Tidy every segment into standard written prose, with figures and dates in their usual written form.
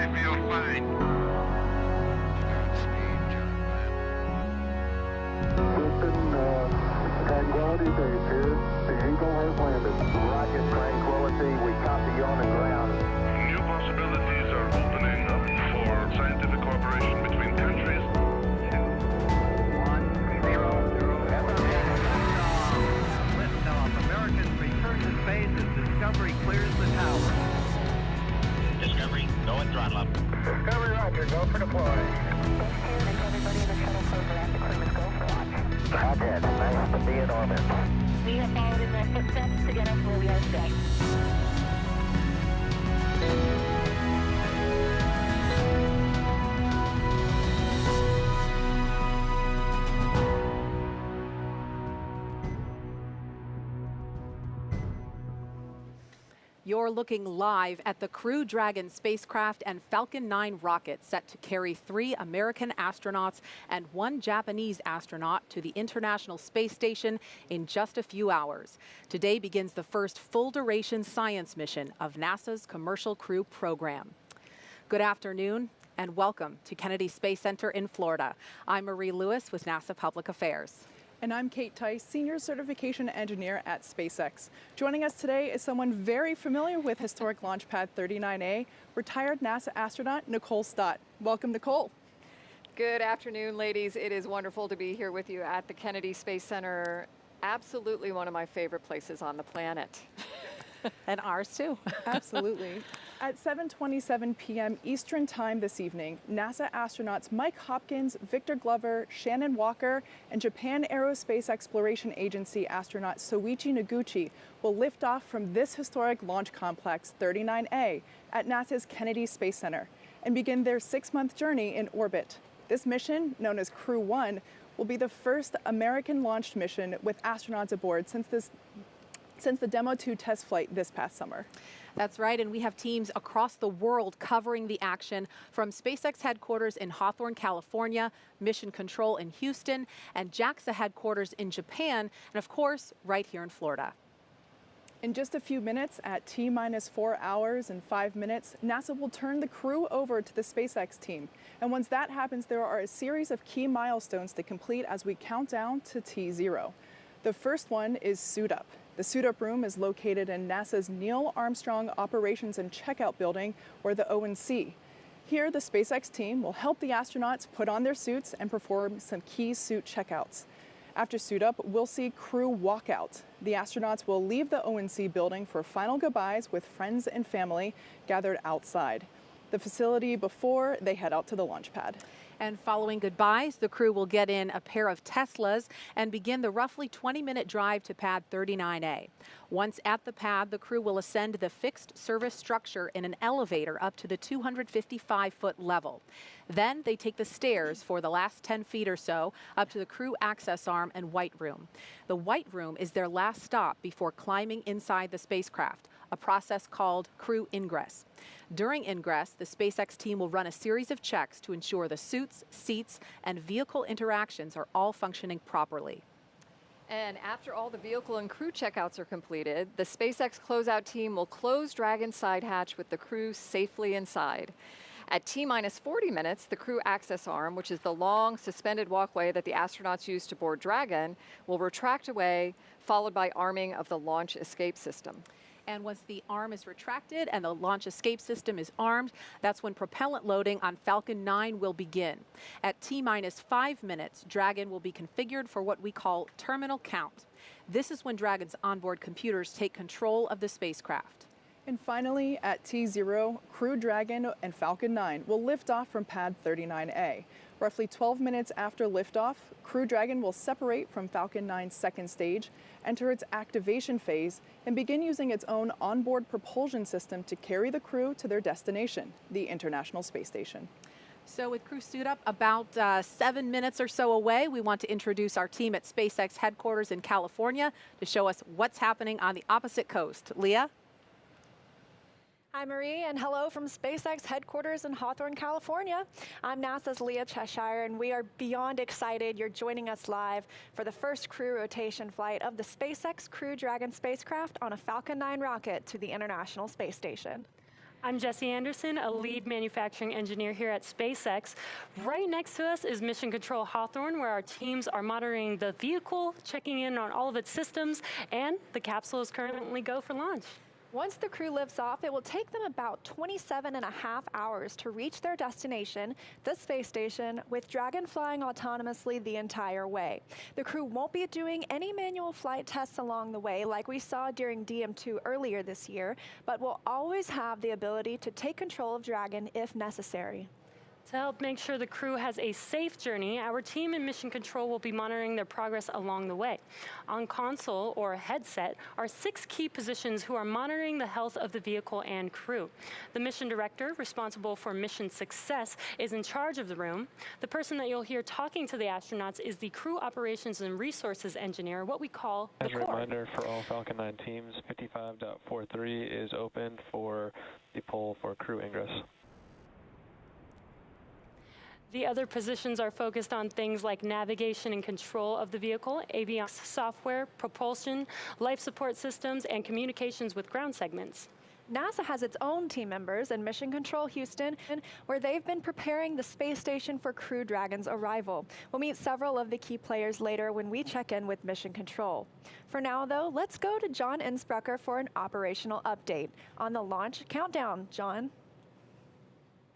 I feel fine. Tranquility Base here. The Eagle has landed. Rocket Tranquility, we copy you on the ground. New possibilities are opening up for scientific cooperation between countries. 1, 0, 0. Liftoff. Americans return to space as Discovery clears the tower. Discovery, go and throttle up. Discovery, roger. Go for deploy. Everybody in the shuttle program, the crew is go for launch. Rocket, nice to be in orbit. We have followed in their footsteps to get us where we are today. You're looking live at the Crew Dragon spacecraft and Falcon 9 rocket set to carry 3 American astronauts and 1 Japanese astronaut to the International Space Station in just a few hours. Today begins the first full-duration science mission of NASA's Commercial Crew program. Good afternoon and welcome to Kennedy Space Center in Florida. I'm Marie Lewis with NASA Public Affairs. And I'm Kate Tice, Senior Certification Engineer at SpaceX. Joining us today is someone very familiar with historic Launch Pad 39A, retired NASA astronaut Nicole Stott. Welcome, Nicole. Good afternoon, ladies. It is wonderful to be here with you at the Kennedy Space Center. Absolutely one of my favorite places on the planet. And ours too. Absolutely. At 7:27 p.m. Eastern Time this evening, NASA astronauts Mike Hopkins, Victor Glover, Shannon Walker, and Japan Aerospace Exploration Agency astronaut Soichi Noguchi will lift off from this historic launch complex 39A at NASA's Kennedy Space Center and begin their 6-month journey in orbit. This mission, known as Crew 1, will be the first American-launched mission with astronauts aboard since the Demo 2 test flight this past summer. That's right, and we have teams across the world covering the action from SpaceX headquarters in Hawthorne, California, Mission Control in Houston, and JAXA headquarters in Japan, and of course, right here in Florida. In just a few minutes, at T-4 hours and 5 minutes, NASA will turn the crew over to the SpaceX team. And once that happens, there are a series of key milestones to complete as we count down to T0. The first one is suit up. The suit-up room is located in NASA's Neil Armstrong Operations and Checkout Building, or the O&C. Here, the SpaceX team will help the astronauts put on their suits and perform some key suit checkouts. After suit-up, we'll see crew walkout. The astronauts will leave the O&C building for final goodbyes with friends and family gathered outside the facility before they head out to the launch pad. And following goodbyes, the crew will get in a pair of Teslas and begin the roughly 20-minute drive to pad 39A. Once at the pad, the crew will ascend the fixed service structure in an elevator up to the 255-foot level. Then they take the stairs for the last 10 feet or so up to the crew access arm and white room. The white room is their last stop before climbing inside the spacecraft, a process called crew ingress. During ingress, the SpaceX team will run a series of checks to ensure the suits, seats, and vehicle interactions are all functioning properly. And after all the vehicle and crew checkouts are completed, the SpaceX closeout team will close Dragon's side hatch with the crew safely inside. At T-40 minutes, the crew access arm, which is the long suspended walkway that the astronauts use to board Dragon, will retract away, followed by arming of the launch escape system. And once the arm is retracted and the launch escape system is armed, that's when propellant loading on Falcon 9 will begin. At T-5 minutes, Dragon will be configured for what we call terminal count. This is when Dragon's onboard computers take control of the spacecraft. And finally, at T0, Crew Dragon and Falcon 9 will lift off from pad 39A. Roughly 12 minutes after liftoff, Crew Dragon will separate from Falcon 9's second stage, enter its activation phase, and begin using its own onboard propulsion system to carry the crew to their destination, the International Space Station. So with crew suit up about 7 minutes or so away, we want to introduce our team at SpaceX headquarters in California to show us what's happening on the opposite coast. Leah? Hi, Marie, and hello from SpaceX headquarters in Hawthorne, California. I'm NASA's Leah Cheshire, and we are beyond excited you're joining us live for the first crew rotation flight of the SpaceX Crew Dragon spacecraft on a Falcon 9 rocket to the International Space Station. I'm Jesse Anderson, a lead manufacturing engineer here at SpaceX. Right next to us is Mission Control Hawthorne, where our teams are monitoring the vehicle, checking in on all of its systems, and the capsule is currently go for launch. Once the crew lifts off, it will take them about 27.5 hours to reach their destination, the space station, with Dragon flying autonomously the entire way. The crew won't be doing any manual flight tests along the way like we saw during DM2 earlier this year, but will always have the ability to take control of Dragon if necessary. To help make sure the crew has a safe journey, our team in Mission Control will be monitoring their progress along the way. On console or headset are 6 key positions who are monitoring the health of the vehicle and crew. The mission director, responsible for mission success, is in charge of the room. The person that you'll hear talking to the astronauts is the crew operations and resources engineer, what we call the core. As a reminder for all Falcon 9 teams, 55.43 is open for the poll for crew ingress. The other positions are focused on things like navigation and control of the vehicle, avionics software, propulsion, life support systems, and communications with ground segments. NASA has its own team members in Mission Control Houston, where they've been preparing the space station for Crew Dragon's arrival. We'll meet several of the key players later when we check in with Mission Control. For now, though, let's go to John Innsbrucker for an operational update on the launch countdown. John?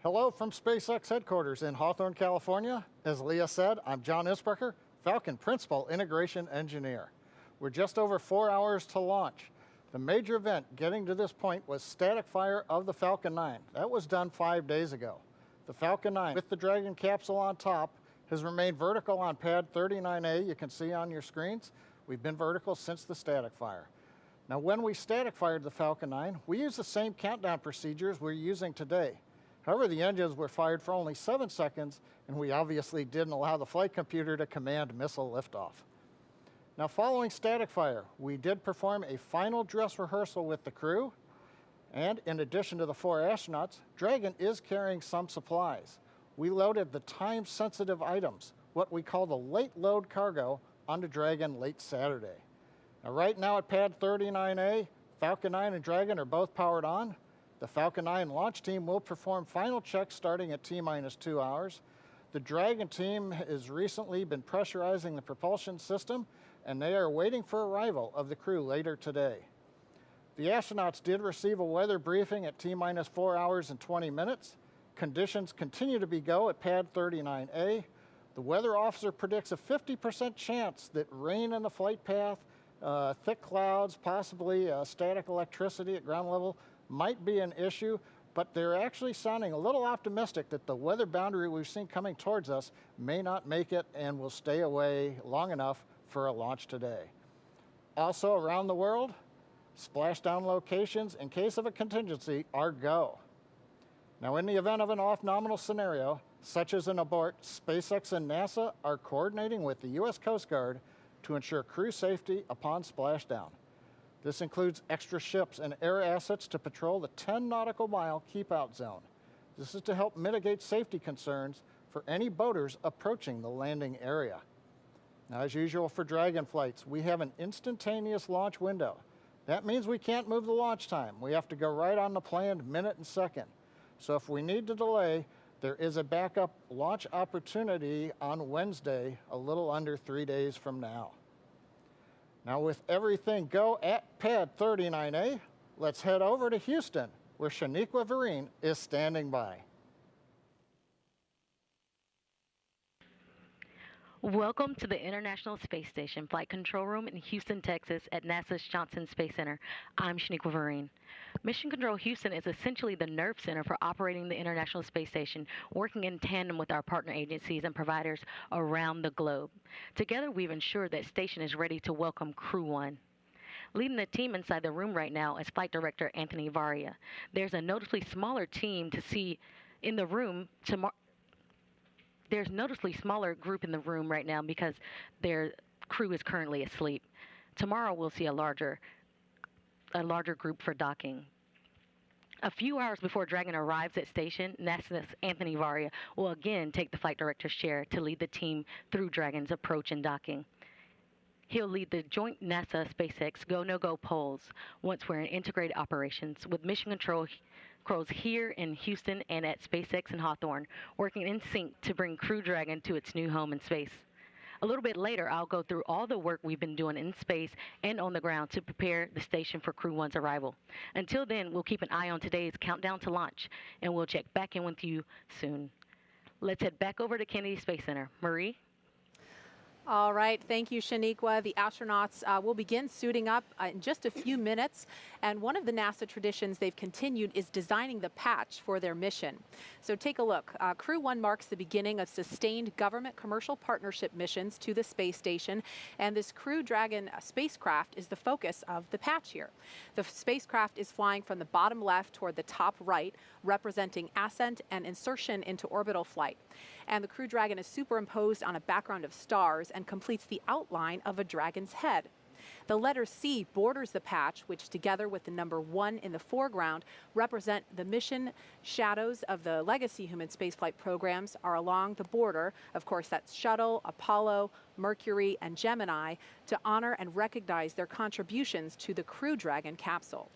Hello from SpaceX headquarters in Hawthorne, California. As Leah said, I'm John Innsbrucker, Falcon Principal Integration Engineer. We're just over 4 hours to launch. The major event getting to this point was static fire of the Falcon 9. That was done 5 days ago. The Falcon 9, with the Dragon capsule on top, has remained vertical on pad 39A, you can see on your screens. We've been vertical since the static fire. Now, when we static fired the Falcon 9, we used the same countdown procedures we're using today. However, the engines were fired for only 7 seconds, and we obviously didn't allow the flight computer to command missile liftoff. Now, following static fire, we did perform a final dress rehearsal with the crew, and in addition to the 4 astronauts, Dragon is carrying some supplies. We loaded the time-sensitive items, what we call the late load cargo, onto Dragon late Saturday. Now, right now at pad 39A, Falcon 9 and Dragon are both powered on. The Falcon 9 launch team will perform final checks starting at T-minus 2 hours. The Dragon team has recently been pressurizing the propulsion system, and they are waiting for arrival of the crew later today. The astronauts did receive a weather briefing at T-minus 4 hours and 20 minutes. Conditions continue to be go at pad 39A. The weather officer predicts a 50% chance that rain in the flight path, thick clouds, possibly static electricity at ground level might be an issue, but they're actually sounding a little optimistic that the weather boundary we've seen coming towards us may not make it and will stay away long enough for a launch today. Also around the world, splashdown locations in case of a contingency are go. Now, in the event of an off-nominal scenario, such as an abort, SpaceX and NASA are coordinating with the U.S. Coast Guard to ensure crew safety upon splashdown. This includes extra ships and air assets to patrol the 10 nautical mile keep-out zone. This is to help mitigate safety concerns for any boaters approaching the landing area. Now, as usual for Dragon flights, we have an instantaneous launch window. That means we can't move the launch time. We have to go right on the planned minute and second. So if we need to delay, there is a backup launch opportunity on Wednesday, a little under 3 days from now. Now, with everything go at pad 39A, let's head over to Houston, where Shaniqua Vereen is standing by. Welcome to the International Space Station Flight Control Room in Houston, Texas at NASA's Johnson Space Center. I'm Shaniqua Vereen. Mission Control Houston is essentially the nerve center for operating the International Space Station, working in tandem with our partner agencies and providers around the globe. Together, we've ensured that station is ready to welcome Crew 1. Leading the team inside the room right now is Flight Director Anthony Varia. There's a noticeably smaller team to see in the room tomorrow. There's a noticeably smaller group in the room right now because their crew is currently asleep. Tomorrow we'll see a larger group for docking. A few hours before Dragon arrives at station, NASA's Anthony Varia will again take the flight director's chair to lead the team through Dragon's approach and docking. He'll lead the joint NASA-SpaceX go-no-go polls once we're in integrated operations with Mission Control crews here in Houston and at SpaceX in Hawthorne, working in sync to bring Crew Dragon to its new home in space. A little bit later, I'll go through all the work we've been doing in space and on the ground to prepare the station for Crew 1's arrival. Until then, we'll keep an eye on today's countdown to launch, and we'll check back in with you soon. Let's head back over to Kennedy Space Center. Marie? All right, thank you, Shaniqua. The astronauts will begin suiting up in just a few minutes, and one of the NASA traditions they've continued is designing the patch for their mission. So take a look. Crew 1 marks the beginning of sustained government commercial partnership missions to the space station, and this Crew Dragon spacecraft is the focus of the patch here. The spacecraft is flying from the bottom left toward the top right, representing ascent and insertion into orbital flight. And the Crew Dragon is superimposed on a background of stars and completes the outline of a dragon's head. The letter C borders the patch, which together with the number 1 in the foreground represent the mission shadows of the legacy human spaceflight programs are along the border. Of course, that's Shuttle, Apollo, Mercury, and Gemini, to honor and recognize their contributions to the Crew Dragon capsule.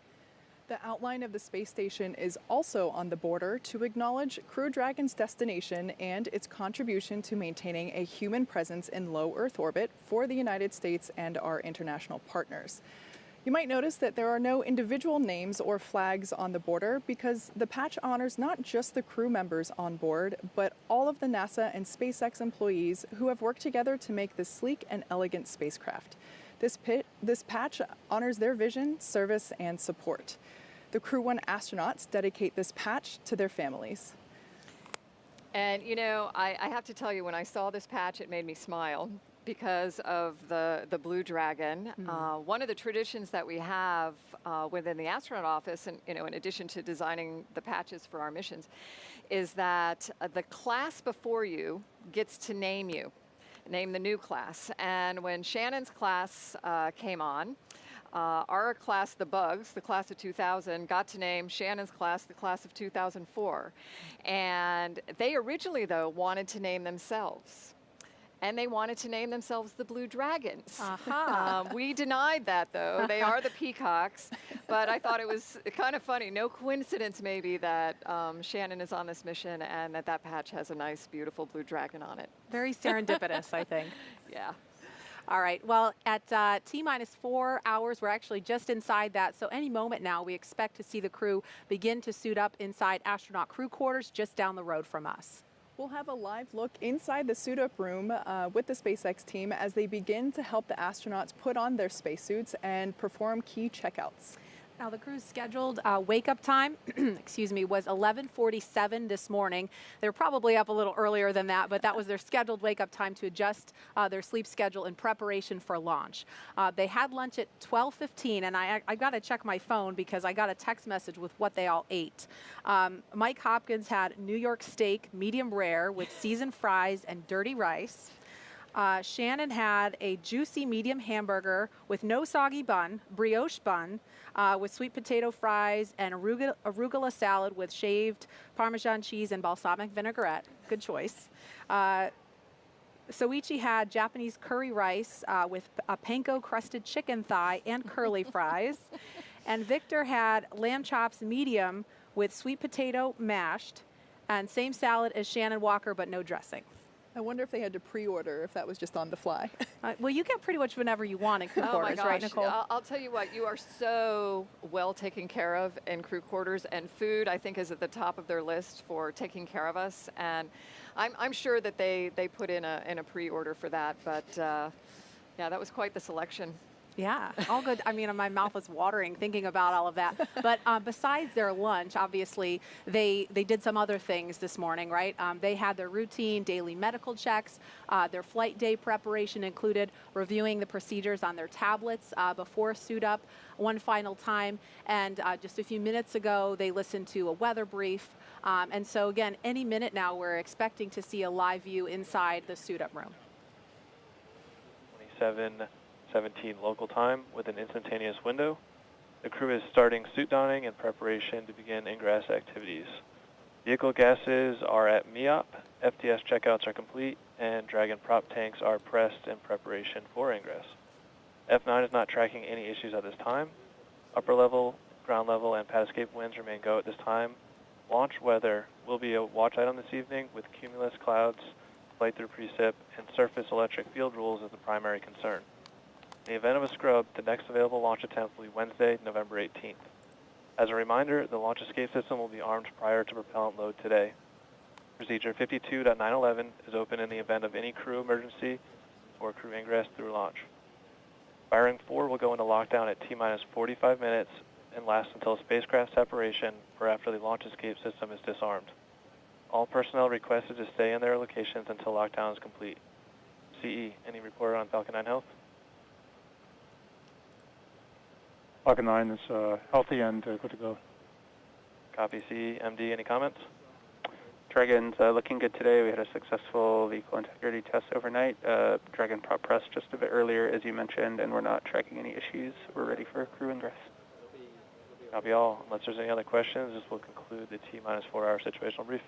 The outline of the space station is also on the border to acknowledge Crew Dragon's destination and its contribution to maintaining a human presence in low Earth orbit for the United States and our international partners. You might notice that there are no individual names or flags on the border because the patch honors not just the crew members on board, but all of the NASA and SpaceX employees who have worked together to make this sleek and elegant spacecraft. This patch honors their vision, service, and support. The Crew 1 astronauts dedicate this patch to their families. And you know, I have to tell you, when I saw this patch, it made me smile because of the Blue Dragon. One of the traditions that we have within the astronaut office, and you know, in addition to designing the patches for our missions, is that the class before you gets to name you. Name the new class. And when Shannon's class came on, our class, the Bugs, the class of 2000, got to name Shannon's class the class of 2004. And they originally, though, wanted to name themselves. And they wanted to name themselves the Blue Dragons. We denied that, though. They are the Peacocks. But I thought it was kind of funny. No coincidence, maybe, that Shannon is on this mission and that patch has a nice, beautiful blue dragon on it. Very serendipitous, I think. Yeah. All right. Well, at T-4 hours, we're actually just inside that. So any moment now, we expect to see the crew begin to suit up inside astronaut crew quarters just down the road from us. We'll have a live look inside the suit-up room with the SpaceX team as they begin to help the astronauts put on their spacesuits and perform key checkouts. Now, the crew's scheduled wake-up time, excuse me, was 11:47 this morning. They were probably up a little earlier than that, but that was their scheduled wake-up time to adjust their sleep schedule in preparation for launch. They had lunch at 12:15, and I got to check my phone because I got a text message with what they all ate. Mike Hopkins had New York steak, medium rare, with seasoned fries and dirty rice. Shannon had a juicy medium hamburger with no soggy bun, brioche bun, with sweet potato fries and arugula salad with shaved Parmesan cheese and balsamic vinaigrette. Good choice. Soichi had Japanese curry rice with a panko crusted chicken thigh and curly fries. And Victor had lamb chops medium with sweet potato mashed, and same salad as Shannon Walker, but no dressing. I wonder if they had to pre-order, if that was just on the fly. Well, you get pretty much whenever you want in crew quarters, right, Nicole? I'll tell you what, you are so well taken care of in crew quarters, and food, I think, is at the top of their list for taking care of us. And I'm sure that they put in a pre-order for that, but yeah, that was quite the selection. Yeah, all good. I mean, my mouth was watering thinking about all of that. But besides their lunch, obviously, they did some other things this morning, right? They had their routine daily medical checks. Their flight day preparation included reviewing the procedures on their tablets before suit up one final time. And just a few minutes ago, they listened to a weather brief. And so, again, any minute now, we're expecting to see a live view inside the suit up room. 27:17 local time with an instantaneous window. The crew is starting suit donning in preparation to begin ingress activities. Vehicle gases are at MEOP, FTS checkouts are complete, and Dragon prop tanks are pressed in preparation for ingress. F9 is not tracking any issues at this time. Upper level ground level and pad escape winds remain go at this time. Launch weather will be a watch item this evening with cumulus clouds, flight through precip, and surface electric field rules as the primary concern. In the event of a scrub, the next available launch attempt will be Wednesday, November 18th. As a reminder, the launch escape system will be armed prior to propellant load today. Procedure 52.911 is open in the event of any crew emergency or crew ingress through launch. Firing 4 will go into lockdown at T-minus 45 minutes and last until spacecraft separation or after the launch escape system is disarmed. All personnel requested to stay in their locations until lockdown is complete. CE, any report on Falcon 9 health? Falcon 9 is healthy and good to go. Copy. CE, MD, any comments? Dragon's looking good today. We had a successful vehicle integrity test overnight. Dragon prop press just a bit earlier, as you mentioned, and we're not tracking any issues. We're ready for crew ingress. Copy all. Unless there's any other questions, this will conclude the T-minus 4-hour situational brief.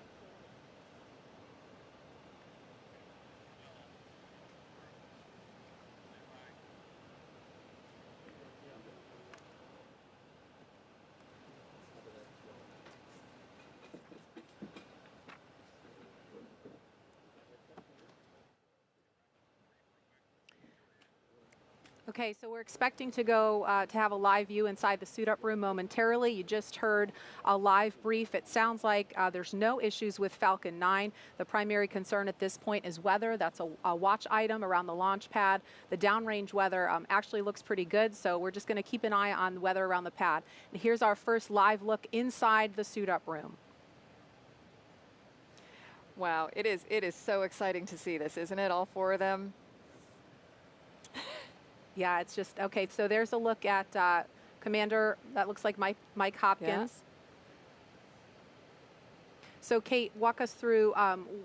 Okay, so we're expecting to go to have a live view inside the suit-up room momentarily. You just heard a live brief. It sounds like there's no issues with Falcon 9. The primary concern at this point is weather. That's a watch item around the launch pad. The downrange weather actually looks pretty good, so we're just going to keep an eye on the weather around the pad. And here's our first live look inside the suit-up room. Wow, it is so exciting to see this, isn't it? All 4 of them. Yeah, it's just, okay, so there's a look at Commander, that looks like Mike Hopkins. Yeah. So Kate, walk us through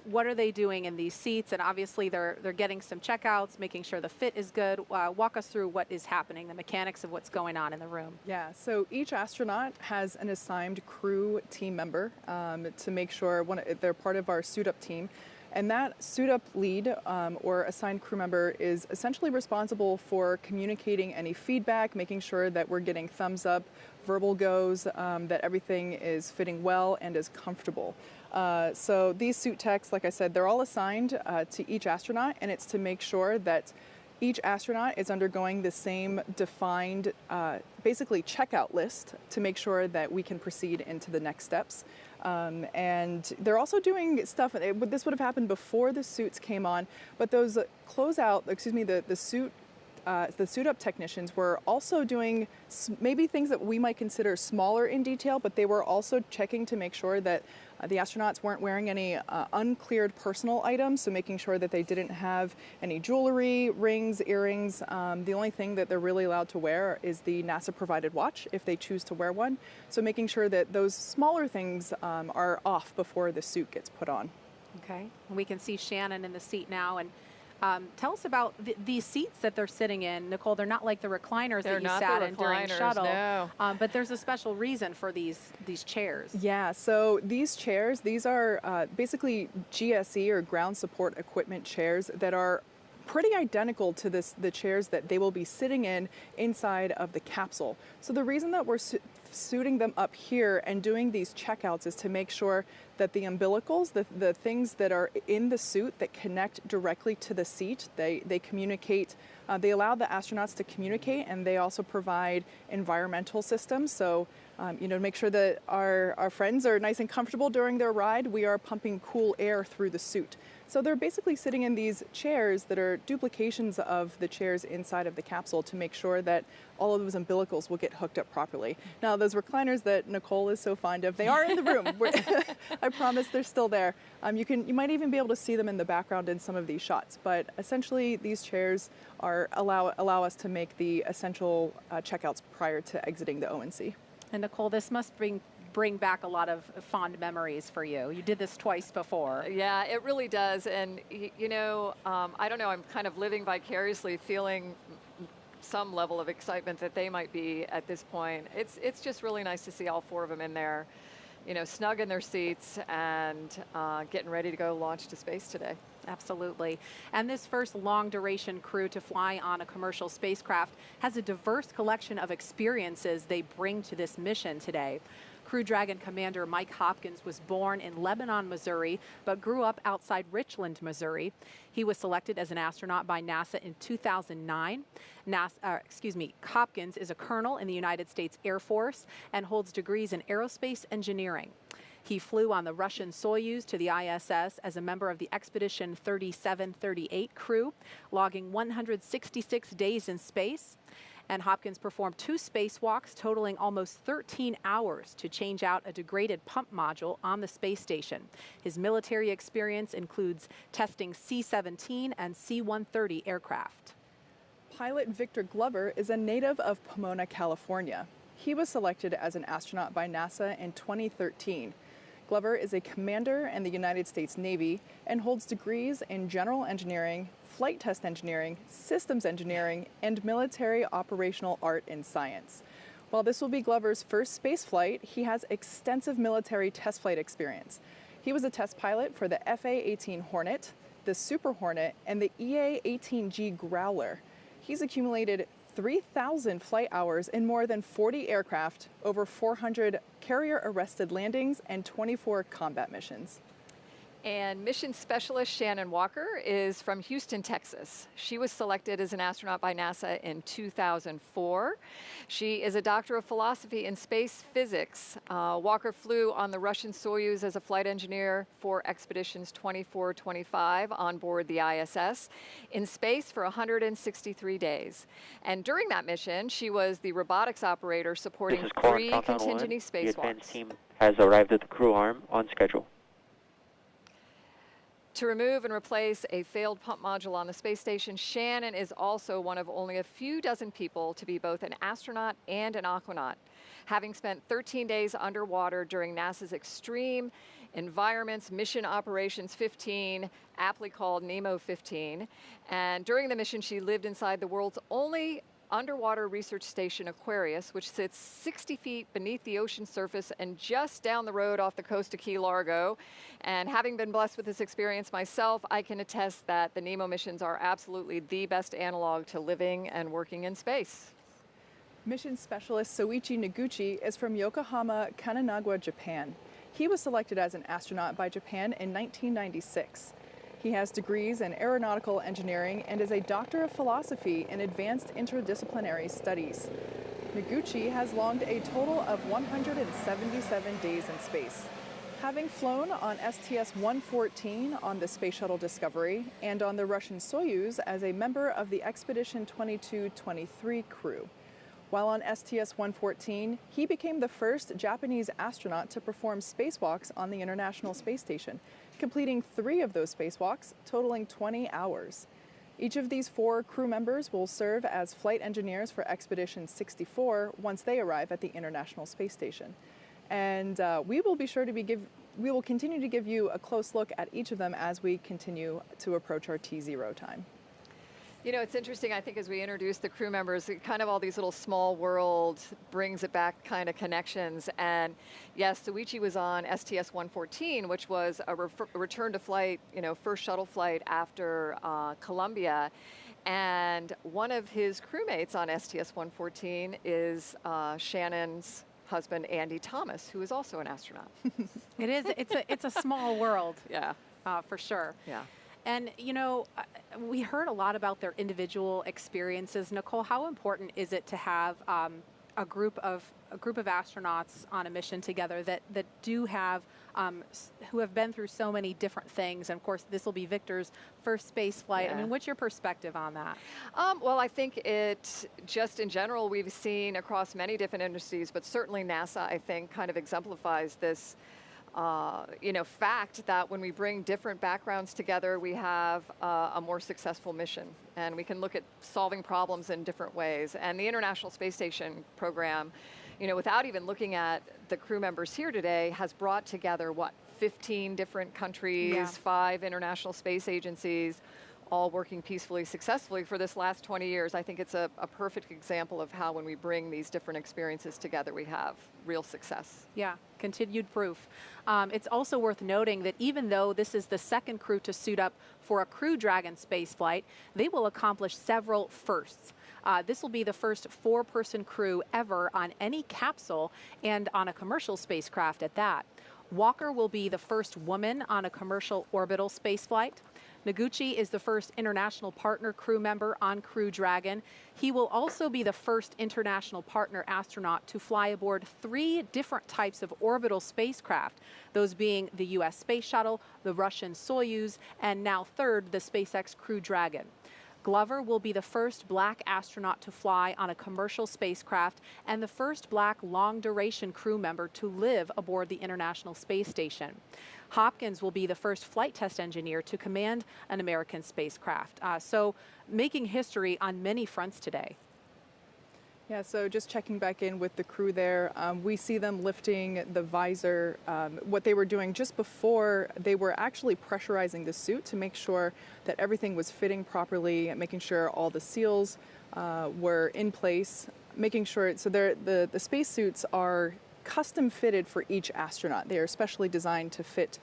what are they doing in these seats? And obviously they're getting some checkouts, making sure the fit is good. Walk us through what is happening, the mechanics of what's going on in the room. Yeah, so each astronaut has an assigned crew team member to make sure they're part of our suit-up team. And that suit-up lead or assigned crew member is essentially responsible for communicating any feedback, making sure that we're getting thumbs up, verbal goes, that everything is fitting well and is comfortable. So these suit techs, like I said, they're all assigned to each astronaut, and it's to make sure that each astronaut is undergoing the same defined, basically checkout list to make sure that we can proceed into the next steps. And they're also doing stuff, this would have happened before the suits came on, but those the suit-up technicians were also doing maybe things that we might consider smaller in detail, but they were also checking to make sure that the astronauts weren't wearing any uncleared personal items, so making sure that they didn't have any jewelry, rings, earrings. The only thing that they're really allowed to wear is the NASA-provided watch, if they choose to wear one. So making sure that those smaller things are off before the suit gets put on. Okay, we can see Shannon in the seat now, and tell us about these seats that they're sitting in. Nicole, they're not like the recliners that you sat in during shuttle, no. But there's a special reason for these chairs. Yeah, so these chairs, these are basically GSE or ground support equipment chairs that are pretty identical to the chairs that they will be sitting in inside of the capsule. So the reason that we're suiting them up here and doing these checkouts is to make sure that the umbilicals, the things that are in the suit that connect directly to the seat, they communicate, they allow the astronauts to communicate, and they also provide environmental systems. So to make sure that our friends are nice and comfortable during their ride, we are pumping cool air through the suit. So they're basically sitting in these chairs that are duplications of the chairs inside of the capsule to make sure that all of those umbilicals will get hooked up properly. Now, those recliners that Nicole is so fond of, they are in the room. I promise they're still there. You might even be able to see them in the background in some of these shots. But essentially, these chairs allow us to make the essential checkouts prior to exiting the ONC. And Nicole, this must bring back a lot of fond memories for you. You did this twice before. Yeah, it really does. And I don't know, I'm kind of living vicariously, feeling some level of excitement that they might be at this point. It's just really nice to see all 4 of them in there. snug in their seats and getting ready to go launch to space today. Absolutely. And this first long-duration crew to fly on a commercial spacecraft has a diverse collection of experiences they bring to this mission today. Crew Dragon Commander Mike Hopkins was born in Lebanon, Missouri, but grew up outside Richland, Missouri. He was selected as an astronaut by NASA in 2009. Hopkins is a colonel in the United States Air Force and holds degrees in aerospace engineering. He flew on the Russian Soyuz to the ISS as a member of the Expedition 3738 crew, logging 166 days in space. And Hopkins performed 2 spacewalks totaling almost 13 hours to change out a degraded pump module on the space station. His military experience includes testing C-17 and C-130 aircraft. Pilot Victor Glover is a native of Pomona, California. He was selected as an astronaut by NASA in 2013. Glover is a commander in the United States Navy and holds degrees in general engineering, flight test engineering, systems engineering, and military operational art and science. While this will be Glover's first space flight, he has extensive military test flight experience. He was a test pilot for the FA-18 Hornet, the Super Hornet, and the EA-18G Growler. He's accumulated 3,000 flight hours in more than 40 aircraft, over 400 carrier-arrested landings, and 24 combat missions. And mission specialist Shannon Walker is from Houston, Texas. She was selected as an astronaut by NASA in 2004. She is a doctor of philosophy in space physics. Walker flew on the Russian Soyuz as a flight engineer for expeditions 24-25 on board the ISS in space for 163 days. And during that mission, she was the robotics operator supporting 3 contingency spacewalks. The advanced team has arrived at the crew arm on schedule. To remove and replace a failed pump module on the space station, Shannon is also one of only a few dozen people to be both an astronaut and an aquanaut, having spent 13 days underwater during NASA's Extreme Environments Mission Operations 15, aptly called NEMO 15. And during the mission, she lived inside the world's only underwater research station, Aquarius, which sits 60 feet beneath the ocean surface and just down the road off the coast of Key Largo. And having been blessed with this experience myself, I can attest that the NEMO missions are absolutely the best analog to living and working in space. Mission specialist Soichi Noguchi is from Yokohama, Kanagawa, Japan. He was selected as an astronaut by Japan in 1996. He has degrees in aeronautical engineering and is a doctor of philosophy in advanced interdisciplinary studies. Noguchi has logged a total of 177 days in space, having flown on STS-114 on the Space Shuttle Discovery and on the Russian Soyuz as a member of the Expedition 22-23 crew. While on STS-114, he became the first Japanese astronaut to perform spacewalks on the International Space Station, completing 3 of those spacewalks, totaling 20 hours. Each of these 4 crew members will serve as flight engineers for Expedition 64 once they arrive at the International Space Station. And we will continue to give you a close look at each of them as we continue to approach our T0 time. You know, it's interesting, I think, as we introduce the crew members, kind of all these little small world brings it back kind of connections. And yes, Soichi was on STS-114, which was a return to flight, first shuttle flight after Columbia. And one of his crewmates on STS-114 is Shannon's husband, Andy Thomas, who is also an astronaut. It's a small world. Yeah. For sure. Yeah. And, we heard a lot about their individual experiences. Nicole, how important is it to have a group of astronauts on a mission together that do have, who have been through so many different things? And of course, this will be Victor's first space flight. Yeah. I mean, what's your perspective on that? Well, I think it, just in general, we've seen across many different industries, but certainly NASA, I think, kind of exemplifies this fact that when we bring different backgrounds together, we have a more successful mission, and we can look at solving problems in different ways. And the International Space Station program, without even looking at the crew members here today, has brought together, 15 different countries, 5 international space agencies, all working peacefully, successfully for this last 20 years. I think it's a perfect example of how when we bring these different experiences together, we have real success. Yeah, continued proof. It's also worth noting that even though this is the second crew to suit up for a Crew Dragon spaceflight, they will accomplish several firsts. This will be the first 4-person crew ever on any capsule and on a commercial spacecraft at that. Walker will be the first woman on a commercial orbital spaceflight. Noguchi is the first international partner crew member on Crew Dragon. He will also be the first international partner astronaut to fly aboard 3 different types of orbital spacecraft, those being the US Space Shuttle, the Russian Soyuz, and now third, the SpaceX Crew Dragon. Glover will be the first black astronaut to fly on a commercial spacecraft and the first black long-duration crew member to live aboard the International Space Station. Hopkins will be the first flight test engineer to command an American spacecraft. So making history on many fronts today. Yeah, so just checking back in with the crew there, we see them lifting the visor. What they were doing just before, they were actually pressurizing the suit to make sure that everything was fitting properly, making sure all the seals were in place, making sure, so the spacesuits are custom fitted for each astronaut. They are specially designed to fit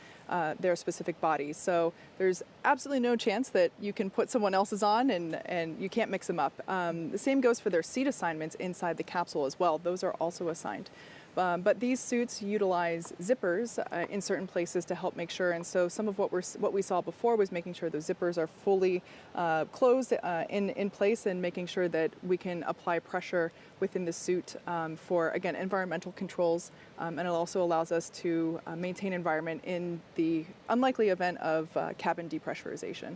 their specific bodies. So there's absolutely no chance that you can put someone else's on and you can't mix them up. The same goes for their seat assignments inside the capsule as well. Those are also assigned. But these suits utilize zippers in certain places to help make sure, and so some of what we saw before was making sure those zippers are fully closed in place and making sure that we can apply pressure within the suit for, again, environmental controls, and it also allows us to maintain environment in the unlikely event of cabin depressurization.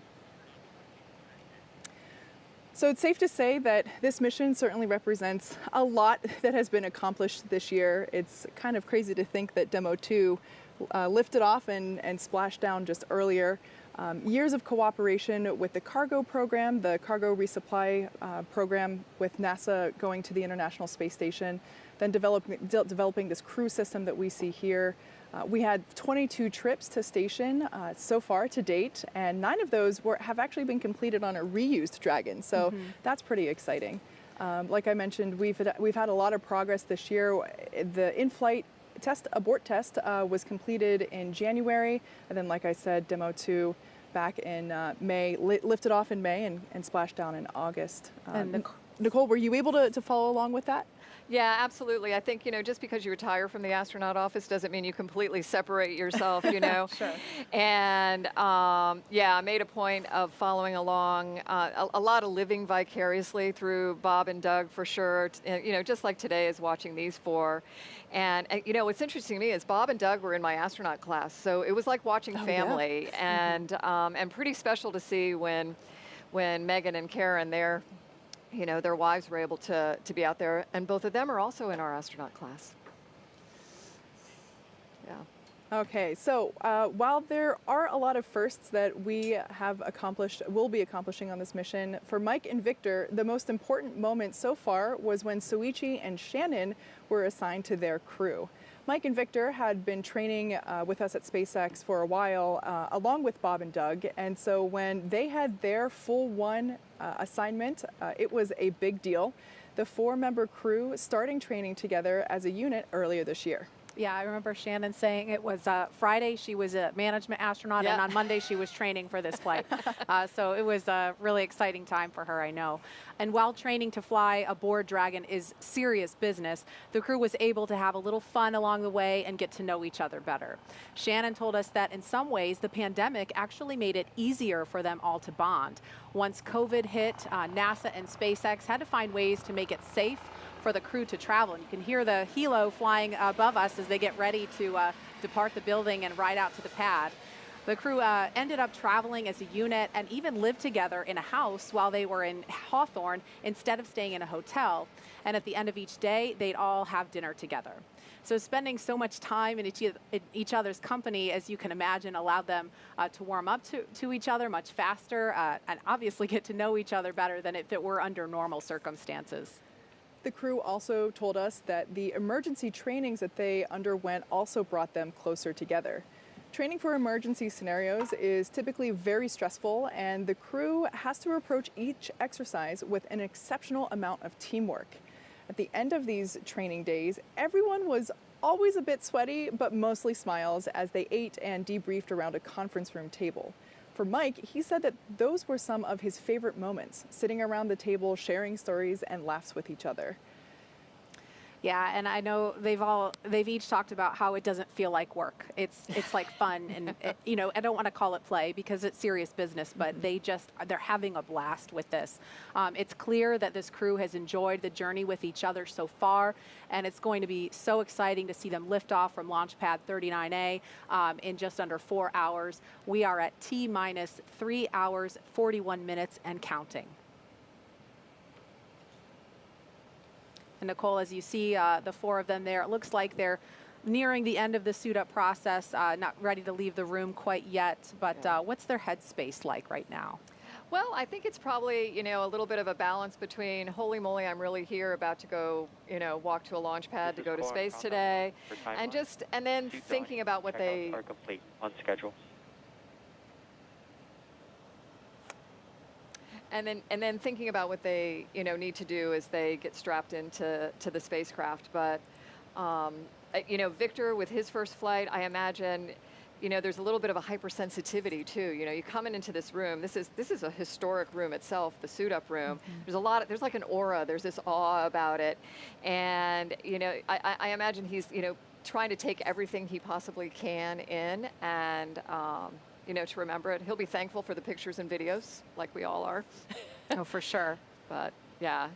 So it's safe to say that this mission certainly represents a lot that has been accomplished this year. It's kind of crazy to think that Demo 2 lifted off and splashed down just earlier. Years of cooperation with the cargo program, the cargo resupply program with NASA going to the International Space Station, then developing this crew system that we see here. We had 22 trips to station so far to date, and 9 of those have actually been completed on a reused Dragon, so that's pretty exciting. Like I mentioned, we've had a lot of progress this year. The in-flight abort test was completed in January, and then, like I said, Demo 2 back in May, lifted off in May and splashed down in August. Nicole, were you able to follow along with that? Yeah, absolutely. I think, just because you retire from the astronaut office doesn't mean you completely separate yourself, Sure. And yeah, I made a point of following along, a lot of living vicariously through Bob and Doug for sure, just like today is watching these 4. And what's interesting to me is Bob and Doug were in my astronaut class, so it was like watching family, and pretty special to see when Megan and Karen, their wives were able to be out there, and both of them are also in our astronaut class. Yeah. Okay, so while there are a lot of firsts that we have accomplished, will be accomplishing on this mission, for Mike and Victor, the most important moment so far was when Soichi and Shannon were assigned to their crew. Mike and Victor had been training with us at SpaceX for a while, along with Bob and Doug, and so when they had their full one assignment, it was a big deal. The 4-member crew starting training together as a unit earlier this year. Yeah, I remember Shannon saying it was Friday she was a management astronaut, and on Monday she was training for this flight. So it was a really exciting time for her, I know. And while training to fly aboard Dragon is serious business, the crew was able to have a little fun along the way and get to know each other better. Shannon told us that in some ways the pandemic actually made it easier for them all to bond. Once COVID hit, NASA and SpaceX had to find ways to make it safe for the crew to travel. And you can hear the helo flying above us as they get ready to depart the building and ride out to the pad. The crew ended up traveling as a unit and even lived together in a house while they were in Hawthorne instead of staying in a hotel. And at the end of each day, they'd all have dinner together. So spending so much time in each other's company, as you can imagine, allowed them to warm up to each other much faster and obviously get to know each other better than if it were under normal circumstances. The crew also told us that the emergency trainings that they underwent also brought them closer together. Training for emergency scenarios is typically very stressful, and the crew has to approach each exercise with an exceptional amount of teamwork. At the end of these training days, everyone was always a bit sweaty, but mostly smiles as they ate and debriefed around a conference room table. For Mike, he said that those were some of his favorite moments, sitting around the table, sharing stories and laughs with each other. Yeah, and I know they've each talked about how it doesn't feel like work. It's like fun, and you know, I don't want to call it play because it's serious business, but they're having a blast with this. It's clear that this crew has enjoyed the journey with each other so far, and it's going to be so exciting to see them lift off from launch pad 39A in just under 4 hours. We are at T-minus 3 hours, 41 minutes and counting. And Nicole, as you see the 4 of them there, it looks like they're nearing the end of the suit up process, not ready to leave the room quite yet, but what's their headspace like right now? Well, I think it's probably, you know, a little bit of a balance between, holy moly, I'm really here, about to go, you know, walk to a launch pad to go to space today, and then thinking about what they are complete on schedule. And then thinking about what they, you know, need to do as they get strapped into the spacecraft. But, you know, Victor, with his first flight, I imagine, you know, there's a little bit of a hypersensitivity too. You know, you come into this room. This is a historic room itself, the suit-up room. There's like an aura. There's this awe about it, and you know, I imagine he's, you know, trying to take everything he possibly can in, and you know, to remember it. He'll be thankful for the pictures and videos, like we all are. Oh, for sure. But yeah,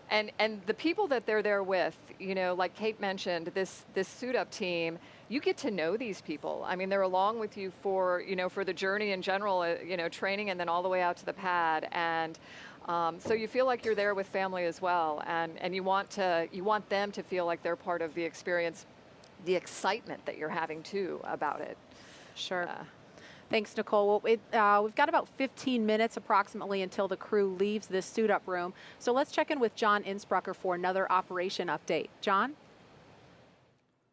and the people that they're there with, you know, like Kate mentioned, this suit-up team, you get to know these people. I mean, they're along with you for, you know, for the journey in general, you know, training, and then all the way out to the pad, and so you feel like you're there with family as well, and you want them to feel like they're part of the experience, the excitement that you're having too about it. Sure. Thanks, Nicole. Well, we've got about 15 minutes approximately until the crew leaves this suit-up room. So let's check in with John Innsbrucker for another operation update. John?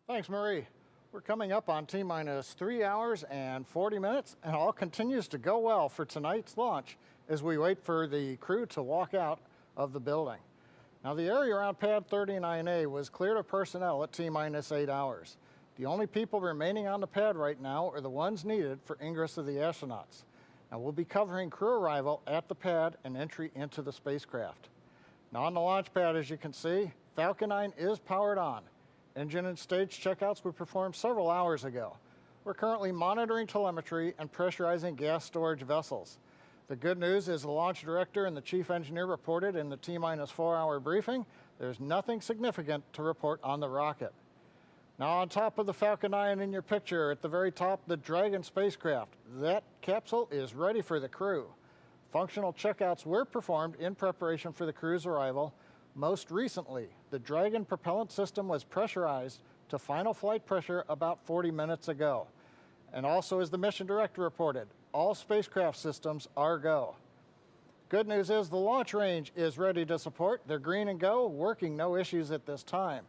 Thanks, Marie. We're coming up on T-minus 3 hours and 40 minutes, and all continues to go well for tonight's launch as we wait for the crew to walk out of the building. Now, the area around pad 39A was cleared of personnel at T-minus 8 hours. The only people remaining on the pad right now are the ones needed for ingress of the astronauts. Now, we'll be covering crew arrival at the pad and entry into the spacecraft. Now, on the launch pad, as you can see, Falcon 9 is powered on. Engine and stage checkouts were performed several hours ago. We're currently monitoring telemetry and pressurizing gas storage vessels. The good news is the launch director and the chief engineer reported in the T-minus 4 hour briefing, there's nothing significant to report on the rocket. Now, on top of the Falcon 9 in your picture, at the very top, the Dragon spacecraft. That capsule is ready for the crew. Functional checkouts were performed in preparation for the crew's arrival. Most recently, the Dragon propellant system was pressurized to final flight pressure about 40 minutes ago. And also, as the mission director reported, all spacecraft systems are go. Good news is the launch range is ready to support. They're green and go, working no issues at this time.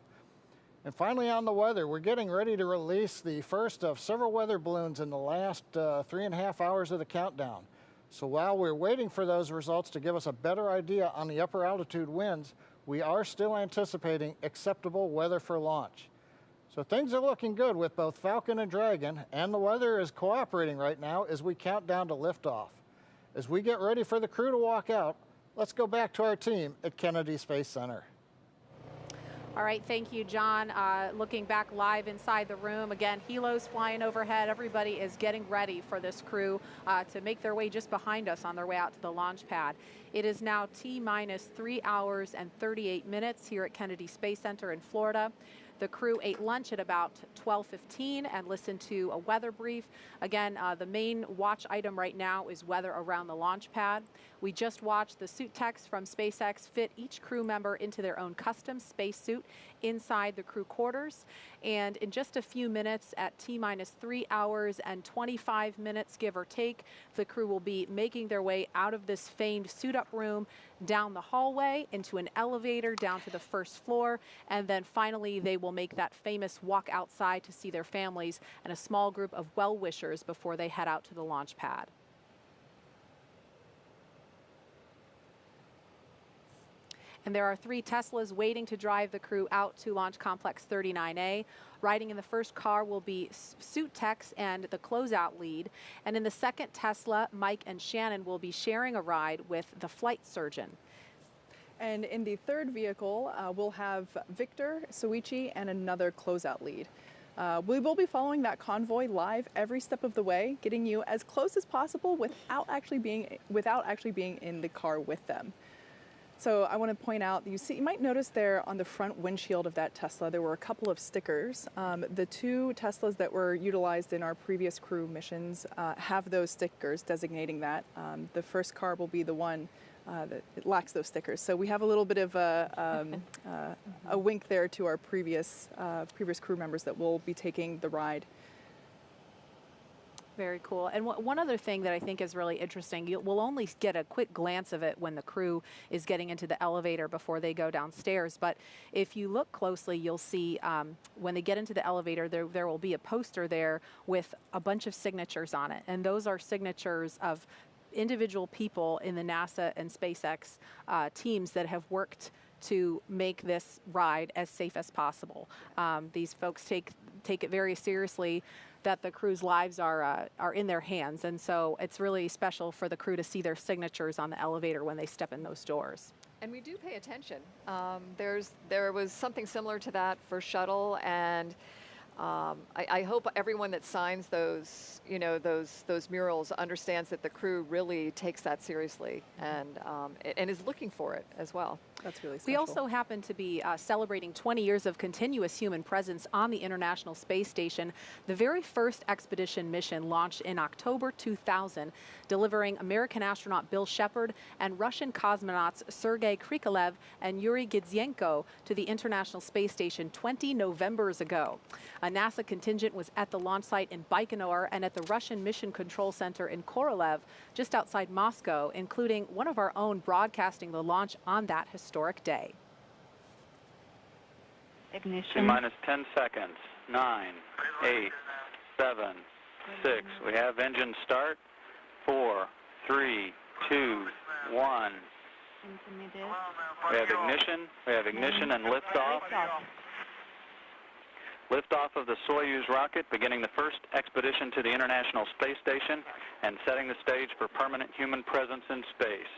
And finally, on the weather, we're getting ready to release the first of several weather balloons in the last 3.5 hours of the countdown. So while we're waiting for those results to give us a better idea on the upper altitude winds, we are still anticipating acceptable weather for launch. So things are looking good with both Falcon and Dragon, and the weather is cooperating right now as we count down to liftoff. As we get ready for the crew to walk out, let's go back to our team at Kennedy Space Center. All right, thank you, John. Looking back live inside the room, again, helos flying overhead. Everybody is getting ready for this crew to make their way just behind us on their way out to the launch pad. It is now T-minus 3 hours and 38 minutes here at Kennedy Space Center in Florida. The crew ate lunch at about 12:15 and listened to a weather brief. Again, the main watch item right now is weather around the launch pad. We just watched the suit techs from SpaceX fit each crew member into their own custom spacesuit inside the crew quarters. And in just a few minutes, at T-minus 3 hours and 25 minutes, give or take, the crew will be making their way out of this famed suit-up room, down the hallway, into an elevator, down to the first floor, and then finally they will will make that famous walk outside to see their families and a small group of well-wishers before they head out to the launch pad. And there are 3 Teslas waiting to drive the crew out to Launch Complex 39A. Riding in the first car will be suit techs and the closeout lead. And in the second Tesla, Mike and Shannon will be sharing a ride with the flight surgeon. And in the third vehicle, we'll have Victor, Soichi, and another closeout lead. We will be following that convoy live every step of the way, getting you as close as possible without actually being in the car with them. So I want to point out, you might notice there on the front windshield of that Tesla, there were a couple of stickers. The 2 Teslas that were utilized in our previous crew missions have those stickers designating that. The first car will be the one that it lacks those stickers. So we have a little bit of a wink there to our previous crew members that will be taking the ride. Very cool. And one other thing that I think is really interesting, we'll only get a quick glance of it when the crew is getting into the elevator before they go downstairs. But if you look closely, you'll see when they get into the elevator, there will be a poster there with a bunch of signatures on it. And those are signatures of individual people in the NASA and SpaceX teams that have worked to make this ride as safe as possible. These folks take it very seriously that the crew's lives are in their hands, and so it's really special for the crew to see their signatures on the elevator when they step in those doors. And we do pay attention. There was something similar to that for shuttle, and I hope everyone that signs those, those murals understands that the crew really takes that seriously and is looking for it as well. That's really special. We also happen to be celebrating 20 years of continuous human presence on the International Space Station. The very first expedition mission launched in October 2000, delivering American astronaut Bill Shepard and Russian cosmonauts Sergei Krikalev and Yuri Gidzienko to the International Space Station 20 Novembers ago. A NASA contingent was at the launch site in Baikonur and at the Russian Mission Control Center in Korolev, just outside Moscow, including one of our own broadcasting the launch on that historic day. Ignition. Minus 10 seconds. 9, 8, 7, 6. We have engine start. 4, 3, 2, 1. We have ignition. We have ignition and liftoff. Liftoff of the Soyuz rocket, beginning the first expedition to the International Space Station and setting the stage for permanent human presence in space.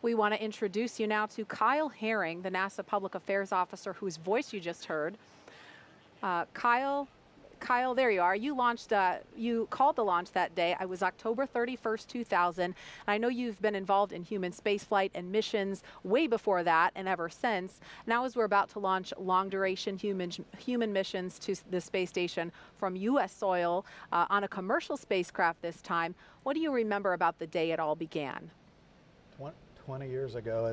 We want to introduce you now to Kyle Herring, the NASA Public Affairs Officer whose voice you just heard. Kyle, there you are. You launched, you called the launch that day. It was October 31st, 2000. And I know you've been involved in human spaceflight and missions way before that and ever since. Now as we're about to launch long-duration human missions to the space station from U.S. soil on a commercial spacecraft this time, what do you remember about the day it all began? 20 years ago.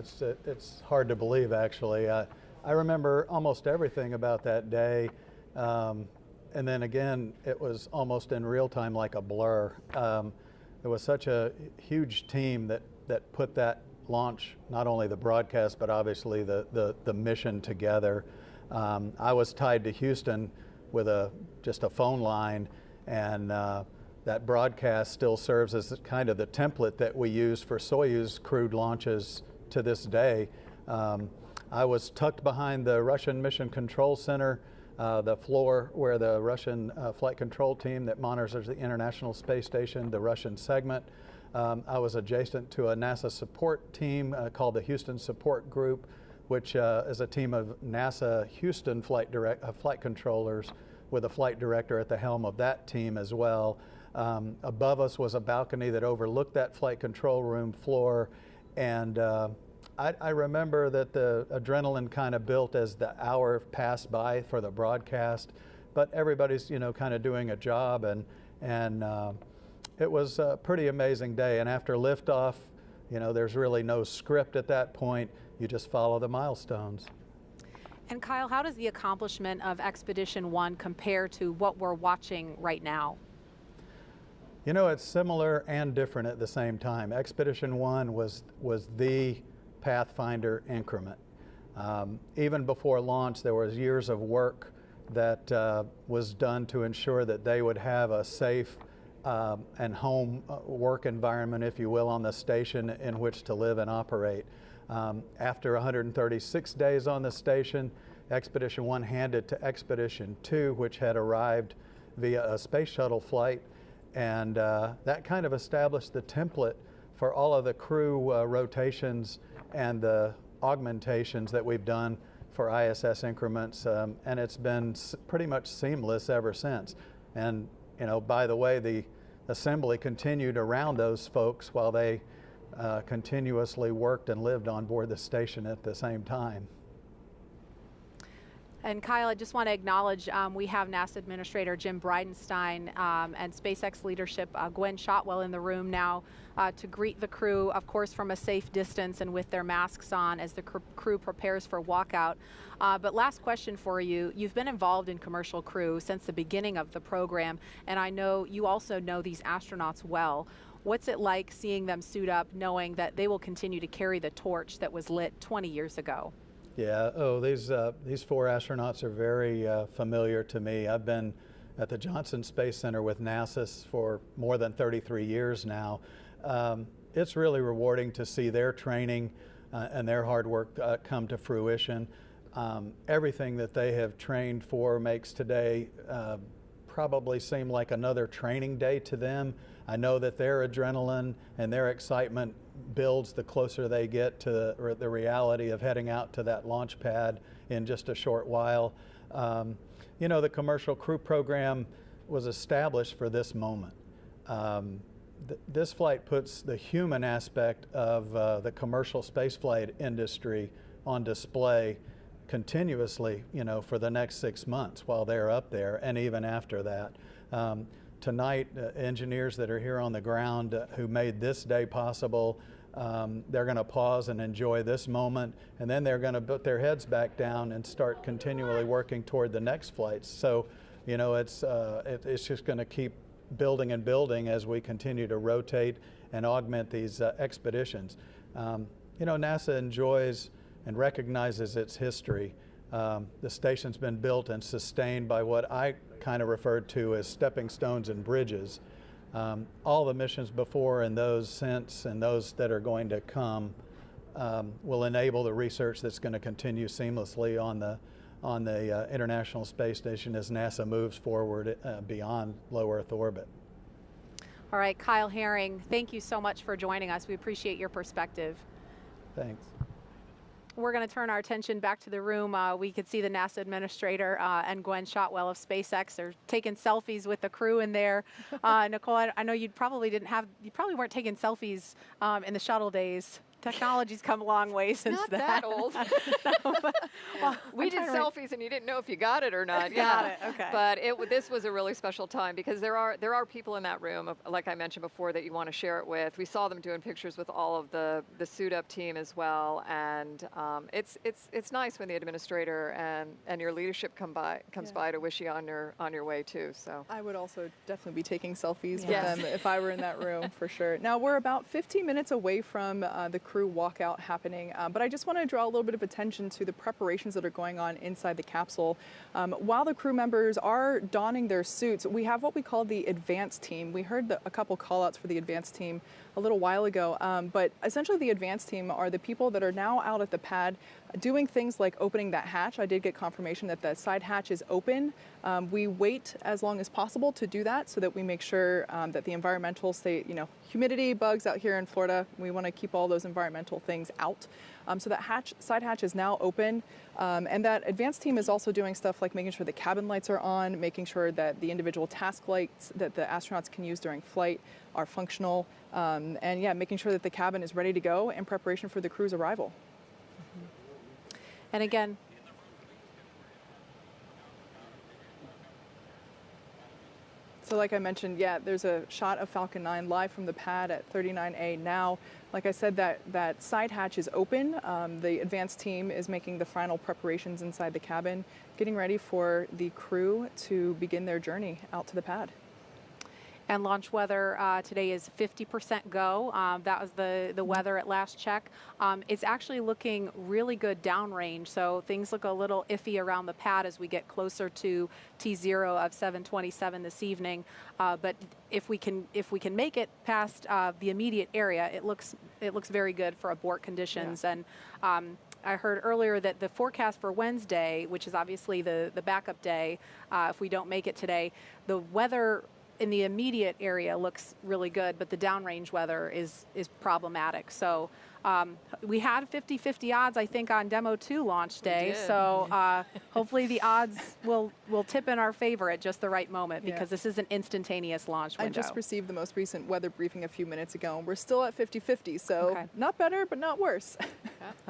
It's hard to believe, actually. I remember almost everything about that day. And then again, it was almost in real time like a blur. It was such a huge team that put that launch, not only the broadcast, but obviously the mission together. I was tied to Houston with just a phone line, and that broadcast still serves as kind of the template that we use for Soyuz crewed launches to this day. I was tucked behind the Russian Mission Control Center, the floor where the Russian flight control team that monitors the International Space Station, the Russian segment. I was adjacent to a NASA support team called the Houston Support Group, which is a team of NASA Houston flight controllers with a flight director at the helm of that team as well. Above us was a balcony that overlooked that flight control room floor, and I remember that the adrenaline kind of built as the hour passed by for the broadcast, but everybody's kind of doing a job, and it was a pretty amazing day. And after liftoff, there's really no script at that point. You just follow the milestones. And Kyle, how does the accomplishment of Expedition 1 compare to what we're watching right now? It's similar and different at the same time. Expedition 1 was the Pathfinder increment. Even before launch, there was years of work that was done to ensure that they would have a safe and home work environment, if you will, on the station in which to live and operate. After 136 days on the station, Expedition 1 handed to Expedition 2, which had arrived via a space shuttle flight, and that kind of established the template for all of the crew rotations and the augmentations that we've done for ISS increments, and it's been pretty much seamless ever since. And you know, by the way, the assembly continued around those folks while they continuously worked and lived on board the station at the same time. And Kyle, I just want to acknowledge we have NASA Administrator Jim Bridenstine and SpaceX leadership Gwen Shotwell in the room now to greet the crew, of course, from a safe distance and with their masks on as the crew prepares for walkout. But last question for you. You've been involved in commercial crew since the beginning of the program, and I know you also know these astronauts well. What's it like seeing them suit up, knowing that they will continue to carry the torch that was lit 20 years ago? Yeah, these four astronauts are very familiar to me. I've been at the Johnson Space Center with NASA for more than 33 years now. It's really rewarding to see their training and their hard work come to fruition. Everything that they have trained for makes today probably seem like another training day to them. I know that their adrenaline and their excitement builds the closer they get to the reality of heading out to that launch pad in just a short while. You know, the commercial crew program was established for this moment. This flight puts the human aspect of the commercial spaceflight industry on display continuously, you know, for the next 6 months while they're up there and even after that. Tonight, engineers that are here on the ground who made this day possible, they're going to pause and enjoy this moment, and then they're going to put their heads back down and start continually working toward the next flights. So, you know, it's just going to keep building and building as we continue to rotate and augment these expeditions. You know, NASA enjoys and recognizes its history. The station's been built and sustained by what I kind of referred to as stepping stones and bridges. All the missions before and those since and those that are going to come will enable the research that's going to continue seamlessly on the International Space Station as NASA moves forward beyond low Earth orbit. All right, Kyle Herring, thank you so much for joining us. We appreciate your perspective. Thanks. We're going to turn our attention back to the room. We could see the NASA administrator and Gwen Shotwell of SpaceX are taking selfies with the crew in there. Nicole, I know you probably weren't taking selfies in the shuttle days. Technology's come a long way since Not that. that old. Well, we did selfies and you didn't know if you got it or not. Got it, okay. But this was a really special time because there are people in that room, like I mentioned before, that you want to share it with. We saw them doing pictures with all of the suit up team as well, and it's nice when the administrator and your leadership comes by to wish you on your way too. So I would also definitely be taking selfies with Yes. them if I were in that room for sure. Now we're about 15 minutes away from the crew walkout happening, but I just want to draw a little bit of attention to the preparations that are going on inside the capsule. While the crew members are donning their suits, we have what we call the advanced team. We heard a couple call outs for the advanced team a little while ago, but essentially the advanced team are the people that are now out at the pad doing things like opening that hatch. I did get confirmation that the side hatch is open. We wait as long as possible to do that so that we make sure that the environmental humidity, bugs out here in Florida, we want to keep all those environmental things out. So that side hatch is now open. And that advanced team is also doing stuff like making sure the cabin lights are on, making sure that the individual task lights that the astronauts can use during flight are functional, and yeah, making sure that the cabin is ready to go in preparation for the crew's arrival. And again, so like I mentioned, yeah, there's a shot of Falcon 9 live from the pad at 39A now. Like I said, that side hatch is open. The advanced team is making the final preparations inside the cabin, getting ready for the crew to begin their journey out to the pad. And launch weather today is 50% go. That was the weather at last check. It's actually looking really good downrange, so things look a little iffy around the pad as we get closer to T0 of 727 this evening. But if we can make it past the immediate area, it looks very good for abort conditions. Yeah. And I heard earlier that the forecast for Wednesday, which is obviously the backup day, if we don't make it today, the weather in the immediate area looks really good, but the downrange weather is problematic. So we had 50-50 odds, I think, on Demo 2 launch day. So hopefully the odds will tip in our favor at just the right moment, because this is an instantaneous launch window. I just received the most recent weather briefing a few minutes ago, and we're still at 50-50, so not better, but not worse.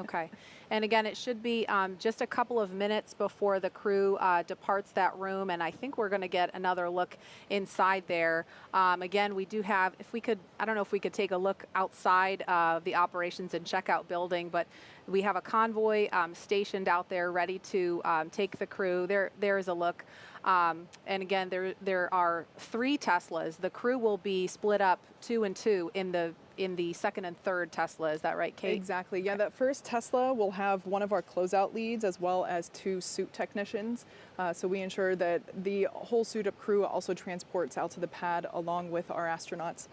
Okay. And again, it should be just a couple of minutes before the crew departs that room, and I think we're going to get another look inside there. Again, we do have, if we could, I don't know if we could take a look outside the operations and checkout building, but we have a convoy stationed out there ready to take the crew. There is a look. And again, there are 3 Teslas. The crew will be split up 2 and 2 in the second and third Tesla. Is that right, Kate? Exactly. Yeah, that first Tesla will have one of our closeout leads as well as 2 suit technicians. So we ensure that the whole suit-up crew also transports out to the pad along with our astronauts.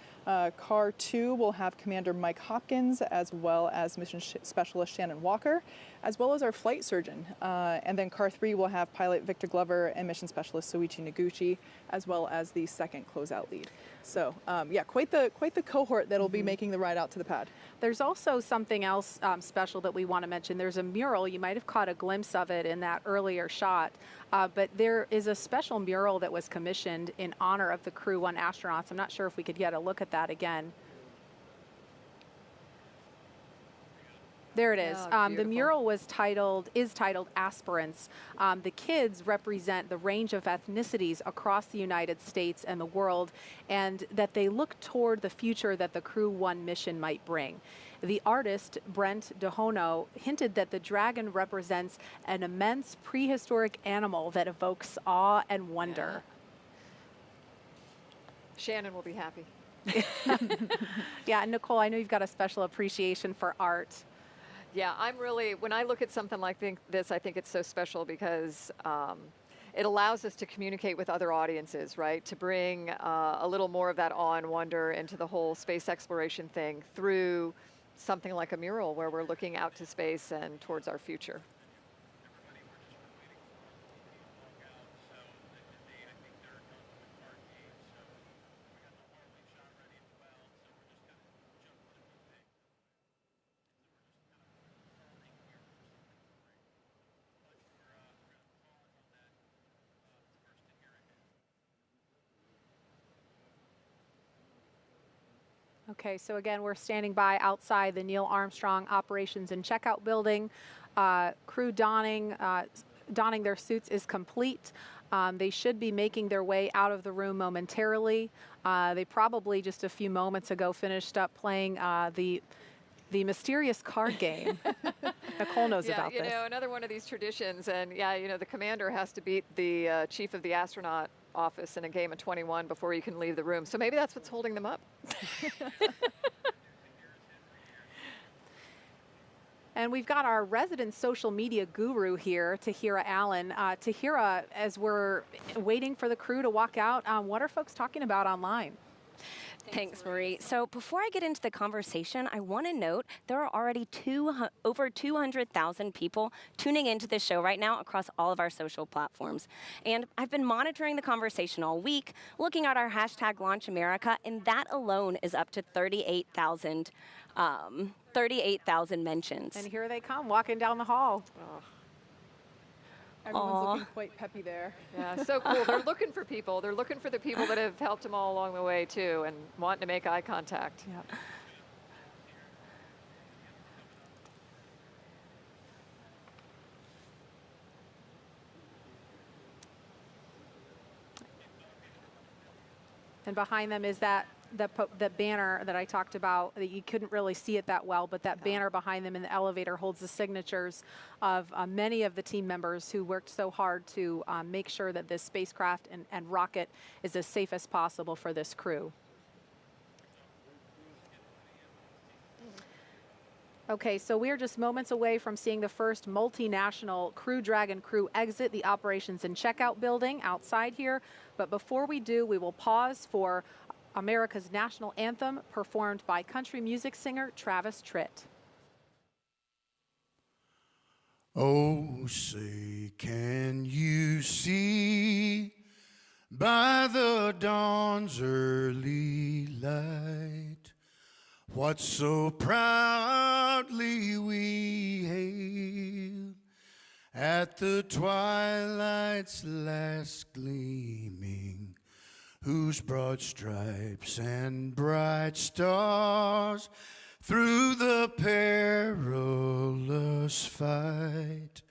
Car 2 will have Commander Mike Hopkins as well as Mission Specialist Shannon Walker, as well as our flight surgeon. And then Car 3 will have Pilot Victor Glover and Mission Specialist Soichi Noguchi, as well as the second closeout lead. So yeah, quite the cohort that'll be making the ride out to the pad. There's also something else special that we want to mention. There's a mural. You might have caught a glimpse of it in that earlier shot. But there is a special mural that was commissioned in honor of the Crew 1 astronauts. I'm not sure if we could get a look at that again. There it is. The mural is titled Aspirants. The kids represent the range of ethnicities across the United States and the world, and that they look toward the future that the Crew 1 mission might bring. The artist, Brent DeHono, hinted that the dragon represents an immense prehistoric animal that evokes awe and wonder. Shannon will be happy. Yeah, and Nicole, I know you've got a special appreciation for art. Yeah, I'm really, when I look at something like this, I think it's so special because it allows us to communicate with other audiences, right? To bring a little more of that awe and wonder into the whole space exploration thing through something like a mural where we're looking out to space and towards our future. Okay, so again, we're standing by outside the Neil Armstrong Operations and Checkout Building. Crew donning their suits is complete. They should be making their way out of the room momentarily. They probably just a few moments ago finished up playing the mysterious card game. Nicole knows about this. Yeah, you know, another one of these traditions, and yeah, you know, the commander has to beat the chief of the astronaut office in a game of 21 before you can leave the room. So maybe that's what's holding them up. And we've got our resident social media guru here, Tahira Allen. Tahira, as we're waiting for the crew to walk out, what are folks talking about online? Thanks, Marie. So before I get into the conversation, I want to note there are already over 200,000 people tuning into this show right now across all of our social platforms. And I've been monitoring the conversation all week, looking at our hashtag Launch America, and that alone is up to 38,000 mentions. And here they come, walking down the hall. Oh. Everyone's looking quite peppy there. Yeah, so cool. They're looking for people. They're looking for the people that have helped them all along the way, too, and wanting to make eye contact. Yeah. And behind them is that that banner that I talked about, that you couldn't really see it that well, but that banner behind them in the elevator holds the signatures of many of the team members who worked so hard to make sure that this spacecraft and rocket is as safe as possible for this crew. Okay, so we are just moments away from seeing the first multinational Crew Dragon crew exit the operations and checkout building outside here. But before we do, we will pause for America's national anthem performed by country music singer Travis Tritt. Oh, say, can you see by the dawn's early light what so proudly we hailed at the twilight's last gleaming, whose broad stripes and bright stars through the perilous fight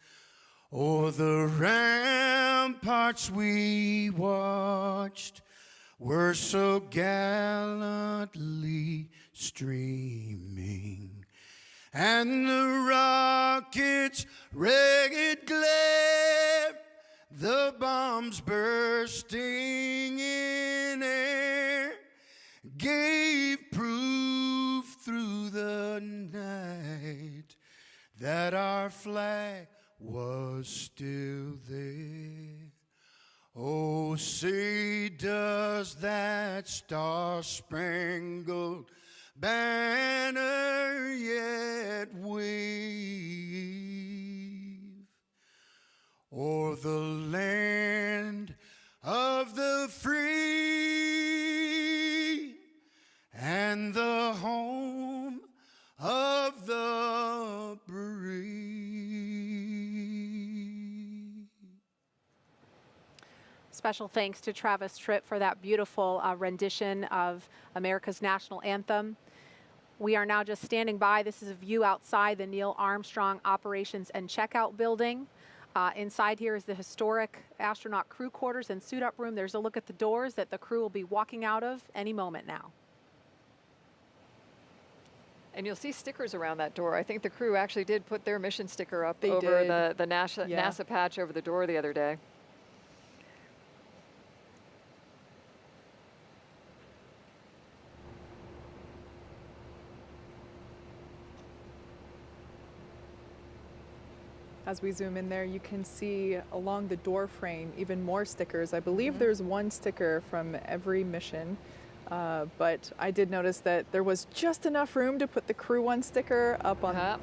o'er the ramparts we watched were so gallantly streaming, and the rocket's ragged glare, the bombs bursting in air, gave proof through the night that our flag was still there. Oh, say, does that star-spangled banner yet wave o'er the land of the free and the home of the brave? Special thanks to Travis Tritt for that beautiful rendition of America's national anthem. We are now just standing by. This is a view outside the Neil Armstrong Operations and Checkout Building. Inside here is the historic astronaut crew quarters and suit-up room. There's a look at the doors that the crew will be walking out of any moment now. And you'll see stickers around that door. I think the crew actually did put their mission sticker up They over did. the NASA patch over the door the other day. As we zoom in there, you can see along the door frame even more stickers. I believe there's one sticker from every mission, but I did notice that there was just enough room to put the Crew One sticker up on. Oh,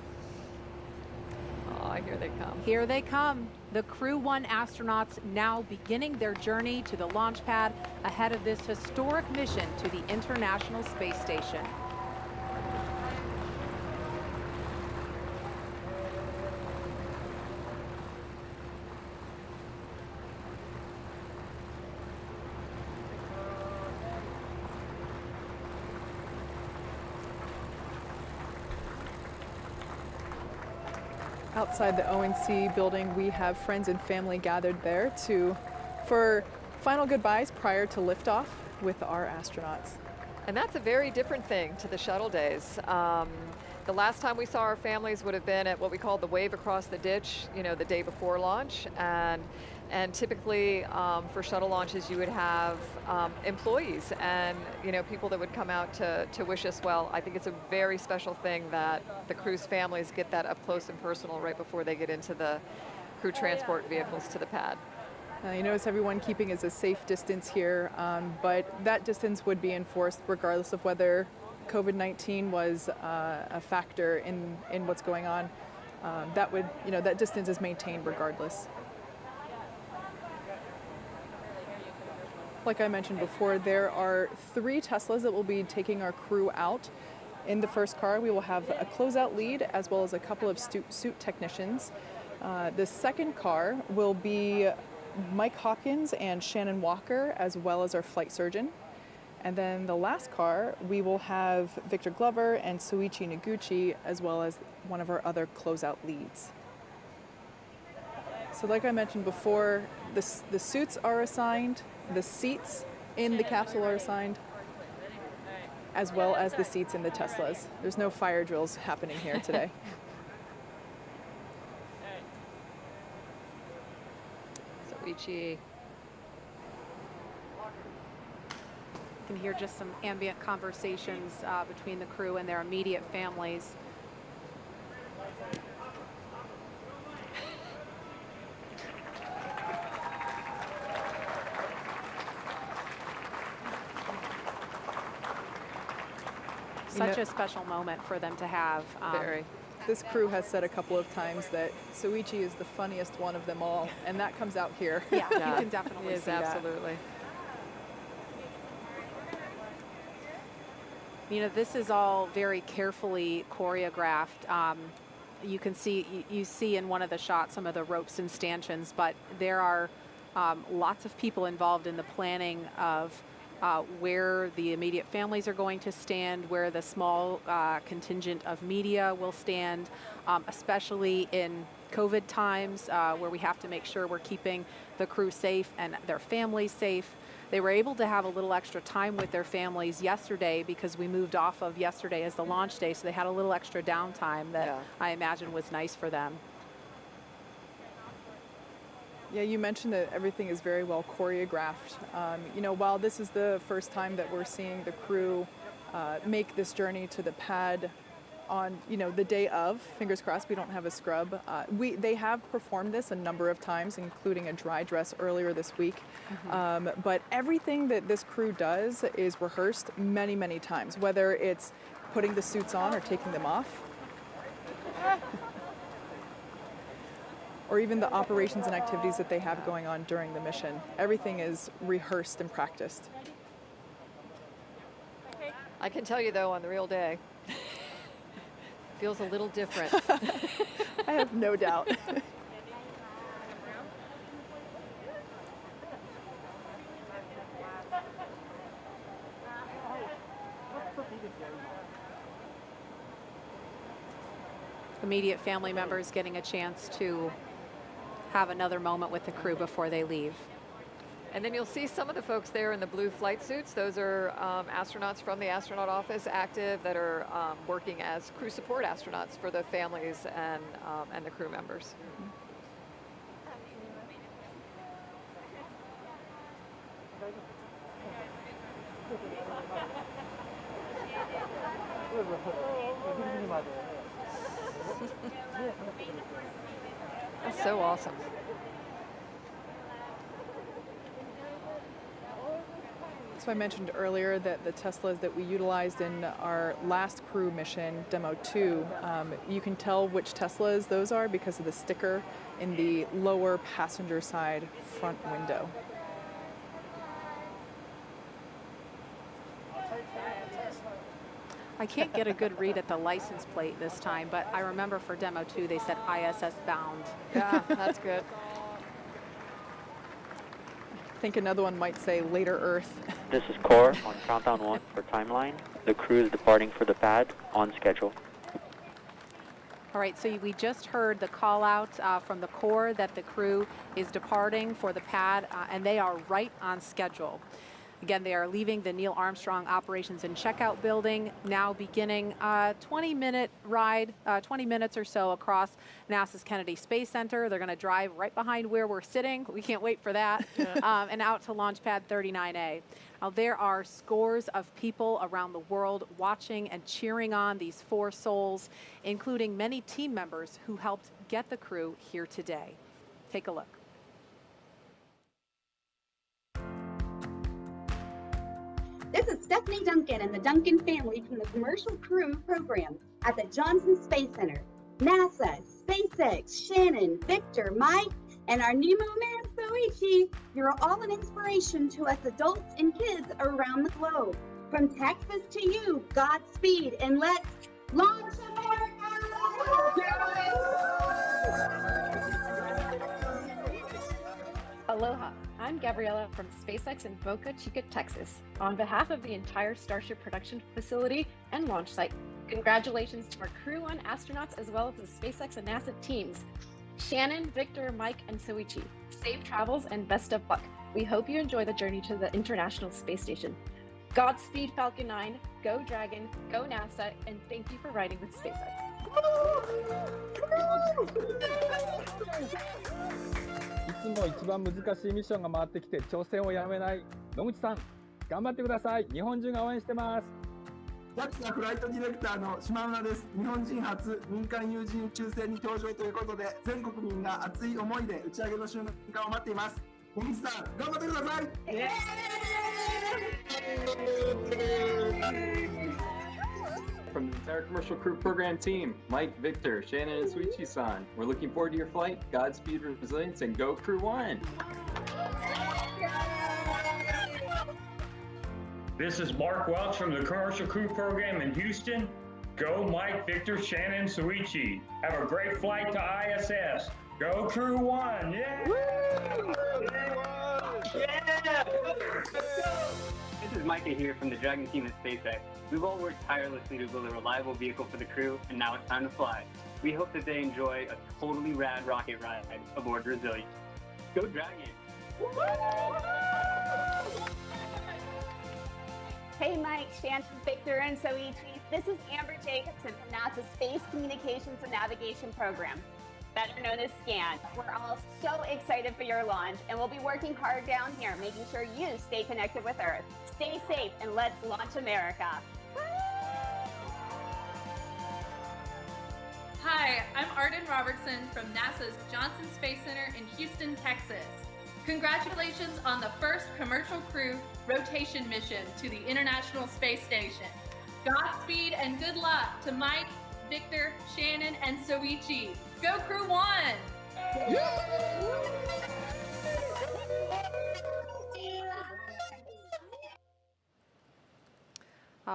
here they come. Here they come. The Crew One astronauts now beginning their journey to the launch pad ahead of this historic mission to the International Space Station. Outside the ONC building, we have friends and family gathered there for final goodbyes prior to liftoff with our astronauts. And that's a very different thing to the shuttle days. The last time we saw our families would have been at what we call the wave across the ditch, you know, the day before launch. And typically for shuttle launches, you would have employees and, you know, people that would come out to wish us well. I think it's a very special thing that the crew's families get that up close and personal right before they get into the crew transport vehicles to the pad. You notice everyone keeping as a safe distance here, but that distance would be enforced regardless of whether COVID-19 was a factor in what's going on. That distance is maintained regardless. Like I mentioned before, there are 3 Teslas that will be taking our crew out. In the first car, we will have a closeout lead as well as a couple of suit technicians. The second car will be Mike Hawkins and Shannon Walker, as well as our flight surgeon. And then the last car, we will have Victor Glover and Soichi Noguchi, as well as one of our other closeout leads. So like I mentioned before, the suits are assigned, the seats in the capsule are assigned. as well as the seats in the Teslas. There's no fire drills happening here today. Soichi. You can hear just some ambient conversations between the crew and their immediate families. Such a special moment for them to have. Very. This crew has said a couple of times that Soichi is the funniest one of them all, and that comes out here. Yeah, you can definitely see that. Absolutely. You know, this is all very carefully choreographed. You can see, you see in one of the shots some of the ropes and stanchions, but there are lots of people involved in the planning of where the immediate families are going to stand, where the small contingent of media will stand, especially in COVID times where we have to make sure we're keeping the crew safe and their families safe. They were able to have a little extra time with their families yesterday because we moved off of yesterday as the launch day, so they had a little extra downtime that I imagine was nice for them. Yeah, you mentioned that everything is very well choreographed. You know, while this is the first time that we're seeing the crew make this journey to the pad on, you know, the day of, fingers crossed we don't have a scrub. They have performed this a number of times, including a dry dress earlier this week. But everything that this crew does is rehearsed many, many times, whether it's putting the suits on or taking them off, or even the operations and activities that they have going on during the mission. Everything is rehearsed and practiced. I can tell you though, on the real day, feels a little different. I have no doubt. Immediate family members getting a chance to have another moment with the crew before they leave. And then you'll see some of the folks there in the blue flight suits. Those are astronauts from the astronaut office active that are working as crew support astronauts for the families and the crew members. That's so awesome. So I mentioned earlier that the Teslas that we utilized in our last crew mission, Demo 2, you can tell which Teslas those are because of the sticker in the lower passenger side front window. I can't get a good read at the license plate this time, but I remember for Demo 2 they said ISS bound. Yeah, that's good. I think another one might say later Earth. This is Core on countdown 1 for timeline. The crew is departing for the pad on schedule. All right, so we just heard the call out from the Core that the crew is departing for the pad, and they are right on schedule. Again, they are leaving the Neil Armstrong Operations and Checkout Building, now beginning a 20-minute ride, 20 minutes or so across NASA's Kennedy Space Center. They're going to drive right behind where we're sitting. We can't wait for that. And out to Launch Pad 39A. Now, there are scores of people around the world watching and cheering on these 4 souls, including many team members who helped get the crew here today. Take a look. This is Stephanie Duncan and the Duncan family from the Commercial Crew Program at the Johnson Space Center. NASA, SpaceX, Shannon, Victor, Mike, and our Nemo man, Soichi, you're all an inspiration to us adults and kids around the globe. From Texas to you, Godspeed, and let's launch America! Aloha, I'm Gabriella from SpaceX in Boca Chica, Texas. On behalf of the entire Starship production facility and launch site, congratulations to our crew and astronauts as well as the SpaceX and NASA teams. Shannon, Victor, Mike, and Soichi, safe travels and best of luck. We hope you enjoy the journey to the International Space Station. Godspeed Falcon 9, go Dragon, go NASA, and thank you for riding with SpaceX. いつも一番難しいミッションが回ってきて挑戦をやめない野口さん、頑張ってください。日本中が応援してます。JAXA フライトディレクターの島村です。日本人初民間有人宇宙船に搭乗ということで、全国民が熱い思いで打ち上げの瞬間を待っています。野口さん、頑張ってください。From the entire commercial crew program team, Mike, Victor, Shannon, and Suichi-san, we're looking forward to your flight. Godspeed, resilience, and go Crew One! This is Mark Welch from the commercial crew program in Houston. Go Mike, Victor, Shannon, Suichi. Have a great flight to ISS. Go Crew One! Yeah! Woo! Yeah! This is Micah here from the Dragon team at SpaceX. We've all worked tirelessly to build a reliable vehicle for the crew, and now it's time to fly. We hope that they enjoy a totally rad rocket ride aboard Resilience. Go Dragon! Hey Mike, Shannon, Victor, and Soichi. This is Amber Jacobson from NASA's Space Communications and Navigation Program, better known as SCAN. We're all so excited for your launch, and we'll be working hard down here, making sure you stay connected with Earth. Stay safe, and let's launch America. Hi, I'm Arden Robertson from NASA's Johnson Space Center in Houston, Texas. Congratulations on the first commercial crew rotation mission to the International Space Station. Godspeed and good luck to Mike, Victor, Shannon, and Soichi. Go Crew One!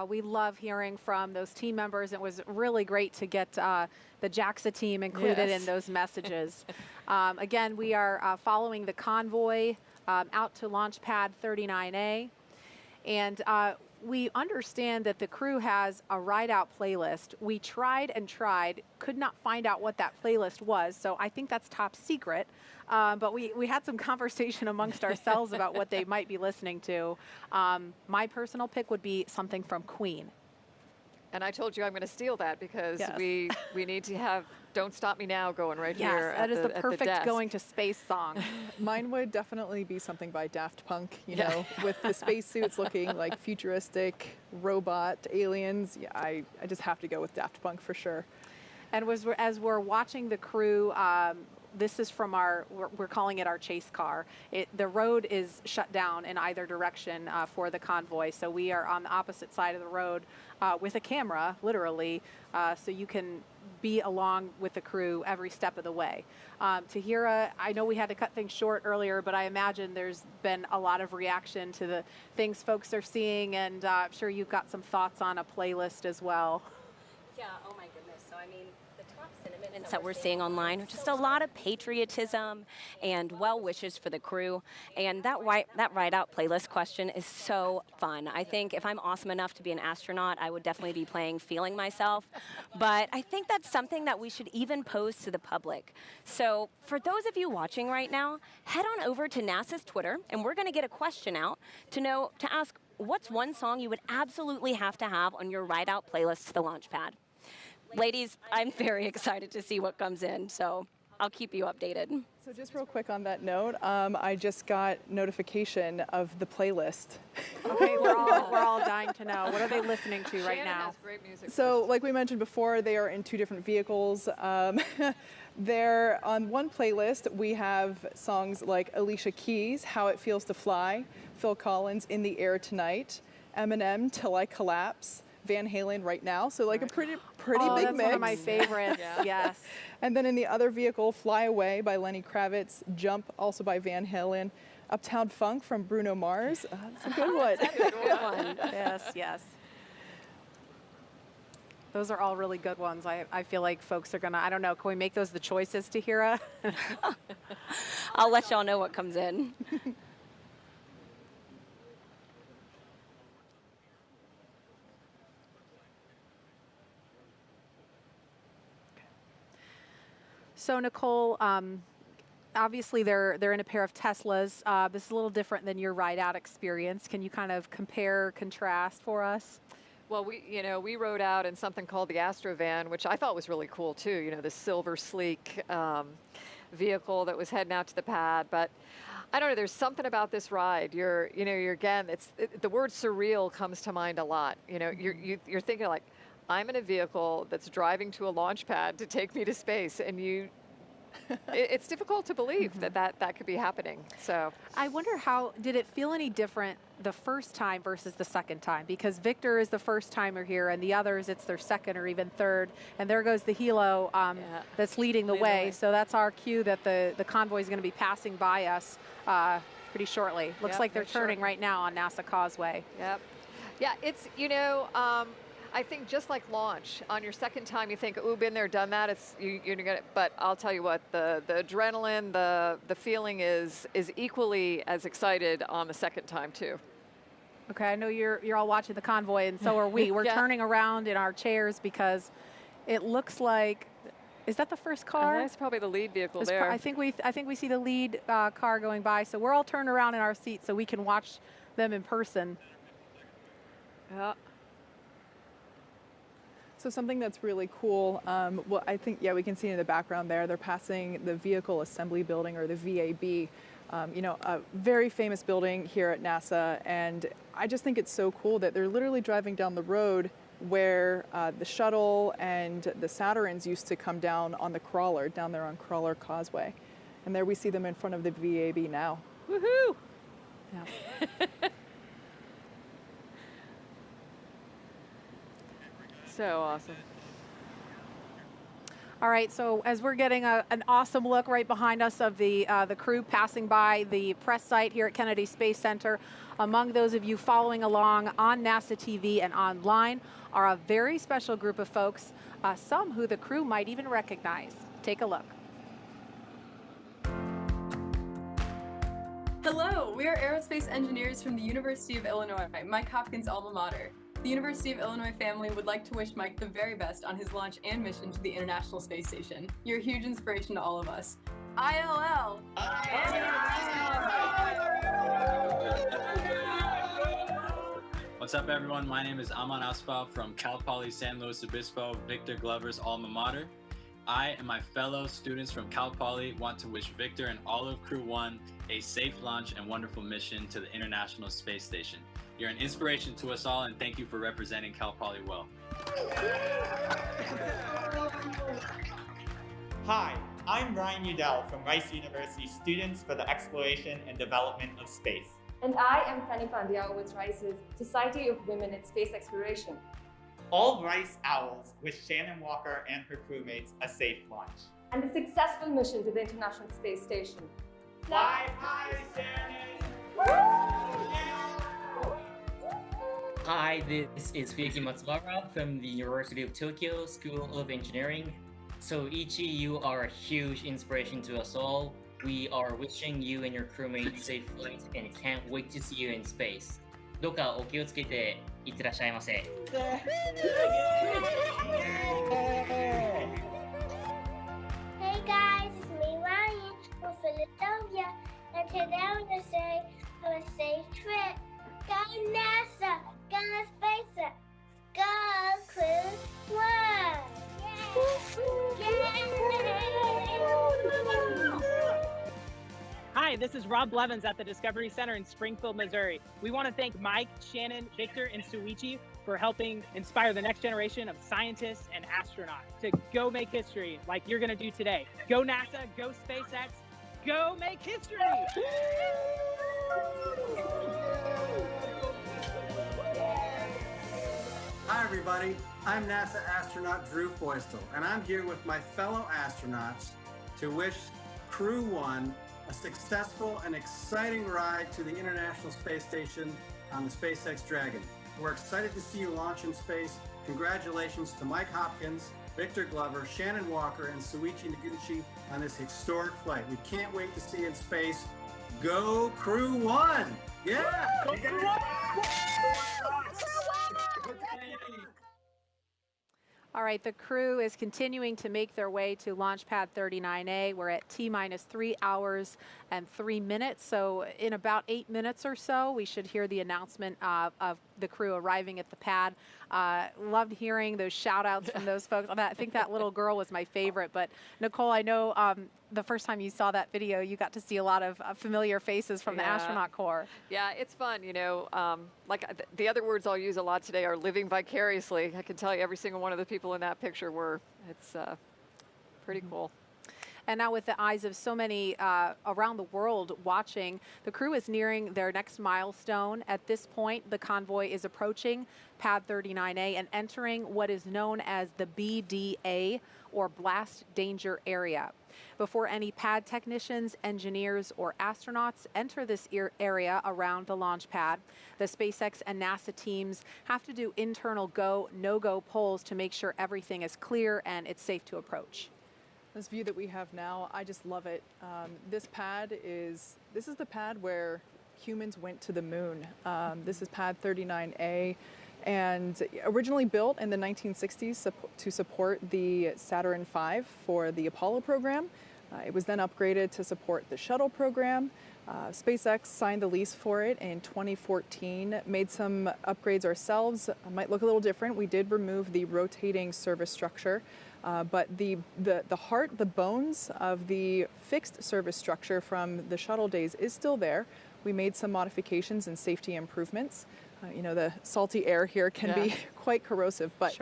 We love hearing from those team members. It was really great to get the JAXA team included in those messages. Again, we are following the convoy out to launch pad 39A. And we understand that the crew has a ride-out playlist. We tried and tried, could not find out what that playlist was, so I think that's top secret. But we had some conversation amongst ourselves about what they might be listening to. My personal pick would be something from Queen. And I told you I'm going to steal that because Yes. we need to have Don't Stop Me Now going right here. Yes, that is the perfect desk. going to space song. Mine would definitely be something by Daft Punk, you know, with the spacesuits looking like futuristic robot aliens. Yeah, I just have to go with Daft Punk for sure. And as we're watching the crew, this is from we're calling it our chase car. The road is shut down in either direction for the convoy, so we are on the opposite side of the road with a camera, literally, so you can be along with the crew every step of the way. Tahira, I know we had to cut things short earlier, but I imagine there's been a lot of reaction to the things folks are seeing, and I'm sure you've got some thoughts on a playlist as well. Yeah, oh my goodness. So, I mean, the top sentiments that we're seeing online are just a lot of patriotism and well wishes for the crew. And that ride-out playlist question is so fun. I think if I'm awesome enough to be an astronaut, I would definitely be playing Feeling Myself. But I think that's something that we should even pose to the public. So for those of you watching right now, head on over to NASA's Twitter, and we're going to get a question out to ask, what's one song you would absolutely have to have on your ride-out playlist to the launch pad? Ladies, I'm very excited to see what comes in, so I'll keep you updated. So just real quick on that note, I just got notification of the playlist. Okay, we're all dying to know. What are they listening to right now? Has great music. So like we mentioned before, they are in two different vehicles. They're on one playlist. We have songs like Alicia Keys, How It Feels to Fly, Phil Collins, In the Air Tonight, Eminem, Till I Collapse, Van Halen, Right Now. So like a pretty big that's mix. one of my favorites. Yes. And then in the other vehicle, Fly Away by Lenny Kravitz, Jump also by Van Halen, Uptown Funk from Bruno Mars. That's a good one. That's a good one. Yes. Those are all really good ones. I feel like folks are gonna, I don't know, can we make those the choices, Tahira? I'll let y'all know what comes in. So Nicole, obviously they're in a pair of Teslas. This is a little different than your ride-out experience. Can you kind of compare, contrast for us? Well, we rode out in something called the Astrovan, which I thought was really cool too. You know, the silver sleek vehicle that was heading out to the pad. But I don't know, there's something about this ride. You're again, the word surreal comes to mind a lot. You know, you're thinking like, I'm in a vehicle that's driving to a launch pad to take me to space, and it's difficult to believe that could be happening. So I wonder, did it feel any different the first time versus the second time? Because Victor is the first timer here, and the others, it's their second or even third. And there goes the helo that's leading the way. So that's our cue that the convoy is going to be passing by us pretty shortly. Looks like they're turning right now on NASA Causeway. Yep. Yeah, it's, I think just like launch, on your second time you think, ooh, been there, done that. You're gonna, but I'll tell you what, the adrenaline, the feeling is equally as excited on the second time too. Okay, I know you're all watching the convoy, and so are we. We're turning around in our chairs because it looks like, is that the first car? That's probably the lead vehicle there. I think we see the lead car going by, so we're all turned around in our seats so we can watch them in person. Yeah. So something that's really cool, well, I think, we can see in the background there, they're passing the Vehicle Assembly Building, or the VAB, a very famous building here at NASA. And I just think it's so cool that they're literally driving down the road where the shuttle and the Saturns used to come down on the crawler, down there on Crawler Causeway. And there we see them in front of the VAB now. Woohoo! Yeah. So awesome. All right, so as we're getting an awesome look right behind us of the crew passing by the press site here at Kennedy Space Center, among those of you following along on NASA TV and online are a very special group of folks, some who the crew might even recognize. Take a look. Hello, we are aerospace engineers from the University of Illinois, Mike Hopkins' alma mater. The University of Illinois family would like to wish Mike the very best on his launch and mission to the International Space Station. You're a huge inspiration to all of us. ILL! What's up, everyone? My name is Aman Asfal from Cal Poly San Luis Obispo, Victor Glover's alma mater. I and my fellow students from Cal Poly want to wish Victor and all of Crew 1 a safe launch and wonderful mission to the International Space Station. You're an inspiration to us all, and thank you for representing Cal Poly well. Hi, I'm Ryan Udell from Rice University Students for the Exploration and Development of Space. And I am Fanny Pandiao with Rice's Society of Women in Space Exploration. All Rice Owls wish Shannon Walker and her crewmates a safe launch. And a successful mission to the International Space Station. Fly high, Shannon! Hi, this is Fuyuki Matsubara from the University of Tokyo School of Engineering. So Ichi, you are a huge inspiration to us all. We are wishing you and your crewmates safe flight and can't wait to see you in space. どうかお気をつけていってらっしゃいませ。Hey guys, it's me Ryan from Philadelphia, and today I'm going to say have a safe trip. Go NASA, go SpaceX, go Crew 1. Hi, this is Rob Blevins at the Discovery Center in Springfield, Missouri. We want to thank Mike, Shannon, Victor, and Suichi for helping inspire the next generation of scientists and astronauts to go make history like you're going to do today. Go NASA, go SpaceX, go make history! Hi everybody, I'm NASA astronaut Drew Feustel, and I'm here with my fellow astronauts to wish Crew 1 a successful and exciting ride to the International Space Station on the SpaceX Dragon. We're excited to see you launch in space. Congratulations to Mike Hopkins, Victor Glover, Shannon Walker, and Suichi Noguchi on this historic flight. We can't wait to see you in space. Go Crew 1! Yeah! Go Crew 1! All right, the crew is continuing to make their way to launch pad 39A. We're at T-minus 3 hours and 3 minutes. So in about 8 minutes or so, we should hear the announcement of the crew arriving at the pad. Loved hearing those shout outs from those folks. I think that little girl was my favorite. But Nicole, I know the first time you saw that video, you got to see a lot of familiar faces from the astronaut corps. Yeah, it's fun, you know. Like the other words I'll use a lot today are living vicariously. I can tell you every single one of the people in that picture were. It's pretty cool. And now with the eyes of so many around the world watching, the crew is nearing their next milestone. At this point, the convoy is approaching pad 39A and entering what is known as the BDA, or blast danger area. Before any pad technicians, engineers, or astronauts enter this area around the launch pad, the SpaceX and NASA teams have to do internal go, no-go polls to make sure everything is clear and it's safe to approach. This view that we have now, I just love it. This is the pad where humans went to the moon. This is pad 39A, and originally built in the 1960s to support the Saturn V for the Apollo program. It was then upgraded to support the shuttle program. SpaceX signed the lease for it in 2014, made some upgrades ourselves. It might look a little different. We did remove the rotating service structure, but the heart, the bones of the fixed service structure from the shuttle days is still there. We made some modifications and safety improvements. You know, the salty air here can be quite corrosive, but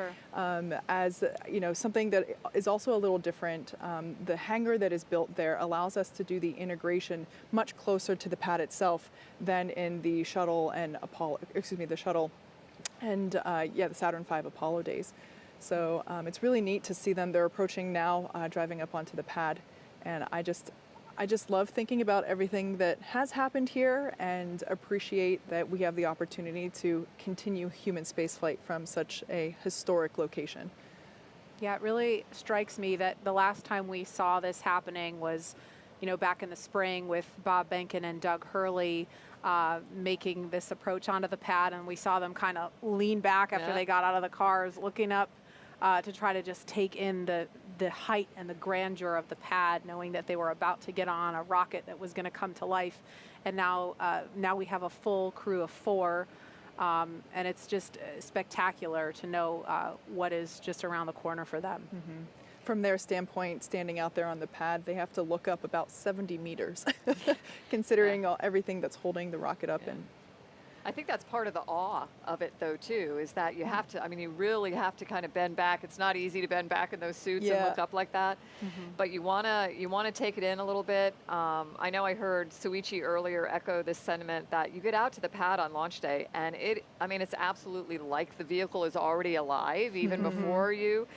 as you know, something that is also a little different, the hangar that is built there allows us to do the integration much closer to the pad itself than in the shuttle and the shuttle and the Saturn V Apollo days. So it's really neat to see them. They're approaching now, driving up onto the pad, and I just love thinking about everything that has happened here and appreciate that we have the opportunity to continue human spaceflight from such a historic location. Yeah, it really strikes me that the last time we saw this happening was, you know, back in the spring with Bob Behnken and Doug Hurley making this approach onto the pad, and we saw them kind of lean back after they got out of the cars, looking up to try to just take in the height and the grandeur of the pad, knowing that they were about to get on a rocket that was going to come to life. And now we have a full crew of 4, and it's just spectacular to know what is just around the corner for them. From their standpoint, standing out there on the pad, they have to look up about 70 meters, considering everything that's holding the rocket up. And I think that's part of the awe of it, though, too, is that you have to, I mean, you really have to kind of bend back. It's not easy to bend back in those suits and look up like that, but you wanna take it in a little bit. I know I heard Suichi earlier echo this sentiment that you get out to the pad on launch day, and it's absolutely like the vehicle is already alive, even before you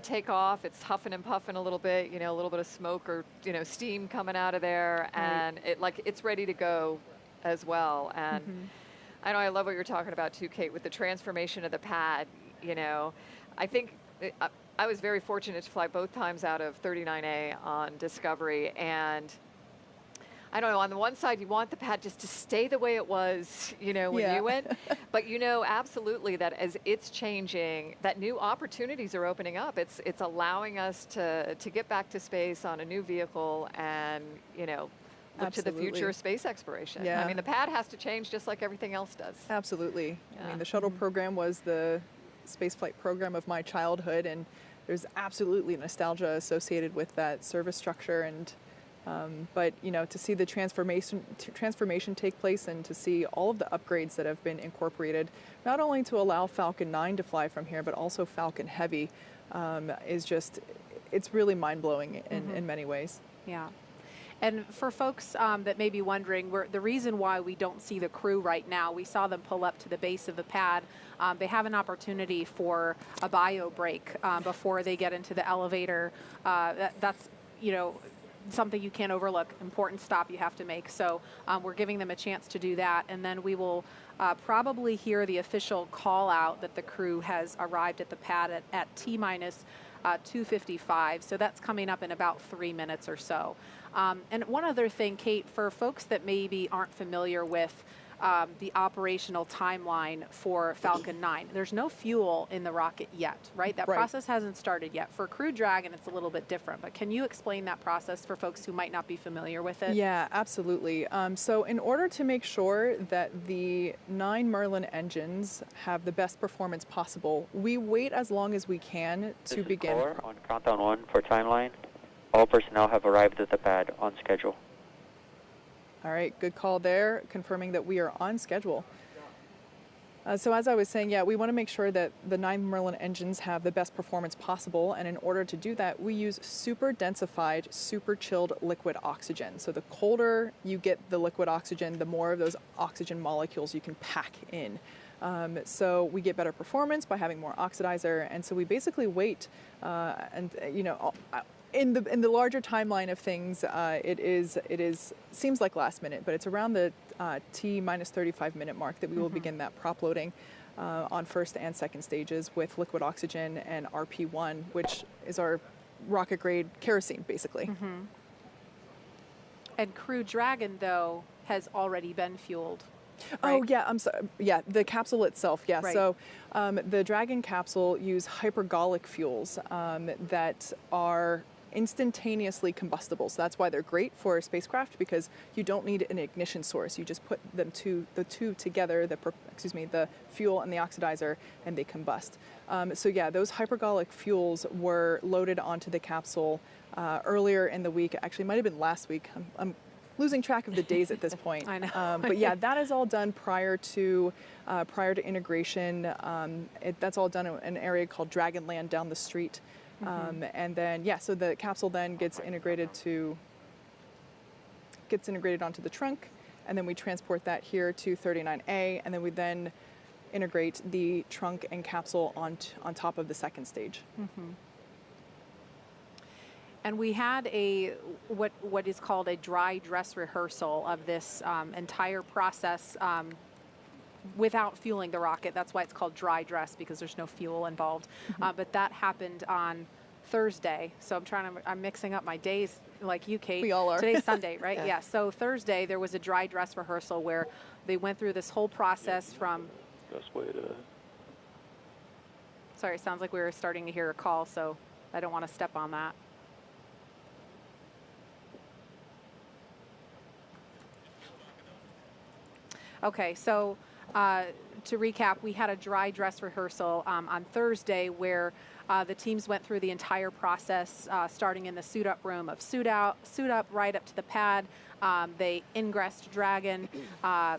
take off. It's huffing and puffing a little bit, you know, a little bit of smoke or, you know, steam coming out of there, and it's ready to go as well. And I know I love what you're talking about too, Kate, with the transformation of the pad. You know, I think I was very fortunate to fly both times out of 39A on Discovery, and I don't know, on the one side you want the pad just to stay the way it was, you know, when you went, but you know absolutely that as it's changing, that new opportunities are opening up. It's allowing us to get back to space on a new vehicle and, you know, look to the future of space exploration. I mean, the pad has to change just like everything else does. Absolutely. I mean, the shuttle program was the spaceflight program of my childhood, and there's absolutely nostalgia associated with that service structure. And but you know, to see the transformation take place and to see all of the upgrades that have been incorporated, not only to allow Falcon 9 to fly from here, but also Falcon Heavy, is just, it's really mind-blowing in many ways. Yeah. And for folks that may be wondering, the reason why we don't see the crew right now, we saw them pull up to the base of the pad. They have an opportunity for a bio break before they get into the elevator. That's, you know, something you can't overlook, important stop you have to make. So we're giving them a chance to do that. And then we will probably hear the official call out that the crew has arrived at the pad at T-minus 2:55. So that's coming up in about 3 minutes or so. And one other thing, Kate, for folks that maybe aren't familiar with the operational timeline for Falcon 9. There's no fuel in the rocket yet, right? That process hasn't started yet. For Crew Dragon, it's a little bit different, but can you explain that process for folks who might not be familiar with it? Yeah, absolutely. So in order to make sure that the 9 Merlin engines have the best performance possible, we wait as long as we can to begin. On countdown 1 for timeline, all personnel have arrived at the pad on schedule. All right, good call there, confirming that we are on schedule. So as I was saying, yeah, we want to make sure that the 9 Merlin engines have the best performance possible, and in order to do that, we use super densified, super chilled liquid oxygen. So the colder you get the liquid oxygen, the more of those oxygen molecules you can pack in. So we get better performance by having more oxidizer, and so we basically wait, and you know, in the larger timeline of things, it seems like last minute, but it's around the T minus 35 minute mark that we will begin that prop loading on first and second stages with liquid oxygen and RP1, which is our rocket grade kerosene, basically. And Crew Dragon, though, has already been fueled. Right? Oh yeah, I'm sorry. Yeah, the capsule itself. Yeah. Right. So the Dragon capsule use hypergolic fuels that are instantaneously combustible. So that's why they're great for a spacecraft, because you don't need an ignition source. You just put the two together, the fuel and the oxidizer, and they combust. So yeah, those hypergolic fuels were loaded onto the capsule earlier in the week. Actually, it might have been last week. I'm losing track of the days at this point. I know. But yeah, that is all done prior to integration. That's all done in an area called Dragonland down the street. And then, yeah, so the capsule then gets integrated onto the trunk, and then we transport that here to 39A, and then we then integrate the trunk and capsule on top of the second stage. And we had what is called a dry dress rehearsal of this entire process without fueling the rocket. That's why it's called dry dress, because there's no fuel involved. But that happened on Thursday. So I'm mixing up my days like you, Kate. We all are. Today's Sunday, right? Yeah. So Thursday there was a dry dress rehearsal where they went through this whole process from. Best way to. Sorry, it sounds like we were starting to hear a call, so I don't want to step on that. Okay, so to recap, we had a dry dress rehearsal on Thursday where the teams went through the entire process, starting in the suit up room of suit up right up to the pad. They ingressed Dragon,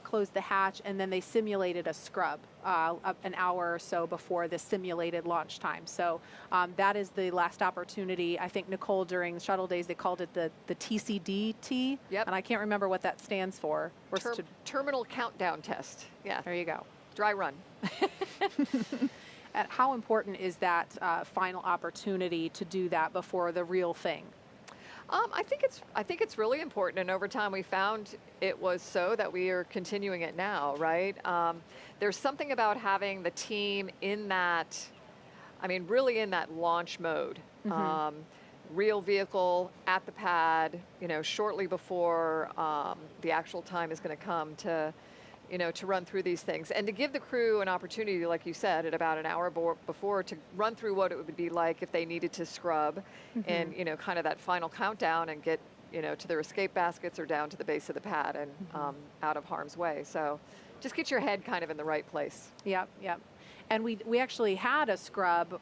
closed the hatch, and then they simulated a scrub an hour or so before the simulated launch time. So that is the last opportunity. I think, Nicole, during the shuttle days, they called it the TCDT. Yep. And I can't remember what that stands for. Terminal countdown test. Yeah. There you go. Dry run. And how important is that final opportunity to do that before the real thing? I think it's really important, and over time we found it was so that we are continuing it now, right? There's something about having the team in that, really in that launch mode. Real vehicle at the pad, shortly before the actual time is going to come to run through these things, and to give the crew an opportunity, like you said, at about an hour before, to run through what it would be like if they needed to scrub, and kind of that final countdown, and get to their escape baskets or down to the base of the pad and out of harm's way. So just get your head kind of in the right place. Yep. And we actually had a scrub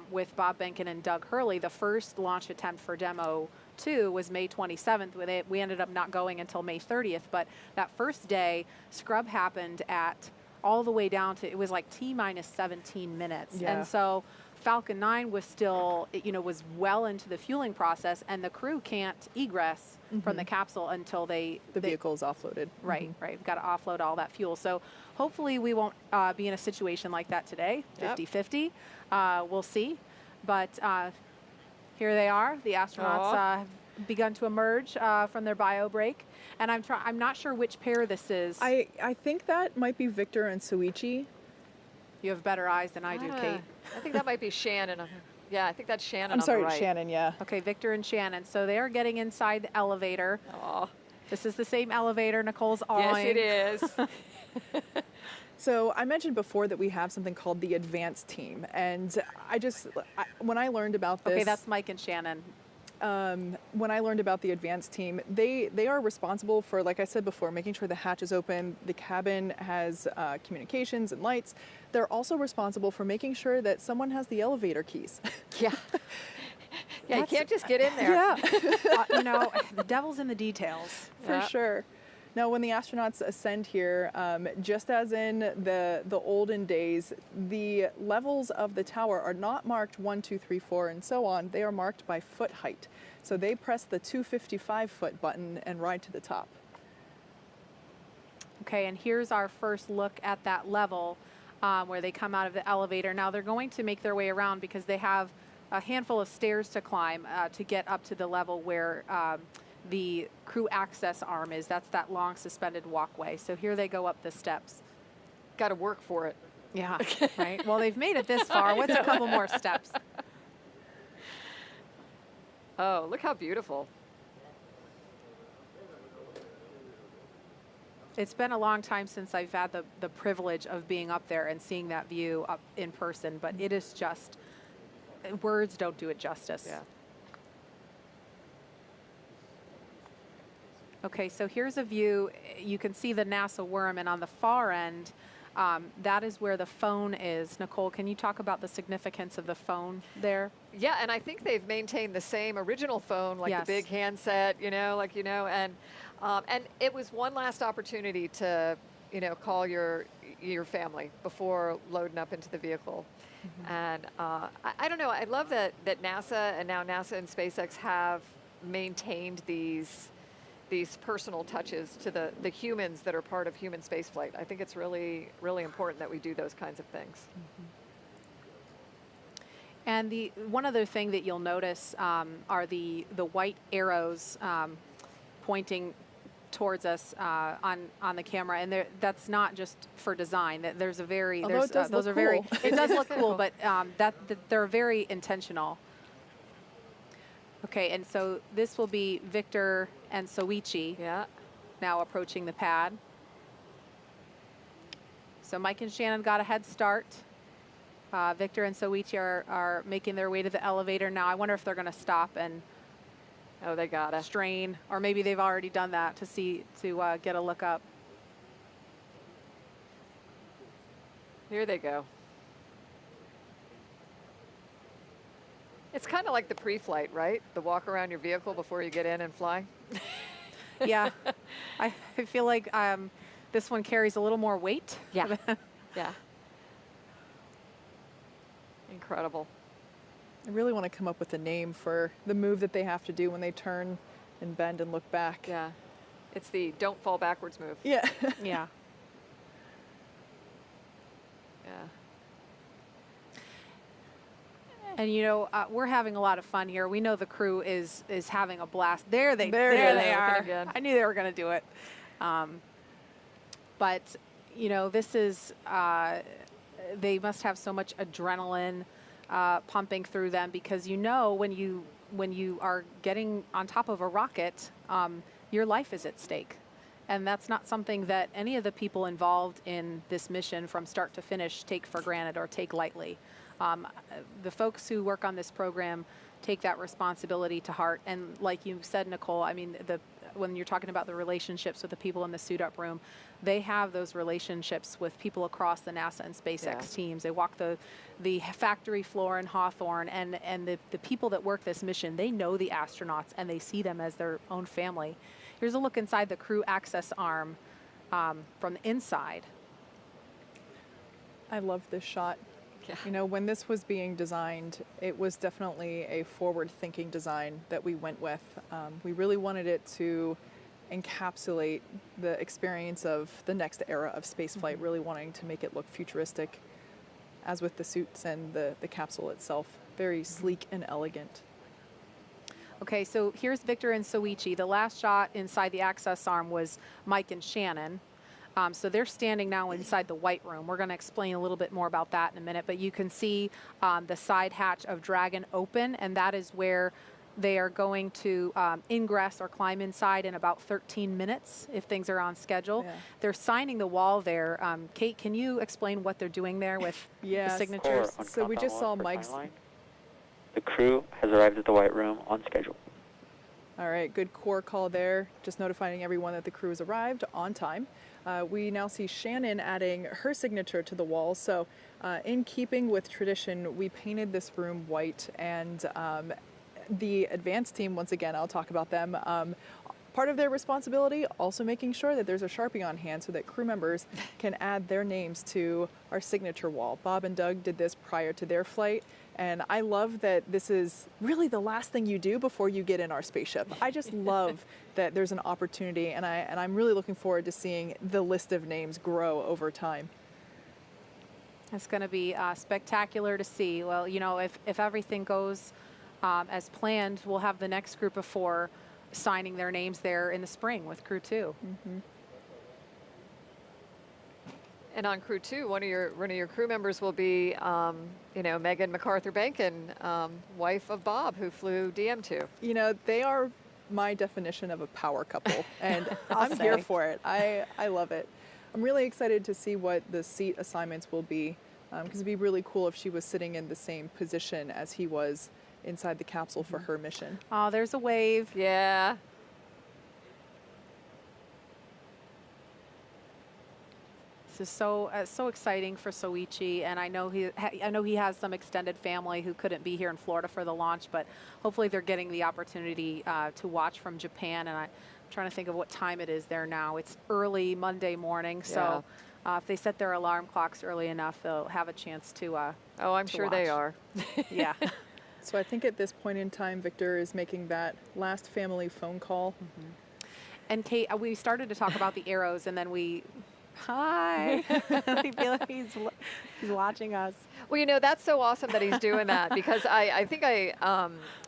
with Bob Benkin and Doug Hurley. The first launch attempt for Demo 2 was May 27th. We ended up not going until May 30th. But that first day, scrub happened at all the way down to, it was like T minus 17 minutes. Yeah. And so Falcon 9 was still, was well into the fueling process, and the crew can't egress from the capsule until the vehicle is offloaded. Right. We've got to offload all that fuel. So hopefully we won't be in a situation like that today, 50-50. We'll see. But here they are. The astronauts have begun to emerge from their bio break. And I'm not sure which pair this is. I think that might be Victor and Suichi. You have better eyes than I do, Kate. I think that might be Shannon. Yeah, I think that's Shannon. I'm sorry, on the right. Shannon, yeah. Okay, Victor and Shannon. So they are getting inside the elevator. Oh. This is the same elevator Nicole's on. Yes, it is. So I mentioned before that we have something called the advanced team, and when I learned about this... Okay, that's Mike and Shannon. When I learned about the advanced team, they are responsible for, like I said before, making sure the hatch is open, the cabin has communications and lights. They're also responsible for making sure that someone has the elevator keys. Yeah. Yeah, you can't just get in there. Yeah. You know, the devil's in the details. For sure. Now, when the astronauts ascend here, just as in the olden days, the levels of the tower are not marked 1, 2, 3, 4, and so on. They are marked by foot height. So they press the 255-foot button and ride to the top. Okay, and here's our first look at that level where they come out of the elevator. Now, they're going to make their way around because they have a handful of stairs to climb to get up to the level where the crew access arm is. That's that long suspended walkway. So here they go up the steps. Got to work for it. Yeah, right. Well, they've made it this far. What's a couple more steps? Oh, look how beautiful. It's been a long time since I've had the privilege of being up there and seeing that view up in person, but it is just, words don't do it justice. Yeah. Okay, so here's a view. You can see the NASA worm, and on the far end, that is where the phone is. Nicole, can you talk about the significance of the phone there? Yeah, and I think they've maintained the same original phone, like Yes. the big handset, and it was one last opportunity to, call your family before loading up into the vehicle. Mm-hmm. And I don't know, I love that NASA and now NASA and SpaceX have maintained these personal touches to the humans that are part of human spaceflight. I think it's really, really important that we do those kinds of things. Mm-hmm. And the one other thing that you'll notice are the white arrows pointing towards us on the camera, and that's not just for design. That there's a very Although those are very it does look cool, but that they're very intentional. Okay, and so this will be Victor and Soichi. Yeah. Now approaching the pad. So Mike and Shannon got a head start. Victor and Soichi are making their way to the elevator now. I wonder if they're going to stop and they gotta strain, or maybe they've already done that to get a look up. Here they go. It's kind of like the pre-flight, right? The walk around your vehicle before you get in and fly. Yeah, I feel like this one carries a little more weight. Yeah, yeah. Incredible. I really want to come up with a name for the move that they have to do when they turn and bend and look back. Yeah, it's the don't fall backwards move. Yeah. Yeah. Yeah. And we're having a lot of fun here. We know the crew is having a blast. There they There they are. again. I knew they were going to do it. But this is they must have so much adrenaline pumping through them, because when you are getting on top of a rocket, your life is at stake. And that's not something that any of the people involved in this mission from start to finish take for granted or take lightly. The folks who work on this program take that responsibility to heart. And like you said, Nicole, I mean, when you're talking about the relationships with the people in the suit-up room, they have those relationships with people across the NASA and SpaceX teams. They walk the factory floor in Hawthorne, and the people that work this mission, they know the astronauts and they see them as their own family. Here's a look inside the crew access arm from the inside. I love this shot. Yeah. When this was being designed, it was definitely a forward-thinking design that we went with. We really wanted it to encapsulate the experience of the next era of spaceflight, mm-hmm. really wanting to make it look futuristic, as with the suits and the capsule itself. Very sleek and elegant. Okay, so here's Victor and Soichi. The last shot inside the access arm was Mike and Shannon. So they're standing now inside the white room. We're going to explain a little bit more about that in a minute, but you can see the side hatch of Dragon open, and that is where They are going to ingress or climb inside in about 13 minutes if things are on schedule. Yeah. They're signing the wall there. Kate, can you explain what they're doing there with the signatures? So we just saw Mike's. The crew has arrived at the White Room on schedule. All right, good core call there. Just notifying everyone that the crew has arrived on time. We now see Shannon adding her signature to the wall. So in keeping with tradition, we painted this room white, and the advanced team, once again, I'll talk about them. Part of their responsibility, also making sure that there's a Sharpie on hand so that crew members can add their names to our signature wall. Bob and Doug did this prior to their flight, and I love that this is really the last thing you do before you get in our spaceship. I just love that there's an opportunity, and I'm really looking forward to seeing the list of names grow over time. It's going to be spectacular to see. Well, you know, if everything goes as planned, we'll have the next group of 4 signing their names there in the spring with Crew 2. Mm-hmm. And on Crew 2, one of your crew members will be, you know, Megan MacArthur-Bankin, wife of Bob, who flew DM2. You know, they are my definition of a power couple, and I'm here for it. I love it. I'm really excited to see what the seat assignments will be, because it'd be really cool if she was sitting in the same position as he was inside the capsule for her mission. Oh, there's a wave. Yeah. This is so exciting for Soichi, and I know he has some extended family who couldn't be here in Florida for the launch, but hopefully they're getting the opportunity to watch from Japan. And I'm trying to think of what time it is there now. It's early Monday morning, so if they set their alarm clocks early enough, they'll have a chance to. Oh, I'm sure they are. Yeah. So I think at this point in time, Victor is making that last family phone call. Mm-hmm. And Kate, we started to talk about the arrows, and then hi. I feel like he's watching us. Well, you know, that's so awesome that he's doing that, because I think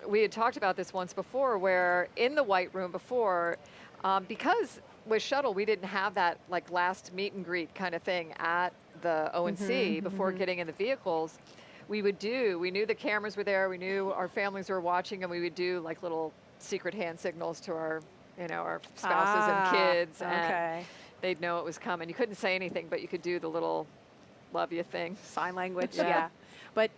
we had talked about this once before, where in the White Room before, because with shuttle, we didn't have that like last meet and greet kind of thing at the O&C before getting in the vehicles. We knew the cameras were there, we knew our families were watching, and we would do like little secret hand signals to our, you know, our spouses and kids. Okay. And they'd know it was coming. You couldn't say anything, but you could do the little love you thing. Sign language, yeah. But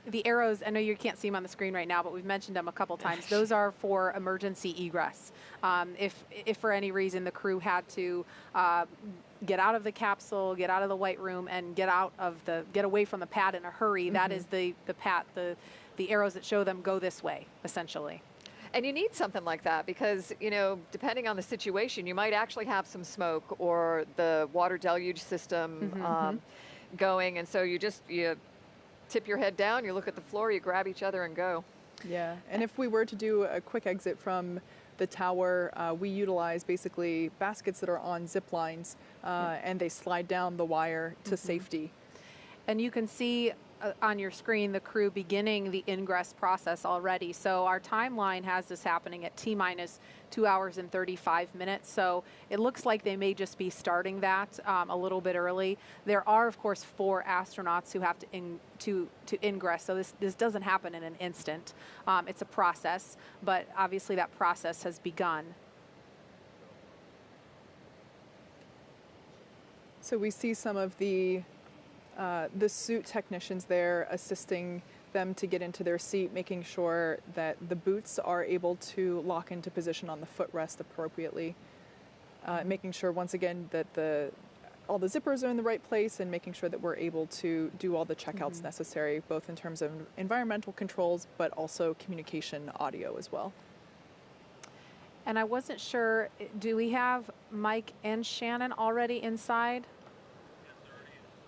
the arrows, I know you can't see them on the screen right now, but we've mentioned them a couple times. Those are for emergency egress. If for any reason the crew had to get out of the capsule, get out of the White Room, and get away from the pad in a hurry, that is the arrows that show them go this way, essentially. And you need something like that because, you know, depending on the situation, you might actually have some smoke or the water deluge system going. And so you tip your head down, you look at the floor, you grab each other and go. Yeah, and if we were to do a quick exit from the tower, we utilize basically baskets that are on zip lines and they slide down the wire to safety. And you can see on your screen the crew beginning the ingress process already. So our timeline has this happening at T-minus 2 hours and 35 minutes. So it looks like they may just be starting that a little bit early. There are, of course, 4 astronauts who have to ingress. So this doesn't happen in an instant. It's a process, but obviously that process has begun. So we see some of the suit technicians there assisting them to get into their seat, making sure that the boots are able to lock into position on the footrest appropriately, making sure once again that all the zippers are in the right place, and making sure that we're able to do all the checkouts necessary, both in terms of environmental controls, but also communication audio as well. And I wasn't sure, do we have Mike and Shannon already inside?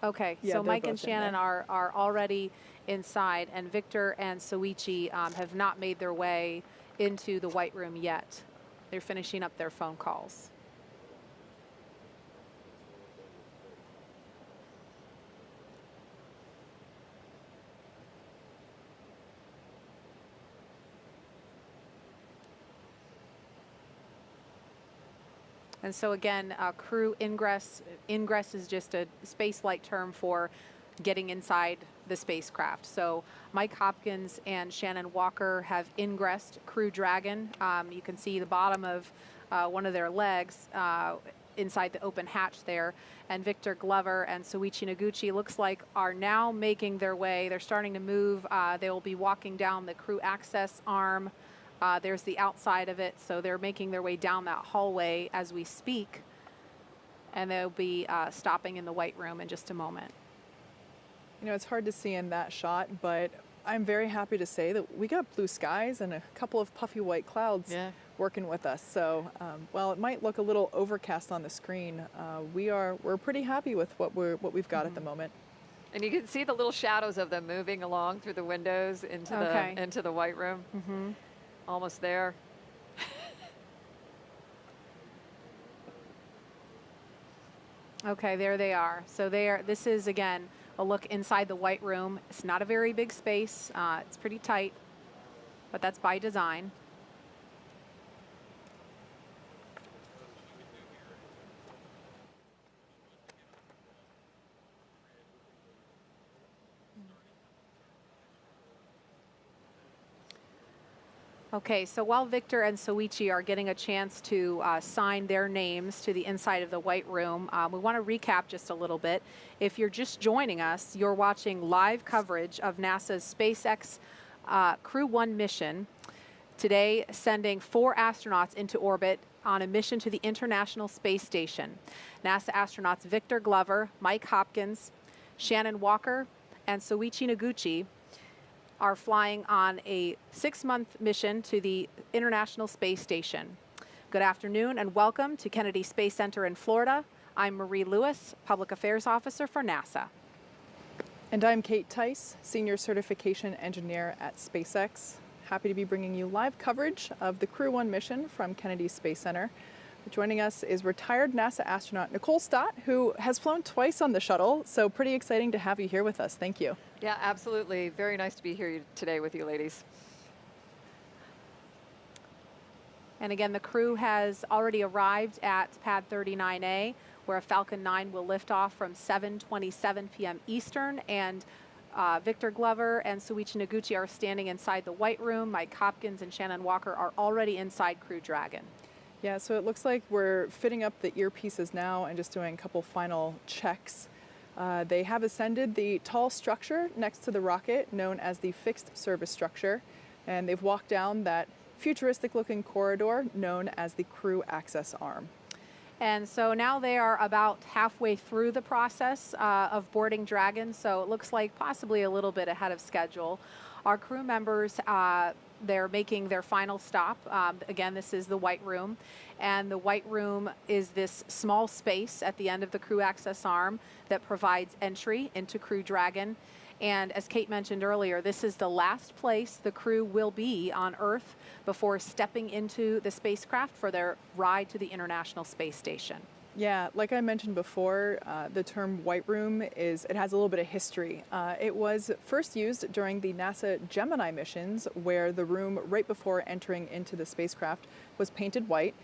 Okay, yeah, so Mike and Shannon are already inside, and Victor and Soichi have not made their way into the White Room yet. They're finishing up their phone calls. And so again, crew ingress is just a space-like term for getting inside the spacecraft. So Mike Hopkins and Shannon Walker have ingressed Crew Dragon. You can see the bottom of one of their legs inside the open hatch there. And Victor Glover and Soichi Noguchi looks like are now making their way. They're starting to move. They will be walking down the crew access arm. There's the outside of it. So they're making their way down that hallway as we speak. And they'll be stopping in the White Room in just a moment. You know, it's hard to see in that shot, but I'm very happy to say that we got blue skies and a couple of puffy white clouds working with us. So while it might look a little overcast on the screen, we're pretty happy with what we've got at the moment. And you can see the little shadows of them moving along through the windows into the White Room. Almost there. Okay, there they are. So this is, again, a look inside the White Room. It's not a very big space. It's pretty tight, but that's by design. Okay, so while Victor and Soichi are getting a chance to sign their names to the inside of the White Room, we want to recap just a little bit. If you're just joining us, you're watching live coverage of NASA's SpaceX Crew 1 mission. Today, sending 4 astronauts into orbit on a mission to the International Space Station. NASA astronauts Victor Glover, Mike Hopkins, Shannon Walker, and Soichi Noguchi are flying on a 6-month mission to the International Space Station. Good afternoon and welcome to Kennedy Space Center in Florida. I'm Marie Lewis, Public Affairs Officer for NASA. And I'm Kate Tice, Senior Certification Engineer at SpaceX. Happy to be bringing you live coverage of the Crew 1 mission from Kennedy Space Center. Joining us is retired NASA astronaut Nicole Stott, who has flown twice on the shuttle, so pretty exciting to have you here with us. Thank you. Yeah, absolutely. Very nice to be here today with you ladies. And again, the crew has already arrived at pad 39A, where a Falcon 9 will lift off from 7:27 p.m. Eastern, and Victor Glover and Soichi Noguchi are standing inside the White Room. Mike Hopkins and Shannon Walker are already inside Crew Dragon. Yeah, so it looks like we're fitting up the earpieces now and just doing a couple final checks. They have ascended the tall structure next to the rocket, known as the fixed service structure, and they've walked down that futuristic looking corridor known as the crew access arm. And so now they are about halfway through the process of boarding Dragon, so it looks like possibly a little bit ahead of schedule. Our crew members, they're making their final stop. Again, this is the White Room, and the White Room is this small space at the end of the crew access arm that provides entry into Crew Dragon. And as Kate mentioned earlier, this is the last place the crew will be on Earth before stepping into the spacecraft for their ride to the International Space Station. Yeah, like I mentioned before, the term White Room it has a little bit of history. It was first used during the NASA Gemini missions, where the room right before entering into the spacecraft was painted white.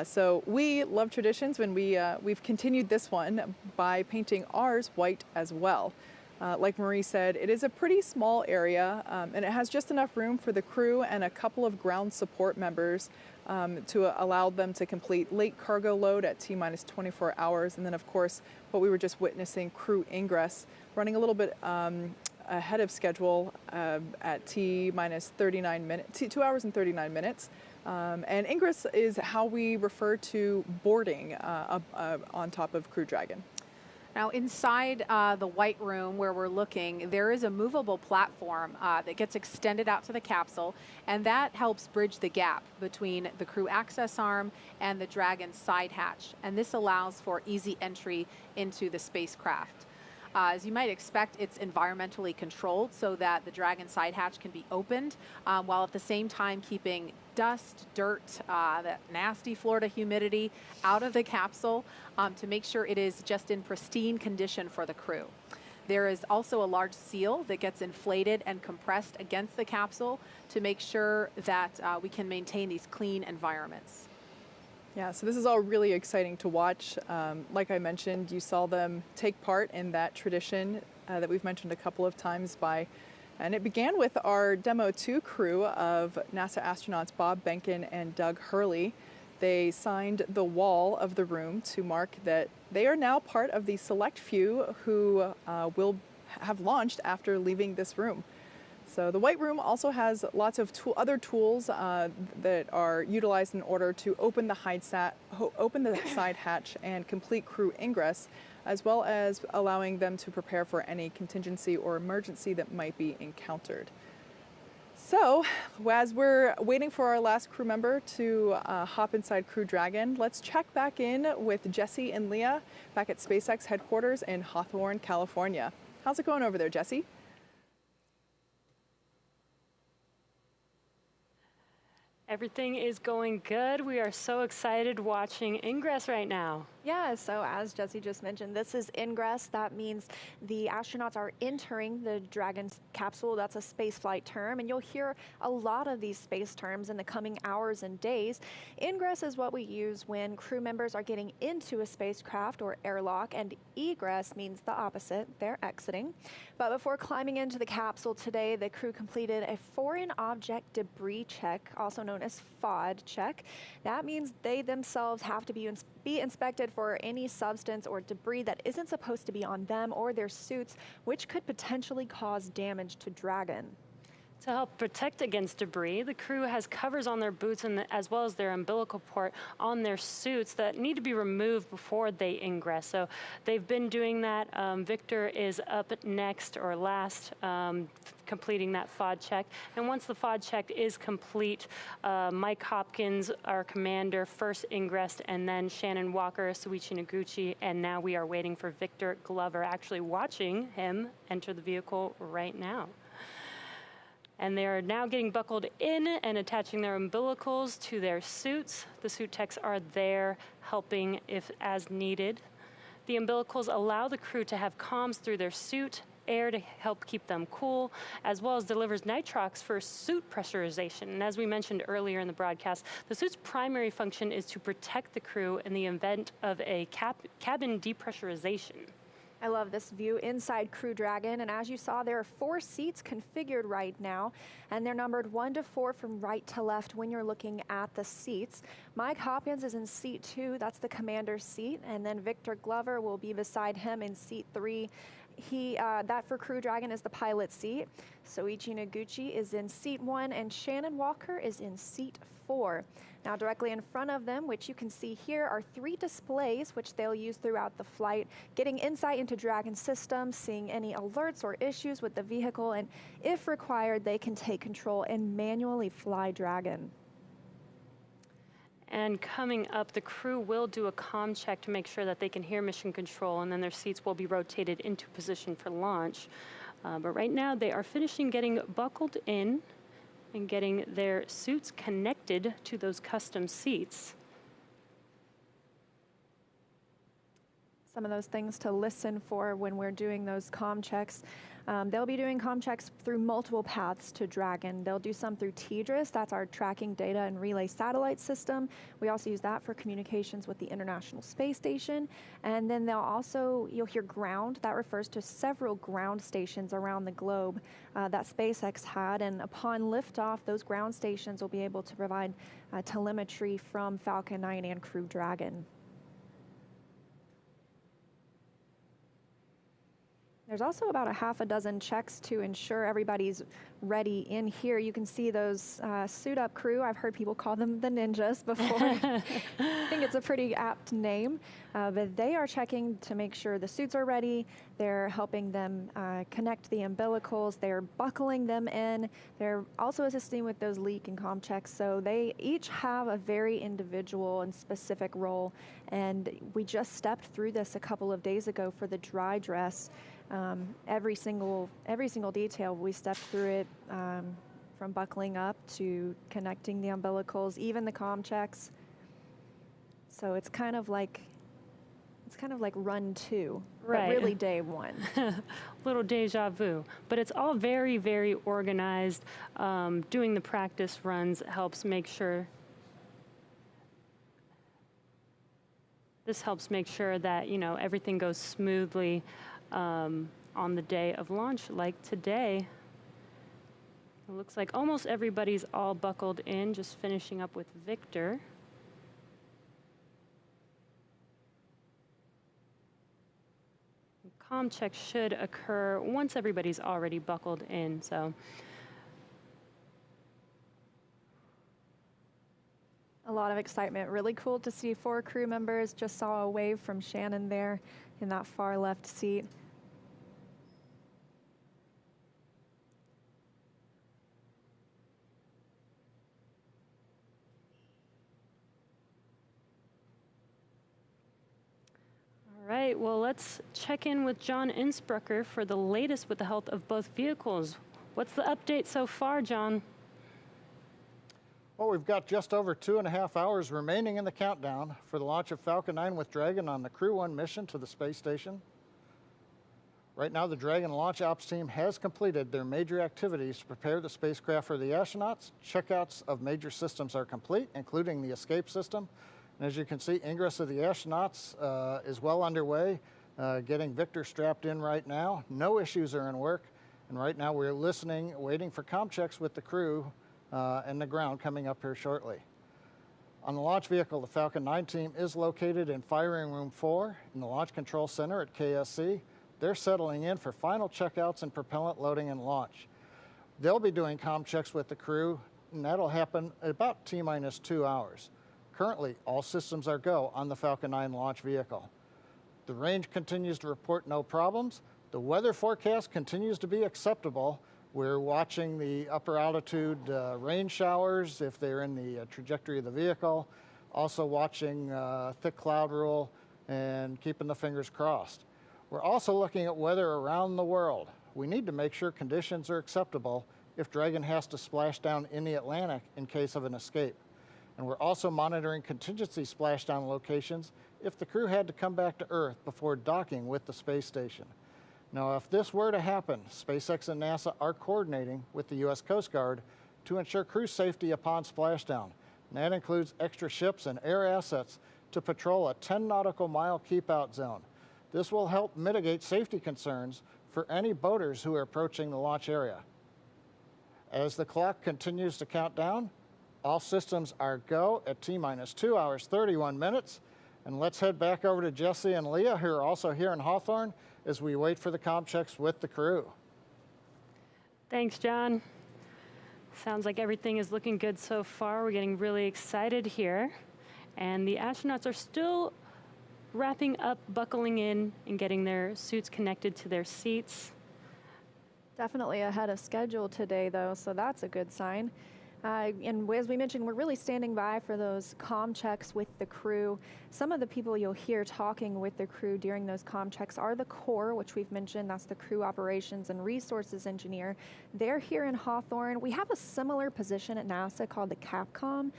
So we love traditions when we've continued this one by painting ours white as well. Like Marie said, it is a pretty small area, and it has just enough room for the crew and a couple of ground support members to allow them to complete late cargo load at T-minus 24 hours. And then, of course, what we were just witnessing, crew ingress, running a little bit ahead of schedule at T-minus 39 minutes, 2 hours and 39 minutes. And ingress is how we refer to boarding on top of Crew Dragon. Now inside the White Room where we're looking, there is a movable platform that gets extended out to the capsule, and that helps bridge the gap between the crew access arm and the Dragon side hatch. And this allows for easy entry into the spacecraft. As you might expect, it's environmentally controlled so that the Dragon side hatch can be opened while at the same time keeping dust, dirt, that nasty Florida humidity out of the capsule to make sure it is just in pristine condition for the crew. There is also a large seal that gets inflated and compressed against the capsule to make sure that we can maintain these clean environments. Yeah, so this is all really exciting to watch. Like I mentioned, you saw them take part in that tradition that we've mentioned a couple of times and it began with our Demo 2 crew of NASA astronauts Bob Behnken and Doug Hurley. They signed the wall of the room to mark that they are now part of the select few who will have launched after leaving this room. So the White Room also has lots of other tools that are utilized in order to open the side hatch and complete crew ingress, as well as allowing them to prepare for any contingency or emergency that might be encountered. So, as we're waiting for our last crew member to hop inside Crew Dragon, let's check back in with Jesse and Leah back at SpaceX headquarters in Hawthorne, California. How's it going over there, Jesse? Everything is going good. We are so excited watching Ingress right now. Yeah, so as Jesse just mentioned, this is Ingress. That means the astronauts are entering the Dragon capsule. That's a spaceflight term, and you'll hear a lot of these space terms in the coming hours and days. Ingress is what we use when crew members are getting into a spacecraft or airlock, and egress means the opposite. They're exiting. But before climbing into the capsule today, the crew completed a foreign object debris check, also known as FOD check. That means they themselves have to be inspected for any substance or debris that isn't supposed to be on them or their suits, which could potentially cause damage to Dragon. To help protect against debris, the crew has covers on their boots as well as their umbilical port on their suits that need to be removed before they ingress. So they've been doing that. Victor is up next or last, completing that FOD check. And once the FOD check is complete, Mike Hopkins, our commander, first ingressed, and then Shannon Walker, Soichi Noguchi, and now we are waiting for Victor Glover, actually watching him enter the vehicle right now. And they are now getting buckled in and attaching their umbilicals to their suits. The suit techs are there helping if as needed. The umbilicals allow the crew to have comms through their suit, air to help keep them cool, as well as delivers nitrox for suit pressurization. And as we mentioned earlier in the broadcast, the suit's primary function is to protect the crew in the event of a cabin depressurization. I love this view inside Crew Dragon, and as you saw, there are 4 seats configured right now, and they're numbered 1 to 4 from right to left when you're looking at the seats. Mike Hopkins is in seat 2, that's the commander's seat, and then Victor Glover will be beside him in seat 3. That for Crew Dragon is the pilot seat. Soichi Noguchi is in seat 1, and Shannon Walker is in seat 4. Now directly in front of them, which you can see here, are 3 displays which they'll use throughout the flight, getting insight into Dragon systems, seeing any alerts or issues with the vehicle, and if required, they can take control and manually fly Dragon. And coming up, the crew will do a comm check to make sure that they can hear mission control, and then their seats will be rotated into position for launch. But right now, they are finishing getting buckled in and getting their suits connected to those custom seats. Some of those things to listen for when we're doing those comm checks. They'll be doing comm checks through multiple paths to Dragon. They'll do some through TDRIS, that's our tracking data and relay satellite system. We also use that for communications with the International Space Station. And then you'll hear ground. That refers to several ground stations around the globe that SpaceX had. And upon liftoff, those ground stations will be able to provide telemetry from Falcon 9 and Crew Dragon. There's also about a half a dozen checks to ensure everybody's ready in here. You can see those suit up crew. I've heard people call them the ninjas before. I think it's a pretty apt name, but they are checking to make sure the suits are ready. They're helping them connect the umbilicals. They're buckling them in. They're also assisting with those leak and comm checks. So they each have a very individual and specific role. And we just stepped through this a couple of days ago for the dry dress. Every single detail, we stepped through it from buckling up to connecting the umbilicals, even the comm checks. So it's kind of like run 2, right. But really day 1. Little deja vu, but it's all very, very organized. Doing the practice runs helps make sure. This helps make sure that everything goes smoothly. on the day of launch, like today. It looks like almost everybody's all buckled in, just finishing up with Victor. Comm check should occur once everybody's already buckled in. So a lot of excitement. Really cool to see 4 crew members. Just saw a wave from Shannon there in that far left seat. all right, well, let's check in with John Innsbrucker for the latest with the health of both vehicles. What's the update so far, John? Well, we've got just over 2.5 hours remaining in the countdown for the launch of Falcon 9 with Dragon on the Crew 1 mission to the space station. Right now, the Dragon launch ops team has completed their major activities to prepare the spacecraft for the astronauts. Checkouts of major systems are complete, including the escape system. And as you can see, ingress of the astronauts is well underway, getting Victor strapped in right now. No issues are in work. And right now, we're listening, waiting for comm checks with the crew and the ground coming up here shortly. On the launch vehicle, the Falcon 9 team is located in Firing Room 4 in the Launch Control Center at KSC. They're settling in for final checkouts and propellant loading and launch. They'll be doing comm checks with the crew, and that'll happen at about T-minus 2 hours. Currently, all systems are go on the Falcon 9 launch vehicle. The range continues to report no problems. The weather forecast continues to be acceptable. We're watching the upper altitude rain showers if they're in the trajectory of the vehicle. Also watching thick cloud rule and keeping the fingers crossed. We're also looking at weather around the world. We need to make sure conditions are acceptable if Dragon has to splash down in the Atlantic in case of an escape. And we're also monitoring contingency splashdown locations if the crew had to come back to Earth before docking with the space station. Now, if this were to happen, SpaceX and NASA are coordinating with the U.S. Coast Guard to ensure crew safety upon splashdown. And that includes extra ships and air assets to patrol a 10 nautical mile keep-out zone. This will help mitigate safety concerns for any boaters who are approaching the launch area. As the clock continues to count down, all systems are go at T-minus 2 hours, 31 minutes. And let's head back over to Jesse and Leah, who are also here in Hawthorne, as we wait for the comm checks with the crew. Thanks, John. Sounds like everything is looking good so far. We're getting really excited here. And the astronauts are still wrapping up, buckling in, and getting their suits connected to their seats. Definitely ahead of schedule today, though, so that's a good sign. And as we mentioned, we're really standing by for those comm checks with the crew. Some of the people you'll hear talking with the crew during those comm checks are the core, which we've mentioned. That's the crew operations and resources engineer. They're here in Hawthorne. We have a similar position at NASA called the Capcom.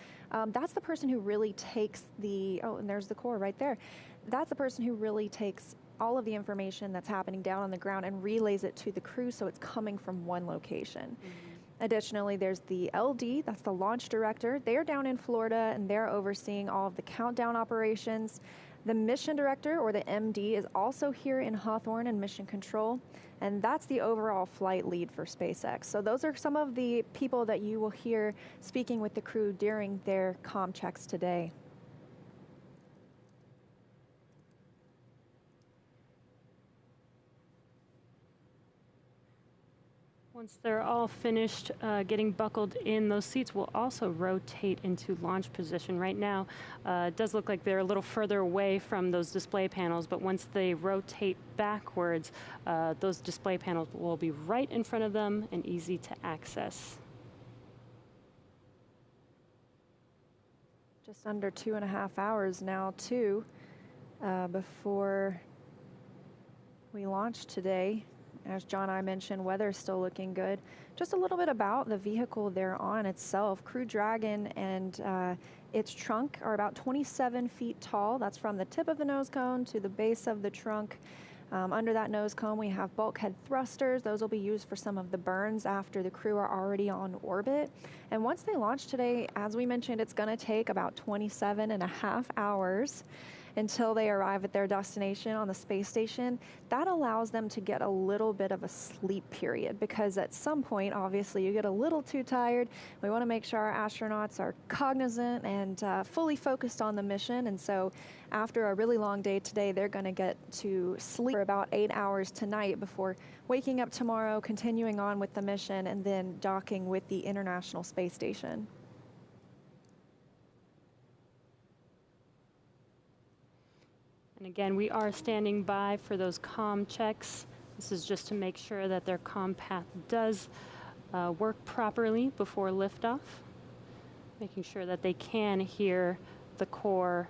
That's the person who really takes the, oh, and there's the core right there. That's the person who really takes all of the information that's happening down on the ground and relays it to the crew so it's coming from one location. Mm-hmm. Additionally, there's the LD, that's the launch director. They're down in Florida and they're overseeing all of the countdown operations. The mission director, or the MD, is also here in Hawthorne in mission control, and that's the overall flight lead for SpaceX. So those are some of the people that you will hear speaking with the crew during their comm checks today. Once they're all finished getting buckled in, those seats will also rotate into launch position. Right now, it does look like they're a little further away from those display panels, but once they rotate backwards, those display panels will be right in front of them and easy to access. Just under 2.5 hours now, too, before we launch today. As John and I mentioned, weather's still looking good. Just a little bit about the vehicle they're on itself. Crew Dragon and its trunk are about 27 feet tall. That's from the tip of the nose cone to the base of the trunk. Under that nose cone, we have bulkhead thrusters. Those will be used for some of the burns after the crew are already on orbit. And once they launch today, as we mentioned, it's going to take about 27.5 hours. until they arrive at their destination on the space station, that allows them to get a little bit of a sleep period, because at some point, obviously, you get a little too tired. We want to make sure our astronauts are cognizant and fully focused on the mission. And so after a really long day today, they're going to get to sleep for about 8 hours tonight before waking up tomorrow, continuing on with the mission, and then docking with the International Space Station. And again, we are standing by for those comm checks. This is just to make sure that their comm path does work properly before liftoff, making sure that they can hear the core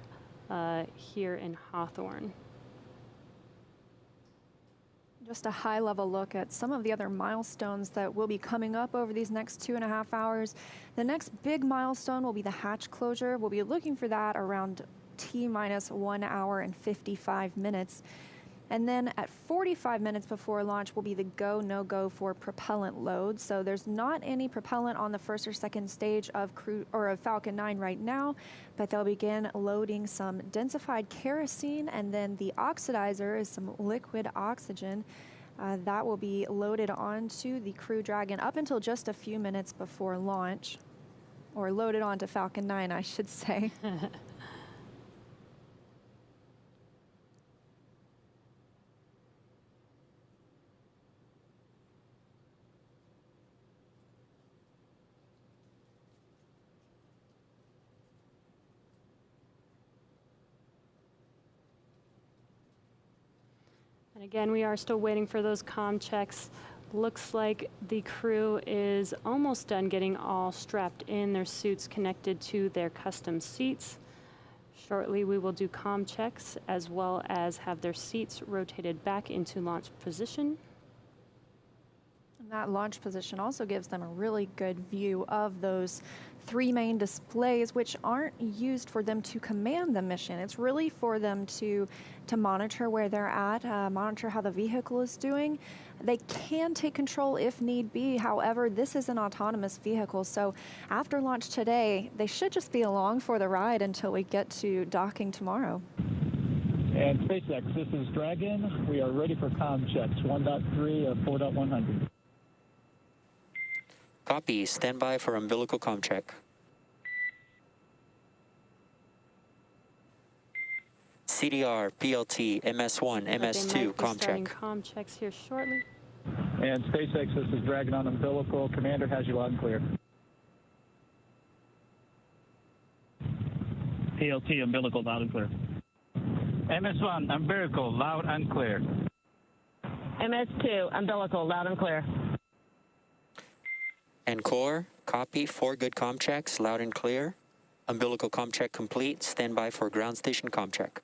here in Hawthorne. Just a high-level look at some of the other milestones that will be coming up over these next 2.5 hours. The next big milestone will be the hatch closure. We'll be looking for that around T-minus 1 hour and 55 minutes. And then at 45 minutes before launch will be the go, no-go for propellant load. So there's not any propellant on the first or second stage of Falcon 9 right now, but they'll begin loading some densified kerosene, and then the oxidizer is some liquid oxygen. That will be loaded onto the Crew Dragon up until just a few minutes before launch, or loaded onto Falcon 9, I should say. And again, we are still waiting for those comm checks. Looks like the crew is almost done getting all strapped in, their suits connected to their custom seats. Shortly, we will do comm checks as well as have their seats rotated back into launch position. And that launch position also gives them a really good view of those 3 main displays, which aren't used for them to command the mission. It's really for them to monitor where they're at, monitor how the vehicle is doing. They can take control if need be. However, this is an autonomous vehicle, so after launch today, they should just be along for the ride until we get to docking tomorrow. And SpaceX, this is Dragon. We are ready for comm checks, 1.3 of 4.100. Copy. Stand by for umbilical comm check. CDR, PLT, MS1, MS2, comm check. Comm checks here shortly. And SpaceX, this is Dragon on umbilical. Commander has you loud and clear. PLT, umbilical, loud and clear. MS1, umbilical, loud and clear. MS2, umbilical, loud and clear. And core, copy. 4 good comm checks, loud and clear. Umbilical comm check complete. Stand by for ground station comm check.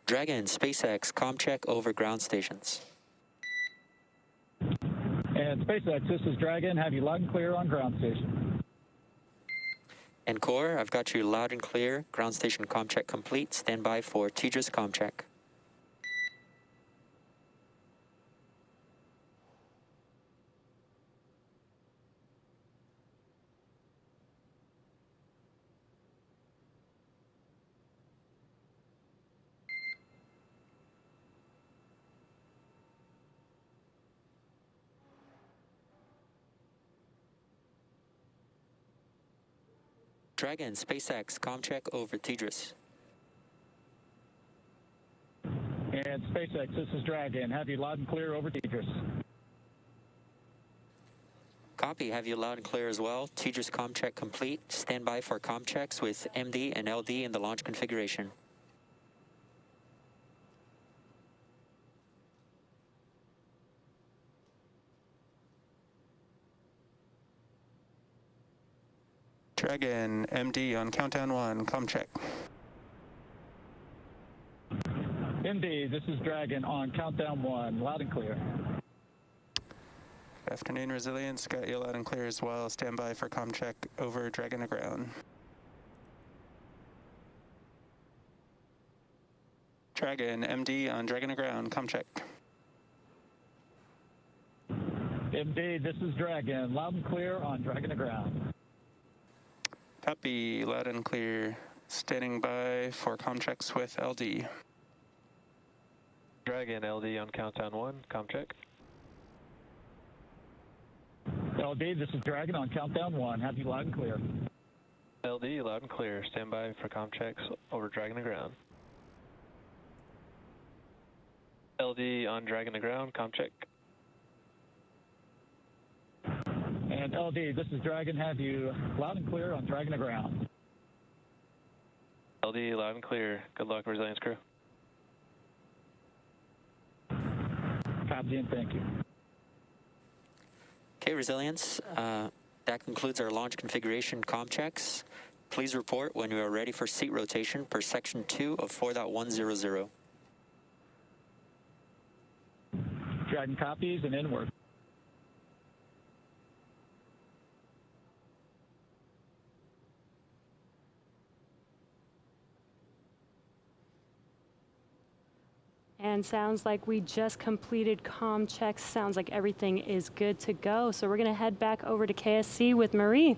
Dragon, SpaceX, comm check over ground stations. And SpaceX, this is Dragon. Have you loud and clear on ground station. And core, I've got you loud and clear. Ground station comm check complete. Stand by for TDRIS comm check. Dragon, SpaceX, comm check over TDRIS. And SpaceX, this is Dragon. Have you loud and clear over TDRIS. Copy, have you loud and clear as well. TDRIS comm check complete. Stand by for comm checks with MD and LD in the launch configuration. Dragon, MD on countdown 1, comm check. MD, this is Dragon on countdown 1, loud and clear. Good afternoon, Resilience. Got you loud and clear as well. Stand by for comm check over Dragon to ground. Dragon, MD on Dragon to ground, comm check. MD, this is Dragon, loud and clear on Dragon to ground. Copy, loud and clear. Standing by for comm checks with LD. Dragon, LD on countdown 1, comm check. LD, this is Dragon on countdown 1. Have you loud and clear. LD, loud and clear. Stand by for comm checks over Dragon to ground. LD on Dragon to ground, comm check. And LD, this is Dragon. Have you loud and clear on Dragon to ground. LD, loud and clear. Good luck, Resilience crew. Copy and thank you. Okay, Resilience, that concludes our launch configuration comm checks. Please report when you are ready for seat rotation per section 2 of 4.100. Dragon copies and inward. And sounds like we just completed comm checks. Sounds like everything is good to go. So we're going to head back over to KSC with Marie.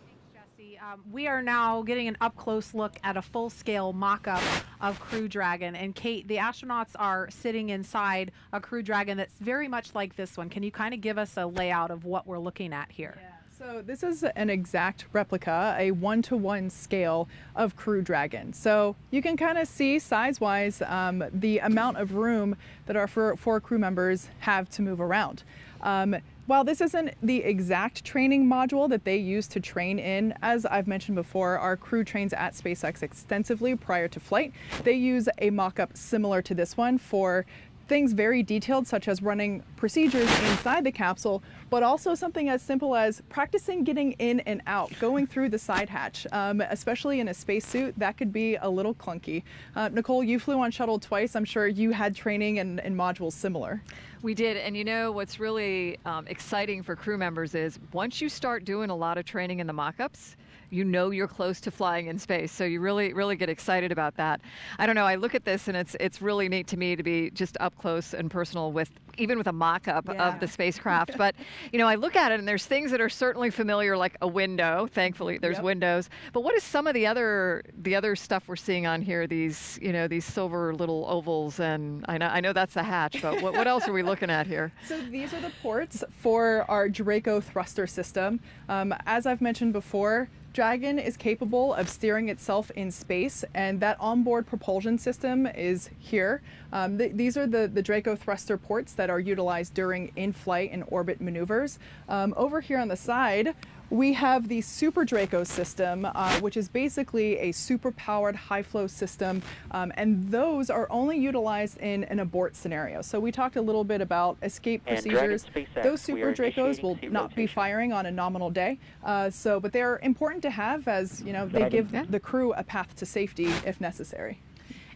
Thanks, Jesse. We are now getting an up-close look at a full-scale mock-up of Crew Dragon. And Kate, the astronauts are sitting inside a Crew Dragon that's very much like this one. Can you kind of give us a layout of what we're looking at here? Yeah. So this is an exact replica, a 1-to-1 scale of Crew Dragon. So you can kind of see size-wise the amount of room that our four crew members have to move around. While this isn't the exact training module that they use to train in, as I've mentioned before, our crew trains at SpaceX extensively prior to flight. They use a mock-up similar to this one for things very detailed, such as running procedures inside the capsule, but also something as simple as practicing getting in and out, going through the side hatch, especially in a spacesuit. That could be a little clunky. Nicole, you flew on shuttle twice. I'm sure you had training and modules similar. We did, and you know what's really exciting for crew members is once you start doing a lot of training in the mock-ups, you know you're close to flying in space, so you really get excited about that. I don't know, I look at this and it's really neat to me to be just up close and personal with even with a mock-up of the spacecraft. But you know, I look at it and there's things that are certainly familiar, like a window. Thankfully, there's windows. But what is some of the other stuff we're seeing on here? These these silver little ovals, and I know that's the hatch. But what else are we looking at here? So these are the ports for our Draco thruster system. As I've mentioned before, Dragon is capable of steering itself in space, and that onboard propulsion system is here. These are the Draco thruster ports that are utilized during in-flight and orbit maneuvers. Over here on the side, we have the Super Draco system, which is basically a super-powered high-flow system, and those are only utilized in an abort scenario. So we talked a little bit about escape procedures. Those Super Dracos will not be firing on a nominal day, but they're important to have, as they give the crew a path to safety if necessary.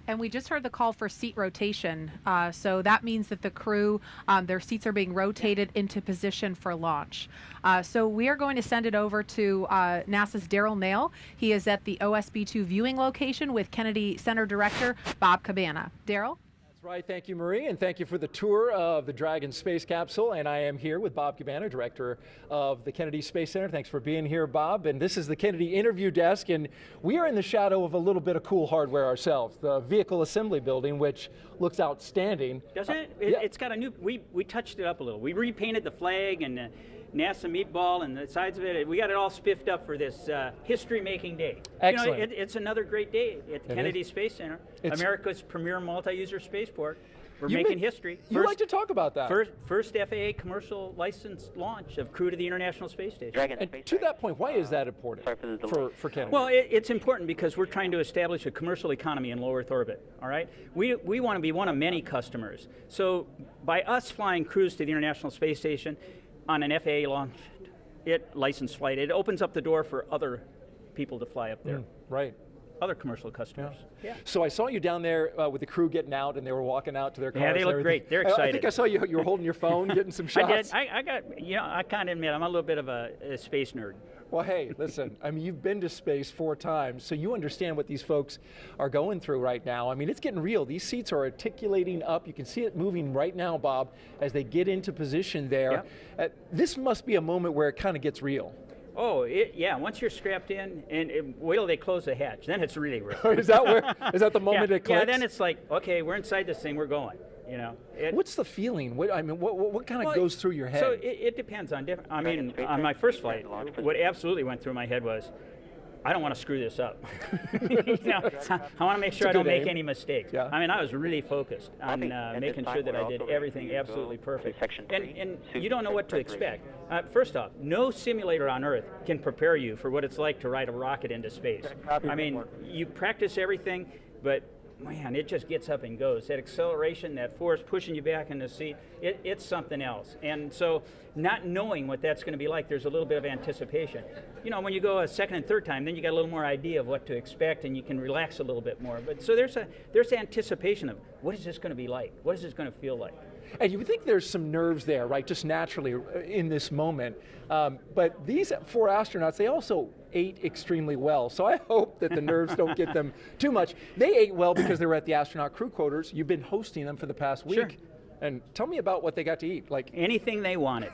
And we just heard the call for seat rotation. So that means that the crew, their seats are being rotated into position for launch. So we are going to send it over to NASA's Daryl Nail. He is at the OSB-2 viewing location with Kennedy Center Director Bob Cabana. Daryl? That's right. Thank you, Marie, and thank you for the tour of the Dragon space capsule. And I am here with Bob Cabana, Director of the Kennedy Space Center. Thanks for being here, Bob. And this is the Kennedy interview desk, and we are in the shadow of a little bit of cool hardware ourselves, the vehicle assembly building, which looks outstanding. Doesn't it? It's got a new, we touched it up a little. We repainted the flag and the NASA meatball and the sides of it. We got it all spiffed up for this history-making day. Excellent. It's another great day at the Kennedy Space Center, America's premier multi-user spaceport. We're making history. You like to talk about that. First FAA commercial licensed launch of crew to the International Space Station. And to that point, why is that important for Kennedy? Well, it's important because we're trying to establish a commercial economy in low Earth orbit, all right? We want to be one of many customers. So by us flying crews to the International Space Station on an FAA launch, licensed flight. It opens up the door for other people to fly up there. Right. Other commercial customers. Yeah. So I saw you down there with the crew getting out, and they were walking out to their cars. Yeah, they look great. They're excited. I think I saw you were holding your phone, getting some shots. I did. I got, you know, I kind of admit I'm a little bit of a space nerd. Well, hey, listen, I mean, you've been to space 4 times, so you understand what these folks are going through right now. I mean, it's getting real. These seats are articulating up. You can see it moving right now, Bob, as they get into position there. Yep. This must be a moment where it kind of gets real. Oh, yeah, once you're strapped in, and wait till they close the hatch, then it's really real. Is that the moment it clicks? Yeah, then it's like, okay, we're inside this thing, we're going. You know, what's the feeling? What kind of goes through your head? So it depends on different. I mean, on my first flight, what absolutely went through my head was, I don't want to screw this up. You know, I want to make sure I don't make any mistakes. Yeah. I mean, I was really focused on making sure that I did everything absolutely perfect. And you don't know what to expect. First off, no simulator on Earth can prepare you for what it's like to ride a rocket into space. I mean, you practice everything, but man, it just gets up and goes. That acceleration, that force pushing you back in the seat, it's something else. And so not knowing what that's going to be like, there's a little bit of anticipation. You know, when you go a second and third time, then you got a little more idea of what to expect, and you can relax a little bit more. But so there's anticipation of, what is this going to be like? What is this going to feel like? And you would think there's some nerves there, right, just naturally in this moment. But these 4 astronauts, they also ate extremely well. So I hope that the nerves don't get them too much. They ate well because they were at the astronaut crew quarters. You've been hosting them for the past week. Sure. And tell me about what they got to eat. Like anything they wanted.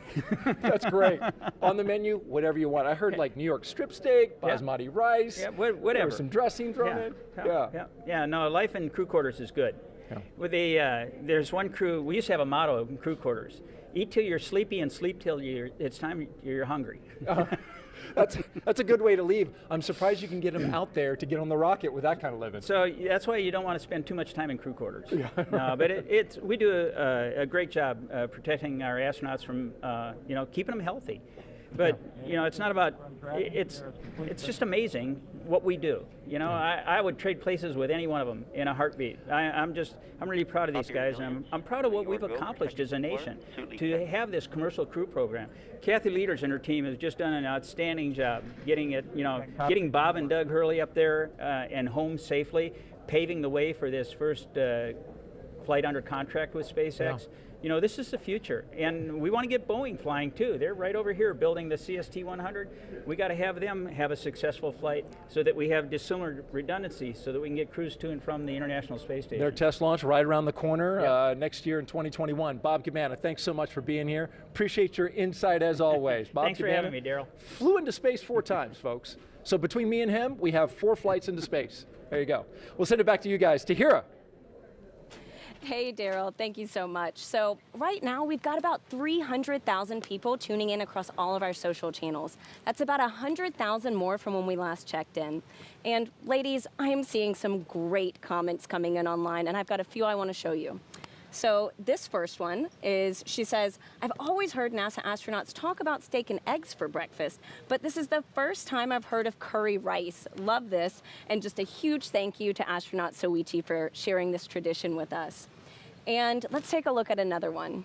That's great. On the menu, whatever you want. I heard like New York strip steak, basmati rice. Yeah, whatever. There was some dressing thrown in. Yeah, no, life in crew quarters is good. Yeah. With there's one crew, we used to have a motto in crew quarters: eat till you're sleepy and sleep till it's time you're hungry. That's a good way to leave. I'm surprised you can get them out there to get on the rocket with that kind of living. So that's why you don't want to spend too much time in crew quarters. Yeah. No, but we do a great job protecting our astronauts from you know, keeping them healthy. But you know, it's not about it's just amazing what we do. You know, I would trade places with any one of them in a heartbeat. I'm really proud of these guys, and I'm proud of what we've accomplished as a nation to have this commercial crew program. Kathy Leaders and her team have just done an outstanding job getting it, you know, getting Bob and Doug Hurley up there and home safely, paving the way for this first flight under contract with SpaceX. Yeah. You know, this is the future, and we want to get Boeing flying too. They're right over here building the CST-100. We got to have them have a successful flight so that we have dissimilar redundancy so that we can get crews to and from the International Space Station. Their test launch right around the corner next year in 2021. Bob Cabana, thanks so much for being here. Appreciate your insight as always. Bob Thanks Cabana for having me, Daryl. Flew into space 4 times, folks. So between me and him, we have 4 flights into space. There you go. We'll send it back to you guys. Tahira. Hey, Daryl, thank you so much. So right now, we've got about 300,000 people tuning in across all of our social channels. That's about 100,000 more from when we last checked in. And ladies, I am seeing some great comments coming in online, and I've got a few I want to show you. So this first one is, she says, I've always heard NASA astronauts talk about steak and eggs for breakfast, but this is the first time I've heard of curry rice. Love this, and just a huge thank you to astronaut Soichi for sharing this tradition with us. And let's take a look at another one.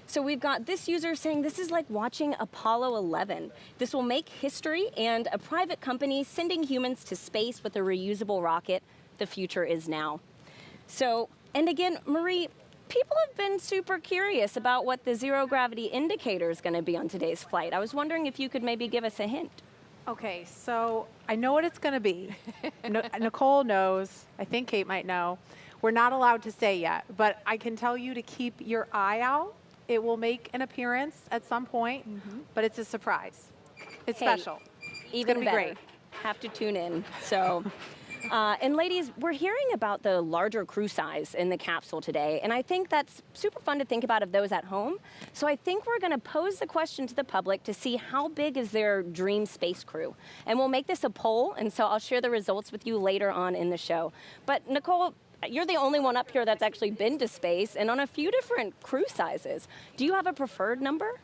So we've got this user saying this is like watching Apollo 11. This will make history, and a private company sending humans to space with a reusable rocket. The future is now. So, and again, Marie, people have been super curious about what the zero gravity indicator is going to be on today's flight. I was wondering if you could maybe give us a hint. Okay, so I know what it's going to be. Nicole knows. I think Kate might know. We're not allowed to say yet, but I can tell you to keep your eye out. It will make an appearance at some point, but it's a surprise. It's special. Even it's gonna be better. Great. Have to tune in. So, and ladies, we're hearing about the larger crew size in the capsule today, and I think that's super fun to think about of those at home. So I think we're going to pose the question to the public to see how big is their dream space crew, and we'll make this a poll. And so I'll share the results with you later on in the show. But Nicole, you're the only one up here that's actually been to space and on a few different crew sizes. Do you have a preferred number?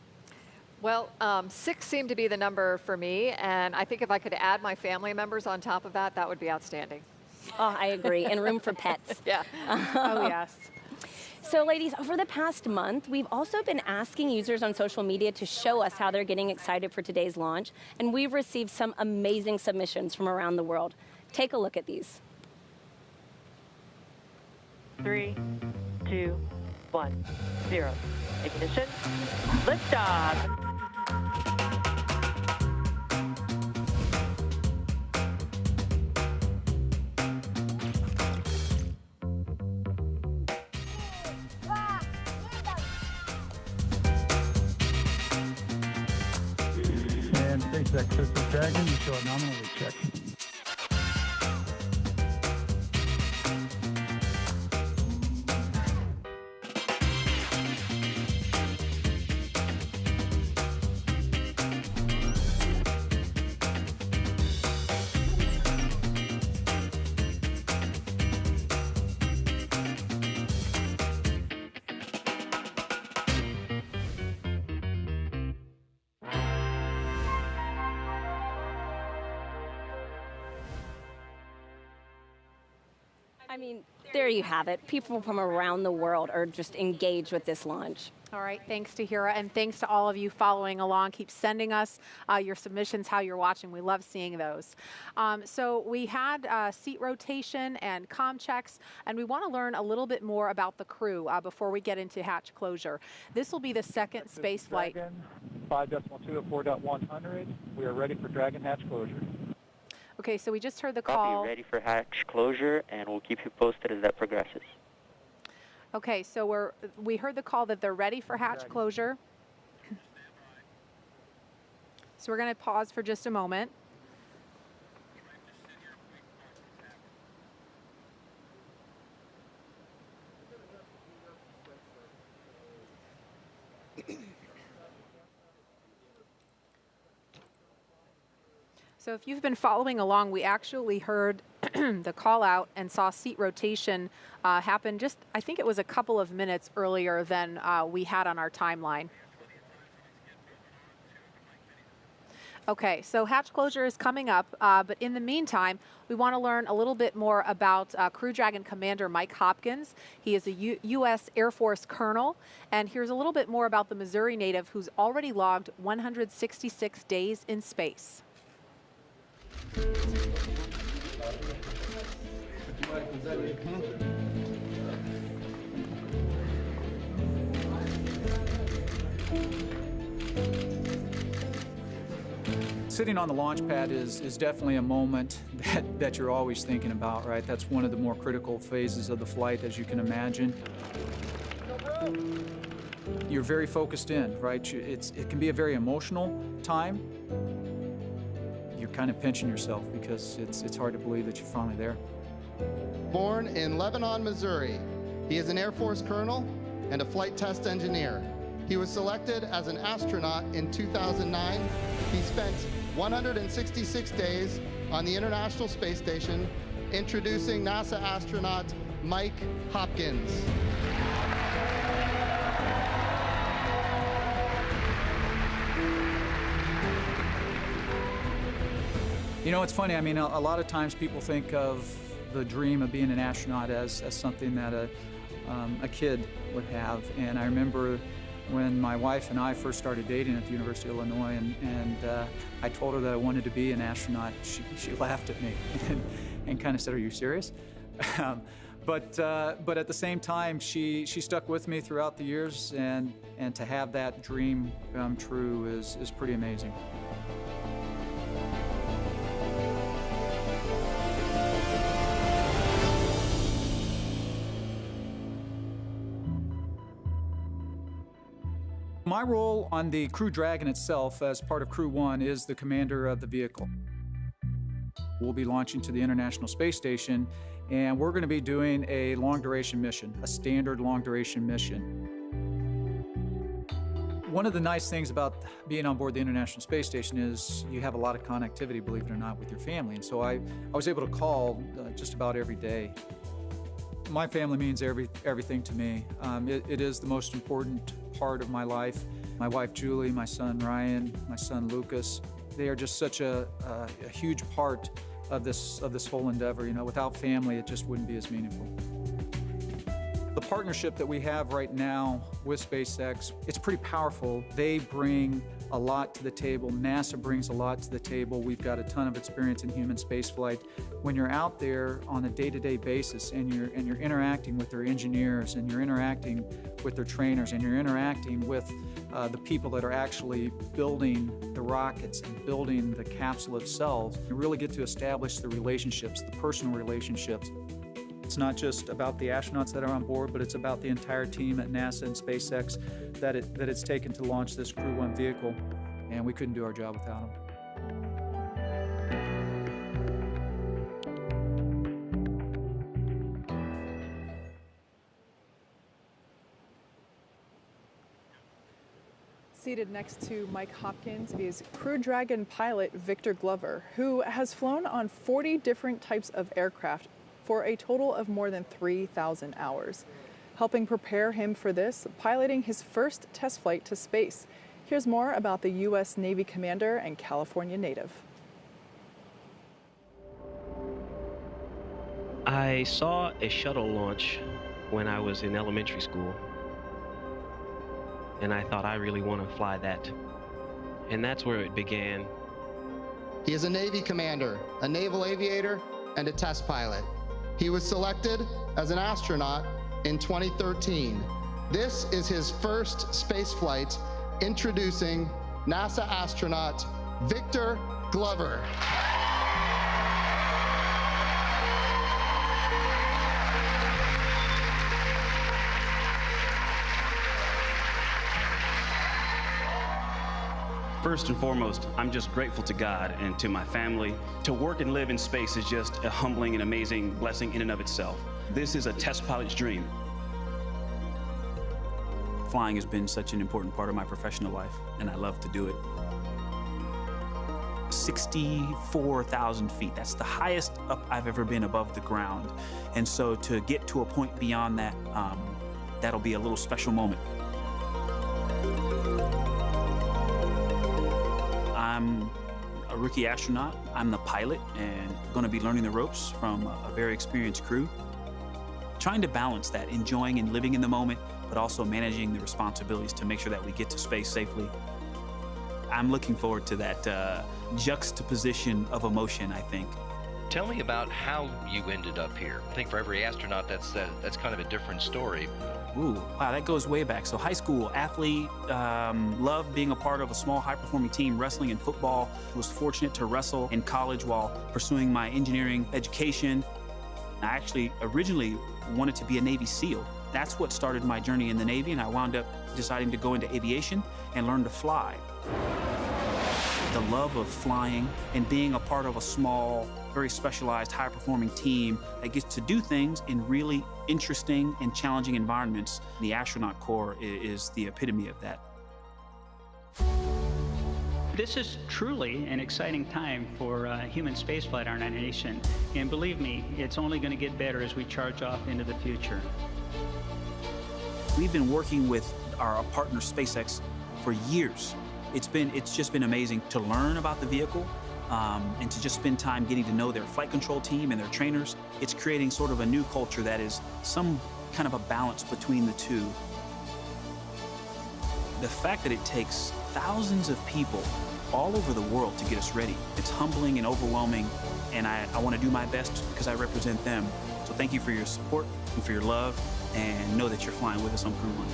Well, 6 seemed to be the number for me, and I think if I could add my family members on top of that, that would be outstanding. Oh, I agree, and room for pets. Yeah. Oh, yes. So ladies, over the past month, we've also been asking users on social media to show us how they're getting excited for today's launch, and we've received some amazing submissions from around the world. Take a look at these. 3, 2, 1, 0. Ignition. Liftoff. And SpaceX System Dragon, you show a nominally check. I mean, there you have it. People from around the world are just engaged with this launch. All right, thanks to Hira, and thanks to all of you following along. Keep sending us your submissions, how you're watching. We love seeing those. So we had seat rotation and comm checks, and we want to learn a little bit more about the crew before we get into hatch closure. This will be the second space flight. 5.2 of 4.100. We are ready for Dragon hatch closure. Okay, so we just heard the Copy, call. ready for hatch closure, and we'll keep you posted as that progresses. Okay, so we heard the call that they're ready for hatch closure. So we're going to pause for just a moment. So if you've been following along, we actually heard the call out and saw seat rotation happen just, I think it was a couple of minutes earlier than we had on our timeline. Okay, so hatch closure is coming up, but in the meantime, we want to learn a little bit more about Crew Dragon Commander Mike Hopkins. He is a U.S. Air Force colonel, and here's a little bit more about the Missouri native who's already logged 166 days in space. Sitting on the launch pad is definitely a moment that you're always thinking about, right? That's one of the more critical phases of the flight, as you can imagine. You're very focused in, right? It can be a very emotional time. You're kind of pinching yourself because it's hard to believe that you're finally there. Born in Lebanon, Missouri, he is an Air Force colonel and a flight test engineer. He was selected as an astronaut in 2009. He spent 166 days on the International Space Station, introducing NASA astronaut Mike Hopkins. You know, it's funny, I mean, a lot of times people think of the dream of being an astronaut as something that a kid would have. And I remember when my wife and I first started dating at the University of Illinois, and I told her that I wanted to be an astronaut. She laughed at me and kind of said, "Are you serious?" But at the same time, she stuck with me throughout the years, and to have that dream come true is pretty amazing. My role on the Crew Dragon itself as part of Crew 1 is the commander of the vehicle. We'll be launching to the International Space Station, and we're going to be doing a long-duration mission, a standard long-duration mission. One of the nice things about being on board the International Space Station is you have a lot of connectivity, believe it or not, with your family. And so I was able to call just about every day. My family means everything to me. It is the most important part of my life. My wife Julie, my son Ryan, my son Lucas, they are just such a huge part of this whole endeavor. You know, without family, it just wouldn't be as meaningful. The partnership that we have right now with SpaceX, it's pretty powerful. They bring a lot to the table. NASA brings a lot to the table. We've got a ton of experience in human spaceflight. When you're out there on a day-to-day basis and you're interacting with their engineers and you're interacting with their trainers and you're interacting with the people that are actually building the rockets and building the capsule itself, you really get to establish the relationships, the personal relationships. It's not just about the astronauts that are on board, but it's about the entire team at NASA and SpaceX that it's taken to launch this Crew 1 vehicle, and we couldn't do our job without them. Seated next to Mike Hopkins is Crew Dragon pilot Victor Glover, who has flown on 40 different types of aircraft for a total of more than 3,000 hours. Helping prepare him for this, piloting his first test flight to space. Here's more about the U.S. Navy commander and California native. I saw a shuttle launch when I was in elementary school, and I thought I really want to fly that. And that's where it began. He is a Navy commander, a naval aviator, and a test pilot. He was selected as an astronaut in 2013. This is his first space flight. Introducing NASA astronaut Victor Glover. First and foremost, I'm just grateful to God and to my family. To work and live in space is just a humbling and amazing blessing in and of itself. This is a test pilot's dream. Flying has been such an important part of my professional life, and I love to do it. 64,000 feet, that's the highest up I've ever been above the ground. And so to get to a point beyond that, that'll be a little special moment. I'm a rookie astronaut. I'm the pilot and going to be learning the ropes from a very experienced crew. Trying to balance that, enjoying and living in the moment, but also managing the responsibilities to make sure that we get to space safely. I'm looking forward to that juxtaposition of emotion, I think. Tell me about how you ended up here. I think for every astronaut, that's kind of a different story. Ooh, wow, that goes way back. So high school athlete, loved being a part of a small high-performing team, wrestling and football. Was fortunate to wrestle in college while pursuing my engineering education. I actually originally wanted to be a Navy SEAL. That's what started my journey in the Navy, and I wound up deciding to go into aviation and learn to fly. The love of flying and being a part of a small, very specialized, high-performing team that gets to do things in really interesting and challenging environments. The astronaut corps is the epitome of that. This is truly an exciting time for human spaceflight in our nation. And believe me, it's only going to get better as we charge off into the future. We've been working with our partner SpaceX for years. It's just been amazing to learn about the vehicle and to just spend time getting to know their flight control team and their trainers. It's creating sort of a new culture that is some kind of a balance between the two. The fact that it takes thousands of people all over the world to get us ready, it's humbling and overwhelming, and I want to do my best because I represent them. So thank you for your support and for your love, and know that you're flying with us on Crew 1.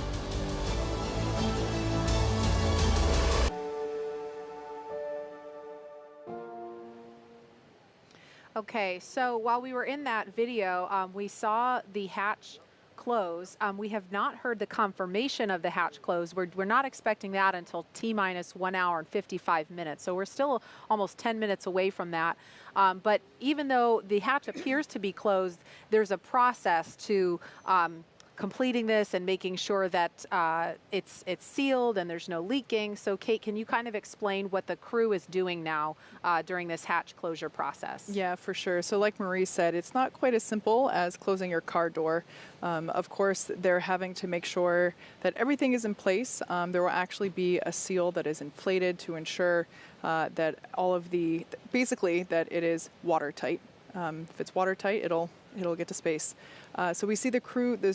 Okay, so while we were in that video, we saw the hatch close. We have not heard the confirmation of the hatch close. We're not expecting that until T-minus 1 hour and 55 minutes. So we're still almost 10 minutes away from that. But even though the hatch appears to be closed, there's a process to completing this and making sure that it's sealed and there's no leaking. So Kate, can you kind of explain what the crew is doing now during this hatch closure process? Yeah, for sure. So like Marie said, it's not quite as simple as closing your car door. Of course, they're having to make sure that everything is in place. There will actually be a seal that is inflated to ensure that all of the, basically that it is watertight. If it's watertight, it'll it'll get to space. So we see the crew, the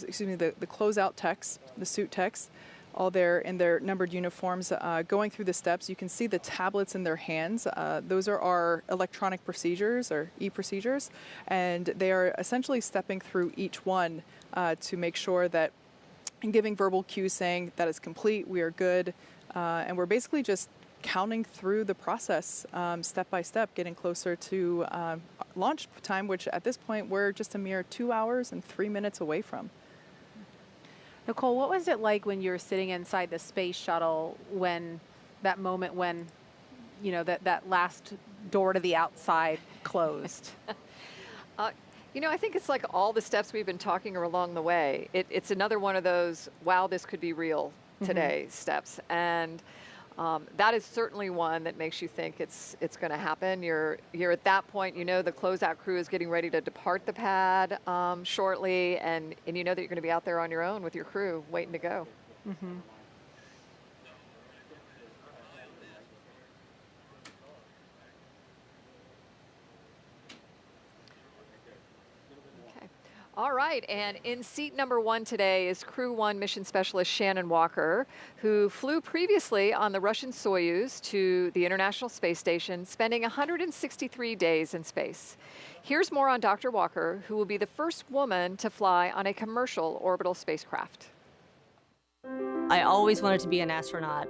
closeout techs, the suit techs, all there in their numbered uniforms going through the steps. You can see the tablets in their hands. Those are our electronic procedures, or e-procedures, and they are essentially stepping through each one to make sure that, and giving verbal cues saying that is complete, we are good, and we're basically just counting through the process step by step, getting closer to launch time, which at this point we're just a mere 2 hours and 3 minutes away from. Nicole, what was it like when you were sitting inside the space shuttle when that moment when, you know, that last door to the outside closed? You know, I think it's like all the steps we've been talking along the way. It's another one of those, wow, this could be real today steps. And that is certainly one that makes you think it's going to happen. You're at that point, you know the closeout crew is getting ready to depart the pad shortly, and you know that you're going to be out there on your own with your crew waiting to go. All right, and in seat number 1 today is Crew 1 Mission Specialist Shannon Walker, who flew previously on the Russian Soyuz to the International Space Station, spending 163 days in space. Here's more on Dr. Walker, who will be the first woman to fly on a commercial orbital spacecraft. I always wanted to be an astronaut.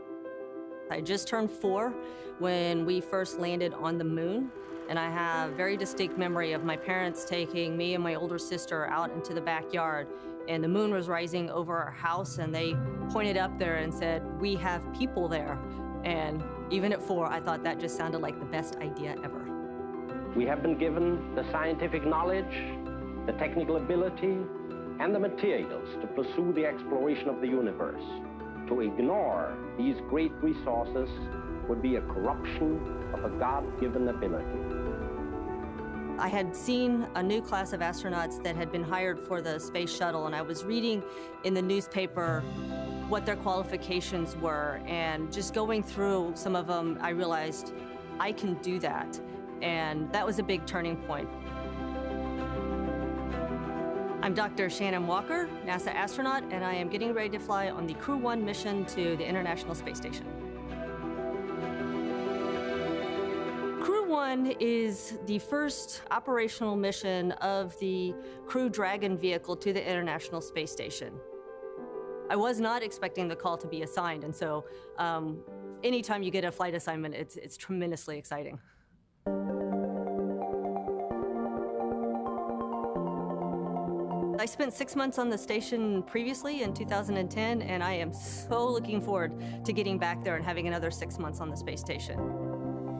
I just turned 4 when we first landed on the moon. And I have very distinct memory of my parents taking me and my older sister out into the backyard, and the moon was rising over our house, and they pointed up there and said, "We have people there." And even at 4, I thought that just sounded like the best idea ever. We have been given the scientific knowledge, the technical ability, and the materials to pursue the exploration of the universe. To ignore these great resources would be a corruption of a God-given ability. I had seen a new class of astronauts that had been hired for the space shuttle, and I was reading in the newspaper what their qualifications were, and just going through some of them, I realized I can do that, and that was a big turning point. I'm Dr. Shannon Walker, NASA astronaut, and I am getting ready to fly on the Crew 1 mission to the International Space Station. Crew 1 is the first operational mission of the Crew Dragon vehicle to the International Space Station. I was not expecting the call to be assigned, and so anytime you get a flight assignment, it's tremendously exciting. I spent 6 months on the station previously in 2010, and I am so looking forward to getting back there and having another 6 months on the space station.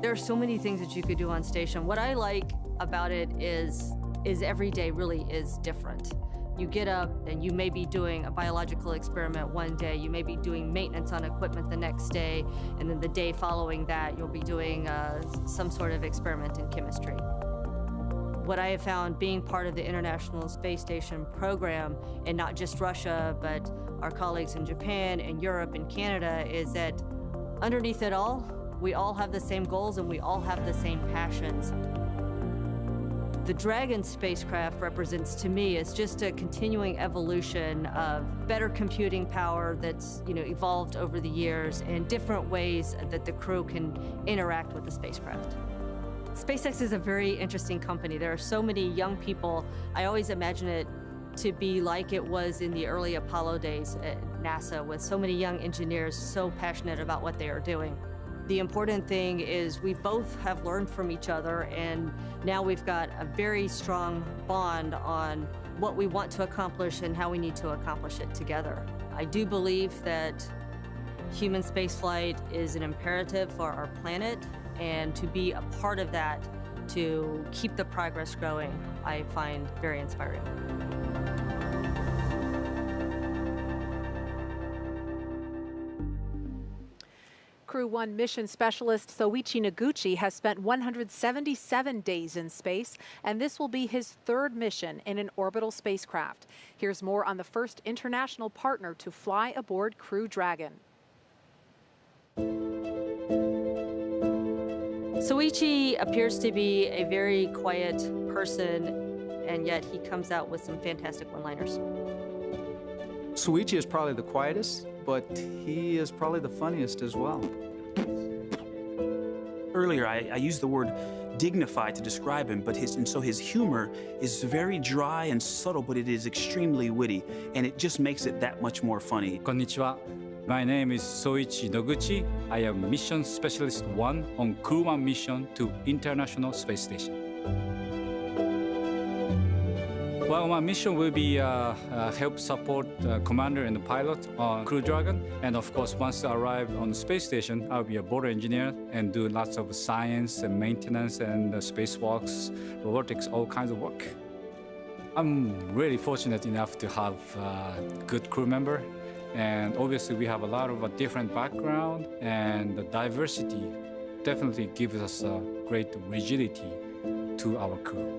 There are so many things that you could do on station. What I like about it is every day really is different. You get up and you may be doing a biological experiment one day, you may be doing maintenance on equipment the next day, and then the day following that you'll be doing some sort of experiment in chemistry. What I have found being part of the International Space Station program, and not just Russia, but our colleagues in Japan and Europe and Canada, is that underneath it all, we all have the same goals and we all have the same passions. The Dragon spacecraft represents to me is just a continuing evolution of better computing power that's evolved over the years, and different ways that the crew can interact with the spacecraft. SpaceX is a very interesting company. There are so many young people. I always imagine it to be like it was in the early Apollo days at NASA, with so many young engineers so passionate about what they are doing. The important thing is we both have learned from each other, and now we've got a very strong bond on what we want to accomplish and how we need to accomplish it together. I do believe that human spaceflight is an imperative for our planet, and to be a part of that, to keep the progress growing, I find very inspiring. Crew 1 mission specialist Soichi Noguchi has spent 177 days in space, and this will be his 3rd mission in an orbital spacecraft. Here's more on the first international partner to fly aboard Crew Dragon. Soichi appears to be a very quiet person, and and yet he comes out with some fantastic one-liners. Suichi is probably the quietest, but he is probably the funniest as well. Earlier, I used the word dignified to describe him, but his humor is very dry and subtle, but it is extremely witty, and it just makes it that much more funny. Konnichiwa. My name is Soichi Noguchi. I am Mission Specialist 1 on Crew 1 mission to International Space Station. Well, my mission will be help support commander and the pilot on Crew Dragon. And of course, once I arrive on the space station, I'll be a board engineer and do lots of science and maintenance and spacewalks, robotics, all kinds of work. I'm really fortunate enough to have a good crew member. And obviously, we have a lot of a different background, and the diversity definitely gives us a great rigidity to our crew.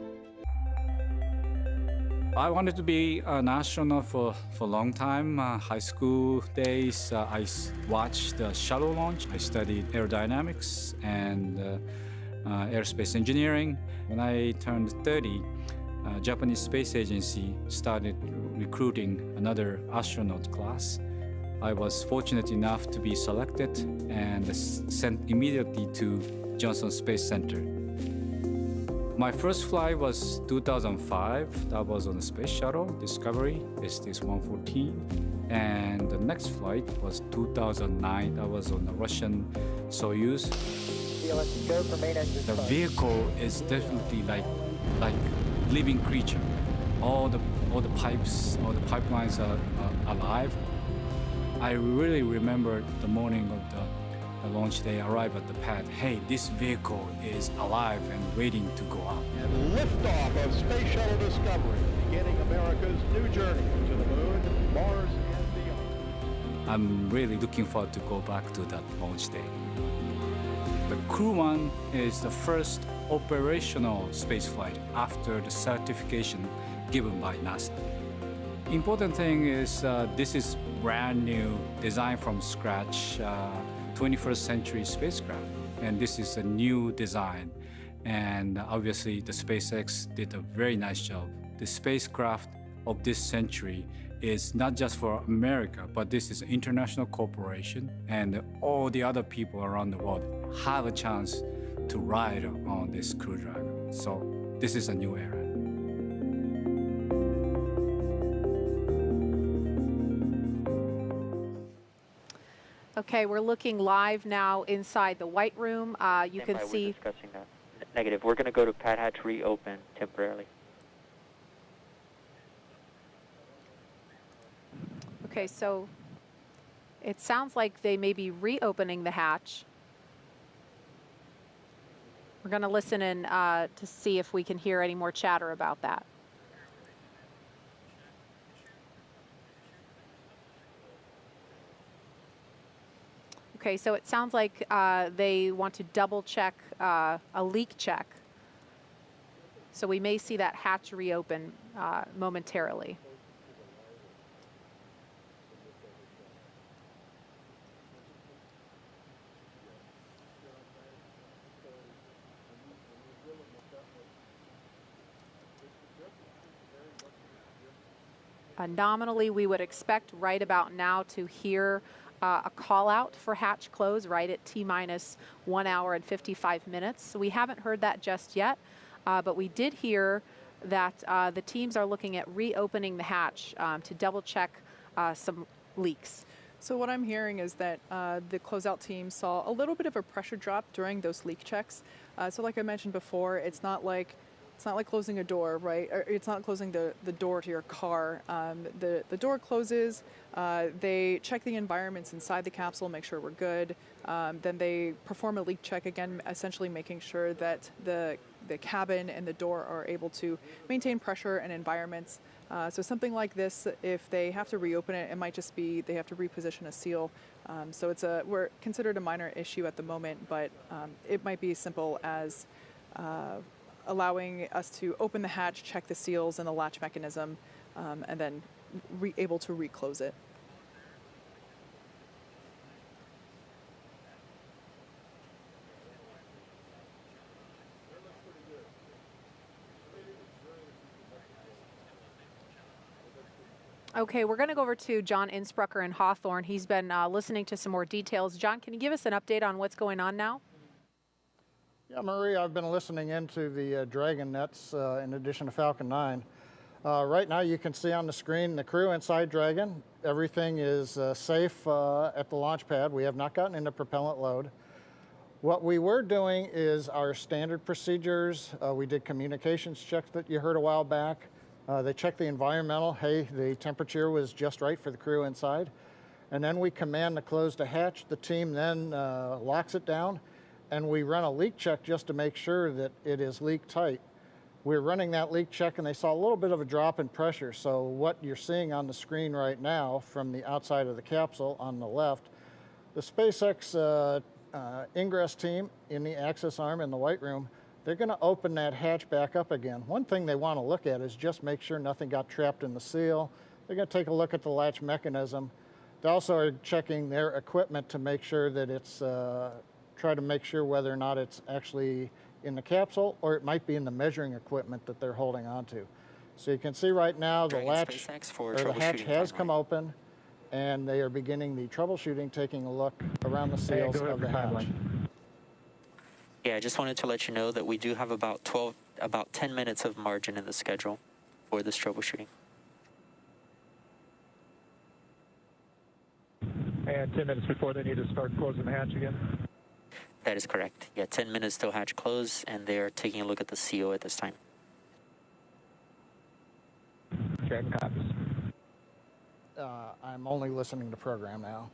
I wanted to be an astronaut for a long time. High school days, I watched the shuttle launch. I studied aerodynamics and aerospace engineering. When I turned 30, Japanese Space Agency started recruiting another astronaut class. I was fortunate enough to be selected and sent immediately to Johnson Space Center. My first flight was 2005. That was on the Space Shuttle Discovery, STS-114. And the next flight was 2009. That was on the Russian Soyuz. The vehicle is definitely like living creature. All the pipes, all the pipelines are alive. I really remember the morning of the launch day. I arrived at the pad. Hey, this vehicle is alive and waiting to go out. And liftoff of Space Shuttle Discovery, beginning America's new journey to the moon, Mars, and beyond. I'm really looking forward to go back to that launch day. The Crew 1 is the first operational spaceflight after the certification given by NASA. Important thing is this is brand new, designed from scratch, 21st century spacecraft. And this is a new design. And obviously the SpaceX did a very nice job. The spacecraft of this century is not just for America, but this is an international corporation, and all the other people around the world have a chance to ride on this Crew Dragon. So this is a new era. Okay, we're looking live now inside the White Room. You can see. We're discussing that. Negative. We're going to go to pad hatch reopen temporarily. Okay, so it sounds like they may be reopening the hatch. We're going to listen in to see if we can hear any more chatter about that. Okay, so it sounds like they want to double check a leak check. So we may see that hatch reopen momentarily. Nominally, we would expect right about now to hear a call out for hatch close right at T-minus 1 hour and 55 minutes. So we haven't heard that just yet, but we did hear that the teams are looking at reopening the hatch to double check some leaks. So what I'm hearing is that the closeout team saw a little bit of a pressure drop during those leak checks. So like I mentioned before, it's not like closing a door, right? Or it's not closing the door to your car. The door closes, they check the environments inside the capsule, make sure we're good. Then they perform a leak check again, essentially making sure that the cabin and the door are able to maintain pressure and environments. So something like this, if they have to reopen it, it might just be they have to reposition a seal. So we're considered a minor issue at the moment, but it might be as simple as allowing us to open the hatch, check the seals and the latch mechanism, and then able to reclose it. Okay, we're going to go over to John Insprucker in Hawthorne. He's been listening to some more details. John, can you give us an update on what's going on now? Yeah, Marie, I've been listening into the Dragon nets in addition to Falcon 9. Right now you can see on the screen the crew inside Dragon. Everything is safe at the launch pad. We have not gotten into propellant load. What we were doing is our standard procedures. We did communications checks that you heard a while back. They checked the environmental. Hey, the temperature was just right for the crew inside. And then we command to close the hatch. The team then locks it down, and we run a leak check just to make sure that it is leak tight. We're running that leak check, and they saw a little bit of a drop in pressure. So what you're seeing on the screen right now from the outside of the capsule on the left, the SpaceX ingress team in the access arm in the White Room, they're going to open that hatch back up again. One thing they want to look at is just make sure nothing got trapped in the seal. They're going to take a look at the latch mechanism. They also are checking their equipment to make sure that it's, try to make sure whether or not it's actually in the capsule or it might be in the measuring equipment that they're holding onto. So you can see right now the latch, or the hatch has come open, and they are beginning the troubleshooting, taking a look around the seals of the hatch. Yeah, I just wanted to let you know that we do have about 10 minutes of margin in the schedule for this troubleshooting. And 10 minutes before they need to start closing the hatch again? That is correct. Yeah, 10 minutes till hatch close, and they're taking a look at the CO at this time. Dragon copies. I'm only listening to program now.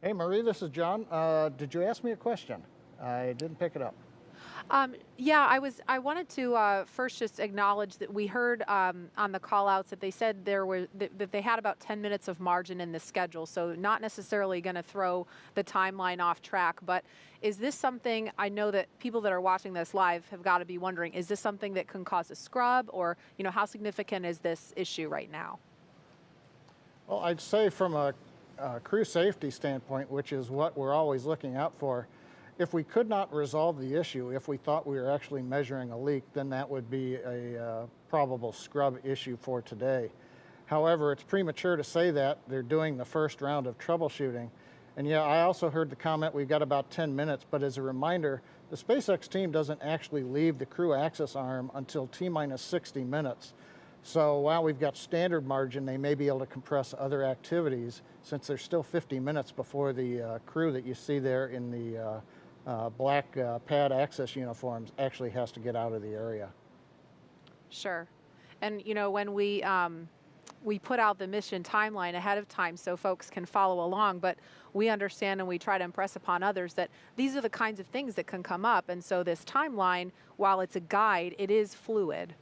Hey, Marie, this is John. Did you ask me a question? I didn't pick it up. Yeah, I wanted to first just acknowledge that we heard on the call-outs that they said that they had about 10 minutes of margin in the schedule, so not necessarily going to throw the timeline off track. But is this something, I know that people that are watching this live have got to be wondering, is this something that can cause a scrub, or how significant is this issue right now? Well, I'd say from a crew safety standpoint, which is what we're always looking out for, if we could not resolve the issue, if we thought we were actually measuring a leak, then that would be a probable scrub issue for today. However, it's premature to say that. They're doing the first round of troubleshooting. And yeah, I also heard the comment, we've got about 10 minutes, but as a reminder, the SpaceX team doesn't actually leave the crew access arm until T-minus 60 minutes. So while we've got standard margin, they may be able to compress other activities since there's still 50 minutes before the crew that you see there in the black pad access uniforms actually has to get out of the area. Sure. And when we put out the mission timeline ahead of time so folks can follow along, but we understand and we try to impress upon others that these are the kinds of things that can come up. And so this timeline, while it's a guide, it is fluid.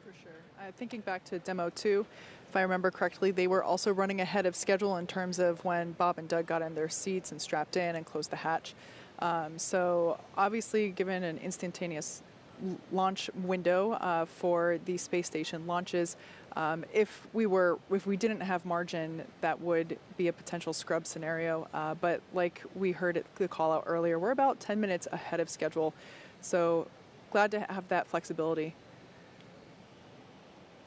For sure. Thinking back to Demo 2, if I remember correctly, they were also running ahead of schedule in terms of when Bob and Doug got in their seats and strapped in and closed the hatch. So obviously, given an instantaneous launch window for the space station launches, if we didn't have margin, that would be a potential scrub scenario. But like we heard at the call out earlier, we're about 10 minutes ahead of schedule. So glad to have that flexibility.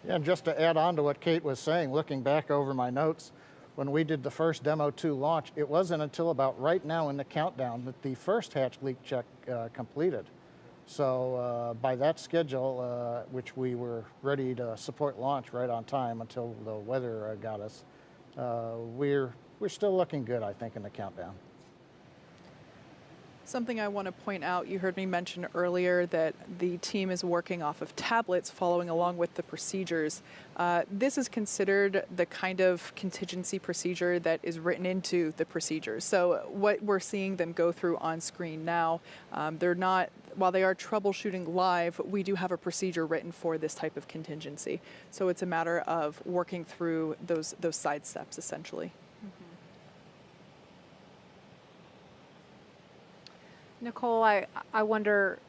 Yeah, and just to add on to what Kate was saying, looking back over my notes, when we did the first Demo 2 launch, it wasn't until about right now in the countdown that the first hatch leak check completed. So by that schedule, which we were ready to support launch right on time until the weather got us, we're still looking good, I think, in the countdown. Something I want to point out, you heard me mention earlier that the team is working off of tablets following along with the procedures. This is considered the kind of contingency procedure that is written into the procedures. So what we're seeing them go through on screen now, they're not, while they are troubleshooting live, we do have a procedure written for this type of contingency. So it's a matter of working through those side steps essentially. Nicole, I wonder,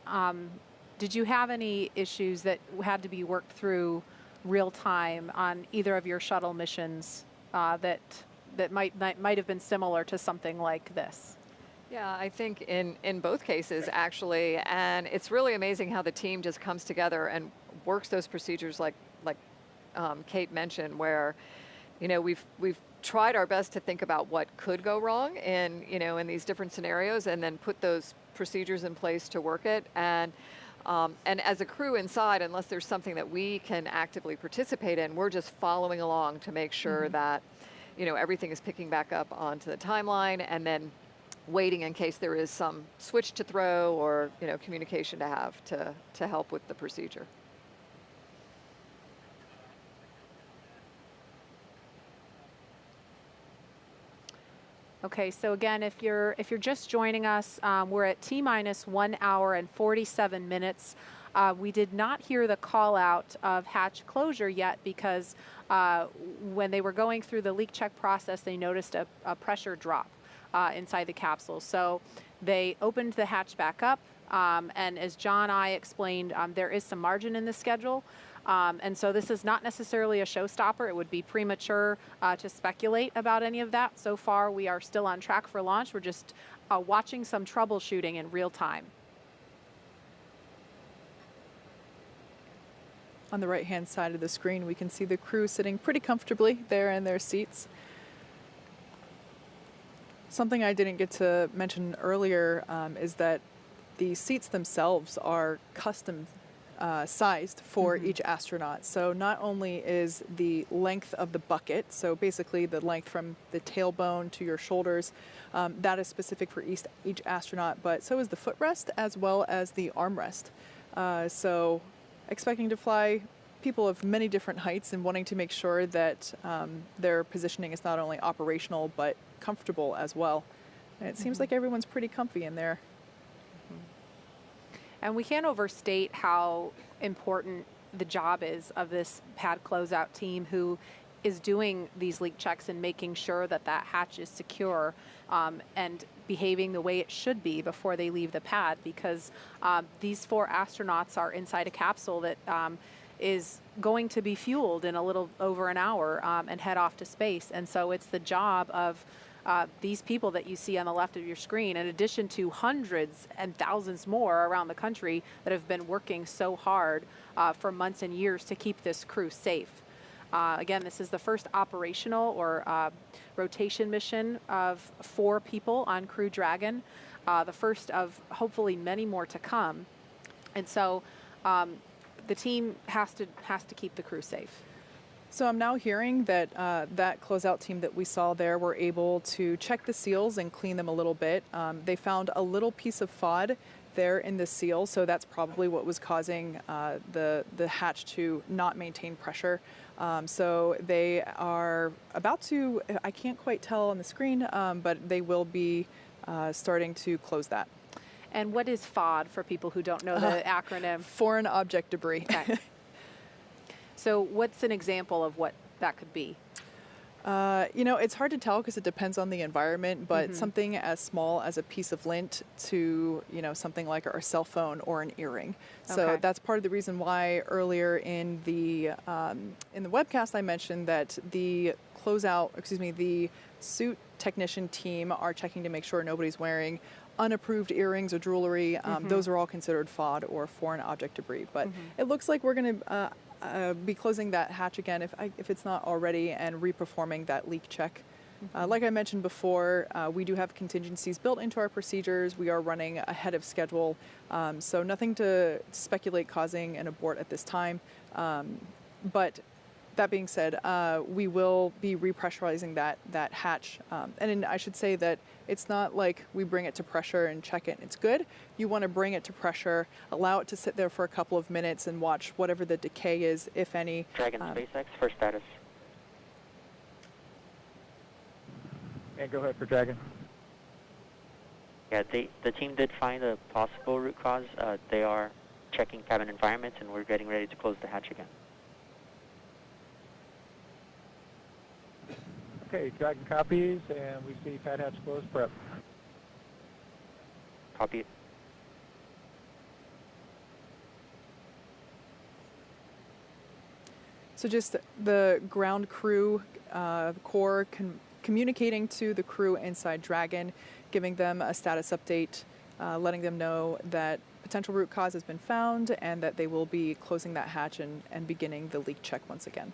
did you have any issues that had to be worked through real time on either of your shuttle missions that might have been similar to something like this? Yeah, I think in both cases, actually, and it's really amazing how the team just comes together and works those procedures like Kate mentioned, where, you know, we've tried our best to think about what could go wrong in these different scenarios, and then put those procedures in place to work it. And as a crew inside, unless there's something that we can actively participate in, we're just following along to make sure that, you know, everything is picking back up onto the timeline, and then waiting in case there is some switch to throw or, you know, communication to have to help with the procedure. Okay, so again, if you're just joining us, we're at T-minus 1 hour and 47 minutes. We did not hear the call out of hatch closure yet because when they were going through the leak check process, they noticed a pressure drop inside the capsule. So they opened the hatch back up, and as John and I explained, there is some margin in the schedule. And so this is not necessarily a showstopper. It would be premature to speculate about any of that. So far, we are still on track for launch. We're just watching some troubleshooting in real time. On the right-hand side of the screen, we can see the crew sitting pretty comfortably there in their seats. Something I didn't get to mention earlier is that the seats themselves are custom sized for each astronaut. So not only is the length of the bucket, so basically the length from the tailbone to your shoulders, that is specific for each astronaut, but so is the footrest as well as the armrest. So expecting to fly people of many different heights and wanting to make sure that their positioning is not only operational but comfortable as well. And it seems like everyone's pretty comfy in there. And we can't overstate how important the job is of this pad closeout team who is doing these leak checks and making sure that that hatch is secure and behaving the way it should be before they leave the pad, because these 4 astronauts are inside a capsule that is going to be fueled in a little over an hour and head off to space. And so it's the job of these people that you see on the left of your screen, in addition to hundreds and thousands more around the country that have been working so hard for months and years to keep this crew safe. Again, this is the first operational or rotation mission of 4 people on Crew Dragon, the first of hopefully many more to come. And so the team has to keep the crew safe. So I'm now hearing that that closeout team that we saw there were able to check the seals and clean them a little bit. They found a little piece of FOD there in the seal, so that's probably what was causing the hatch to not maintain pressure. So they are about to, I can't quite tell on the screen, but they will be starting to close that. And what is FOD for people who don't know the acronym? Foreign object debris. Okay. So what's an example of what that could be? You know, it's hard to tell because it depends on the environment, but something as small as a piece of lint to, you know, something like our cell phone or an earring. So that's part of the reason why earlier in the webcast I mentioned that the the suit technician team are checking to make sure nobody's wearing unapproved earrings or jewelry. Those are all considered FOD or foreign object debris. But it looks like we're going to be closing that hatch again if it's not already, and reperforming that leak check Like I mentioned before, we do have contingencies built into our procedures. We are running ahead of schedule, so nothing to speculate causing an abort at this time. But that being said, we will be repressurizing that hatch. And I should say that it's not like we bring it to pressure and check it and it's good. You want to bring it to pressure, allow it to sit there for a couple of minutes and watch whatever the decay is, if any. Dragon SpaceX for status. And go ahead for Dragon. Yeah, the team did find a possible root cause. They are checking cabin environments, and we're getting ready to close the hatch again. Okay, Dragon copies, and we see pad hatch closed, prep. Copy it. So just the ground crew, core communicating to the crew inside Dragon, giving them a status update, letting them know that potential root cause has been found and that they will be closing that hatch and beginning the leak check once again.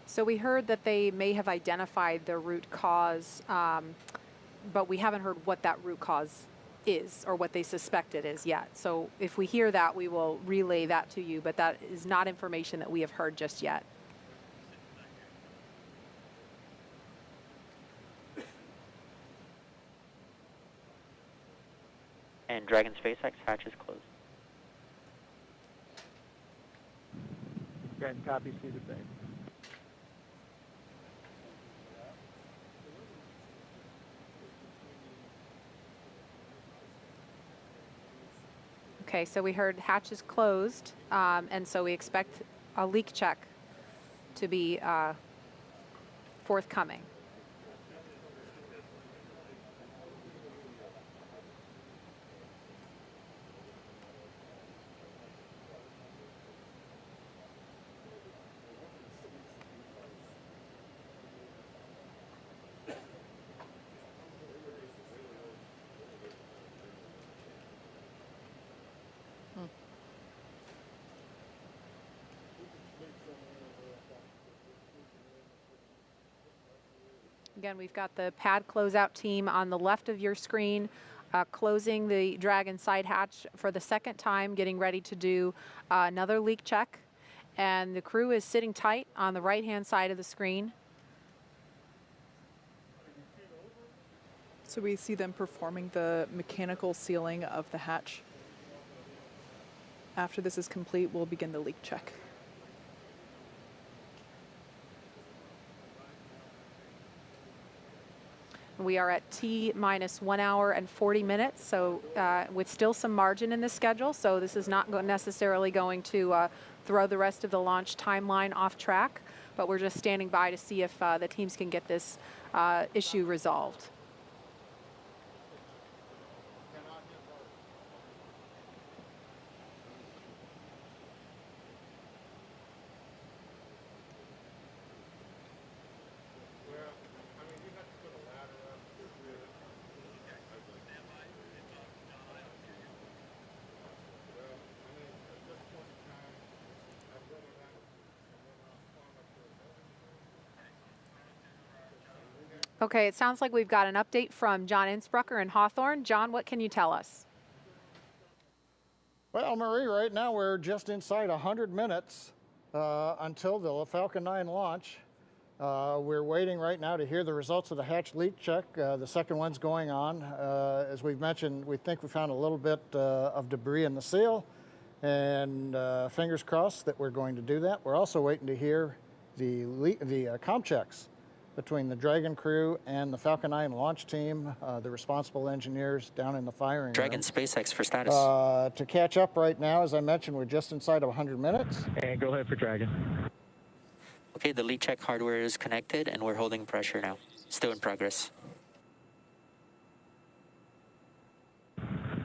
So we heard that they may have identified the root cause, but we haven't heard what that root cause is or what they suspect it is yet. So if we hear that, we will relay that to you, but that is not information that we have heard just yet. And Dragon SpaceX hatch is closed. Dragon copies, see the same. Okay, so we heard hatch is closed, and so we expect a leak check to be forthcoming. Again, we've got the pad closeout team on the left of your screen, closing the Dragon side hatch for the second time, getting ready to do another leak check. And the crew is sitting tight on the right-hand side of the screen. So we see them performing the mechanical sealing of the hatch. After this is complete, we'll begin the leak check. We are at T-minus 1 hour and 40 minutes, so with still some margin in the schedule, so this is not necessarily going to throw the rest of the launch timeline off track, but we're just standing by to see if the teams can get this issue resolved. Okay, it sounds like we've got an update from John Innsbrucker in Hawthorne. John, what can you tell us? Well, Marie, right now we're just inside 100 minutes until the Falcon 9 launch. We're waiting right now to hear the results of the hatch leak check. The second one's going on. As we've mentioned, we think we found a little bit of debris in the seal, and fingers crossed that we're going to do that. We're also waiting to hear the comm checks between the Dragon crew and the Falcon 9 launch team, the responsible engineers down in the firing Dragon room. SpaceX for status. To catch up right now, as I mentioned, we're just inside of 100 minutes. And go ahead for Dragon. Okay, the leak check hardware is connected, and we're holding pressure now. Still in progress.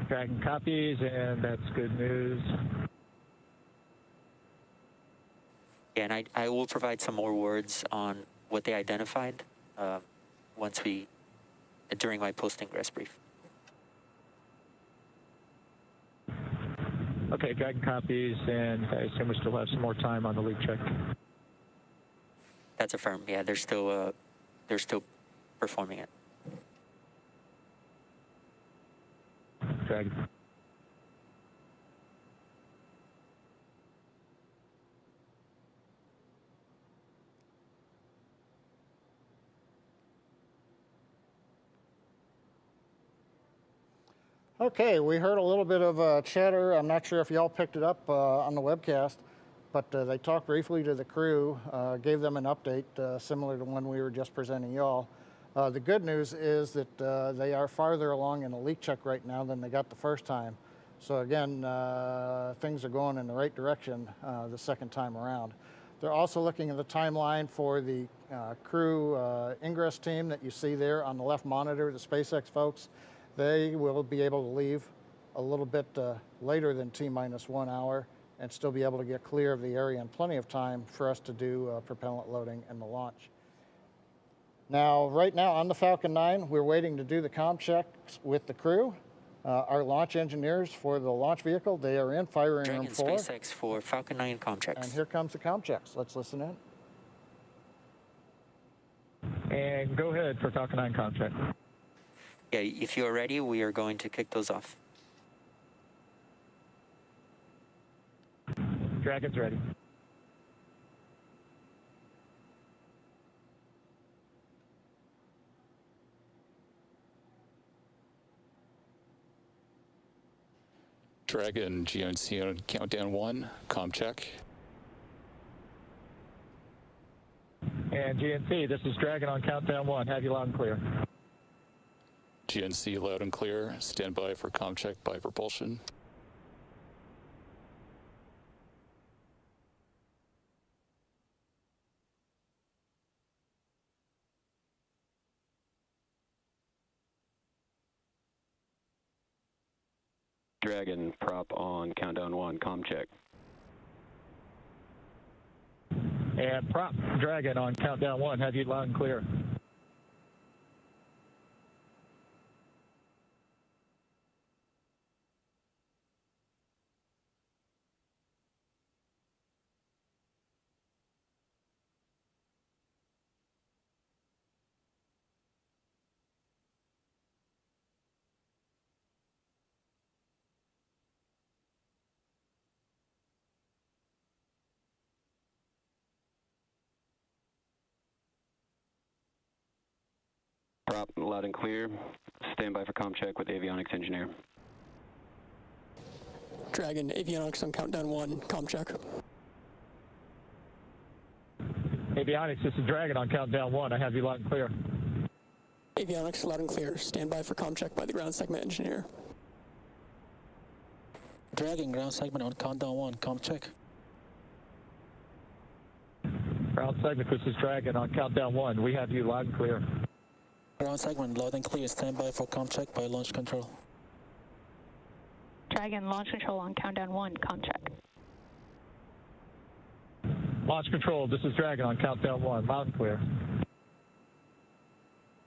Dragon copies, and that's good news. Yeah, and I will provide some more words on what they identified during my post-ingress brief. Okay, Dragon copies, and I assume we still have some more time on the leak check. That's affirmed. Yeah, they're still performing it. Dragon. Okay, we heard a little bit of chatter. I'm not sure if y'all picked it up on the webcast, but they talked briefly to the crew, gave them an update similar to one we were just presenting y'all. The good news is that they are farther along in the leak check right now than they got the first time. So again, things are going in the right direction the second time around. They're also looking at the timeline for the crew ingress team that you see there on the left monitor, the SpaceX folks. They will be able to leave a little bit later than T-minus 1 hour and still be able to get clear of the area in plenty of time for us to do propellant loading and the launch. Now, right now on the Falcon 9, we're waiting to do the comm checks with the crew. Our launch engineers for the launch vehicle, they are in firing room 4. SpaceX for Falcon 9 comm checks. And here comes the comm checks. Let's listen in. And go ahead for Falcon 9 comm check. Yeah, if you are ready, we are going to kick those off. Dragon's ready. Dragon GNC on countdown 1, comm check. And GNC, this is Dragon on countdown 1. Have you loud and clear. GNC loud and clear. Stand by for comm check by propulsion. Dragon prop on countdown 1, comm check. And prop Dragon on countdown 1. Have you loud and clear. Prop loud and clear. Stand by for comm check with avionics engineer. Dragon, avionics on countdown 1, comm check. Avionics, this is Dragon on countdown 1. I have you loud and clear. Avionics loud and clear. Stand by for comm check by the ground segment engineer. Dragon, ground segment on countdown 1, comm check. Ground segment, this is Dragon on countdown 1. We have you loud and clear. Ground segment loud and clear. Stand by for comm check by launch control. Dragon, launch control on countdown 1, comm check. Launch control, this is Dragon on countdown 1. Loud and clear.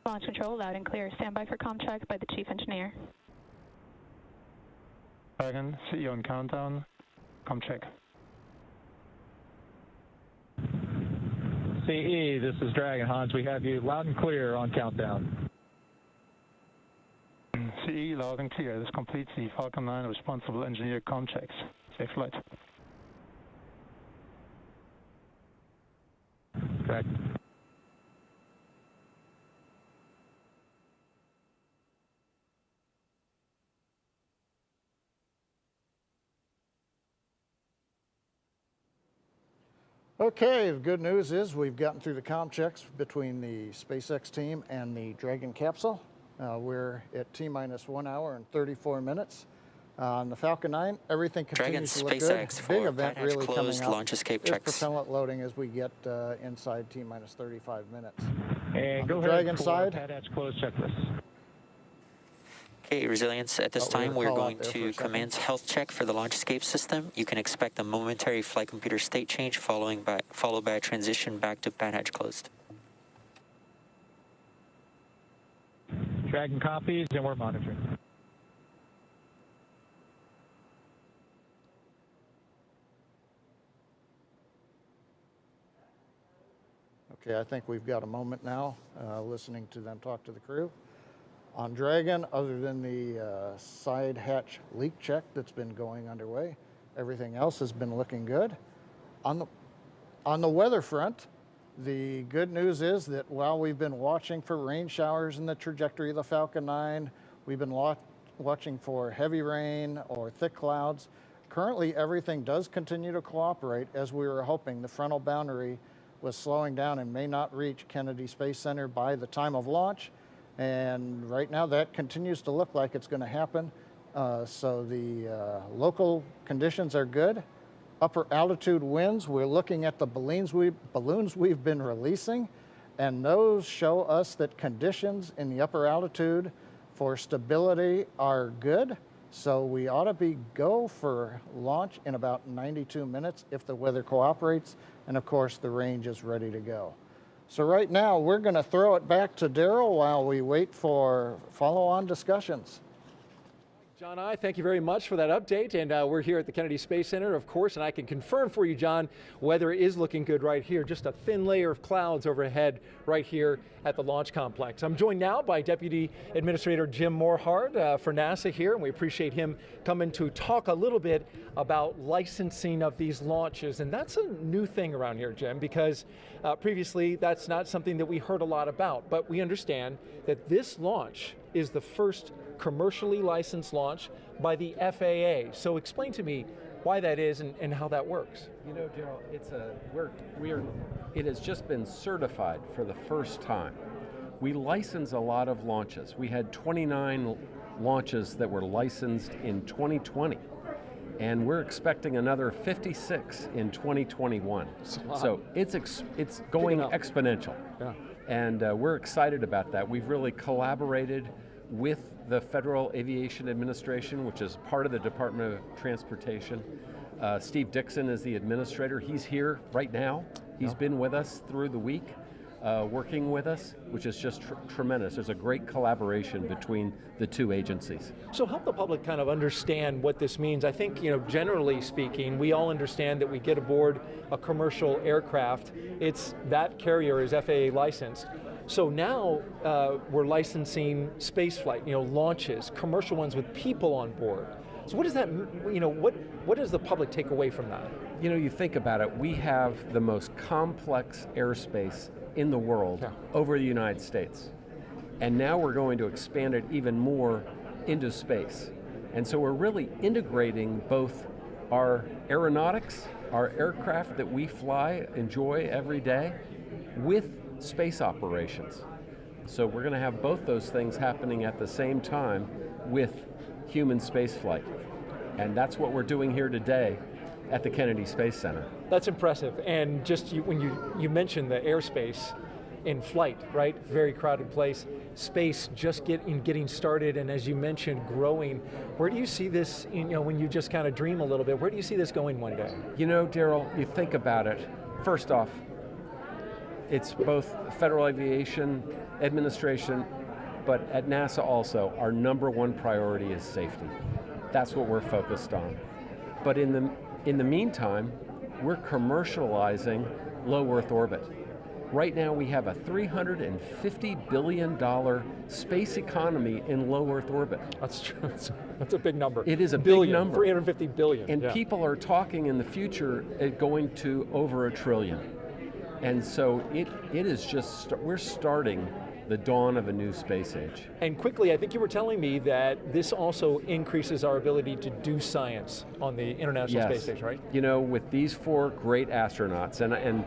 Launch control, loud and clear. Stand by for comm check by the chief engineer. Dragon, see you on countdown. Comm check. CE, this is Dragon. Hans, we have you loud and clear on countdown. CE, loud and clear. This completes the Falcon 9 responsible engineer comm checks. Safe flight. Correct. Okay, the good news is we've gotten through the comm checks between the SpaceX team and the Dragon capsule. We're at T-minus 1 hour and 34 minutes. On the Falcon 9, everything continues to look good. Big event really coming up launch escape is checks. propellant loading as we get inside T-minus 35 minutes. And on go the ahead Dragon for side, pad hatch close checklist. Okay, Resilience, at this time we're going to commence health check for the launch escape system. You can expect a momentary flight computer state change followed by a transition back to pad hatch closed. Dragon copies, and we're monitoring. Okay, I think we've got a moment now listening to them talk to the crew. On Dragon, other than the side hatch leak check that's been going underway, everything else has been looking good. On the weather front, the good news is that while we've been watching for rain showers in the trajectory of the Falcon 9, we've been watching for heavy rain or thick clouds. Currently, everything does continue to cooperate as we were hoping. The frontal boundary was slowing down and may not reach Kennedy Space Center by the time of launch. And right now that continues to look like it's going to happen. So the local conditions are good. Upper altitude winds, we're looking at the balloons we've been releasing, and those show us that conditions in the upper altitude for stability are good. So we ought to go for launch in about 92 minutes if the weather cooperates, and of course the range is ready to go. So right now we're going to throw it back to Daryl while we wait for follow-on discussions. John, thank you very much for that update, and we're here at the Kennedy Space Center, of course, and I can confirm for you, John, weather is looking good right here. Just a thin layer of clouds overhead right here at the launch complex. I'm joined now by Deputy Administrator Jim Morhard for NASA here, and we appreciate him coming to talk a little bit about licensing of these launches, and that's a new thing around here, Jim, because previously that's not something that we heard a lot about, but we understand that this launch is the first commercially licensed launch by the FAA. So explain to me why that is and how that works. You know, Daryl, it has just been certified for the first time. We license a lot of launches. We had 29 launches that were licensed in 2020, and we're expecting another 56 in 2021. Wow. So it's going exponential, yeah. And we're excited about that. We've really collaborated with the Federal Aviation Administration, which is part of the Department of Transportation. Steve Dixon is the administrator. He's here right now. He's been with us through the week, working with us, which is just tremendous. There's a great collaboration between the two agencies. So help the public kind of understand what this means. I think, generally speaking, we all understand that we get aboard a commercial aircraft. That carrier is FAA licensed. So now we're licensing space flight, launches, commercial ones with people on board. So what does that, what does the public take away from that? You think about it, we have the most complex airspace in the world over the United States. And now we're going to expand it even more into space. And so we're really integrating both our aeronautics, our aircraft that we enjoy every day, with space operations. So we're going to have both those things happening at the same time with human spaceflight. And that's what we're doing here today at the Kennedy Space Center. That's impressive. And just when you mentioned the airspace in flight, right? Very crowded place. Space just getting started, and as you mentioned, growing. Where do you see this, when you just kind of dream a little bit, where do you see this going one day? Daryl, you think about it. First off, it's both Federal Aviation Administration, but at NASA also, our number one priority is safety. That's what we're focused on. But in the meantime, we're commercializing low Earth orbit. Right now we have a $350 billion space economy in low Earth orbit. That's true. That's a big number. It is a big number. 350 billion. And people are talking in the future going to over $1 trillion. And so it is just, we're starting the dawn of a new space age. And quickly, I think you were telling me that this also increases our ability to do science on the International Space Station, right? With these 4 great astronauts, and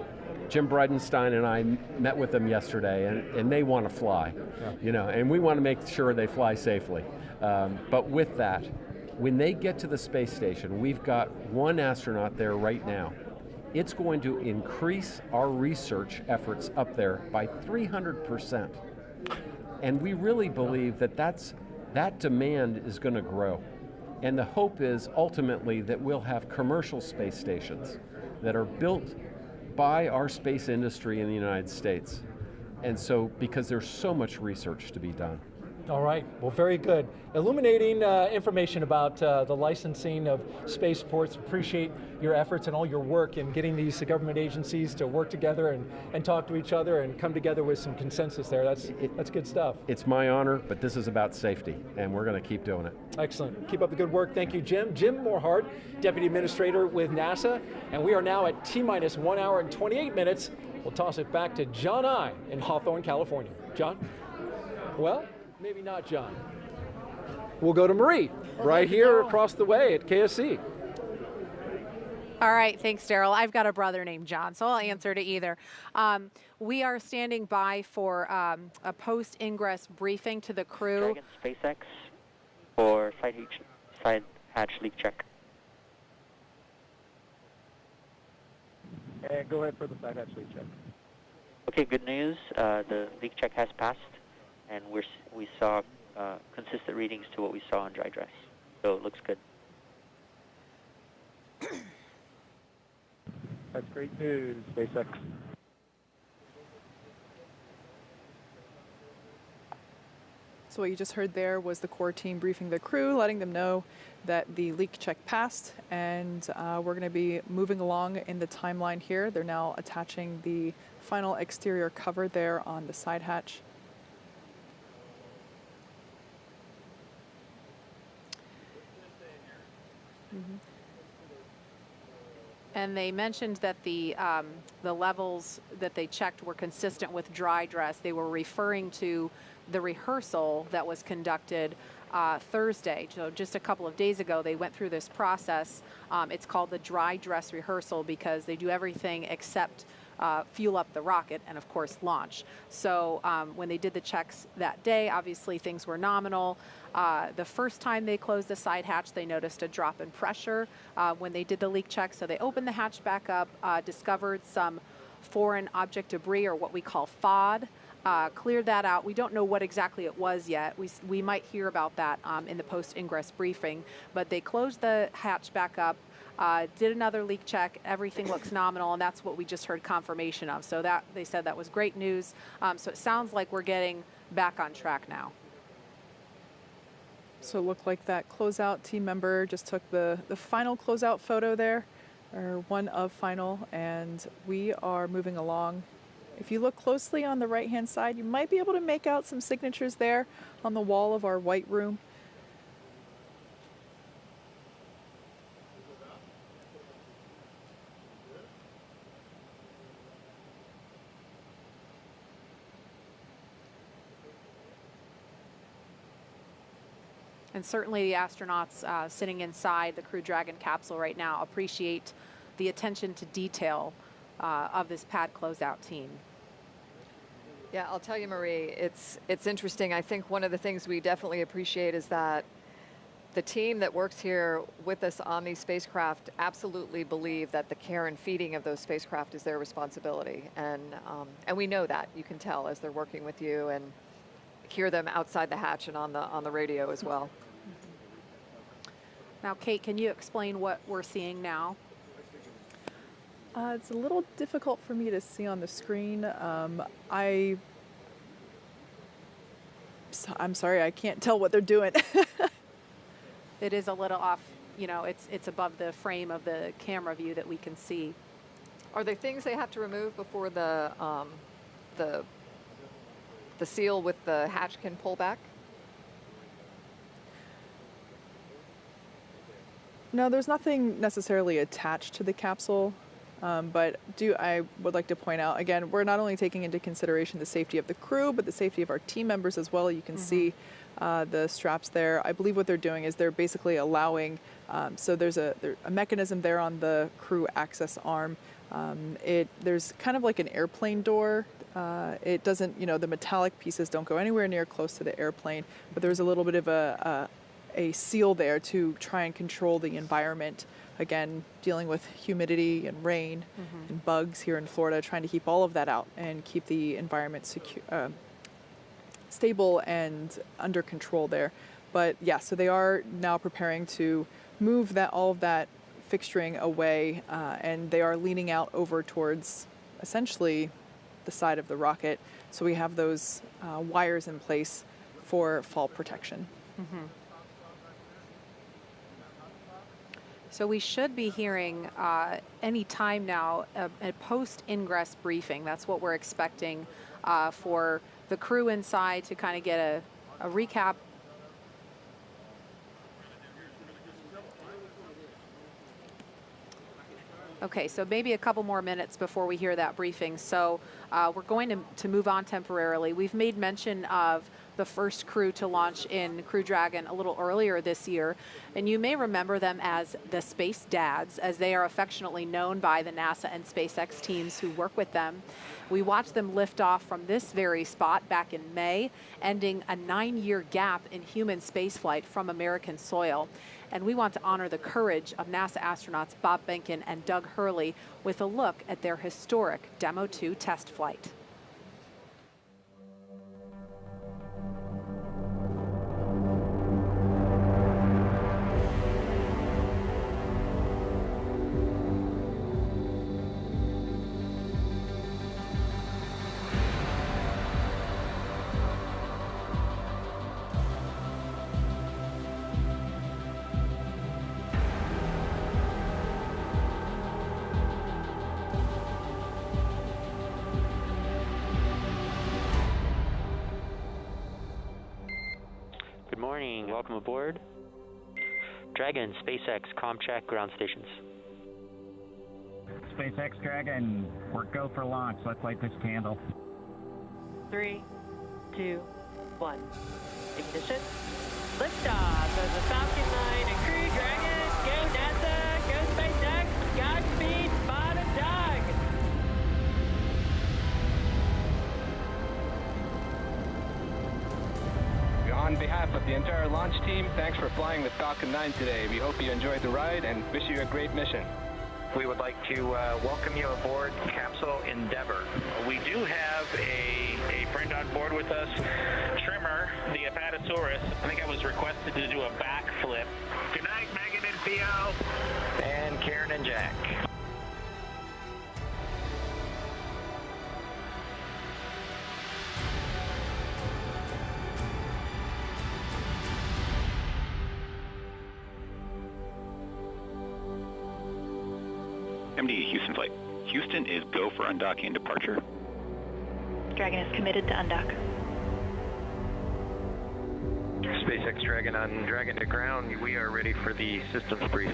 Jim Bridenstine and I met with them yesterday, and they want to fly, and we want to make sure they fly safely. But with that, when they get to the space station, we've got 1 astronaut there right now. It's going to increase our research efforts up there by 300%. And we really believe that that's That demand is going to grow. And the hope is ultimately that we'll have commercial space stations that are built by our space industry in the United States. And so, because there's so much research to be done. All right, well, very good. Illuminating information about the licensing of spaceports. Appreciate your efforts and all your work in getting these government agencies to work together and talk to each other and come together with some consensus there. That's good stuff. It's my honor, but this is about safety, and we're going to keep doing it. Excellent. Keep up the good work. Thank you, Jim. Jim Morehart, Deputy Administrator with NASA, and we are now at T-minus 1 hour and 28 minutes. We'll toss it back to John I in Hawthorne, California. John? Well, maybe not John. We'll go to Marie, right here across the way at KSC. All right, thanks, Daryl. I've got a brother named John, so I'll answer to either. We are standing by for a post-ingress briefing to the crew. Dragon SpaceX for side hatch leak check. And go ahead for the side hatch leak check. Okay, good news. The leak check has passed, and we saw consistent readings to what we saw on dry dress. So it looks good. That's great news, SpaceX. So what you just heard there was the core team briefing the crew, letting them know that the leak check passed, and we're going to be moving along in the timeline here. They're now attaching the final exterior cover there on the side hatch. Mm-hmm. And they mentioned that the levels that they checked were consistent with dry dress. They were referring to the rehearsal that was conducted Thursday. So just a couple of days ago, they went through this process. It's called the dry dress rehearsal because they do everything except fuel up the rocket and, of course, launch. So when they did the checks that day, obviously things were nominal. The first time they closed the side hatch, they noticed a drop in pressure when they did the leak check. So they opened the hatch back up, discovered some foreign object debris, or what we call FOD, cleared that out. We don't know what exactly it was yet. We might hear about that in the post-ingress briefing. But they closed the hatch back up, did another leak check. Everything looks nominal, and that's what we just heard confirmation of. So that they said that was great news. So it sounds like we're getting back on track now. So it looked like that closeout team member just took the final closeout photo there, or one of final, and we are moving along. If you look closely on the right-hand side, you might be able to make out some signatures there on the wall of our white room. And certainly the astronauts sitting inside the Crew Dragon capsule right now appreciate the attention to detail of this pad closeout team. Yeah, I'll tell you, Marie, it's interesting. I think one of the things we definitely appreciate is that the team that works here with us on these spacecraft absolutely believe that the care and feeding of those spacecraft is their responsibility. And we know that. You can tell as they're working with you and hear them outside the hatch and on the radio as well. Now, Kate, can you explain what we're seeing now? It's a little difficult for me to see on the screen. I'm sorry, I can't tell what they're doing. It is a little off, you know, it's above the frame of the camera view that we can see. Are there things they have to remove before the seal with the hatch can pull back? No, there's nothing necessarily attached to the capsule, but I would like to point out, again, we're not only taking into consideration the safety of the crew, but the safety of our team members as well. You can see the straps there. I believe what they're doing is they're basically allowing, so there's a mechanism there on the crew access arm. There's kind of like an airplane door. It doesn't, you know, the metallic pieces don't go anywhere near close to the airplane, but there's a little bit of a seal there to try and control the environment. Again, dealing with humidity and rain and bugs here in Florida, trying to keep all of that out and keep the environment stable and under control there. But yeah, so they are now preparing to move all of that fixturing away, and they are leaning out over towards essentially the side of the rocket. So we have those wires in place for fall protection. Mm-hmm. So we should be hearing any time now a post-ingress briefing. That's what we're expecting for the crew inside to kind of get a recap. Okay, so maybe a couple more minutes before we hear that briefing. So we're going to move on temporarily. We've made mention of the first crew to launch in Crew Dragon a little earlier this year. And you may remember them as the Space Dads, as they are affectionately known by the NASA and SpaceX teams who work with them. We watched them lift off from this very spot back in May, ending a 9-year gap in human spaceflight from American soil. And we want to honor the courage of NASA astronauts Bob Behnken and Doug Hurley with a look at their historic Demo 2 test flight. Welcome aboard. Dragon, SpaceX, ComCheck, ground stations. SpaceX Dragon, we're go for launch. Let's light this candle. 3, 2, 1. Ignition. Liftoff of the Falcon 9 and Crew Dragon. Go NASA, go SpaceX. Godspeed, Bob and Doug. On behalf of the entire launch team, thanks for flying the Falcon 9 today. We hope you enjoyed the ride and wish you a great mission. We would like to welcome you aboard Capsule Endeavour. We do have a friend on board with us, Trimmer, the Apatosaurus. I think I was requested to do a backflip. Good night, Megan and Theo. And Karen and Jack. MD, Houston flight. Houston is go for undocking and departure. Dragon is committed to undock. SpaceX Dragon on Dragon to ground. We are ready for the systems brief.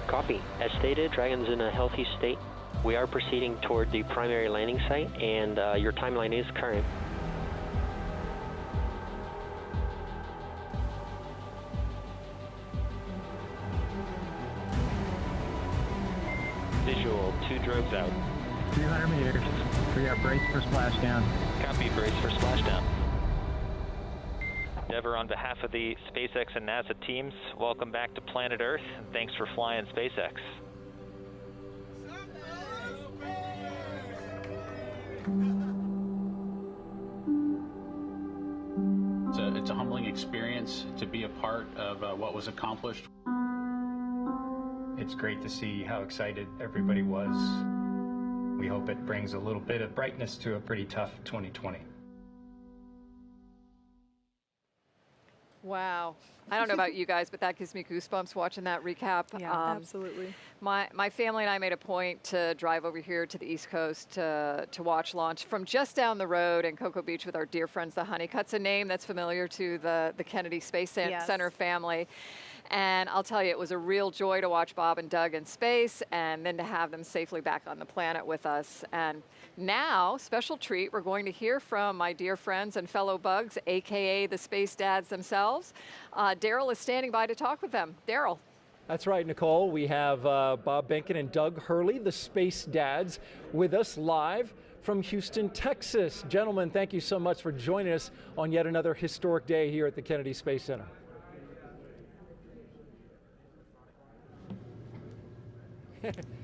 Copy. As stated, Dragon's in a healthy state. We are proceeding toward the primary landing site, and your timeline is current. Visual, 2 drogues out. 200 meters. We are braced for splashdown. Copy, brace for splashdown. Endeavour, on behalf of the SpaceX and NASA teams, welcome back to planet Earth, and thanks for flying SpaceX. It's a humbling experience to be a part of what was accomplished. It's great to see how excited everybody was. We hope it brings a little bit of brightness to a pretty tough 2020. Wow. I don't know about you guys, but that gives me goosebumps watching that recap. Yeah, absolutely. My family and I made a point to drive over here to the East Coast to watch launch from just down the road in Cocoa Beach with our dear friends, the Honeycutts, a name that's familiar to the Kennedy Space Center family. And I'll tell you, it was a real joy to watch Bob and Doug in space and then to have them safely back on the planet with us. And now, special treat, we're going to hear from my dear friends and fellow bugs, AKA the Space Dads themselves. Daryl is standing by to talk with them. Daryl. That's right, Nicole. We have Bob Behnken and Doug Hurley, the Space Dads, with us live from Houston, Texas. Gentlemen, thank you so much for joining us on yet another historic day here at the Kennedy Space Center.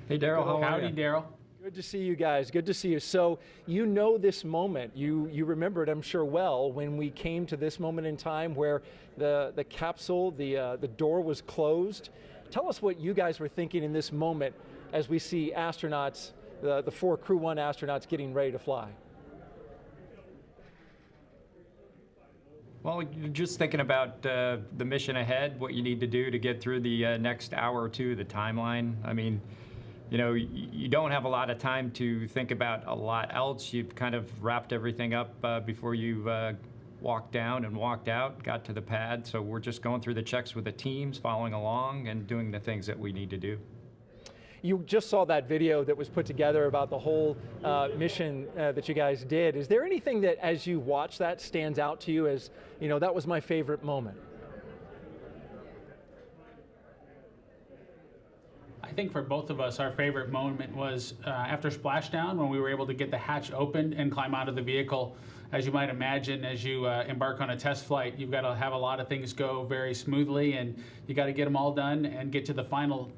Hey, Daryl, how are you? Howdy, Daryl. Good to see you guys. Good to see you. So you know this moment. You remember it, I'm sure, well, when we came to this moment in time where the capsule, the door was closed. Tell us what you guys were thinking in this moment as we see astronauts, the 4 Crew 1 astronauts getting ready to fly. Well, you're just thinking about the mission ahead, what you need to do to get through the next hour or two of the timeline. I mean, you know, you don't have a lot of time to think about a lot else. You've kind of wrapped everything up before you walked down and walked out, got to the pad. So we're just going through the checks with the teams, following along and doing the things that we need to do. You just saw that video that was put together about the whole mission that you guys did. Is there anything that, as you watch that, stands out to you as, you know, that was my favorite moment? I think for both of us, our favorite moment was after splashdown, when we were able to get the hatch opened and climb out of the vehicle. As you might imagine, as you embark on a test flight, you've got to have a lot of things go very smoothly, and you got to get them all done and get to the final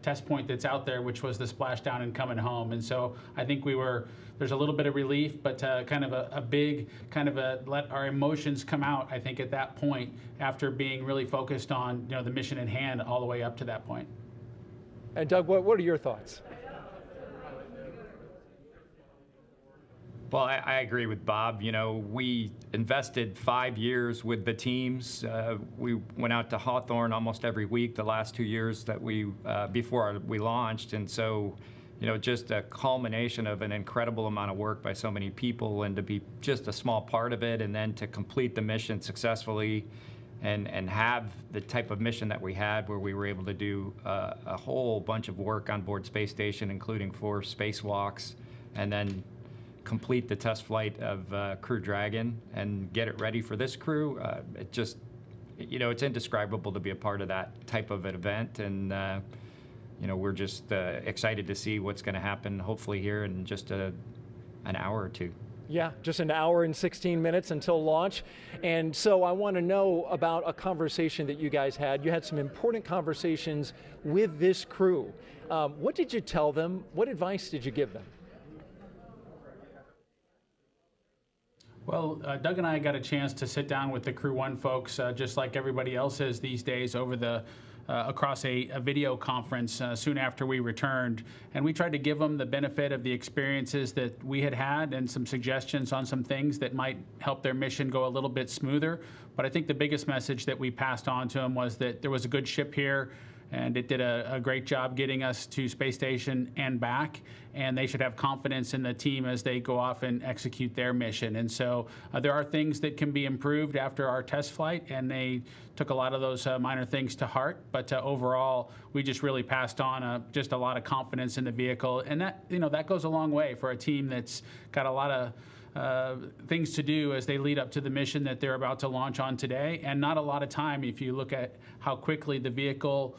test point that's out there, which was the splashdown and coming home. And so I think there's a little bit of relief, but kind of a big, let our emotions come out, I think, at that point, after being really focused on, you know, the mission in hand all the way up to that point. And Doug, what are your thoughts? Well, I agree with Bob. You know, we invested 5 years with the teams. We went out to Hawthorne almost every week the last 2 years that before we launched. And so, you know, just a culmination of an incredible amount of work by so many people, and to be just a small part of it, and then to complete the mission successfully and have the type of mission that we had, where we were able to do a whole bunch of work on board Space Station, including 4 spacewalks, and then complete the test flight of Crew Dragon and get it ready for this crew. It just, you know, it's indescribable to be a part of that type of an event, and you know, we're just excited to see what's going to happen, hopefully here in just an hour or two. Yeah, just an hour and 16 minutes until launch. And so I want to know about a conversation that you guys had. You had some important conversations with this crew. What did you tell them? What advice did you give them? Well, Doug and I got a chance to sit down with the Crew 1 folks, just like everybody else is these days, over across a video conference soon after we returned. And we tried to give them the benefit of the experiences that we had and some suggestions on some things that might help their mission go a little bit smoother. But I think the biggest message that we passed on to them was that there was a good ship here, and it did a great job getting us to Space Station and back, and they should have confidence in the team as they go off and execute their mission. And so there are things that can be improved after our test flight, and they took a lot of those minor things to heart. But overall, we just really passed on just a lot of confidence in the vehicle, and that, you know, that goes a long way for a team that's got a lot of things to do as they lead up to the mission that they're about to launch on today, and not a lot of time if you look at how quickly the vehicle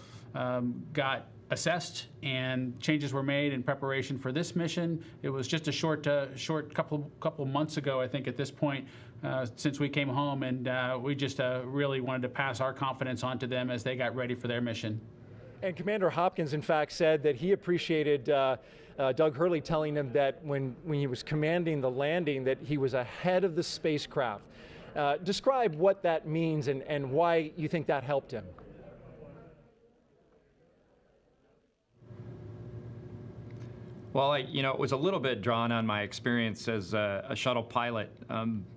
got assessed and changes were made in preparation for this mission. It was just a short couple months ago, I think, at this point, since we came home, and we just really wanted to pass our confidence on to them as they got ready for their mission. And Commander Hopkins, in fact, said that he appreciated Doug Hurley telling him that when he was commanding the landing, that he was ahead of the spacecraft. Describe what that means and why you think that helped him. Well, you know, it was a little bit drawn on my experience as a shuttle pilot.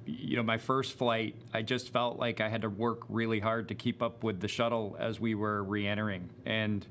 You know, my first flight, I just felt like I had to work really hard to keep up with the shuttle as we were re-entering. And,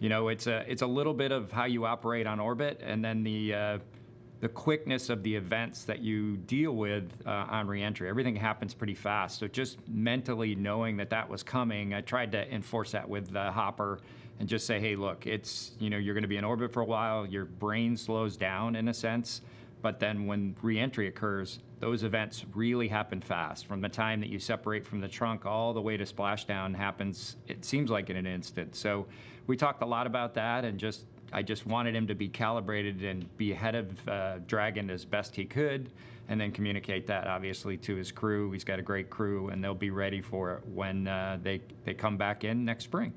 you know, it's a little bit of how you operate on orbit, and then the quickness of the events that you deal with on re-entry. Everything happens pretty fast. So just mentally knowing that that was coming, I tried to enforce that with Hopper and just say, hey, look, it's, you know, you're going to be in orbit for a while. Your brain slows down in a sense. But then when re-entry occurs, those events really happen fast. From the time that you separate from the trunk all the way to splashdown happens, it seems like in an instant. So we talked a lot about that, and I just wanted him to be calibrated and be ahead of Dragon as best he could, and then communicate that obviously to his crew. He's got a great crew, and they'll be ready for it when they come back in next spring.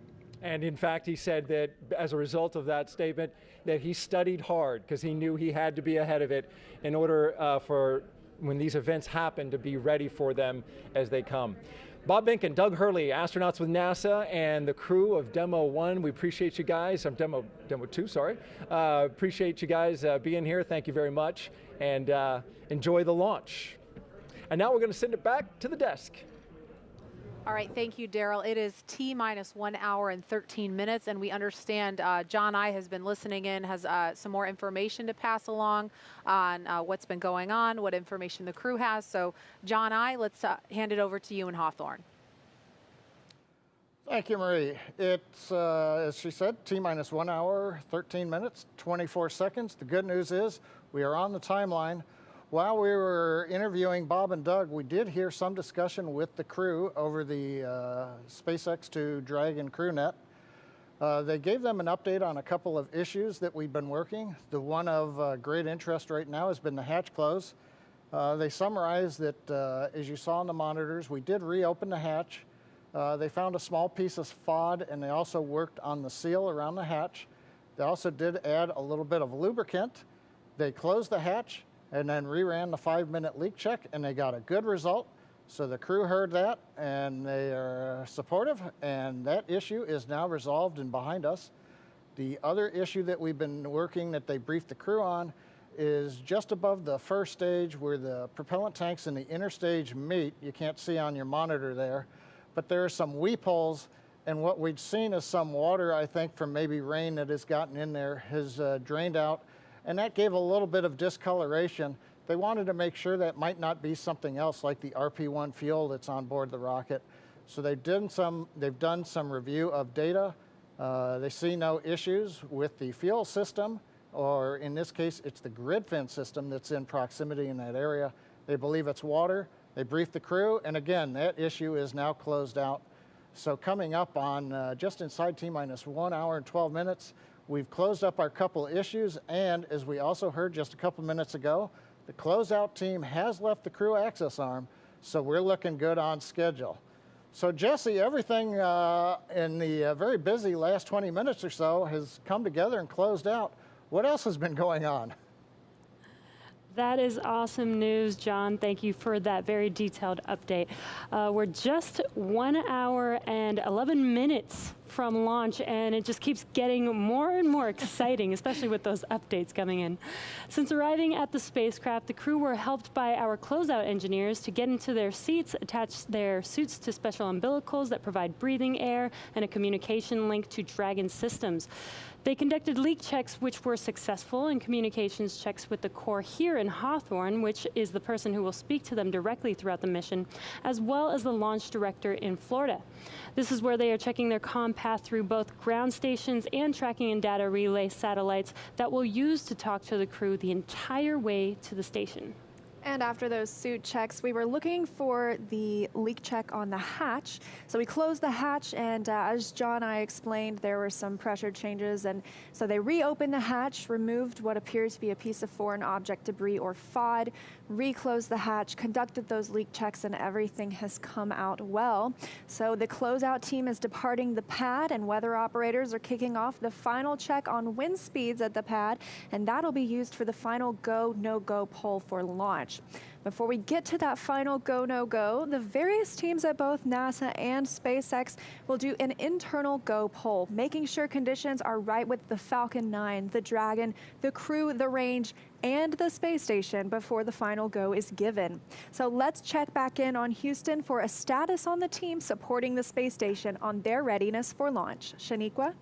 And in fact, he said that as a result of that statement, that he studied hard because he knew he had to be ahead of it in order for when these events happen to be ready for them as they come. Bob Bink and Doug Hurley, astronauts with NASA, and the crew of Demo 1, we appreciate you guys. Demo 2, sorry. Appreciate you guys being here. Thank you very much, and enjoy the launch. And now we're going to send it back to the desk. All right, thank you, Daryl. It is T-minus 1 hour and 13 minutes, and we understand John I has been listening in, has some more information to pass along on what's been going on, what information the crew has. So, John I, let's hand it over to you in Hawthorne. Thank you, Marie. It's, as she said, T-minus 1 hour, 13 minutes, 24 seconds. The good news is we are on the timeline. While we were interviewing Bob and Doug, we did hear some discussion with the crew over the SpaceX to Dragon crewnet. They gave them an update on a couple of issues that we've been working. The one of great interest right now has been the hatch close. They summarized that, as you saw on the monitors, we did reopen the hatch. They found a small piece of FOD, and they also worked on the seal around the hatch. They also did add a little bit of lubricant. They closed the hatch and then reran the 5-minute leak check, and they got a good result. So the crew heard that, and they are supportive, and that issue is now resolved and behind us. The other issue that we've been working that they briefed the crew on is just above the first stage where the propellant tanks and the inner stage meet. You can't see on your monitor there, but there are some weep holes, and what we'd seen is some water, I think, from maybe rain that has gotten in there has drained out, and that gave a little bit of discoloration. They wanted to make sure that might not be something else like the RP1 fuel that's on board the rocket. So they've done some review of data. They see no issues with the fuel system, or in this case, it's the grid fin system that's in proximity in that area. They believe it's water. They briefed the crew, and again, that issue is now closed out. So coming up on just inside T-minus 1 hour and 12 minutes, we've closed up our couple issues, and as we also heard just a couple minutes ago, the closeout team has left the crew access arm, so we're looking good on schedule. So Jesse, everything in the very busy last 20 minutes or so has come together and closed out. What else has been going on? That is awesome news, John. Thank you for that very detailed update. We're just 1 hour and 11 minutes from launch, and it just keeps getting more and more exciting, especially with those updates coming in. Since arriving at the spacecraft, the crew were helped by our closeout engineers to get into their seats, attach their suits to special umbilicals that provide breathing air and a communication link to Dragon systems. They conducted leak checks which were successful, and communications checks with the core here in Hawthorne, which is the person who will speak to them directly throughout the mission, as well as the launch director in Florida. This is where they are checking their comm path through both ground stations and tracking and data relay satellites that will use to talk to the crew the entire way to the station. And after those suit checks, we were looking for the leak check on the hatch. So we closed the hatch, and as John and I explained, there were some pressure changes. And so they reopened the hatch, removed what appears to be a piece of foreign object debris or FOD, reclosed the hatch, conducted those leak checks, and everything has come out well. So the closeout team is departing the pad, and weather operators are kicking off the final check on wind speeds at the pad, and that'll be used for the final go, no-go poll for launch. Before we get to that final go, no-go, the various teams at both NASA and SpaceX will do an internal go poll, making sure conditions are right with the Falcon 9, the Dragon, the crew, the range, and the space station before the final go is given. So let's check back in on Houston for a status on the team supporting the space station on their readiness for launch. Shaniqua?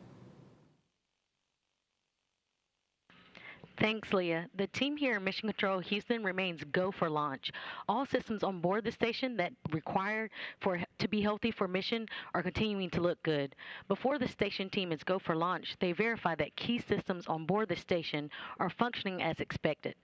Thanks, Leah. The team here in Mission Control Houston remains go for launch. All systems on board the station that required to be healthy for mission are continuing to look good. Before the station team is go for launch, they verify that key systems on board the station are functioning as expected.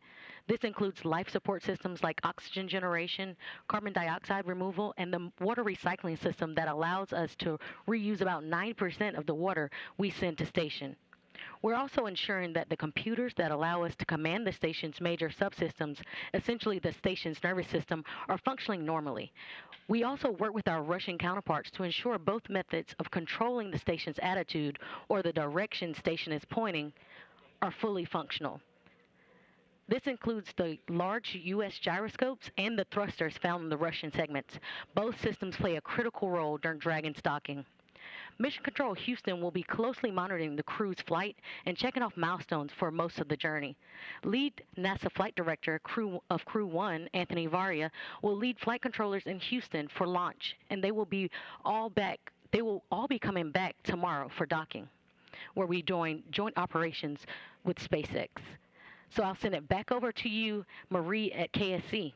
This includes life support systems like oxygen generation, carbon dioxide removal, and the water recycling system that allows us to reuse about 9% of the water we send to station. We're also ensuring that the computers that allow us to command the station's major subsystems, essentially the station's nervous system, are functioning normally. We also work with our Russian counterparts to ensure both methods of controlling the station's attitude or the direction station is pointing are fully functional. This includes the large U.S. gyroscopes and the thrusters found in the Russian segments. Both systems play a critical role during Dragon's docking. Mission Control Houston will be closely monitoring the crew's flight and checking off milestones for most of the journey. Lead NASA Flight Director of Crew 1, Anthony Varia, will lead flight controllers in Houston for launch, and they will all be coming back tomorrow for docking, where we join joint operations with SpaceX. So I'll send it back over to you, Marie at KSC.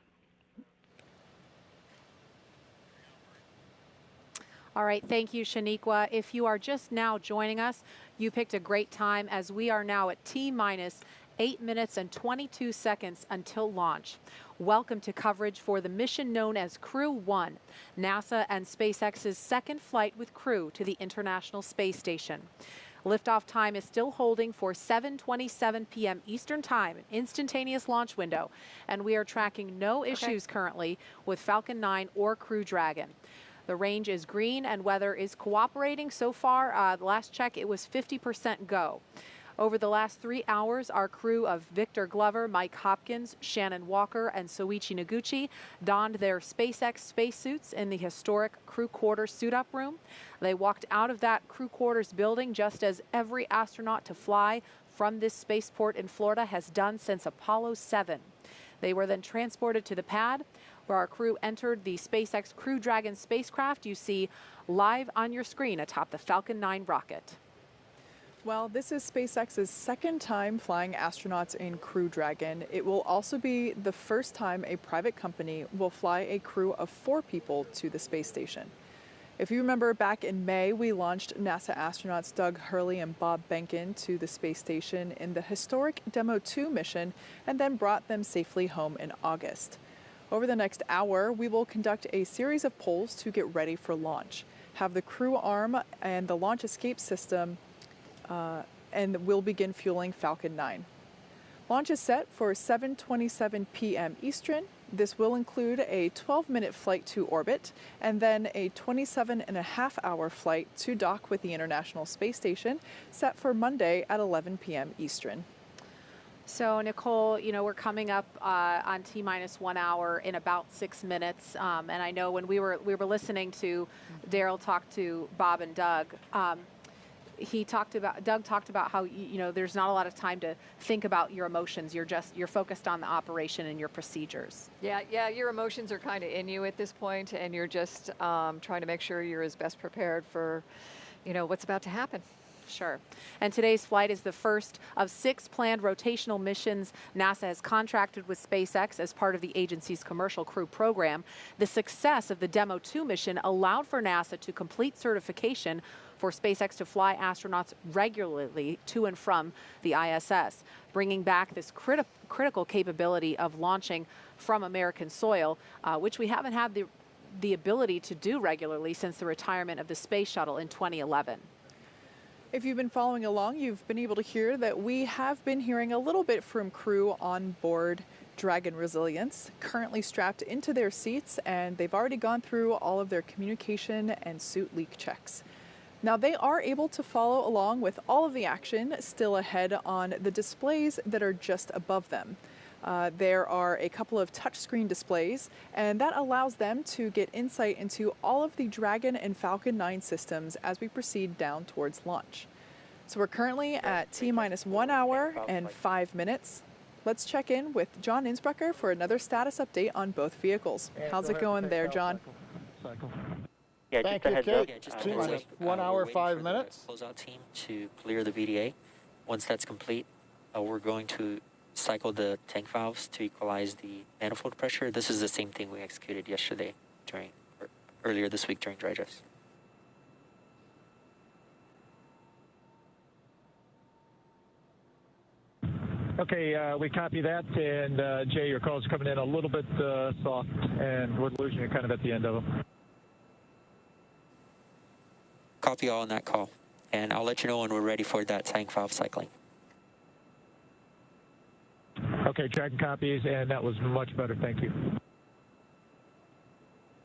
All right, thank you, Shaniqua. If you are just now joining us, you picked a great time as we are now at T-minus 8 minutes and 22 seconds until launch. Welcome to coverage for the mission known as Crew 1, NASA and SpaceX's second flight with crew to the International Space Station. Liftoff time is still holding for 7:27 p.m. Eastern Time, an instantaneous launch window, and we are tracking no issues currently with Falcon 9 or Crew Dragon. The range is green and weather is cooperating so far. The last check, it was 50% go. Over the last 3 hours, our crew of Victor Glover, Mike Hopkins, Shannon Walker, and Soichi Noguchi donned their SpaceX spacesuits in the historic crew quarters suit-up room. They walked out of that crew quarters building just as every astronaut to fly from this spaceport in Florida has done since Apollo 7. They were then transported to the pad, where our crew entered the SpaceX Crew Dragon spacecraft you see live on your screen atop the Falcon 9 rocket. Well, this is SpaceX's second time flying astronauts in Crew Dragon. It will also be the first time a private company will fly a crew of 4 people to the space station. If you remember, back in May, we launched NASA astronauts Doug Hurley and Bob Behnken to the space station in the historic Demo 2 mission and then brought them safely home in August. Over the next hour, we will conduct a series of polls to get ready for launch, have the crew arm and the launch escape system, and we'll begin fueling Falcon 9. Launch is set for 7:27 p.m. Eastern. This will include a 12-minute flight to orbit and then a 27.5-hour flight to dock with the International Space Station, set for Monday at 11 p.m. Eastern. So, Nicole, you know, we're coming up on T-minus 1 hour in about 6 minutes. And I know when we were listening to Daryl talk to Bob and Doug, Doug talked about how, you know, there's not a lot of time to think about your emotions. You're focused on the operation and your procedures. Yeah, your emotions are kind of in you at this point, and you're just trying to make sure you're as best prepared for, you know, what's about to happen. Sure. And today's flight is the first of 6 planned rotational missions NASA has contracted with SpaceX as part of the agency's commercial crew program. The success of the Demo 2 mission allowed for NASA to complete certification for SpaceX to fly astronauts regularly to and from the ISS, bringing back this critical capability of launching from American soil, which we haven't had the ability to do regularly since the retirement of the space shuttle in 2011. If you've been following along, you've been able to hear that we have been hearing a little bit from crew on board Dragon Resilience, currently strapped into their seats, and they've already gone through all of their communication and suit leak checks. Now, they are able to follow along with all of the action still ahead on the displays that are just above them. There are a couple of touchscreen displays, and that allows them to get insight into all of the Dragon and Falcon 9 systems as we proceed down towards launch. So we're currently at T-minus 1 hour and 5 minutes. Let's check in with John Innsbrucker for another status update on both vehicles. How's it going there, John? Yeah, Thank just a you, heads Kate. up. T-minus 1 hour, 5 minutes. Closeout team to clear the VDA. Once that's complete, we're going to cycle the tank valves to equalize the manifold pressure. This is the same thing we executed yesterday earlier this week during dry dress. Okay, we copy that, and Jay, your call's coming in a little bit soft, and we're losing you kind of at the end of them. Copy all on that call. and I'll let you know when we're ready for that tank valve cycling. Okay, Dragon copies, and that was much better. Thank you.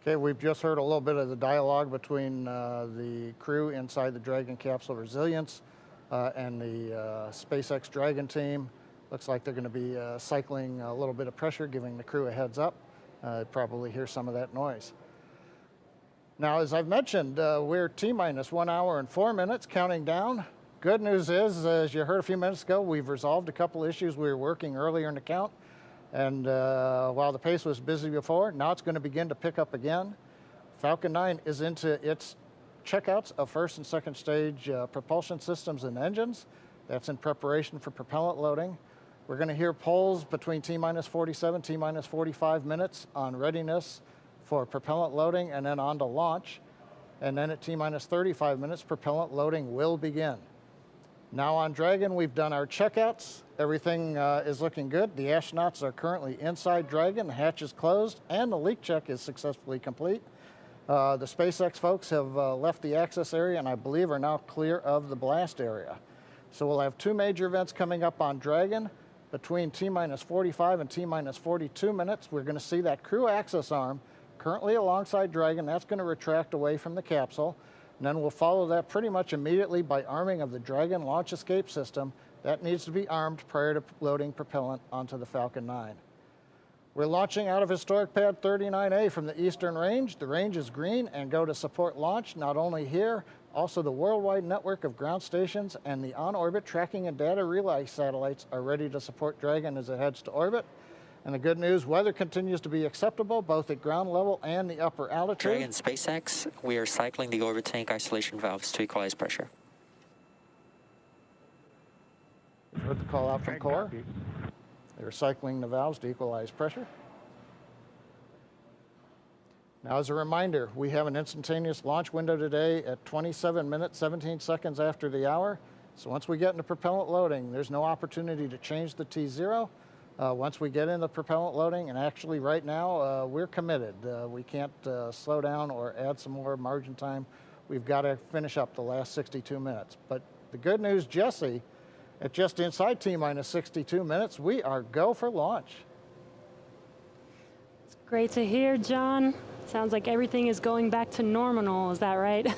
Okay, we've just heard a little bit of the dialogue between the crew inside the Dragon capsule Resilience and the SpaceX Dragon team. Looks like they're going to be cycling a little bit of pressure, giving the crew a heads up. Probably hear some of that noise. Now, as I've mentioned, we're T-minus 1 hour and 4 minutes, counting down. Good news is, as you heard a few minutes ago, we've resolved a couple issues we were working earlier in the count. And while the pace was busy before, now it's going to begin to pick up again. Falcon 9 is into its checkouts of first and second stage propulsion systems and engines. That's in preparation for propellant loading. We're going to hear polls between T-minus 47, T-minus 45 minutes on readiness for propellant loading and then on to launch. And then at T-minus 35 minutes, propellant loading will begin. Now on Dragon, we've done our checkouts. Everything is looking good. The astronauts are currently inside Dragon. The hatch is closed, and the leak check is successfully complete. The SpaceX folks have left the access area and I believe are now clear of the blast area. So we'll have two major events coming up on Dragon. Between T-minus 45 and T-minus 42 minutes, we're going to see that crew access arm currently alongside Dragon. That's going to retract away from the capsule. And then we'll follow that pretty much immediately by arming of the Dragon launch escape system. That needs to be armed prior to loading propellant onto the Falcon 9. We're launching out of historic pad 39A from the Eastern Range. The range is green and go to support launch, not only here, also the worldwide network of ground stations and the on-orbit tracking and data relay satellites are ready to support Dragon as it heads to orbit. And the good news, weather continues to be acceptable, both at ground level and the upper altitude. Dragon SpaceX, we are cycling the orbit tank isolation valves to equalize pressure. Heard the call out from Core. They're cycling the valves to equalize pressure. Now, as a reminder, we have an instantaneous launch window today at 27 minutes, 17 seconds after the hour. So once we get into propellant loading, there's no opportunity to change the T0. Once we get into propellant loading, and actually right now, we're committed. We can't slow down or add some more margin time. We've got to finish up the last 62 minutes. But the good news, Jesse, at just inside T-minus 62 minutes, we are go for launch. It's great to hear, John. Sounds like everything is going back to normal, is that right?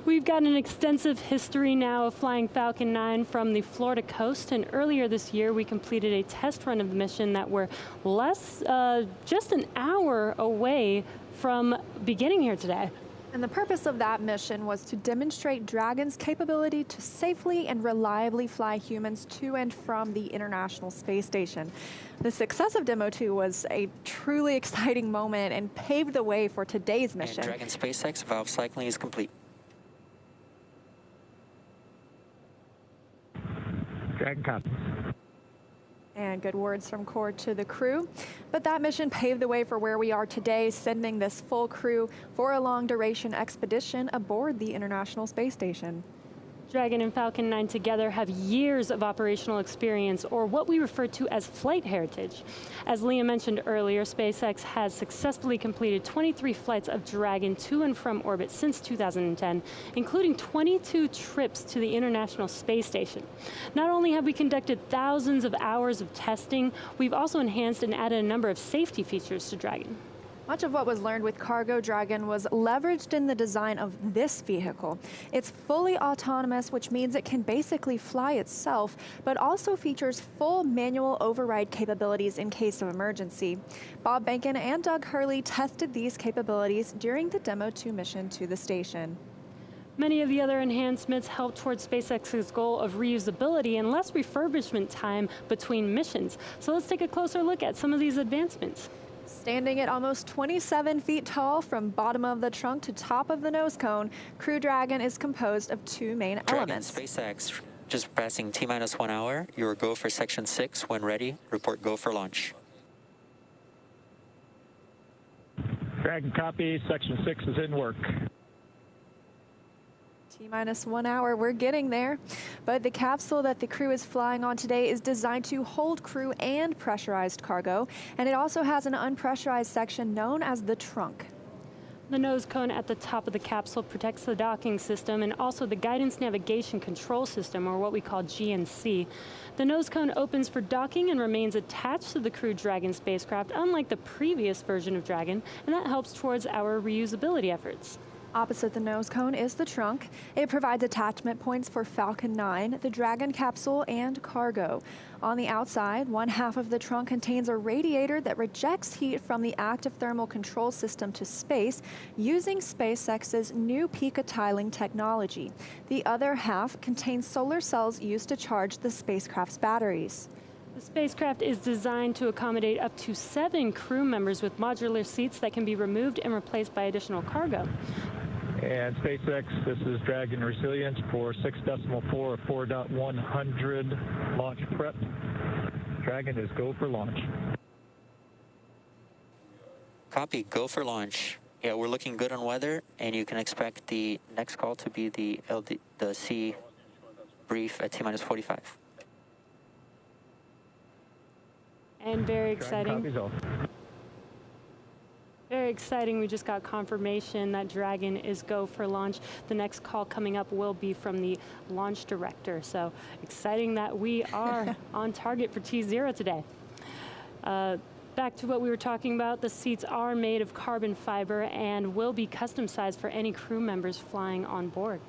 We've got an extensive history now of flying Falcon 9 from the Florida coast, and earlier this year we completed a test run of the mission that we're just an hour away from beginning here today. And the purpose of that mission was to demonstrate Dragon's capability to safely and reliably fly humans to and from the International Space Station. The success of Demo 2 was a truly exciting moment and paved the way for today's mission. And Dragon SpaceX valve cycling is complete. Dragon copies. And good words from Core to the crew. But that mission paved the way for where we are today, sending this full crew for a long duration expedition aboard the International Space Station. Dragon and Falcon 9 together have years of operational experience, or what we refer to as flight heritage. As Leah mentioned earlier, SpaceX has successfully completed 23 flights of Dragon to and from orbit since 2010, including 22 trips to the International Space Station. Not only have we conducted thousands of hours of testing, we've also enhanced and added a number of safety features to Dragon. Much of what was learned with Cargo Dragon was leveraged in the design of this vehicle. It's fully autonomous, which means it can basically fly itself, but also features full manual override capabilities in case of emergency. Bob Bankin and Doug Hurley tested these capabilities during the Demo 2 mission to the station. Many of the other enhancements help towards SpaceX's goal of reusability and less refurbishment time between missions. So let's take a closer look at some of these advancements. Standing at almost 27 feet tall from bottom of the trunk to top of the nose cone, Crew Dragon is composed of two main elements. SpaceX, just passing T-minus 1 hour. Your go for section 6. When ready, report go for launch. Dragon copy, section 6 is in work. T-minus 1 hour, we're getting there. But the capsule that the crew is flying on today is designed to hold crew and pressurized cargo, and it also has an unpressurized section known as the trunk. The nose cone at the top of the capsule protects the docking system and also the guidance navigation control system, or what we call GNC. The nose cone opens for docking and remains attached to the Crew Dragon spacecraft, unlike the previous version of Dragon, and that helps towards our reusability efforts. Opposite the nose cone is the trunk. It provides attachment points for Falcon 9, the Dragon capsule, and cargo. On the outside, one half of the trunk contains a radiator that rejects heat from the active thermal control system to space using SpaceX's new picotiling technology. The other half contains solar cells used to charge the spacecraft's batteries. The spacecraft is designed to accommodate up to 7 crew members with modular seats that can be removed and replaced by additional cargo. And SpaceX, this is Dragon Resilience for 6.4 of 4.100 launch prep. Dragon is go for launch. Copy, go for launch. Yeah, we're looking good on weather, and you can expect the next call to be the C brief at T-minus 45. And very exciting. Very exciting. We just got confirmation that Dragon is go for launch. The next call coming up will be from the launch director. So exciting that we are on target for T0 today. Back to what we were talking about, the seats are made of carbon fiber and will be custom sized for any crew members flying on board.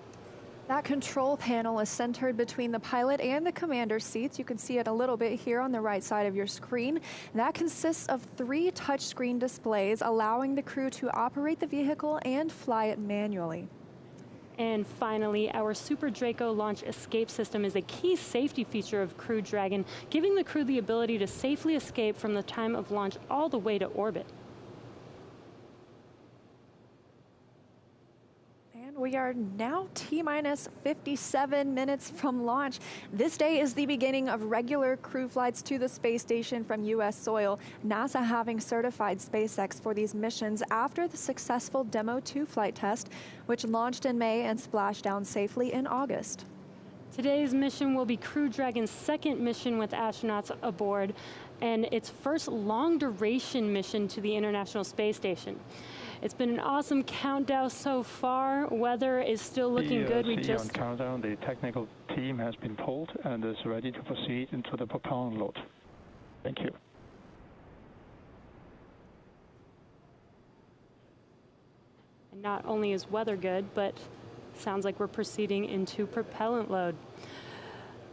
That control panel is centered between the pilot and the commander's seats. You can see it a little bit here on the right side of your screen. That consists of 3 touchscreen displays, allowing the crew to operate the vehicle and fly it manually. And finally, our Super Draco launch escape system is a key safety feature of Crew Dragon, giving the crew the ability to safely escape from the time of launch all the way to orbit. We are now T-minus 57 minutes from launch. This day is the beginning of regular crew flights to the space station from U.S. soil, NASA having certified SpaceX for these missions after the successful Demo 2 flight test, which launched in May and splashed down safely in August. Today's mission will be Crew Dragon's 2nd mission with astronauts aboard, and its first long-duration mission to the International Space Station. It's been an awesome countdown so far. Weather is still looking good. We just on countdown. The technical team has been pulled and is ready to proceed into the propellant load. Thank you. And not only is weather good, but sounds like we're proceeding into propellant load.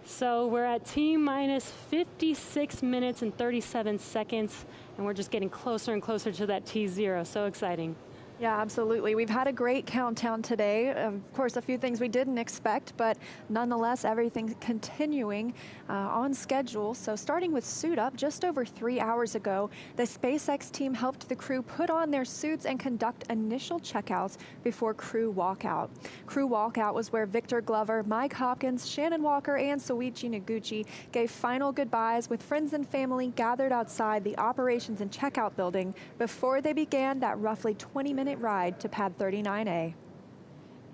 So we're at T-minus 56 minutes and 37 seconds, and we're just getting closer and closer to that T0. So exciting. Yeah, absolutely. We've had a great countdown today. Of course, a few things we didn't expect, but nonetheless, everything continuing on schedule. So starting with suit up, just over 3 hours ago, the SpaceX team helped the crew put on their suits and conduct initial checkouts before crew walkout. Crew walkout was where Victor Glover, Mike Hopkins, Shannon Walker, and Soichi Noguchi gave final goodbyes with friends and family gathered outside the operations and checkout building before they began that roughly 20-minute ride to pad 39A.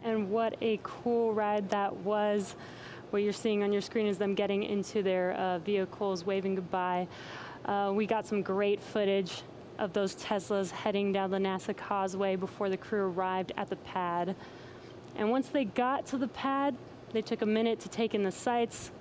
And what a cool ride that was. What you're seeing on your screen is them getting into their vehicles, waving goodbye. We got some great footage of those Teslas heading down the NASA Causeway before the crew arrived at the pad. And once they got to the pad, they took a minute to take in the sights.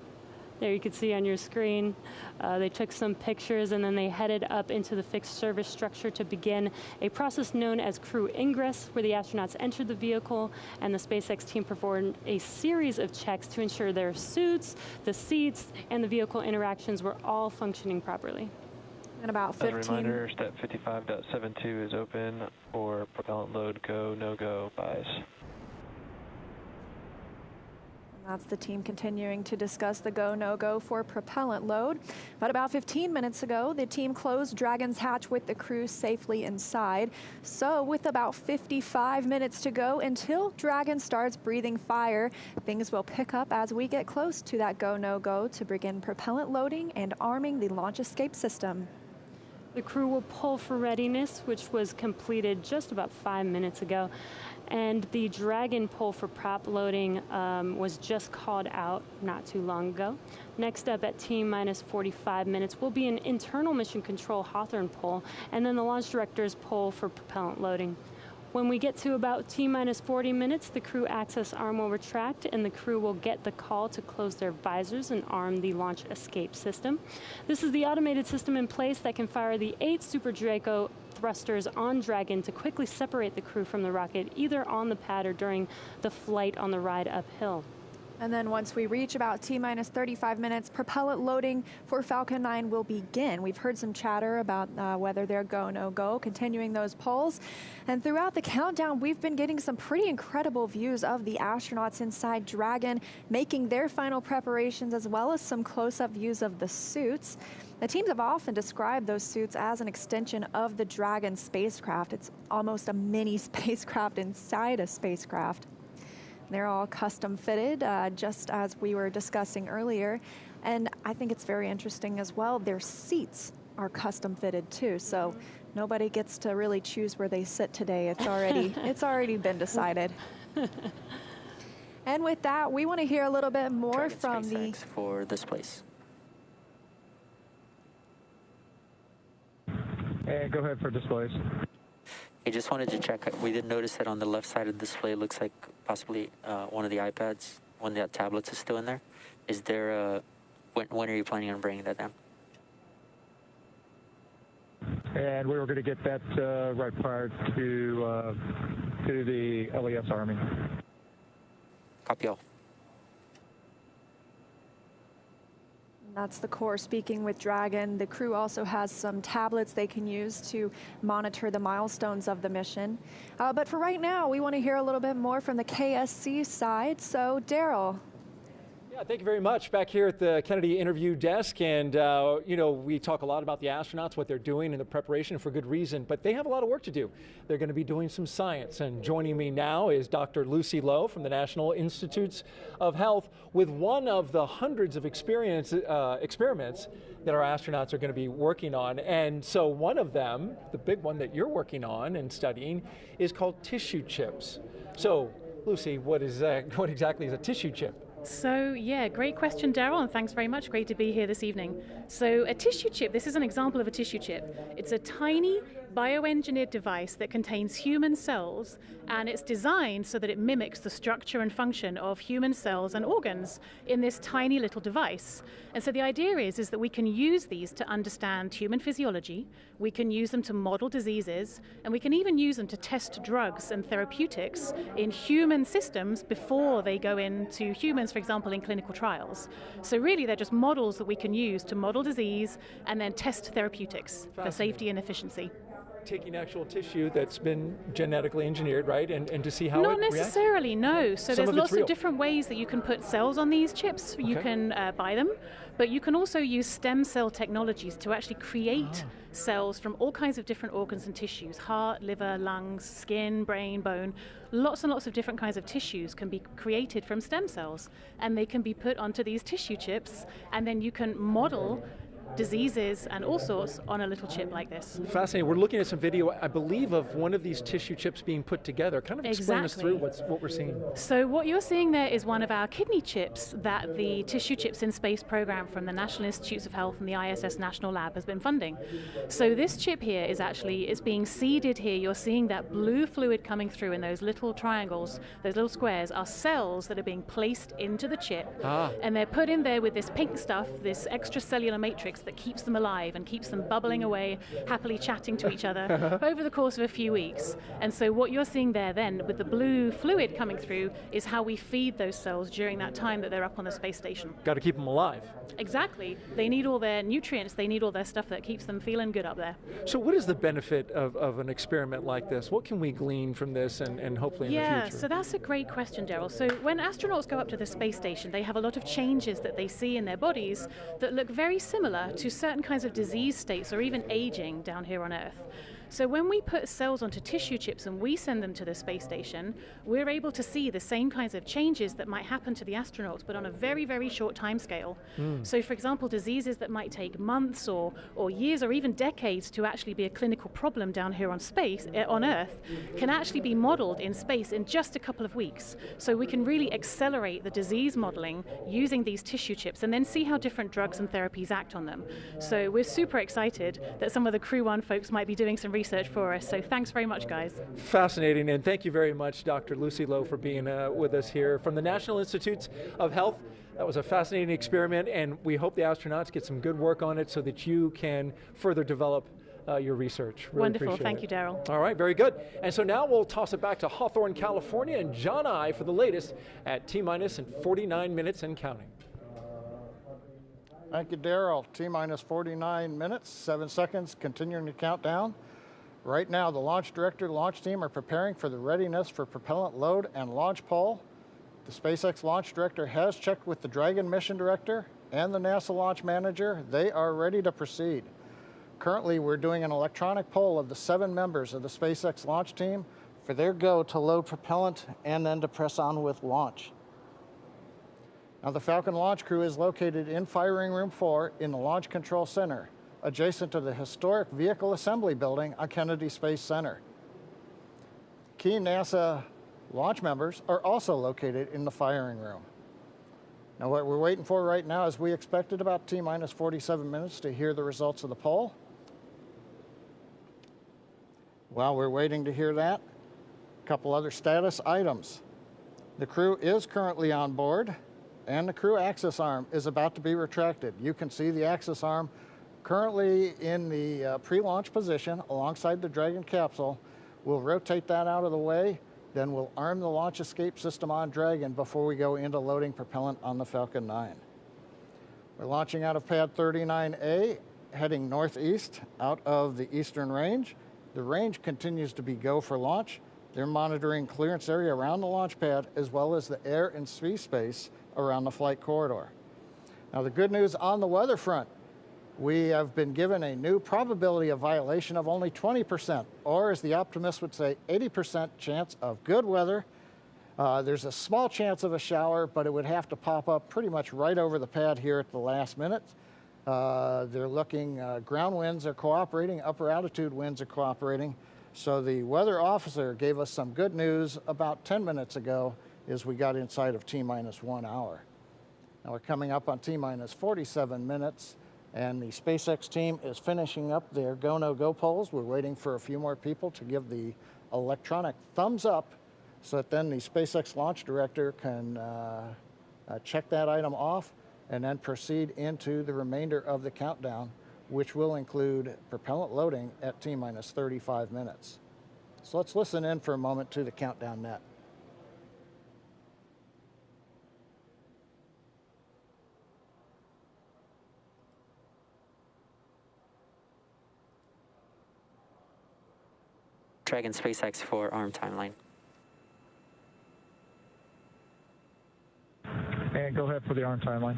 There you can see on your screen. They took some pictures and then they headed up into the fixed service structure to begin a process known as crew ingress, where the astronauts entered the vehicle and the SpaceX team performed a series of checks to ensure their suits, the seats, and the vehicle interactions were all functioning properly. And about 15. As a reminder, step 55.72 is open for propellant load go, no-go, buys. That's the team continuing to discuss the go, no-go for propellant load. But about 15 minutes ago, the team closed Dragon's hatch with the crew safely inside. So with about 55 minutes to go until Dragon starts breathing fire, things will pick up as we get close to that go, no-go to begin propellant loading and arming the launch escape system. The crew will pull for readiness, which was completed just about 5 minutes ago. And the Dragon pull for prop loading was just called out not too long ago. Next up at T-minus 45 minutes will be an internal mission control Hawthorne pull, and then the launch director's pull for propellant loading. When we get to about T-minus 40 minutes, the crew access arm will retract and the crew will get the call to close their visors and arm the launch escape system. This is the automated system in place that can fire the 8 Super Draco thrusters on Dragon to quickly separate the crew from the rocket, either on the pad or during the flight on the ride uphill. And then once we reach about T-minus 35 minutes, propellant loading for Falcon 9 will begin. We've heard some chatter about whether they're go, no go, continuing those polls. And throughout the countdown, we've been getting some pretty incredible views of the astronauts inside Dragon, making their final preparations, as well as some close-up views of the suits. The teams have often described those suits as an extension of the Dragon spacecraft. It's almost a mini spacecraft inside a spacecraft. They're all custom fitted, just as we were discussing earlier. And I think it's very interesting as well, their seats are custom fitted too. So nobody gets to really choose where they sit today. It's already been decided. And with that, we want to hear a little bit more from the for this place. And go ahead for displays. I just wanted to check. We did notice that on the left side of the display looks like possibly one of the iPads, one of the tablets is still in there. Is there when are you planning on bringing that down? And we were going to get that right prior to the LES Army. Copy all. That's the core speaking with Dragon. The crew also has some tablets they can use to monitor the milestones of the mission. But for right now, we want to hear a little bit more from the KSC side. So, Daryl. Yeah, thank you very much. Back here at the Kennedy interview desk, and you know, we talk a lot about the astronauts, what they're doing in the preparation for good reason, but they have a lot of work to do. They're going to be doing some science, and joining me now is Dr. Lucy Lowe from the National Institutes of Health with one of the hundreds of experiments that our astronauts are going to be working on. And so one of them, the big one that you're working on and studying, is called tissue chips. So, Lucy, what exactly is a tissue chip? So yeah, great question, Daryl, and thanks very much. Great to be here this evening. So a tissue chip, this is an example of a tissue chip. It's a tiny bioengineered device that contains human cells, and it's designed so that it mimics the structure and function of human cells and organs in this tiny little device. And so the idea is that we can use these to understand human physiology, we can use them to model diseases, and we can even use them to test drugs and therapeutics in human systems before they go into humans, for example, in clinical trials. So really they're just models that we can use to model disease and then test therapeutics for safety and efficiency. Taking actual tissue that's been genetically engineered, right, and to see how it reacts? Not necessarily, no. So there's lots of different ways that you can put cells on these chips. You can buy them, but you can also use stem cell technologies to actually create cells from all kinds of different organs and tissues: heart, liver, lungs, skin, brain, bone. Lots and lots of different kinds of tissues can be created from stem cells, and they can be put onto these tissue chips, and then you can model diseases and all sorts on a little chip like this. Fascinating. We're looking at some video, I believe, of one of these tissue chips being put together. Kind of explain us through what we're seeing. So what you're seeing there is one of our kidney chips that the Tissue Chips in Space program from the National Institutes of Health and the ISS National Lab has been funding. So this chip here is being seeded here. You're seeing that blue fluid coming through in those little triangles, those little squares, are cells that are being placed into the chip. And they're put in there with this pink stuff, this extracellular matrix that keeps them alive and keeps them bubbling away, happily chatting to each other over the course of a few weeks. And so what you're seeing there then with the blue fluid coming through is how we feed those cells during that time that they're up on the space station. Got to keep them alive. Exactly. They need all their nutrients, they need all their stuff that keeps them feeling good up there. So what is the benefit of an experiment like this? What can we glean from this and hopefully in the future? Yeah, so that's a great question, Daryl. So when astronauts go up to the space station, they have a lot of changes that they see in their bodies that look very similar to certain kinds of disease states or even aging down here on Earth. So when we put cells onto tissue chips and we send them to the space station, we're able to see the same kinds of changes that might happen to the astronauts, but on a very, very short time scale. So for example, diseases that might take months or years or even decades to actually be a clinical problem down here on Earth, can actually be modeled in space in just a couple of weeks. So we can really accelerate the disease modeling using these tissue chips and then see how different drugs and therapies act on them. So we're super excited that some of the Crew 1 folks might be doing some research research for us. So thanks very much, guys. Fascinating, and thank you very much, Dr. Lucy Lowe, for being with us here from the National Institutes of Health. That was a fascinating experiment, and we hope the astronauts get some good work on it so that you can further develop your research. Really Wonderful, thank you, Daryl. All right, very good. And so now we'll toss it back to Hawthorne, California, and John I for the latest at T-minus and 49 minutes and counting. Thank you, Daryl. T-minus 49 minutes, 7 seconds, continuing to count down. Right now, the launch director, launch team are preparing for the readiness for propellant load and launch pole. The SpaceX launch director has checked with the Dragon mission director and the NASA launch manager. They are ready to proceed. Currently, we're doing an electronic poll of the 7 members of the SpaceX launch team for their go to load propellant and then to press on with launch. Now, the Falcon launch crew is located in Firing Room 4 in the Launch Control Center, adjacent to the historic Vehicle Assembly Building on Kennedy Space Center. Key NASA launch members are also located in the firing room. Now, what we're waiting for right now is we expected about T-minus 47 minutes to hear the results of the poll. While we're waiting to hear that, a couple other status items. The crew is currently on board, and the crew access arm is about to be retracted. You can see the access arm currently in the pre-launch position alongside the Dragon capsule. We'll rotate that out of the way, then we'll arm the launch escape system on Dragon before we go into loading propellant on the Falcon 9. We're launching out of pad 39A, heading northeast out of the eastern range. The range continues to be go for launch. They're monitoring clearance area around the launch pad as well as the air and sea space around the flight corridor. Now, the good news on the weather front, we have been given a new probability of violation of only 20%, or as the optimist would say, 80% chance of good weather. There's a small chance of a shower, but it would have to pop up pretty much right over the pad here at the last minute. They're looking, ground winds are cooperating, upper altitude winds are cooperating. So the weather officer gave us some good news about 10 minutes ago as we got inside of T-minus 1 hour. Now we're coming up on T-minus 47 minutes, and the SpaceX team is finishing up their go, no go polls. We're waiting for a few more people to give the electronic thumbs up so that then the SpaceX launch director can check that item off and then proceed into the remainder of the countdown, which will include propellant loading at T-minus 35 minutes. So let's listen in for a moment to the countdown net. Dragon SpaceX for arm timeline. And go ahead for the arm timeline.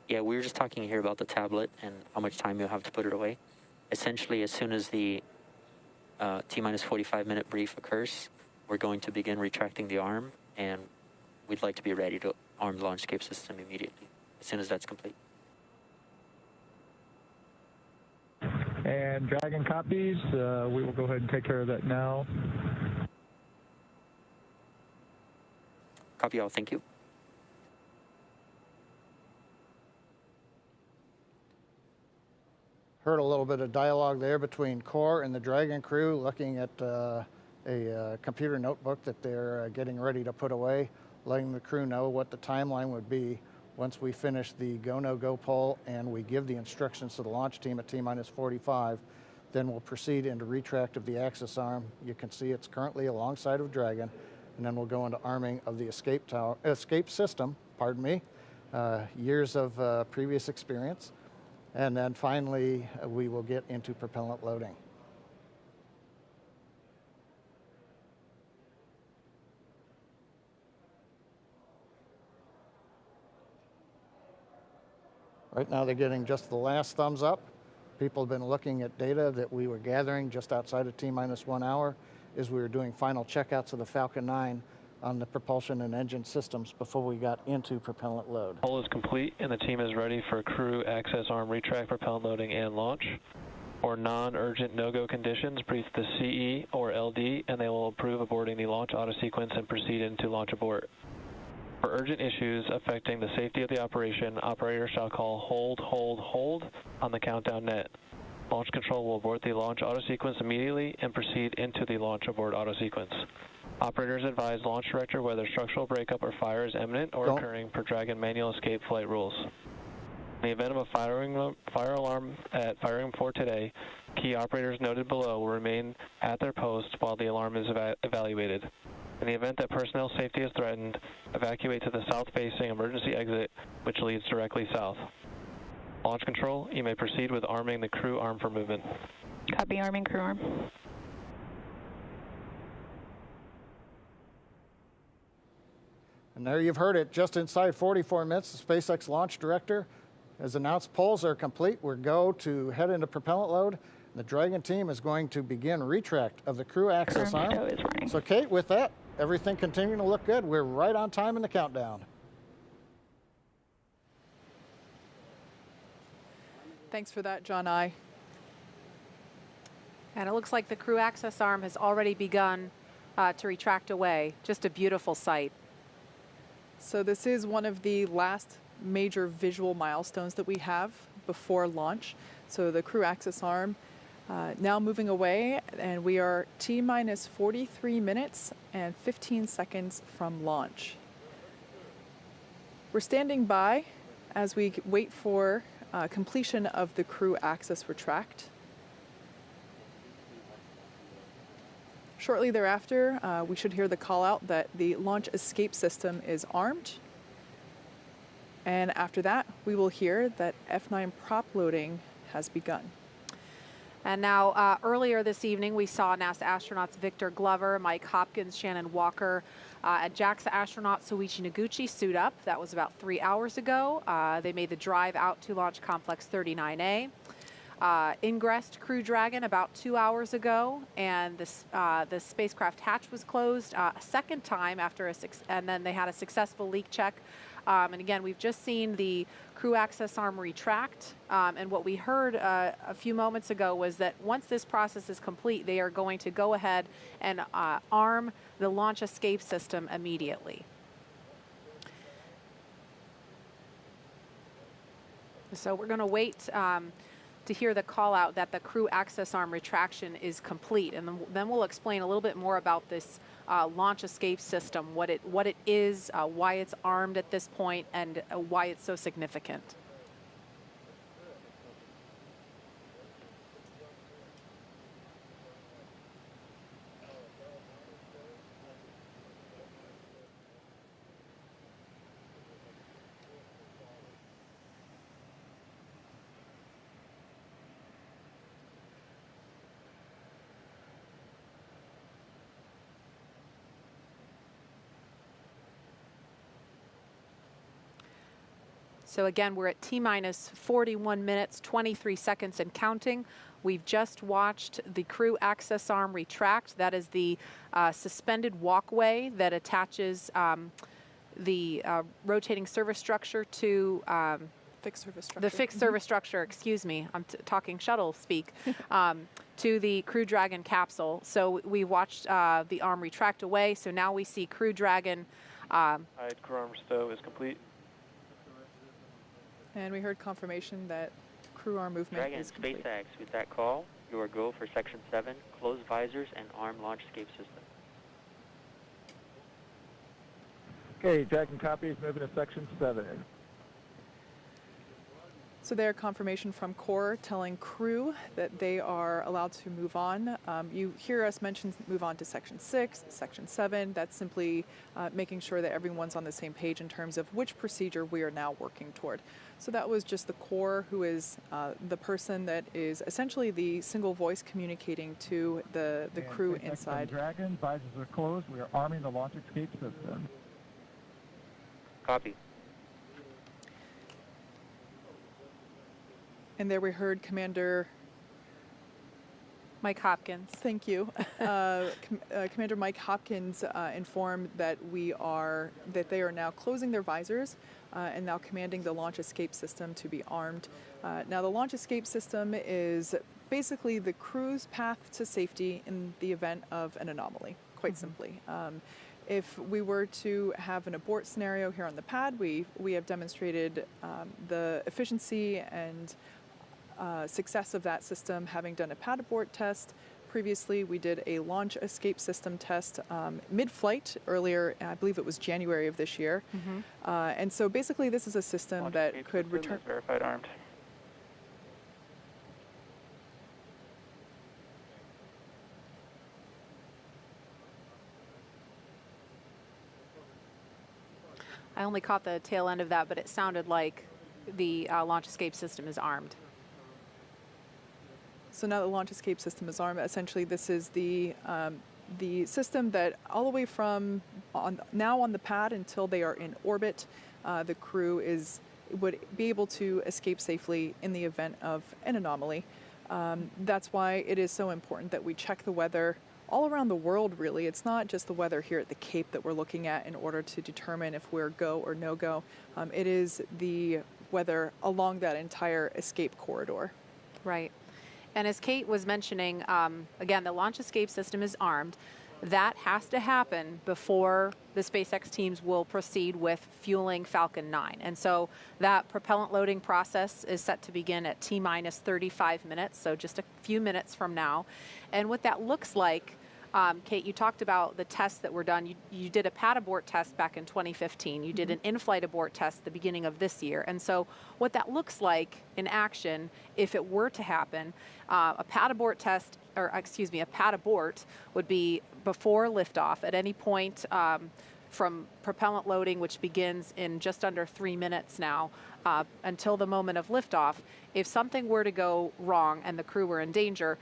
Yeah, we were just talking here about the tablet and how much time you'll have to put it away. Essentially, as soon as the T-minus 45 minute brief occurs, we're going to begin retracting the arm, and we'd like to be ready to arm the launch escape system immediately, as soon as that's complete. And Dragon copies, we will go ahead and take care of that now. Copy all, thank you. Heard a little bit of dialogue there between Core and the Dragon crew looking at a computer notebook that they're getting ready to put away, letting the crew know what the timeline would be once we finish the go, no go poll and we give the instructions to the launch team at T-minus 45. Then we'll proceed into retract of the access arm. You can see it's currently alongside of Dragon, and then we'll go into arming of the escape system, pardon me, years of previous experience. And then finally, we will get into propellant loading. Right now, they're getting just the last thumbs up. People have been looking at data that we were gathering just outside of T-minus 1 hour as we were doing final checkouts of the Falcon 9 on the propulsion and engine systems before we got into propellant load. Poll is complete and the team is ready for crew access arm retract, propellant loading, and launch. For non-urgent no-go conditions, brief the CE or LD and they will approve aborting the launch auto sequence and proceed into launch abort. For urgent issues affecting the safety of the operation, operator shall call hold, hold, hold on the countdown net. Launch control will abort the launch auto sequence immediately and proceed into the launch abort auto sequence. Operators advise launch director whether structural breakup or fire is imminent or occurring per Dragon manual escape flight rules. In the event of a fire alarm at firing 4 today, key operators noted below will remain at their post while the alarm is evaluated. In the event that personnel safety is threatened, evacuate to the south-facing emergency exit, which leads directly south. Launch control, you may proceed with arming the crew arm for movement. Copy, arming crew arm. And there you've heard it, just inside 44 minutes, the SpaceX launch director has announced polls are complete. We're go to head into propellant load. The Dragon team is going to begin retract of the crew access arm. So Kate, with that, everything continuing to look good. We're right on time in the countdown. Thanks for that, John I. And it looks like the crew access arm has already begun to retract away. Just a beautiful sight. So this is one of the last major visual milestones that we have before launch. So the crew access arm now moving away, and we are T-minus 43 minutes and 15 seconds from launch. We're standing by as we wait for completion of the crew access retract. Shortly thereafter, we should hear the call out that the launch escape system is armed. And after that, we will hear that F9 prop loading has begun. And now, earlier this evening, we saw NASA astronauts Victor Glover, Mike Hopkins, Shannon Walker, and JAXA astronaut Soichi Noguchi suit up. That was about 3 hours ago. They made the drive out to Launch Complex 39A. Ingressed Crew Dragon about 2 hours ago, and the spacecraft hatch was closed a second time after and then they had a successful leak check. And again, we've just seen the crew access arm retract, and what we heard a few moments ago was that once this process is complete, they are going to go ahead and arm the launch escape system immediately. So we're going to wait to hear the call out that the crew access arm retraction is complete, and then we'll explain a little bit more about this launch escape system, what it is, why it's armed at this point, and why it's so significant. So again, we're at T-minus 41 minutes, 23 seconds and counting. We've just watched the crew access arm retract. That is the suspended walkway that attaches the rotating service structure to fixed service structure. The fixed service structure, excuse me, I'm talking shuttle speak, to the Crew Dragon capsule. So we watched the arm retract away. So now we see Crew Dragon. Crew arm stow is complete. And we heard confirmation that crew arm movement Dragon, is complete. SpaceX, with that call, you are go for Section 7, close visors and arm launch escape system. Okay, Dragon copies, moving to Section 7. So their confirmation from Core telling crew that they are allowed to move on. You hear us mention move on to Section 6, Section 7. That's simply making sure that everyone's on the same page in terms of which procedure we are now working toward. So that was just the Core, who is the person that is essentially the single voice communicating to the crew inside. Dragon, visors are closed. We are arming the launch escape system. Copy. And there we heard Commander Mike Hopkins. Thank you. Commander Mike Hopkins informed that they are now closing their visors and now commanding the launch escape system to be armed. Now the launch escape system is basically the crew's path to safety in the event of an anomaly, quite simply. If we were to have an abort scenario here on the pad, we have demonstrated the efficiency and success of that system, having done a pad abort test. Previously, we did a launch escape system test mid-flight earlier, I believe it was January of this year. And so basically this is a system that could return... Verified armed. I only caught the tail end of that, but it sounded like the launch escape system is armed. So now the launch escape system is armed. Essentially, this is the system that all the way from now on the pad until they are in orbit, the crew would be able to escape safely in the event of an anomaly. That's why it is so important that we check the weather all around the world, really. It's not just the weather here at the Cape that we're looking at in order to determine if we're go or no go. It is the weather along that entire escape corridor. Right. And as Kate was mentioning, again, the launch escape system is armed. That has to happen before the SpaceX teams will proceed with fueling Falcon 9. And so that propellant loading process is set to begin at T-minus 35 minutes, so just a few minutes from now. And what that looks like, Kate, you talked about the tests that were done. You did a pad abort test back in 2015. You did an in-flight abort test at the beginning of this year. And so what that looks like in action, if it were to happen, a pad abort test, or excuse me, a pad abort would be before liftoff at any point from propellant loading, which begins in just under 3 minutes now, until the moment of liftoff. If something were to go wrong and the crew were in danger,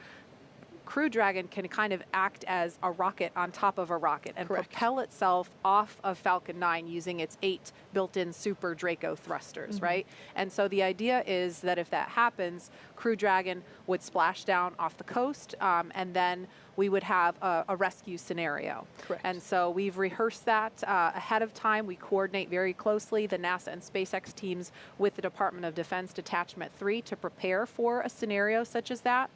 Crew Dragon can kind of act as a rocket on top of a rocket and propel itself off of Falcon 9 using its 8 built-in Super Draco thrusters, right? And so the idea is that if that happens, Crew Dragon would splash down off the coast, and then we would have a rescue scenario. Correct. And so we've rehearsed that ahead of time. We coordinate very closely, the NASA and SpaceX teams, with the Department of Defense Detachment 3 to prepare for a scenario such as that.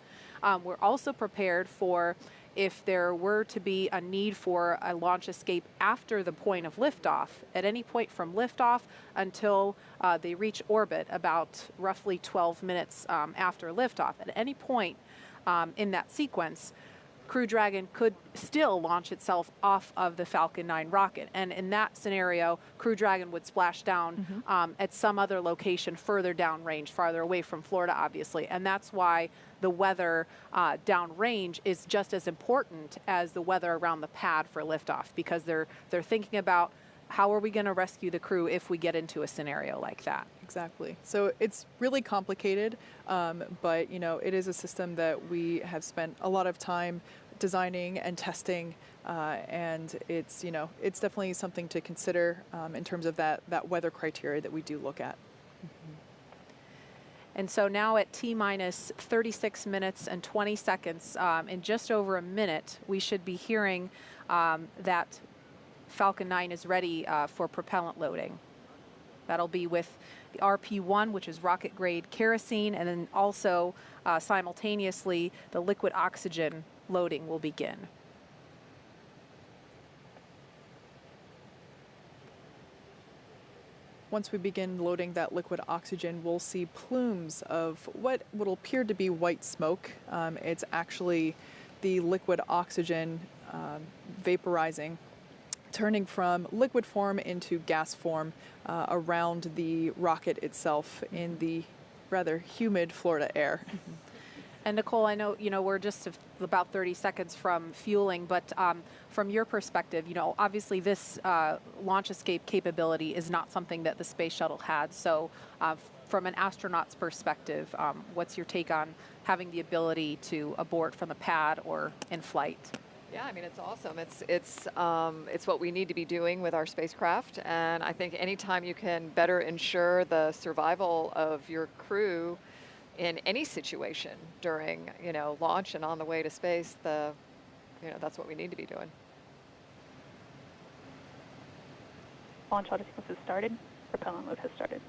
We're also prepared for if there were to be a need for a launch escape after the point of liftoff, at any point from liftoff until they reach orbit, about roughly 12 minutes after liftoff. At any point in that sequence, Crew Dragon could still launch itself off of the Falcon 9 rocket. And in that scenario, Crew Dragon would splash down at some other location further downrange, farther away from Florida, obviously. And that's why the weather downrange is just as important as the weather around the pad for liftoff, because they're thinking about how are we going to rescue the crew if we get into a scenario like that. Exactly. So it's really complicated, but you know, it is a system that we have spent a lot of time designing and testing, and it's, you know, it's definitely something to consider in terms of that weather criteria that we do look at. And so now at T-minus 36 minutes and 20 seconds, in just over a minute, we should be hearing that Falcon 9 is ready for propellant loading. That'll be with the RP-1, which is rocket grade kerosene, and then also simultaneously the liquid oxygen loading will begin. Once we begin loading that liquid oxygen, we'll see plumes of what will appear to be white smoke. It's actually the liquid oxygen vaporizing, turning from liquid form into gas form around the rocket itself in the rather humid Florida air. And Nicole, I know, you know, we're just about 30 seconds from fueling, but from your perspective, you know, obviously this launch escape capability is not something that the space shuttle had. So from an astronaut's perspective, what's your take on having the ability to abort from the pad or in flight? Yeah, I mean, it's awesome. It's what we need to be doing with our spacecraft, and I think anytime you can better ensure the survival of your crew in any situation during, you know, launch and on the way to space, that's what we need to be doing. Launch auto sequence has started. Propellant load has started.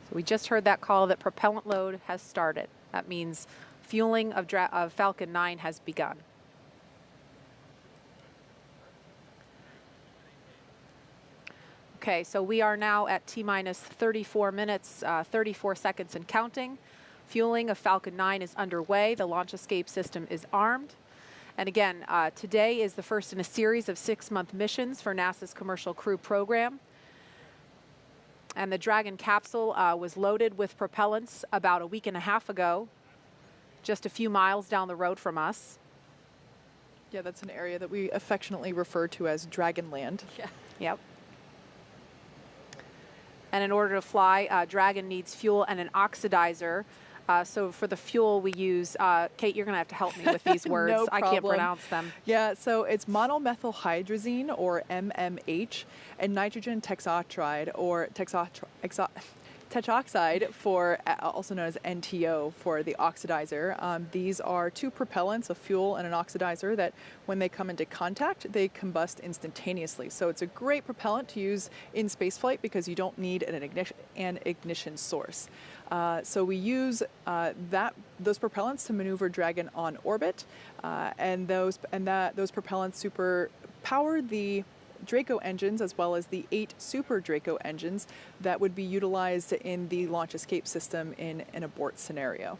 So we just heard that call that propellant load has started. That means fueling of Falcon 9 has begun. Okay, so we are now at T-minus 34 minutes, 34 seconds and counting. Fueling of Falcon 9 is underway. The launch escape system is armed. And again, today is the first in a series of 6-month missions for NASA's Commercial Crew Program. And the Dragon capsule was loaded with propellants about a week and a half ago, just a few miles down the road from us. Yeah, that's an area that we affectionately refer to as Dragonland. Yeah. Yep. And in order to fly, Dragon needs fuel and an oxidizer. So for the fuel we use, Kate, you're going to have to help me with these words. No I problem. can't pronounce them. Yeah, so it's monomethylhydrazine, or MMH, and nitrogen tetroxide, or tetroxide, for also known as NTO, for the oxidizer. These are two propellants, a fuel and an oxidizer, that when they come into contact, they combust instantaneously. So it's a great propellant to use in spaceflight because you don't need an ignition source. So we use those propellants to maneuver Dragon on orbit, and those propellants super power the Draco engines, as well as the 8 Super Draco engines that would be utilized in the launch escape system in an abort scenario.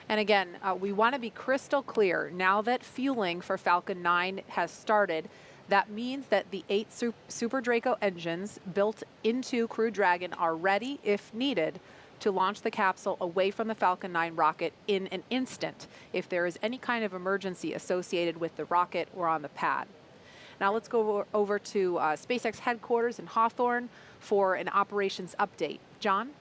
And again, we want to be crystal clear. Now that fueling for Falcon 9 has started, that means that the 8 Super Draco engines built into Crew Dragon are ready, if needed, to launch the capsule away from the Falcon 9 rocket in an instant if there is any kind of emergency associated with the rocket or on the pad. Now let's go over to SpaceX headquarters in Hawthorne for an operations update. John?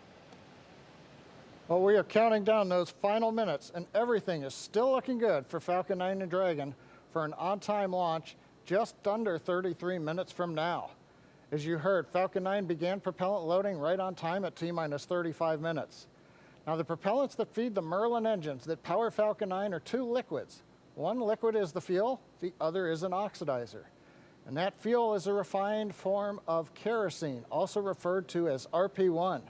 Well, we are counting down those final minutes, and everything is still looking good for Falcon 9 and Dragon for an on-time launch just under 33 minutes from now. As you heard, Falcon 9 began propellant loading right on time at T-minus 35 minutes. Now, the propellants that feed the Merlin engines that power Falcon 9 are 2 liquids. One liquid is the fuel, the other is an oxidizer. And that fuel is a refined form of kerosene, also referred to as RP1.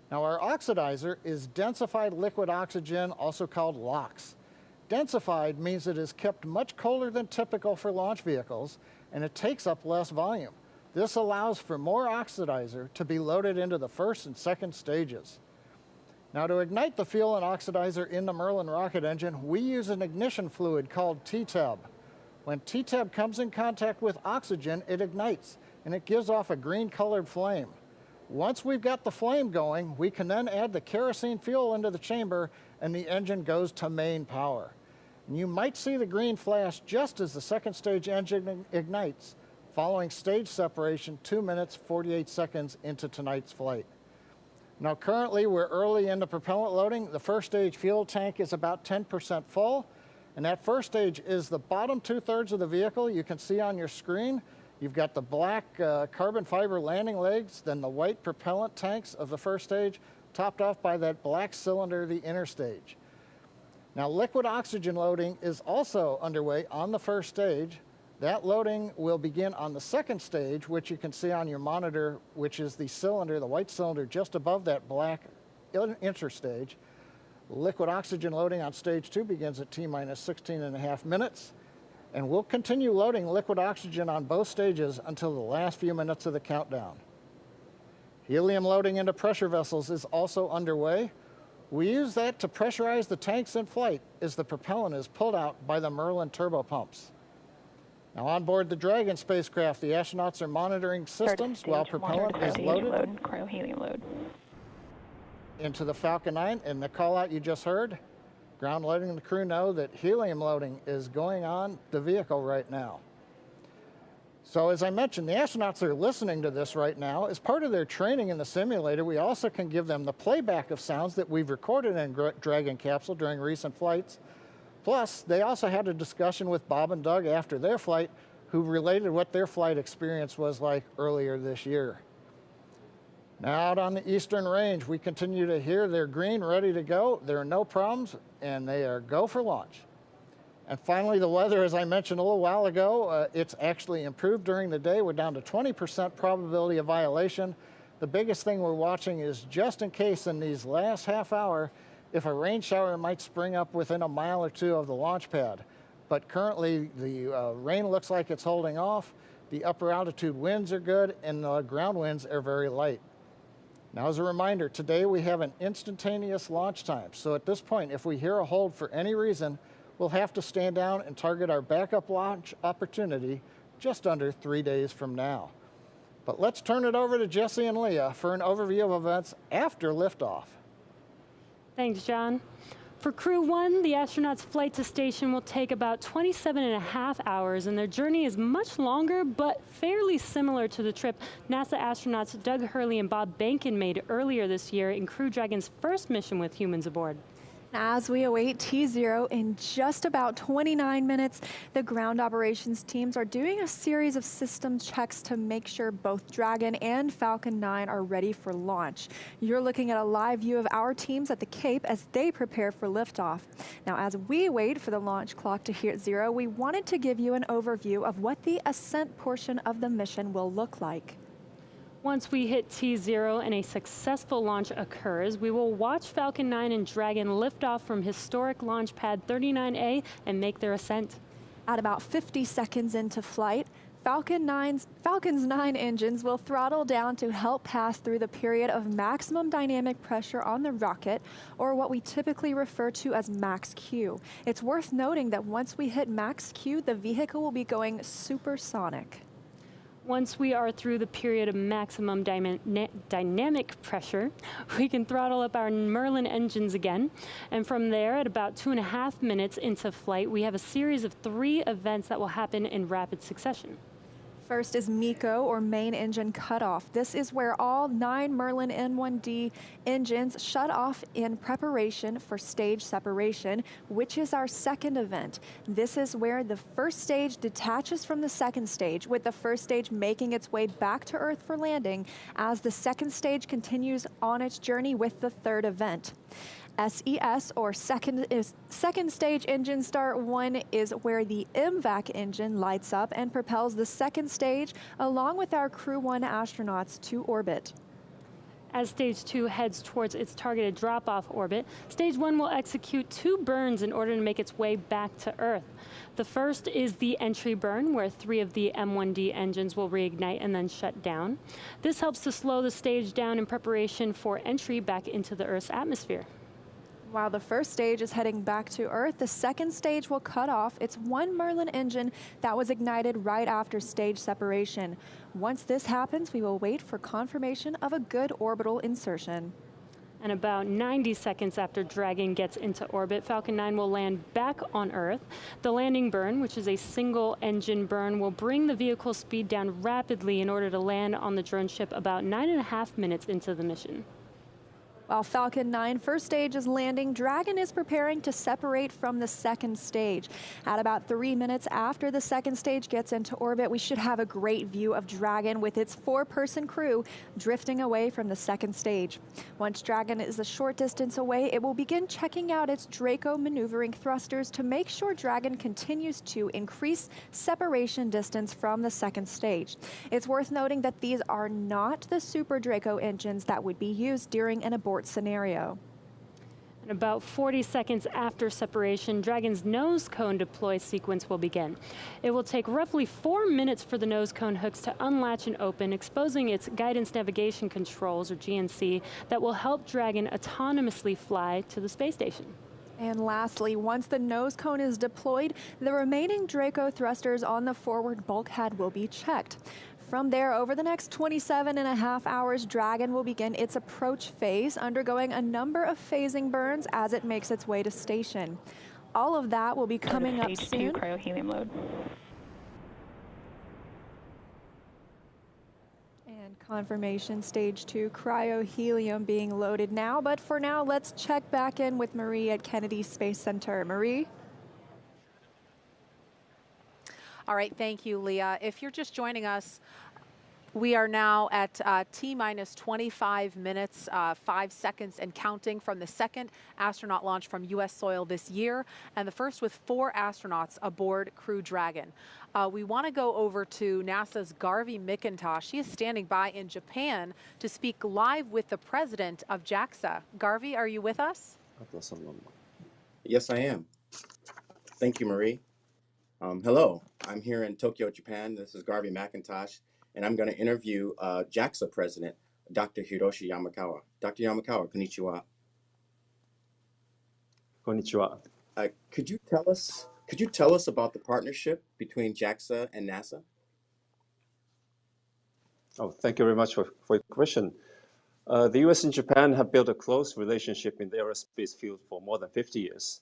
Now, our oxidizer is densified liquid oxygen, also called LOX. Densified means it is kept much colder than typical for launch vehicles, and it takes up less volume. This allows for more oxidizer to be loaded into the first and second stages. Now, to ignite the fuel and oxidizer in the Merlin rocket engine, we use an ignition fluid called T-tab. When T-tab comes in contact with oxygen, it ignites, and it gives off a green-colored flame. Once we've got the flame going, we can then add the kerosene fuel into the chamber, and the engine goes to main power. And you might see the green flash just as the second stage engine ignites, following stage separation 2 minutes, 48 seconds into tonight's flight. Now, currently, we're early into propellant loading. The first stage fuel tank is about 10% full, and that first stage is the bottom 2/3 of the vehicle. You can see on your screen, you've got the black carbon fiber landing legs, then the white propellant tanks of the first stage, topped off by that black cylinder, the inner stage. Now, liquid oxygen loading is also underway on the first stage. That loading will begin on the second stage, which you can see on your monitor, which is the cylinder, the white cylinder just above that black interstage. Liquid oxygen loading on stage 2 begins at T-minus 16.5 minutes, and we'll continue loading liquid oxygen on both stages until the last few minutes of the countdown. Helium loading into pressure vessels is also underway. We use that to pressurize the tanks in flight as the propellant is pulled out by the Merlin turbopumps. Now, on board the Dragon spacecraft, the astronauts are monitoring systems while propellant is loaded Cryo-helium load into the Falcon 9. And the call out you just heard, ground loading and the crew know that helium loading is going on the vehicle right now. So as I mentioned, the astronauts are listening to this right now. As part of their training in the simulator, we also can give them the playback of sounds that we've recorded in Dragon capsule during recent flights. Plus, they also had a discussion with Bob and Doug after their flight, who related what their flight experience was like earlier this year. Now, out on the eastern range, we continue to hear they're green, ready to go. There are no problems, and they are go for launch. And finally, the weather, as I mentioned a little while ago, it's actually improved during the day. We're down to 20% probability of violation. The biggest thing we're watching is just in case in these last half hour, if a rain shower might spring up within a mile or two of the launch pad. But currently, the rain looks like it's holding off. The upper altitude winds are good, and the ground winds are very light. Now, as a reminder, today we have an instantaneous launch time. So at this point, if we hear a hold for any reason, we'll have to stand down and target our backup launch opportunity just under 3 days from now. But let's turn it over to Jesse and Leah for an overview of events after liftoff. Thanks, John. For Crew 1, the astronauts' flight to station will take about 27.5 hours, and their journey is much longer, but fairly similar to the trip NASA astronauts Doug Hurley and Bob Behnken made earlier this year in Crew Dragon's first mission with humans aboard. As we await T0 in just about 29 minutes, the ground operations teams are doing a series of system checks to make sure both Dragon and Falcon 9 are ready for launch. You're looking at a live view of our teams at the Cape as they prepare for liftoff. Now, as we wait for the launch clock to hit 0, we wanted to give you an overview of what the ascent portion of the mission will look like. Once we hit T0 and a successful launch occurs, we will watch Falcon 9 and Dragon lift off from historic launch pad 39A and make their ascent. At about 50 seconds into flight, Falcon's 9 engines will throttle down to help pass through the period of maximum dynamic pressure on the rocket, or what we typically refer to as max Q. It's worth noting that once we hit max Q, the vehicle will be going supersonic. Once we are through the period of maximum dynamic pressure, we can throttle up our Merlin engines again. And from there, at about 2.5 minutes into flight, we have a series of 3 events that will happen in rapid succession. First is MECO, or main engine cutoff. This is where all 9 Merlin N1D engines shut off in preparation for stage separation, which is our second event. This is where the first stage detaches from the second stage, with the first stage making its way back to Earth for landing as the second stage continues on its journey with the third event. SES, or second stage engine start 1, is where the MVAC engine lights up and propels the second stage along with our Crew 1 astronauts to orbit. As Stage 2 heads towards its targeted drop-off orbit, Stage 1 will execute 2 burns in order to make its way back to Earth. The first is the entry burn, where 3 of the M1D engines will reignite and then shut down. This helps to slow the stage down in preparation for entry back into the Earth's atmosphere. While the first stage is heading back to Earth, the second stage will cut off its 1 Merlin engine that was ignited right after stage separation. Once this happens, we will wait for confirmation of a good orbital insertion. And about 90 seconds after Dragon gets into orbit, Falcon 9 will land back on Earth. The landing burn, which is a single engine burn, will bring the vehicle speed down rapidly in order to land on the drone ship about 9.5 minutes into the mission. While Falcon 9 first stage is landing, Dragon is preparing to separate from the second stage. At about 3 minutes after the second stage gets into orbit, we should have a great view of Dragon with its 4-person crew drifting away from the second stage. Once Dragon is a short distance away, it will begin checking out its Draco maneuvering thrusters to make sure Dragon continues to increase separation distance from the second stage. It's worth noting that these are not the Super Draco engines that would be used during an abort scenario. And about 40 seconds after separation, Dragon's nose cone deploy sequence will begin. It will take roughly 4 minutes for the nose cone hooks to unlatch and open, exposing its guidance navigation controls, or GNC, that will help Dragon autonomously fly to the space station. And lastly, once the nose cone is deployed, the remaining Draco thrusters on the forward bulkhead will be checked. From there, over the next 27.5 hours, Dragon will begin its approach phase, undergoing a number of phasing burns as it makes its way to station. All of that will be coming up soon. Stage 2 cryohelium load. And confirmation, Stage 2 cryohelium being loaded now. But for now, let's check back in with Marie at Kennedy Space Center. Marie? All right, thank you, Leah. If you're just joining us, we are now at T-minus 25 minutes, 5 seconds and counting from the second astronaut launch from U.S. soil this year, and the first with 4 astronauts aboard Crew Dragon. We want to go over to NASA's Garvey McIntosh. She is standing by in Japan to speak live with the president of JAXA. Garvey, are you with us? Yes, I am. Thank you, Marie. Hello, I'm here in Tokyo, Japan. This is Garvey McIntosh, and I'm going to interview JAXA President, Dr. Hiroshi Yamakawa. Dr. Yamakawa, konnichiwa. Konnichiwa. Could you tell us about the partnership between JAXA and NASA? Oh, thank you very much for your question. The US and Japan have built a close relationship in the aerospace field for more than 50 years.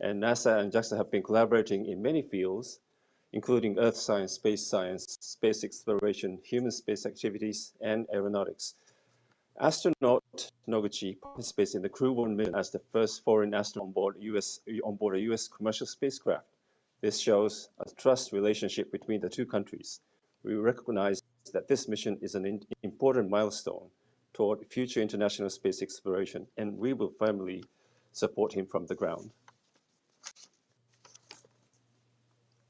And NASA and JAXA have been collaborating in many fields, including earth science, space exploration, human space activities, and aeronautics. Astronaut Noguchi participates in the Crew 1 mission as the first foreign astronaut on board a US commercial spacecraft. This shows a trust relationship between the two countries. We recognize that this mission is an important milestone toward future international space exploration, and we will firmly support him from the ground.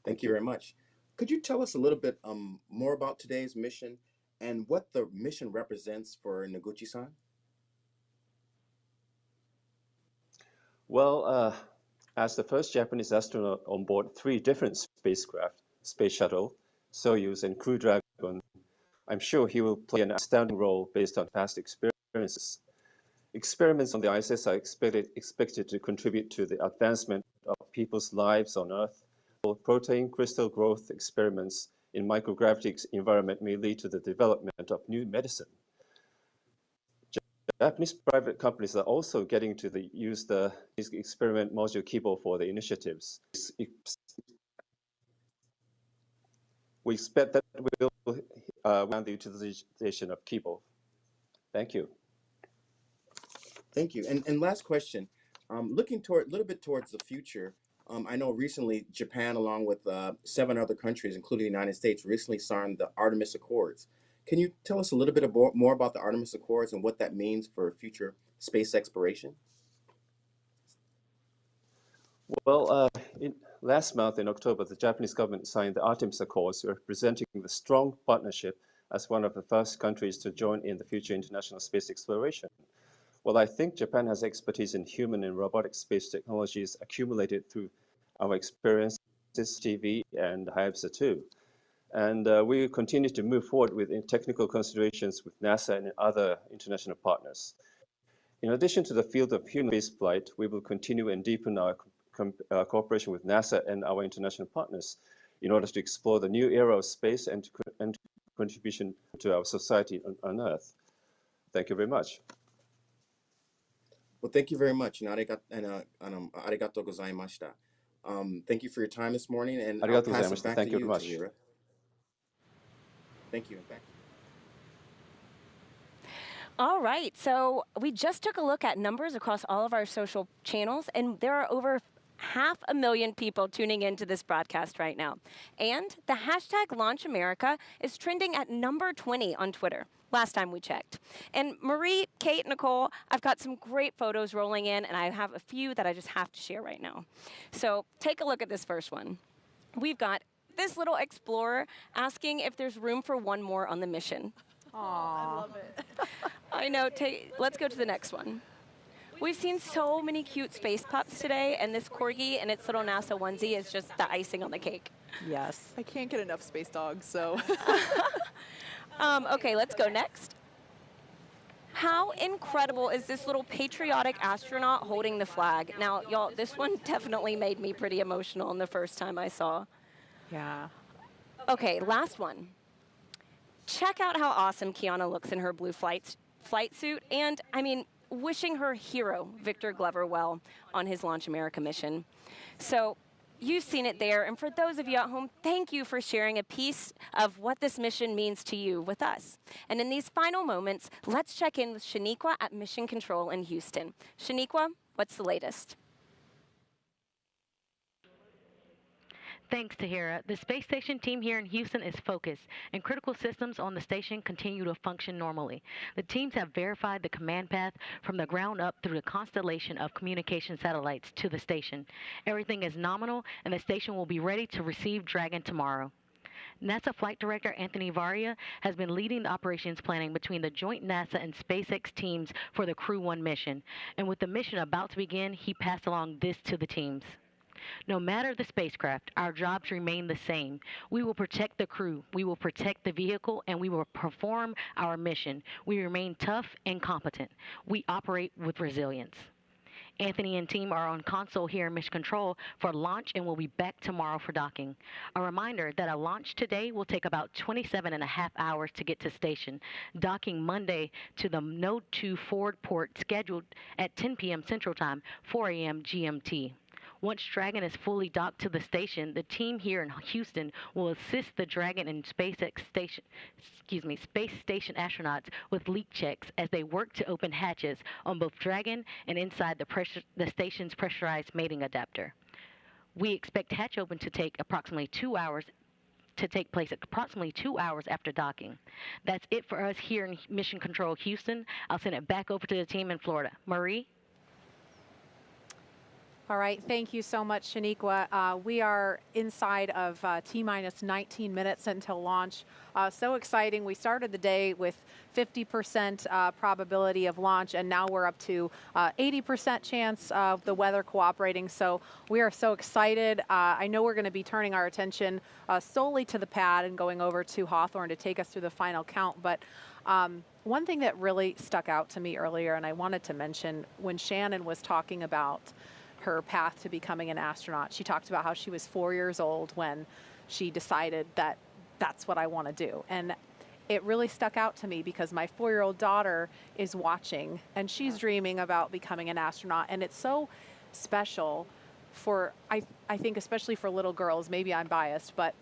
Thank you very much. Could you tell us a little bit more about today's mission and what the mission represents for Noguchi-san? Well, as the first Japanese astronaut on board 3 different spacecraft, Space Shuttle, Soyuz, and Crew Dragon, I'm sure he will play an outstanding role based on past experiences. Experiments on the ISS are expected to contribute to the advancement of people's lives on Earth. Protein crystal growth experiments in microgravity environment may lead to the development of new medicine. Japanese private companies are also getting to use the experiment module Kibo for the initiatives. We expect that we will the utilization of Kibo. Thank you. Thank you. And last question, looking a little bit towards the future, I know recently Japan, along with 7 other countries, including the United States, recently signed the Artemis Accords. Can you tell us a little bit more about the Artemis Accords and what that means for future space exploration? Well, last month in October, the Japanese government signed the Artemis Accords, representing the strong partnership as one of the first countries to join in the future international space exploration. Well, I think Japan has expertise in human and robotic space technologies accumulated through our experiences, TV, and Hayabusa 2. And we will continue to move forward with technical considerations with NASA and other international partners. In addition to the field of human spaceflight, we will continue and deepen our cooperation with NASA and our international partners in order to explore the new era of space and contribution to our society on Earth. Thank you very much. Well, thank you very much, and arigatou gozaimashita. Thank you for your time this morning, and I'll pass it back to you, Tahira. Thank you. All right, so we just took a look at numbers across all of our social channels, and there are over 500,000 people tuning into this broadcast right now. And the hashtag LaunchAmerica is trending at number 20 on Twitter, last time we checked. And Marie, Kate, Nicole, I've got some great photos rolling in, and I have a few that I just have to share right now. So take a look at this first one. We've got this little explorer asking if there's room for one more on the mission. Aww. I love it. I know. Let's go to the next one. We've seen so many cute space pups today, and this corgi and its little NASA onesie is just the icing on the cake. Yes. I can't get enough space dogs, so. Okay, let's go next. How incredible is this little patriotic astronaut holding the flag? Now, y'all, this one definitely made me pretty emotional in the first time I saw. Yeah. Okay, last one. Check out how awesome Kiana looks in her blue flight suit, and, I mean, wishing her hero, Victor Glover, well on his Launch America mission. So you've seen it there, and for those of you at home, thank you for sharing a piece of what this mission means to you with us. And in these final moments, let's check in with Shaniqua at Mission Control in Houston. Shaniqua, what's the latest? Thanks, Tahira. The space station team here in Houston is focused, and critical systems on the station continue to function normally. The teams have verified the command path from the ground up through the constellation of communication satellites to the station. Everything is nominal, and the station will be ready to receive Dragon tomorrow. NASA Flight Director Anthony Varia has been leading the operations planning between the joint NASA and SpaceX teams for the Crew 1 mission. And with the mission about to begin, he passed along this to the teams. No matter the spacecraft, our jobs remain the same. We will protect the crew, we will protect the vehicle, and we will perform our mission. We remain tough and competent. We operate with resilience. Anthony and team are on console here in Mission Control for launch and will be back tomorrow for docking. A reminder that a launch today will take about 27.5 hours to get to station, docking Monday to the Node 2 forward port scheduled at 10 p.m. Central Time, 4 a.m. GMT. Once Dragon is fully docked to the station, the team here in Houston will assist the Dragon and Space Station astronauts with leak checks as they work to open hatches on both Dragon and inside the station's pressurized mating adapter. We expect hatch open to take approximately 2 hours after docking. That's it for us here in Mission Control Houston. I'll send it back over to the team in Florida. Marie? All right, thank you so much, Shaniqua. We are inside of T-minus 19 minutes until launch. So exciting. We started the day with 50% probability of launch, and now we're up to 80% chance of the weather cooperating. So we are so excited. I know we're going to be turning our attention solely to the pad and going over to Hawthorne to take us through the final count. But one thing that really stuck out to me earlier, and I wanted to mention, when Shannon was talking about her path to becoming an astronaut, she talked about how she was 4 years old when she decided that that's what I want to do. And it really stuck out to me because my 4-year-old daughter is watching and she's dreaming about becoming an astronaut. And it's so special for, I think, especially for little girls, maybe I'm biased, but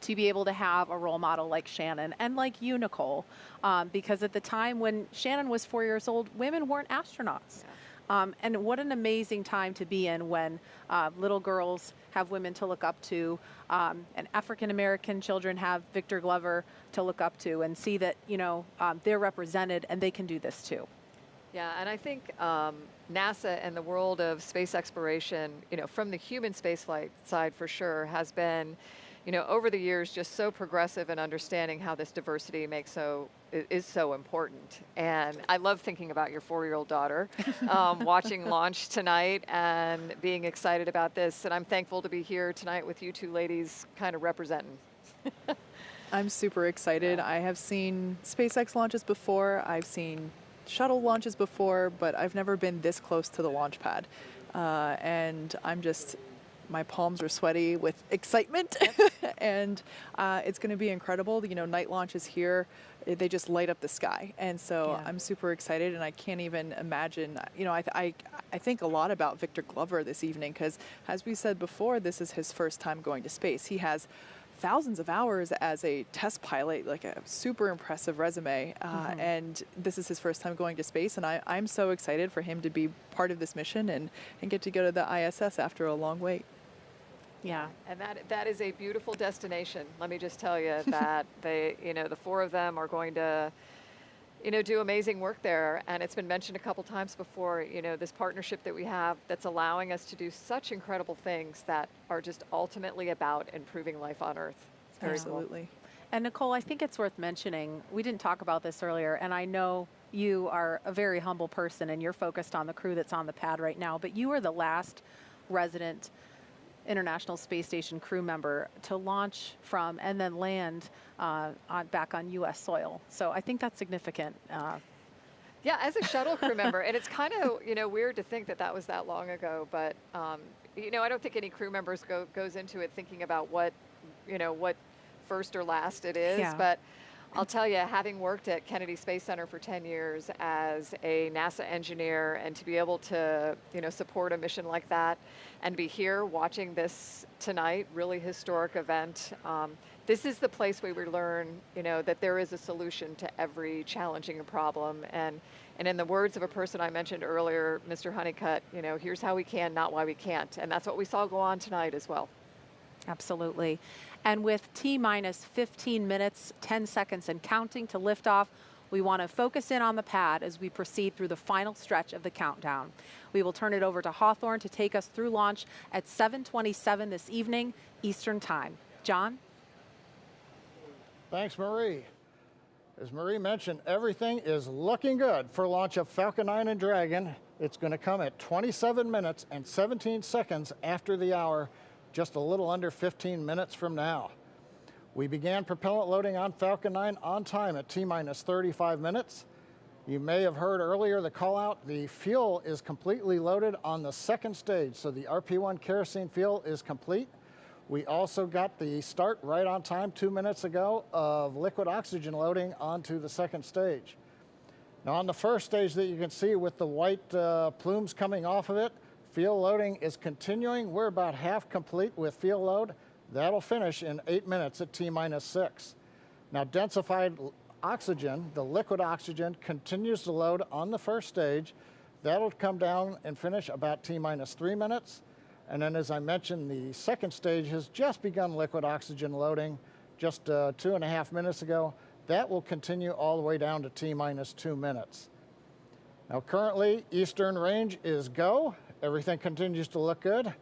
to be able to have a role model like Shannon and like you, Nicole, because at the time when Shannon was 4 years old, women weren't astronauts. Yeah. And what an amazing time to be in when little girls have women to look up to, and African-American children have Victor Glover to look up to and see that, you know, they're represented and they can do this too. Yeah, and I think NASA and the world of space exploration, you know, from the human spaceflight side for sure, has been, you know, over the years just so progressive in understanding how this diversity is so important. And I love thinking about your 4-year-old daughter watching launch tonight and being excited about this. And I'm thankful to be here tonight with you two ladies kind of representing. I'm super excited. I have seen SpaceX launches before. I've seen shuttle launches before, but I've never been this close to the launch pad. And my palms are sweaty with excitement. And it's going to be incredible. You know, night launches here, they just light up the sky. And so I'm super excited, and I can't even imagine, you know, I think a lot about Victor Glover this evening because, as we said before, this is his first time going to space. He has thousands of hours as a test pilot, like a super impressive resume, and this is his first time going to space, and I'm so excited for him to be part of this mission and get to go to the ISS after a long wait. Yeah, and that is a beautiful destination. Let me just tell you that the 4 of them are going to, you know, do amazing work there. And it's been mentioned a couple times before, you know, this partnership that we have that's allowing us to do such incredible things that are just ultimately about improving life on Earth. It's very Absolutely. Cool. And Nicole, I think it's worth mentioning, we didn't talk about this earlier, and I know you are a very humble person and you're focused on the crew that's on the pad right now, but you are the last resident International Space Station crew member to launch from and then land back on U.S. soil. So I think that's significant. Yeah, as a shuttle crew member, and it's kind of, you know, weird to think that that was that long ago, but, you know, I don't think any crew members goes into it thinking about what first or last it is, but I'll tell you, having worked at Kennedy Space Center for 10 years as a NASA engineer, and to be able to, you know, support a mission like that and be here watching this tonight, really historic event, this is the place where we learn, you know, that there is a solution to every challenging problem. And in the words of a person I mentioned earlier, Mr. Honeycutt, you know, here's how we can, not why we can't. And that's what we saw go on tonight as well. Absolutely. And with T-minus 15 minutes, 10 seconds and counting to liftoff, we want to focus in on the pad as we proceed through the final stretch of the countdown. We will turn it over to Hawthorne to take us through launch at 7:27 this evening, Eastern Time. John? Thanks, Marie. As Marie mentioned, everything is looking good for launch of Falcon 9 and Dragon It's going to come at 27 minutes and 17 seconds after the hour, just a little under 15 minutes from now. We began propellant loading on Falcon 9 on time at T-minus 35 minutes. You may have heard earlier the call out, the fuel is completely loaded on the second stage, so the RP1 kerosene fuel is complete. We also got the start right on time 2 minutes ago of liquid oxygen loading onto the second stage. Now on the first stage that you can see with the white plumes coming off of it, fuel loading is continuing. We're about half complete with fuel load. That'll finish in 8 minutes at T-minus 6. Now densified oxygen, the liquid oxygen, continues to load on the first stage. That'll come down and finish about T-minus 3 minutes. And then as I mentioned, the second stage has just begun liquid oxygen loading just 2.5 minutes ago. That will continue all the way down to T-minus 2 minutes. Now currently, eastern range is go. Everything continues to look good.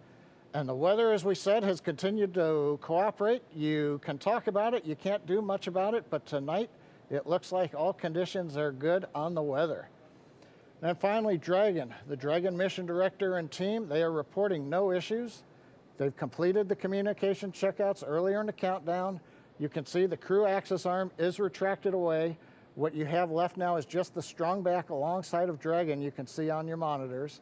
And the weather, as we said, has continued to cooperate. You can talk about it, you can't do much about it, but tonight it looks like all conditions are good on the weather. And finally, Dragon. The Dragon mission director and team, they are reporting no issues. They've completed the communication checkouts earlier in the countdown. You can see the crew access arm is retracted away. What you have left now is just the strong back alongside of Dragon you can see on your monitors.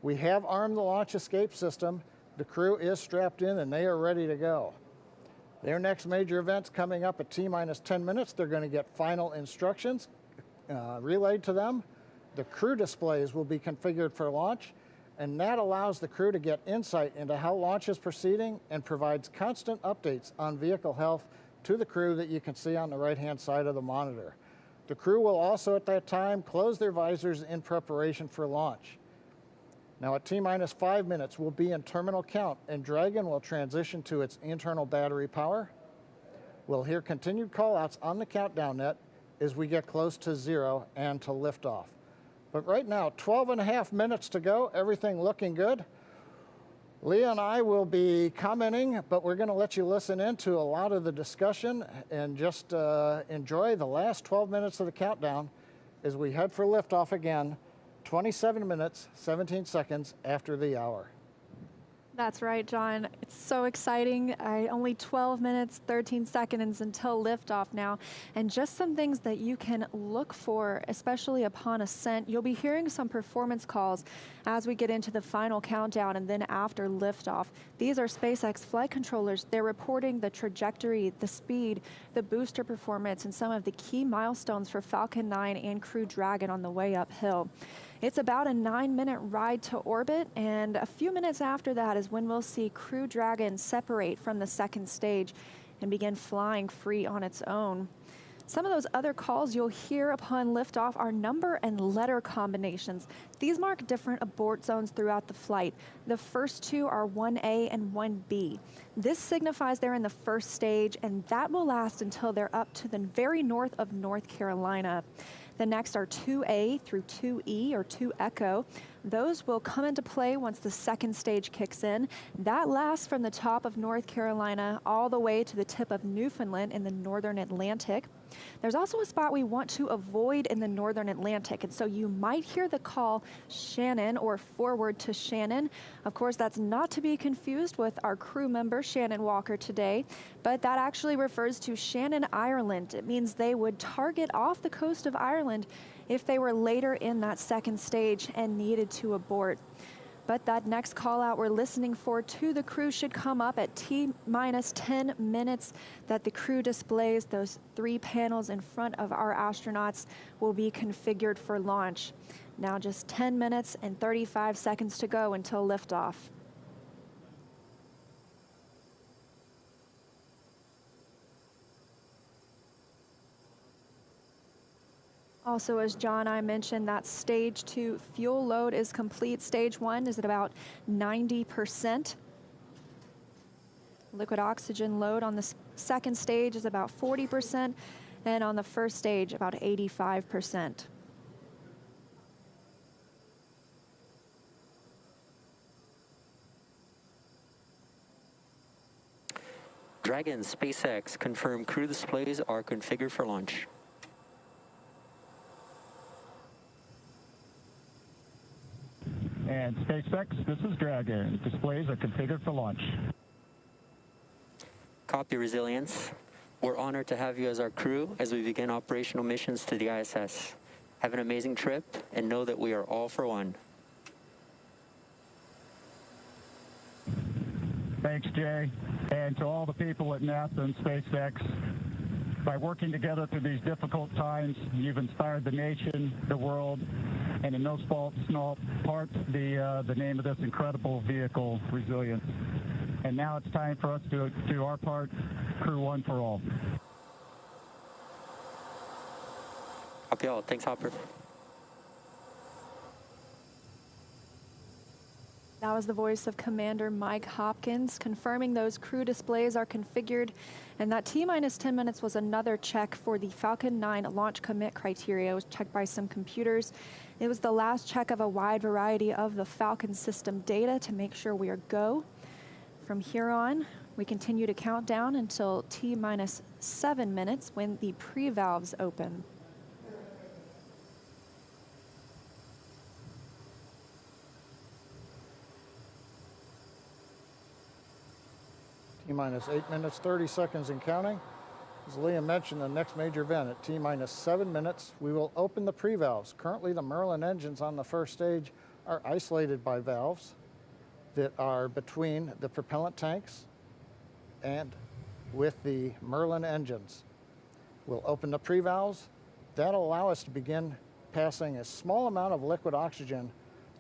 We have armed the launch escape system. The crew is strapped in and they are ready to go. Their next major event's coming up at T-minus 10 minutes. They're going to get final instructions relayed to them. The crew displays will be configured for launch, and that allows the crew to get insight into how launch is proceeding and provides constant updates on vehicle health to the crew that you can see on the right-hand side of the monitor. The crew will also at that time close their visors in preparation for launch. Now at T-minus 5 minutes, we'll be in terminal count, and Dragon will transition to its internal battery power. We'll hear continued call-outs on the countdown net as we get close to 0 and to liftoff. But right now, 12.5 minutes to go, everything looking good. Leah and I will be commenting, but we're going to let you listen into a lot of the discussion and just enjoy the last 12 minutes of the countdown as we head for liftoff again, 27 minutes, 17 seconds after the hour. That's right, John. It's so exciting. Only 12 minutes, 13 seconds until liftoff now. And just some things that you can look for, especially upon ascent. You'll be hearing some performance calls as we get into the final countdown and then after liftoff. These are SpaceX flight controllers. They're reporting the trajectory, the speed, the booster performance, and some of the key milestones for Falcon 9 and Crew Dragon on the way uphill. It's about a 9-minute ride to orbit, and a few minutes after that is when we'll see Crew Dragon separate from the second stage and begin flying free on its own. Some of those other calls you'll hear upon liftoff are number and letter combinations. These mark different abort zones throughout the flight. The first two are 1A and 1B. This signifies they're in the first stage, and that will last until they're up to the very north of North Carolina. The next are 2A through 2E or 2 Echo. Those will come into play once the second stage kicks in. That lasts from the top of North Carolina all the way to the tip of Newfoundland in the northern Atlantic. There's also a spot we want to avoid in the northern Atlantic, and so you might hear the call Shannon or forward to Shannon. Of course, that's not to be confused with our crew member Shannon Walker today, but that actually refers to Shannon, Ireland. It means they would target off the coast of Ireland if they were later in that second stage and needed to abort. But that next call out we're listening for to the crew should come up at T-minus 10 minutes that the crew displays. Those 3 panels in front of our astronauts will be configured for launch. Now just 10 minutes and 35 seconds to go until liftoff. Also, as John and I mentioned, that stage 2 fuel load is complete. Stage 1 is at about 90%. Liquid oxygen load on the second stage is about 40%, and on the first stage, about 85%. Dragon, SpaceX, confirm crew displays are configured for launch. And SpaceX, this is Dragon. Displays are configured for launch. Copy, Resilience. We're honored to have you as our crew as we begin operational missions to the ISS. Have an amazing trip and know that we are all for one. Thanks, Jay. And to all the people at NASA and SpaceX, by working together through these difficult times, you've inspired the nation, the world, and in no small part, the name of this incredible vehicle, Resilience. And now it's time for us to do our part, Crew One for all. Copy all. Thanks, Hopper. That was the voice of Commander Mike Hopkins confirming those crew displays are configured. And that T-minus 10 minutes was another check for the Falcon 9 launch commit criteria. It was checked by some computers. It was the last check of a wide variety of the Falcon system data to make sure we are go. From here on, we continue to count down until T-minus 7 minutes when the pre-valves open. T-minus 8 minutes, 30 seconds and counting. As Liam mentioned, the next major event at T-minus 7 minutes, we will open the pre-valves. Currently, the Merlin engines on the first stage are isolated by valves that are between the propellant tanks and with the Merlin engines. We'll open the pre-valves. That'll allow us to begin passing a small amount of liquid oxygen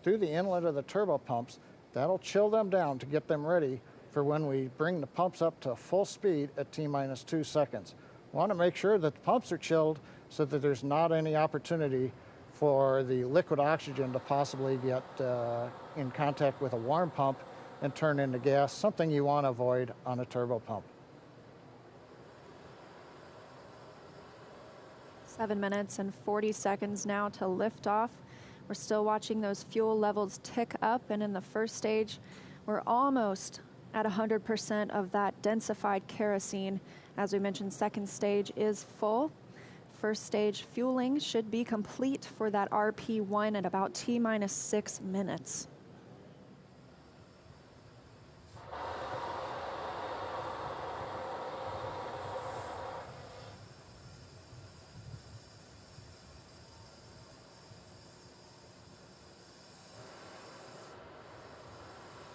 through the inlet of the turbo pumps. That'll chill them down to get them ready for when we bring the pumps up to full speed at T-minus 2 seconds. We want to make sure that the pumps are chilled so that there's not any opportunity for the liquid oxygen to possibly get in contact with a warm pump and turn into gas, something you want to avoid on a turbo pump. 7 minutes and 40 seconds now to lift off. We're still watching those fuel levels tick up, and in the first stage, we're almost at 100% of that densified kerosene. As we mentioned, second stage is full. First stage fueling should be complete for that RP1 at about T-minus 6 minutes.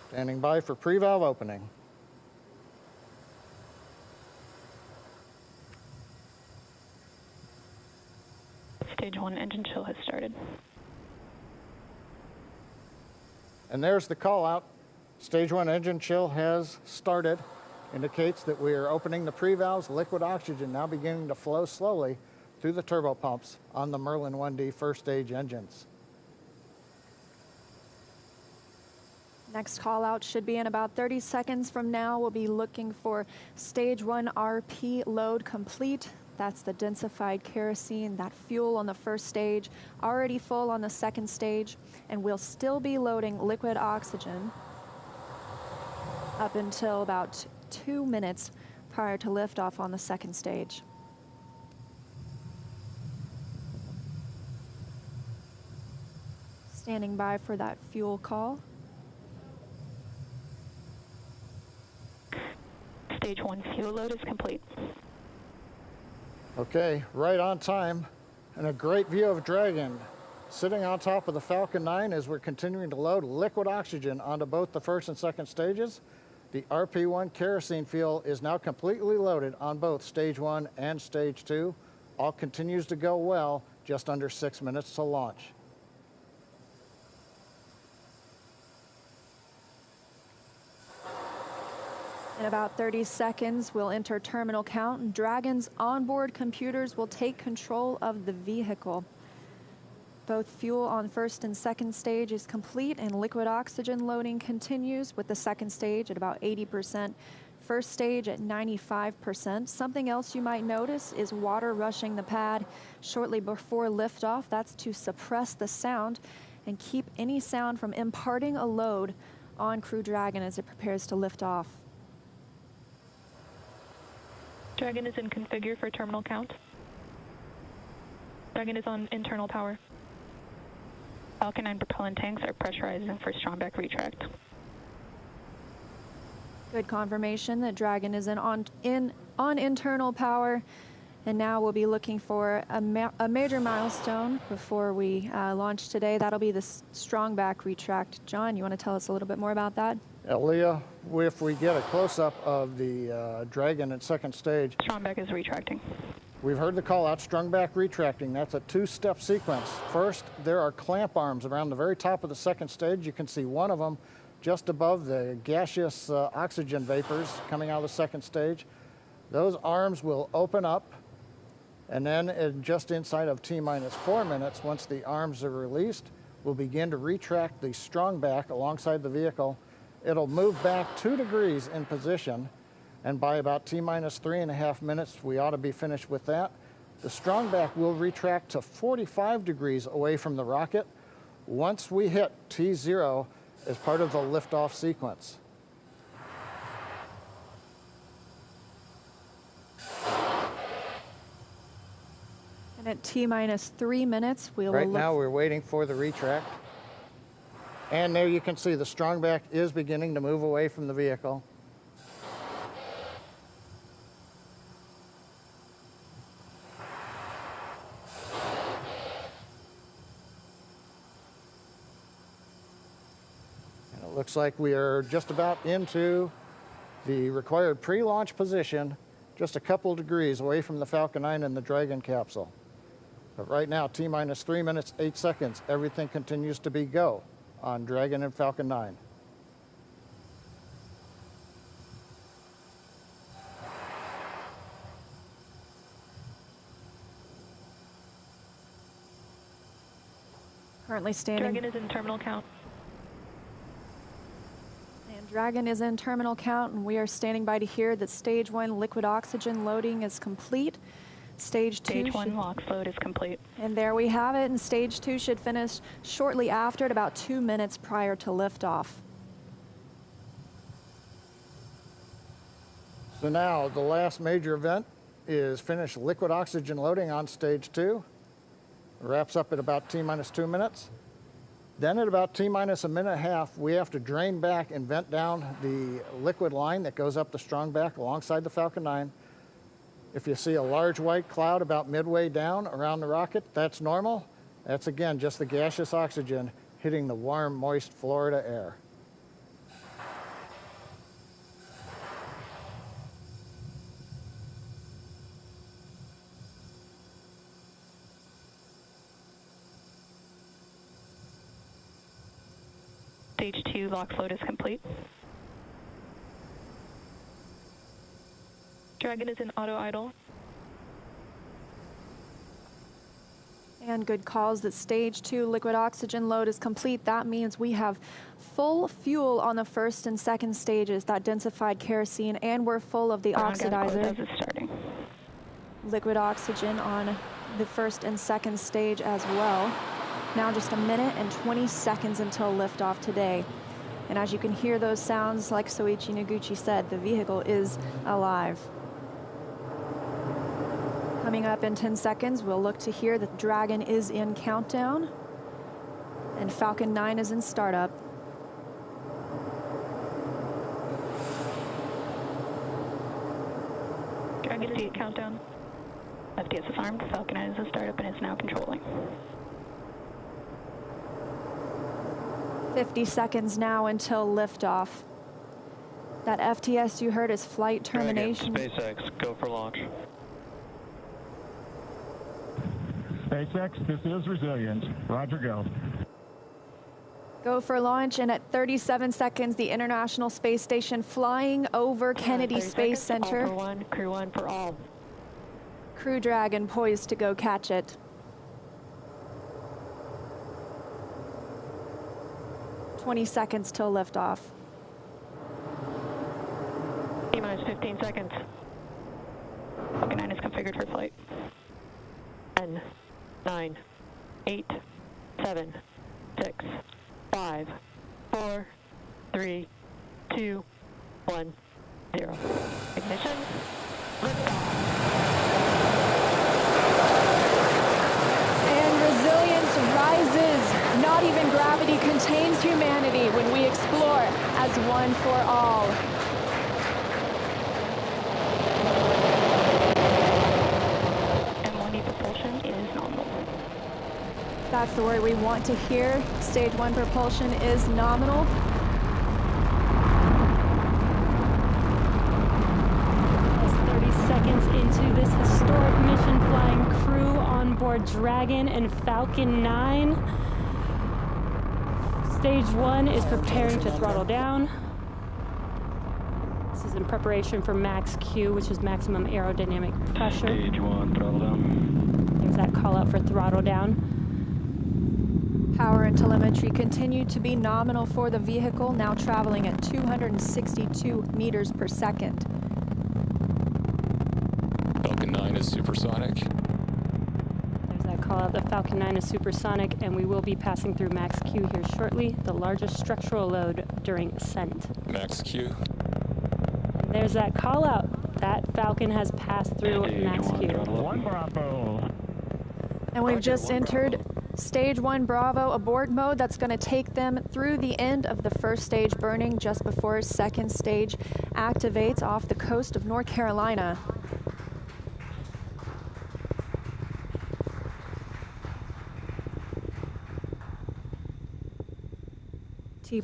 Standing by for pre-valve opening. Stage 1 engine chill has started. And there's the call out. Stage 1 engine chill has started. Indicates that we are opening the pre-valves. Liquid oxygen now beginning to flow slowly through the turbo pumps on the Merlin 1D first stage engines. Next call out should be in about 30 seconds from now. We'll be looking for stage 1 RP load complete. That's the densified kerosene, that fuel on the first stage, already full on the second stage, and we'll still be loading liquid oxygen up until about 2 minutes prior to liftoff on the second stage. Standing by for that fuel call. Stage 1 fuel load is complete. Okay, right on time, and a great view of Dragon sitting on top of the Falcon 9 as we're continuing to load liquid oxygen onto both the first and second stages. The RP1 kerosene fuel is now completely loaded on both stage 1 and stage 2. All continues to go well, just under 6 minutes to launch. In about 30 seconds, we'll enter terminal count, and Dragon's onboard computers will take control of the vehicle. Both fuel on first and second stage is complete, and liquid oxygen loading continues with the second stage at about 80%, first stage at 95%. Something else you might notice is water rushing the pad shortly before liftoff. That's to suppress the sound and keep any sound from imparting a load on Crew Dragon as it prepares to lift off. Dragon is in configure for terminal count. Dragon is on internal power. Falcon 9 propellant tanks are pressurizing for strongback retract. Good confirmation that Dragon is on internal power. And now we'll be looking for a major milestone before we launch today. That'll be the strongback retract. John, you want to tell us a little bit more about that? Leah, if we get a close-up of the Dragon at second stage. Strongback is retracting. We've heard the call out, strongback retracting. That's a two-step sequence. First, there are clamp arms around the very top of the second stage. You can see one of them just above the gaseous oxygen vapors coming out of the second stage. Those arms will open up. And then just inside of T-minus 4 minutes, once the arms are released, we'll begin to retract the strongback alongside the vehicle. It'll move back 2 degrees in position, and by about T-minus 3.5 minutes, we ought to be finished with that. The strongback will retract to 45 degrees away from the rocket once we hit T0 as part of the liftoff sequence. And at T-minus 3 minutes, Right now, we're waiting for the retract. And there you can see the strongback is beginning to move away from the vehicle. And it looks like we are just about into the required pre-launch position, just a couple degrees away from the Falcon 9 and the Dragon capsule. But right now, T-minus 3 minutes, 8 seconds, everything continues to be go on Dragon and Falcon 9. Currently standing. Dragon is in terminal count. And Dragon is in terminal count, and we are standing by to hear that stage 1 liquid oxygen loading is complete. Stage 1 LOX load is complete. And there we have it, and stage 2 should finish shortly after, at about 2 minutes prior to liftoff. So now the last major event is finish liquid oxygen loading on stage 2. It wraps up at about T-minus 2 minutes. Then at about T-minus a minute and a half, we have to drain back and vent down the liquid line that goes up the strongback alongside the Falcon 9. If you see a large white cloud about midway down around the rocket, that's normal. That's, again, just the gaseous oxygen hitting the warm, moist Florida air. Stage 2 LOX load is complete. Dragon is in auto idle. And good calls that stage 2 liquid oxygen load is complete. That means we have full fuel on the first and second stages, that densified kerosene, and we're full of the oxidizer. Liquid oxygen on the first and second stage as well. Now just 1 minute and 20 seconds until liftoff today. And as you can hear those sounds, like Soichi Noguchi said, the vehicle is alive. Coming up in 10 seconds, we'll look to hear that Dragon is in countdown and Falcon 9 is in startup. Dragon is in countdown. FTS is armed. Falcon 9 is in startup and is now controlling. 50 seconds now until liftoff. That FTS you heard is flight termination. Dragon, SpaceX, go for launch. SpaceX, this is Resilient. Roger, go. Go for launch, and at 37 seconds, the International Space Station flying over Kennedy Space Center. All for one, crew 1 for all. Crew Dragon poised to go catch it. 20 seconds till liftoff. T-minus 15 seconds. Falcon 9 is configured for flight. 10, 9, 8, 7, 6, 5, 4, 3, 2, 1, 0. Ignition. And Resilience rises. not even gravity contains humanity when we explore as one for all. M1 propulsion is nominal. That's the word we want to hear. Stage 1 propulsion is nominal. Into this historic mission, flying crew on board Dragon and Falcon 9. Stage 1 is preparing to throttle down. This is in preparation for max Q, which is maximum aerodynamic pressure. Stage 1, throttle down. There's that call out for throttle down. Power and telemetry continue to be nominal for the vehicle, now traveling at 262 meters per second. Falcon 9 is supersonic. There's that call out. The Falcon 9 is supersonic, and we will be passing through max Q here shortly, the largest structural load during ascent. Max Q. And there's that call out. That Falcon has passed through max Q. 1 Bravo. And we've just entered Stage 1 Bravo abort mode. That's going to take them through the end of the first stage burning just before second stage activates off the coast of North Carolina.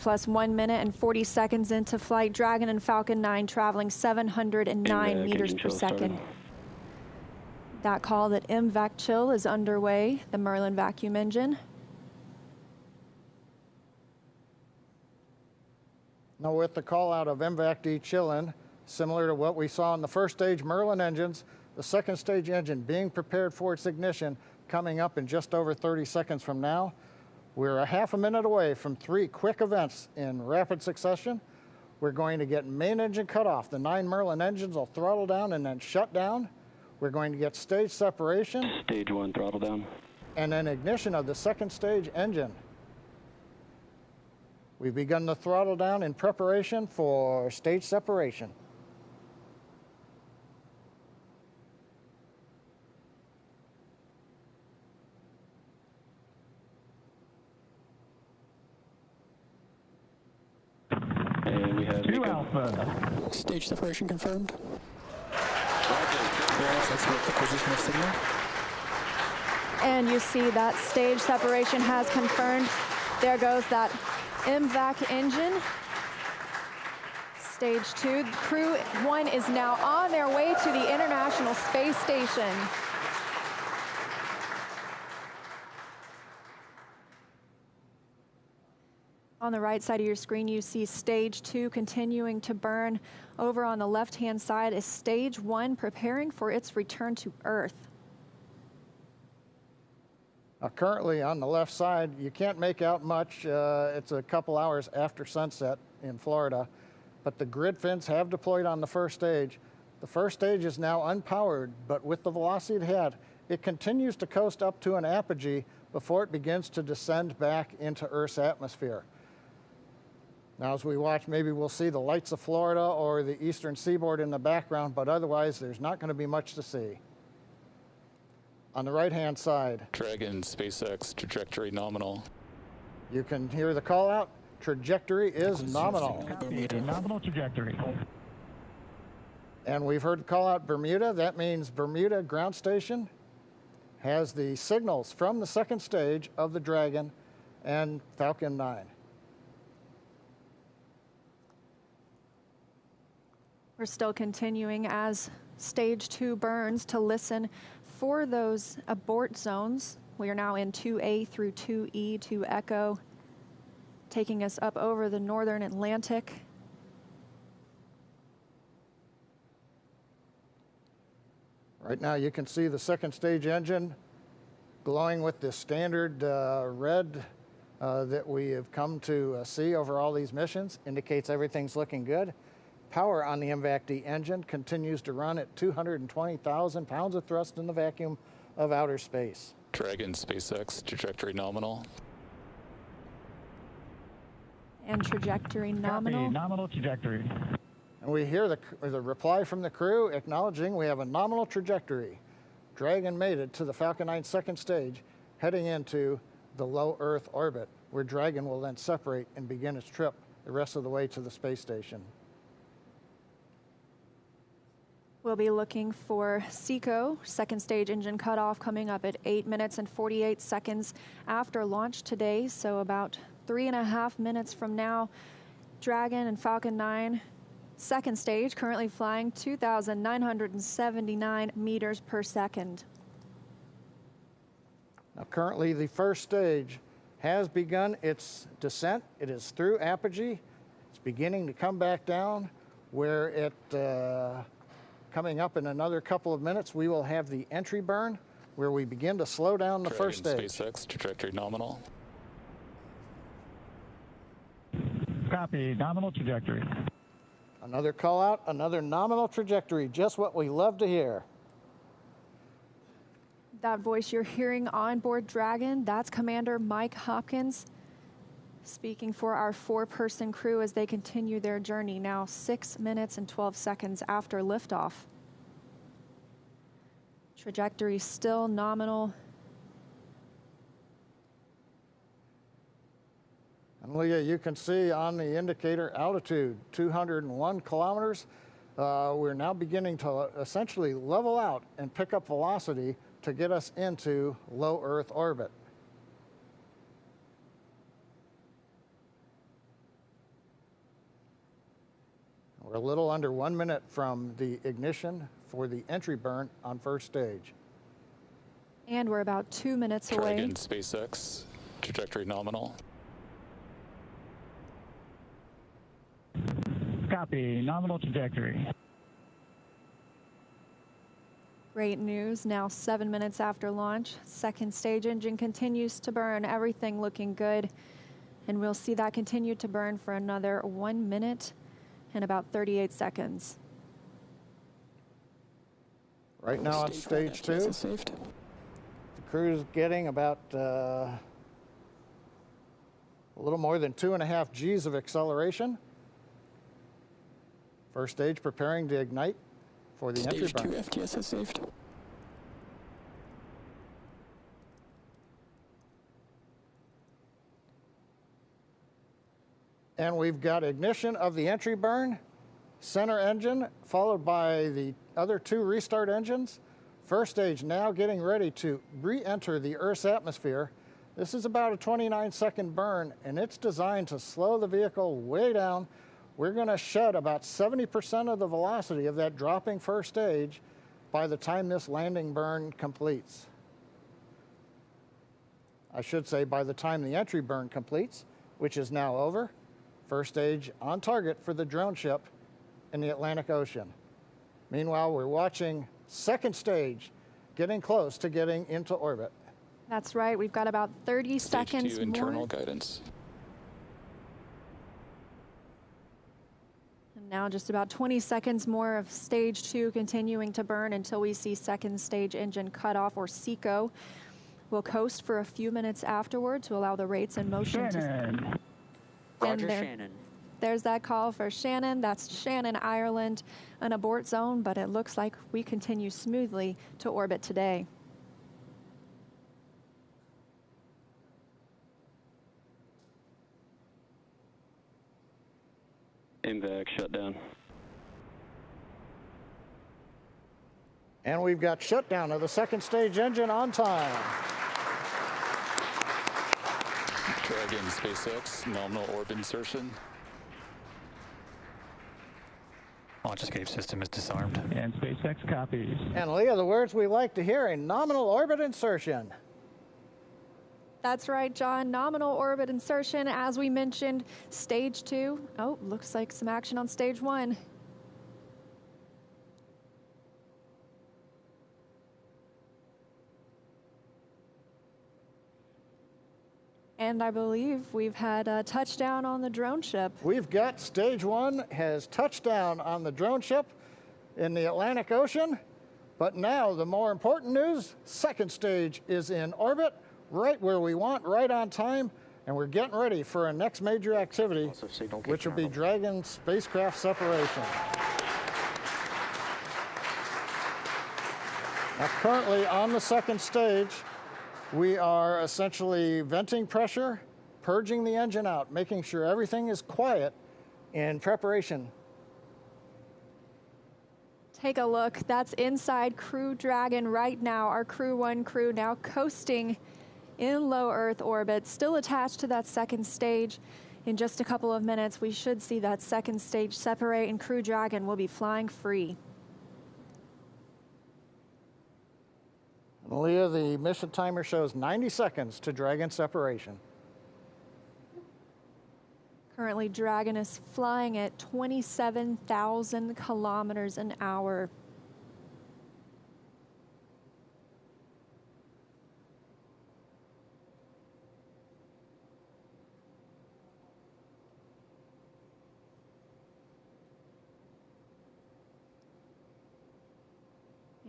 Plus 1 minute and 40 seconds into flight, Dragon and Falcon 9 traveling 709 meters per second. That call that MVAC chill is underway, the Merlin vacuum engine. Now with the call out of MVAC de-chilling, similar to what we saw in the first stage Merlin engines, the second stage engine being prepared for its ignition coming up in just over 30 seconds from now. We're a half a minute away from 3 quick events in rapid succession. We're going to get main engine cut off. The 9 Merlin engines will throttle down and then shut down. We're going to get stage separation. Stage 1, throttle down. And then ignition of the second stage engine. We've begun the throttle down in preparation for stage separation. And we have 2 Alpha. Stage separation confirmed. Let's look at the position of signal. And you see that stage separation has confirmed. There goes that MVAC engine. Stage 2. Crew 1 is now on their way to the International Space Station. On the right side of your screen, you see stage 2 continuing to burn. Over on the left-hand side is stage 1 preparing for its return to Earth. Currently on the left side, you can't make out much. It's a couple hours after sunset in Florida, but the grid fins have deployed on the first stage. The first stage is now unpowered, but with the velocity it had, it continues to coast up to an apogee before it begins to descend back into Earth's atmosphere. Now, as we watch, maybe we'll see the lights of Florida or the eastern seaboard in the background, but otherwise, there's not going to be much to see. On the right-hand side, Dragon, SpaceX, trajectory nominal. You can hear the call out. Trajectory is nominal. Nominal trajectory. And we've heard the call out Bermuda. That means Bermuda ground station has the signals from the second stage of the Dragon and Falcon 9. We're still continuing as stage 2 burns to listen for those abort zones. We are now in 2A through 2E to Echo, taking us up over the northern Atlantic. Right now you can see the second stage engine glowing with the standard red that we have come to see over all these missions. Indicates everything's looking good. Power on the MVAC-D engine continues to run at 220,000 pounds of thrust in the vacuum of outer space. Dragon, SpaceX, trajectory nominal. And trajectory nominal. Copy, nominal trajectory. And we hear the reply from the crew acknowledging we have a nominal trajectory. Dragon made it to the Falcon 9 second stage, heading into the low Earth orbit. where Dragon will then separate and begin its trip the rest of the way to the space station. We'll be looking for SECO, second stage engine cutoff, coming up at 8 minutes and 48 seconds after launch today, so about 3.5 minutes from now. Dragon and Falcon 9, second stage, currently flying 2,979 meters per second. Now, currently, the first stage has begun its descent. It is through apogee. It's beginning to come back down, where it, coming up in another couple of minutes, we will have the entry burn, where we begin to slow down the first stage. SpaceX, trajectory nominal. Copy, nominal trajectory. Another call out, another nominal trajectory, just what we love to hear. That voice you're hearing on board Dragon, that's Commander Mike Hopkins speaking for our 4-person crew as they continue their journey now 6 minutes and 12 seconds after liftoff. Trajectory still nominal. And Leah, you can see on the indicator altitude, 201 kilometers. We're now beginning to essentially level out and pick up velocity to get us into low Earth orbit. We're a little under 1 minute from the ignition for the entry burn on first stage. And we're about 2 minutes away. Dragon, SpaceX, trajectory nominal. Copy, nominal trajectory. Great news, now 7 minutes after launch. Second stage engine continues to burn, everything looking good. And we'll see that continue to burn for another 1 minute and about 38 seconds. Right now on stage 2, the crew's getting about a little more than 2.5 Gs of acceleration. First stage preparing to ignite for the entry burn. Stage 2 FTS is saved. And we've got ignition of the entry burn, center engine, followed by the other 2 restart engines. First stage now getting ready to re-enter the Earth's atmosphere. This is about a 29-second burn, and it's designed to slow the vehicle way down. We're going to shed about 70% of the velocity of that dropping first stage by the time this landing burn completes. I should say by the time the entry burn completes, which is now over. First stage on target for the drone ship in the Atlantic Ocean. Meanwhile, we're watching second stage getting close to getting into orbit. That's right, we've got about 30 seconds Stage 2 internal more. guidance. And now just about 20 seconds more of stage 2 continuing to burn until we see second stage engine cutoff, or SECO. We'll coast for a few minutes afterward to allow the rates and motion to... Roger, Shannon. There's that call for Shannon. That's Shannon, Ireland, an abort zone, but it looks like we continue smoothly to orbit today. MVAC shutdown. And we've got shutdown of the second stage engine on time. Dragon, SpaceX, nominal orbit insertion. Launch escape system is disarmed. And SpaceX copies. And Leah, the words we like to hear, a nominal orbit insertion. That's right, John. Nominal orbit insertion, as we mentioned, stage 2. Oh, looks like some action on stage 1. And I believe we've had a touchdown on the drone ship. We've got stage 1 has touched down on the drone ship in the Atlantic Ocean. But now the more important news, second stage is in orbit, right where we want, right on time. And we're getting ready for our next major activity, which will be Dragon spacecraft separation. Now currently on the second stage, we are essentially venting pressure purging the engine out, making sure everything is quiet in preparation. Take a look. That's inside Crew Dragon right now. Our Crew 1 crew now coasting in low Earth orbit, still attached to that second stage. In just a couple of minutes, we should see that second stage separate and Crew Dragon will be flying free. Leah, the mission timer shows 90 seconds to Dragon separation. Currently, Dragon is flying at 27,000 kilometers an hour.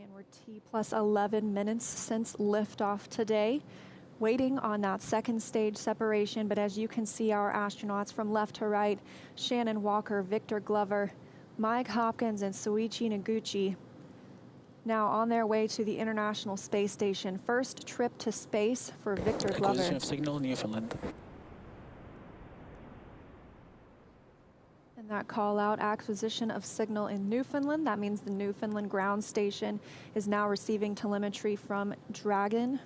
And we're T plus 11 minutes since liftoff today, waiting on that second stage separation. But as you can see, our astronauts from left to right, Shannon Walker, Victor Glover, Mike Hopkins, and Soichi Noguchi, now on their way to the International Space Station. First trip to space for Victor Glover. Acquisition of signal, Newfoundland. And that call out, acquisition of signal in Newfoundland. That means the Newfoundland ground station is now receiving telemetry from Dragon.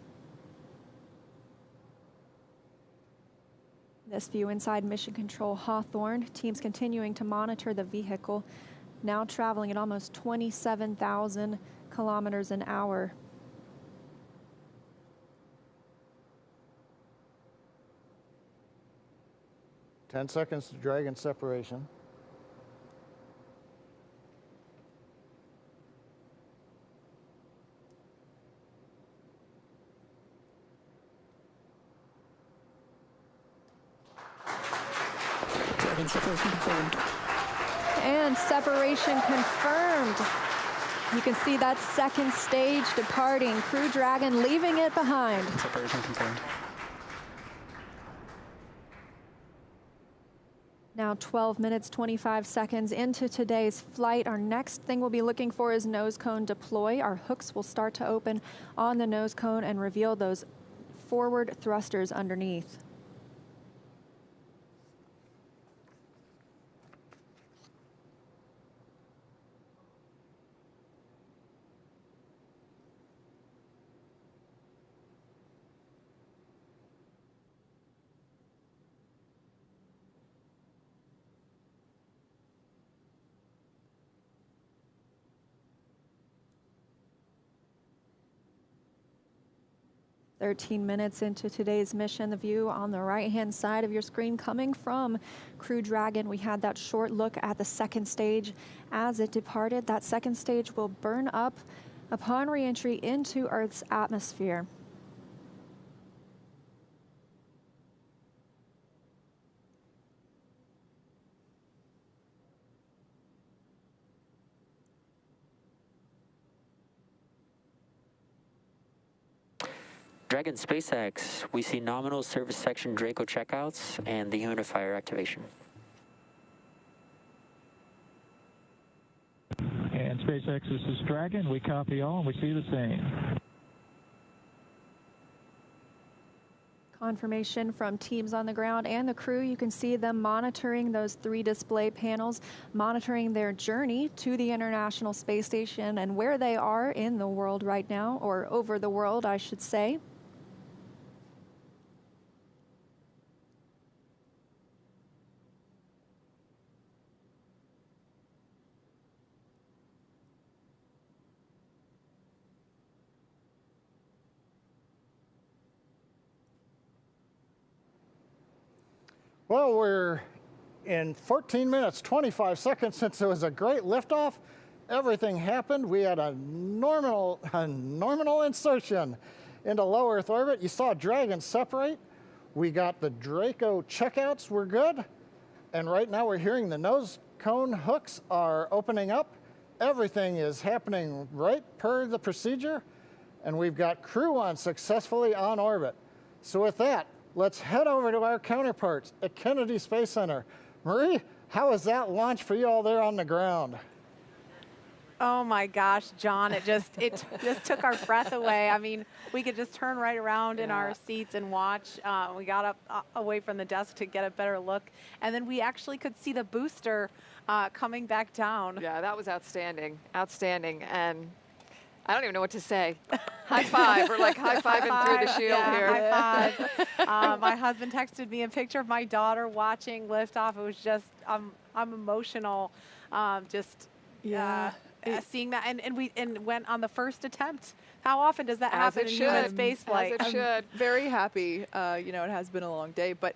This view inside Mission Control Hawthorne. Teams continuing to monitor the vehicle, now traveling at almost 27,000 kilometers an hour. Ten seconds to Dragon separation. Dragon separation confirmed. And separation confirmed. You can see that second stage departing. Crew Dragon leaving it behind. Separation confirmed. Now 12 minutes, 25 seconds into today's flight. Our next thing we'll be looking for is nose cone deploy. Our hooks will start to open on the nose cone and reveal those forward thrusters underneath. "13 minutes into today's mission, the view on the right-hand side of your screen coming from Crew Dragon. We had that short look at the second stage as it departed. That second stage will burn up upon re-entry into Earth's atmosphere. Dragon SpaceX, we see nominal service section Draco checkouts and the humidifier activation. And SpaceX, this is Dragon. We copy all and we see the same. Confirmation from teams on the ground and the crew. You can see them monitoring those 3 display panels, monitoring their journey to the International Space Station and where they are in the world right now, or over the world, I should say. Well, we're in 14 minutes, 25 seconds since it was a great liftoff. Everything happened. We had a nominal insertion into low Earth orbit. You saw Dragon separate. We got the Draco checkouts were good. And right now we're hearing the nose cone hooks are opening up. Everything is happening right per the procedure. And we've got Crew 1 successfully on orbit. So with that, let's head over to our counterparts at Kennedy Space Center. Marie, how was that launch for you all there on the ground? Oh my gosh, John, it just took our breath away. I mean, we could just turn right around in our seats and watch. We got up away from the desk to get a better look, and then we actually could see the booster coming back down. Yeah, that was outstanding, outstanding, and I don't even know what to say. High five. We're like high-fiving through the shield here. High five. My husband texted me a picture of my daughter watching liftoff. It was just, I'm emotional. Seeing that, and went on the first attempt. How often does that happen in human space flight? As it should. I'm very happy. It has been a long day, but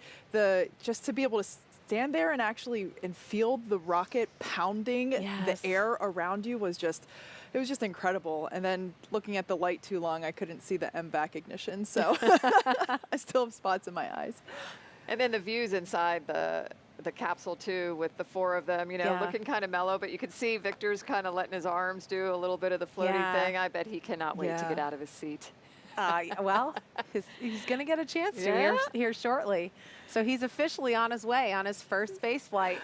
just to be able to stand there and actually feel the rocket pounding the air around you was just. It was just incredible. And then looking at the light too long, I couldn't see the MVAC ignition. So I still have spots in my eyes. And then the views inside the capsule too, with the 4 of them, looking kind of mellow, but you could see Victor's kind of letting his arms do a little bit of the floaty thing. I bet he cannot wait to get out of his seat. Well, he's going to get a chance to here shortly. So he's officially on his way on his first space flight.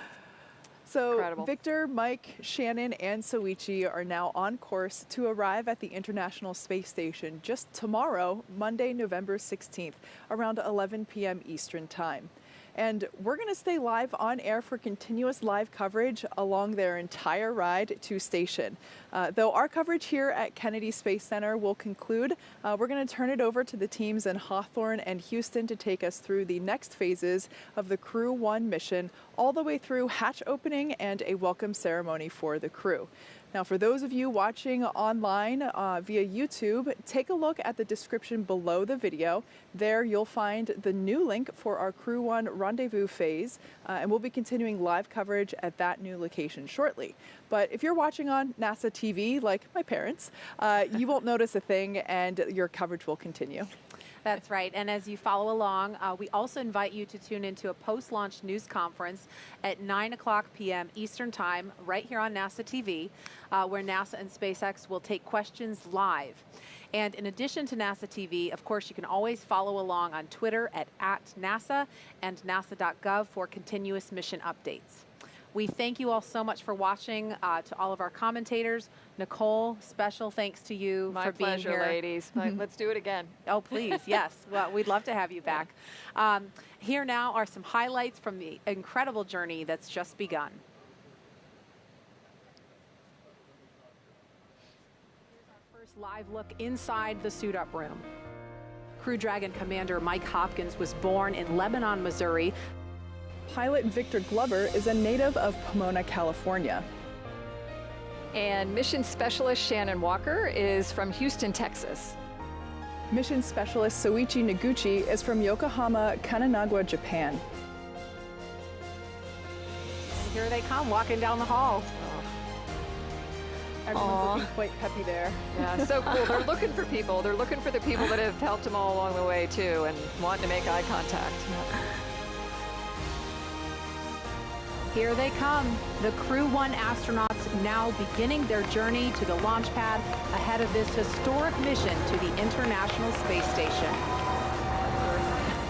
So Incredible. Victor, Mike, Shannon, and Soichi are now on course to arrive at the International Space Station just tomorrow, Monday, November 16th, around 11 p.m. Eastern Time. And we're going to stay live on air for continuous live coverage along their entire ride to station. Though our coverage here at Kennedy Space Center will conclude, we're going to turn it over to the teams in Hawthorne and Houston to take us through the next phases of the Crew 1 mission, all the way through hatch opening and a welcome ceremony for the crew. Now, for those of you watching online via YouTube, take a look at the description below the video. There you'll find the new link for our Crew 1 rendezvous phase, and we'll be continuing live coverage at that new location shortly. But if you're watching on NASA TV, like my parents, you won't notice a thing, and your coverage will continue. That's right. And as you follow along, we also invite you to tune into a post-launch news conference at 9 o'clock p.m. Eastern Time, right here on NASA TV, where NASA and SpaceX will take questions live. And in addition to NASA TV, of course, you can always follow along on Twitter at @NASA and nasa.gov for continuous mission updates. We thank you all so much for watching. To all of our commentators, Nicole, special thanks to you for being here. My pleasure, ladies. Let's do it again. Oh, please, yes. Well, we'd love to have you back. Here now are some highlights from the incredible journey that's just begun. Here's our first live look inside the suit-up room. Crew Dragon Commander Mike Hopkins was born in Lebanon, Missouri. Pilot Victor Glover is a native of Pomona, California. And Mission Specialist Shannon Walker is from Houston, Texas. Mission Specialist Soichi Noguchi is from Yokohama, Kanagawa, Japan. And here they come, walking down the hall. Everyone's looking quite peppy there. Yeah, so cool. They're looking for people. They're looking for the people that have helped them all along the way, too, and wanting to make eye contact. Here they come, the Crew 1 astronauts now beginning their journey to the launch pad ahead of this historic mission to the International Space Station.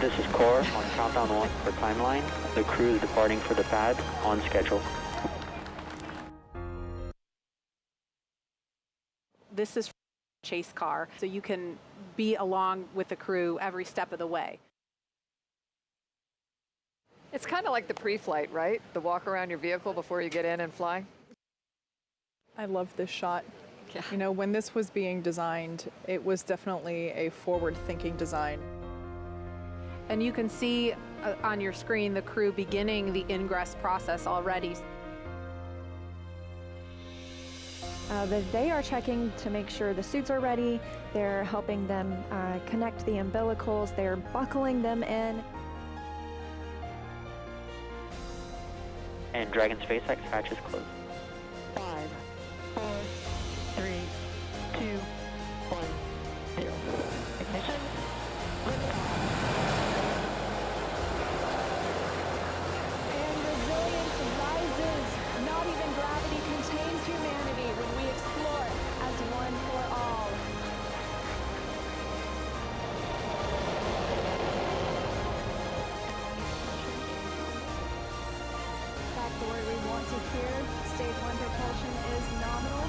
This is Core on countdown 1 for timeline. The crew is departing for the pad on schedule. This is a chase car, so you can be along with the crew every step of the way. It's kind of like the pre-flight, right? The walk around your vehicle before you get in and fly. I love this shot. Yeah. You know, when this was being designed, it was definitely a forward-thinking design. And you can see on your screen the crew beginning the ingress process already. They are checking to make sure the suits are ready. They're helping them connect the umbilicals. They're buckling them in. And Dragon SpaceX hatch is closed. 5, 4, 3, 2, 1, 0. Ignition. And resilience rises. Not even gravity contains humanity when we explore as one for all. That's the word we want to hear. Stage 1 propulsion is nominal.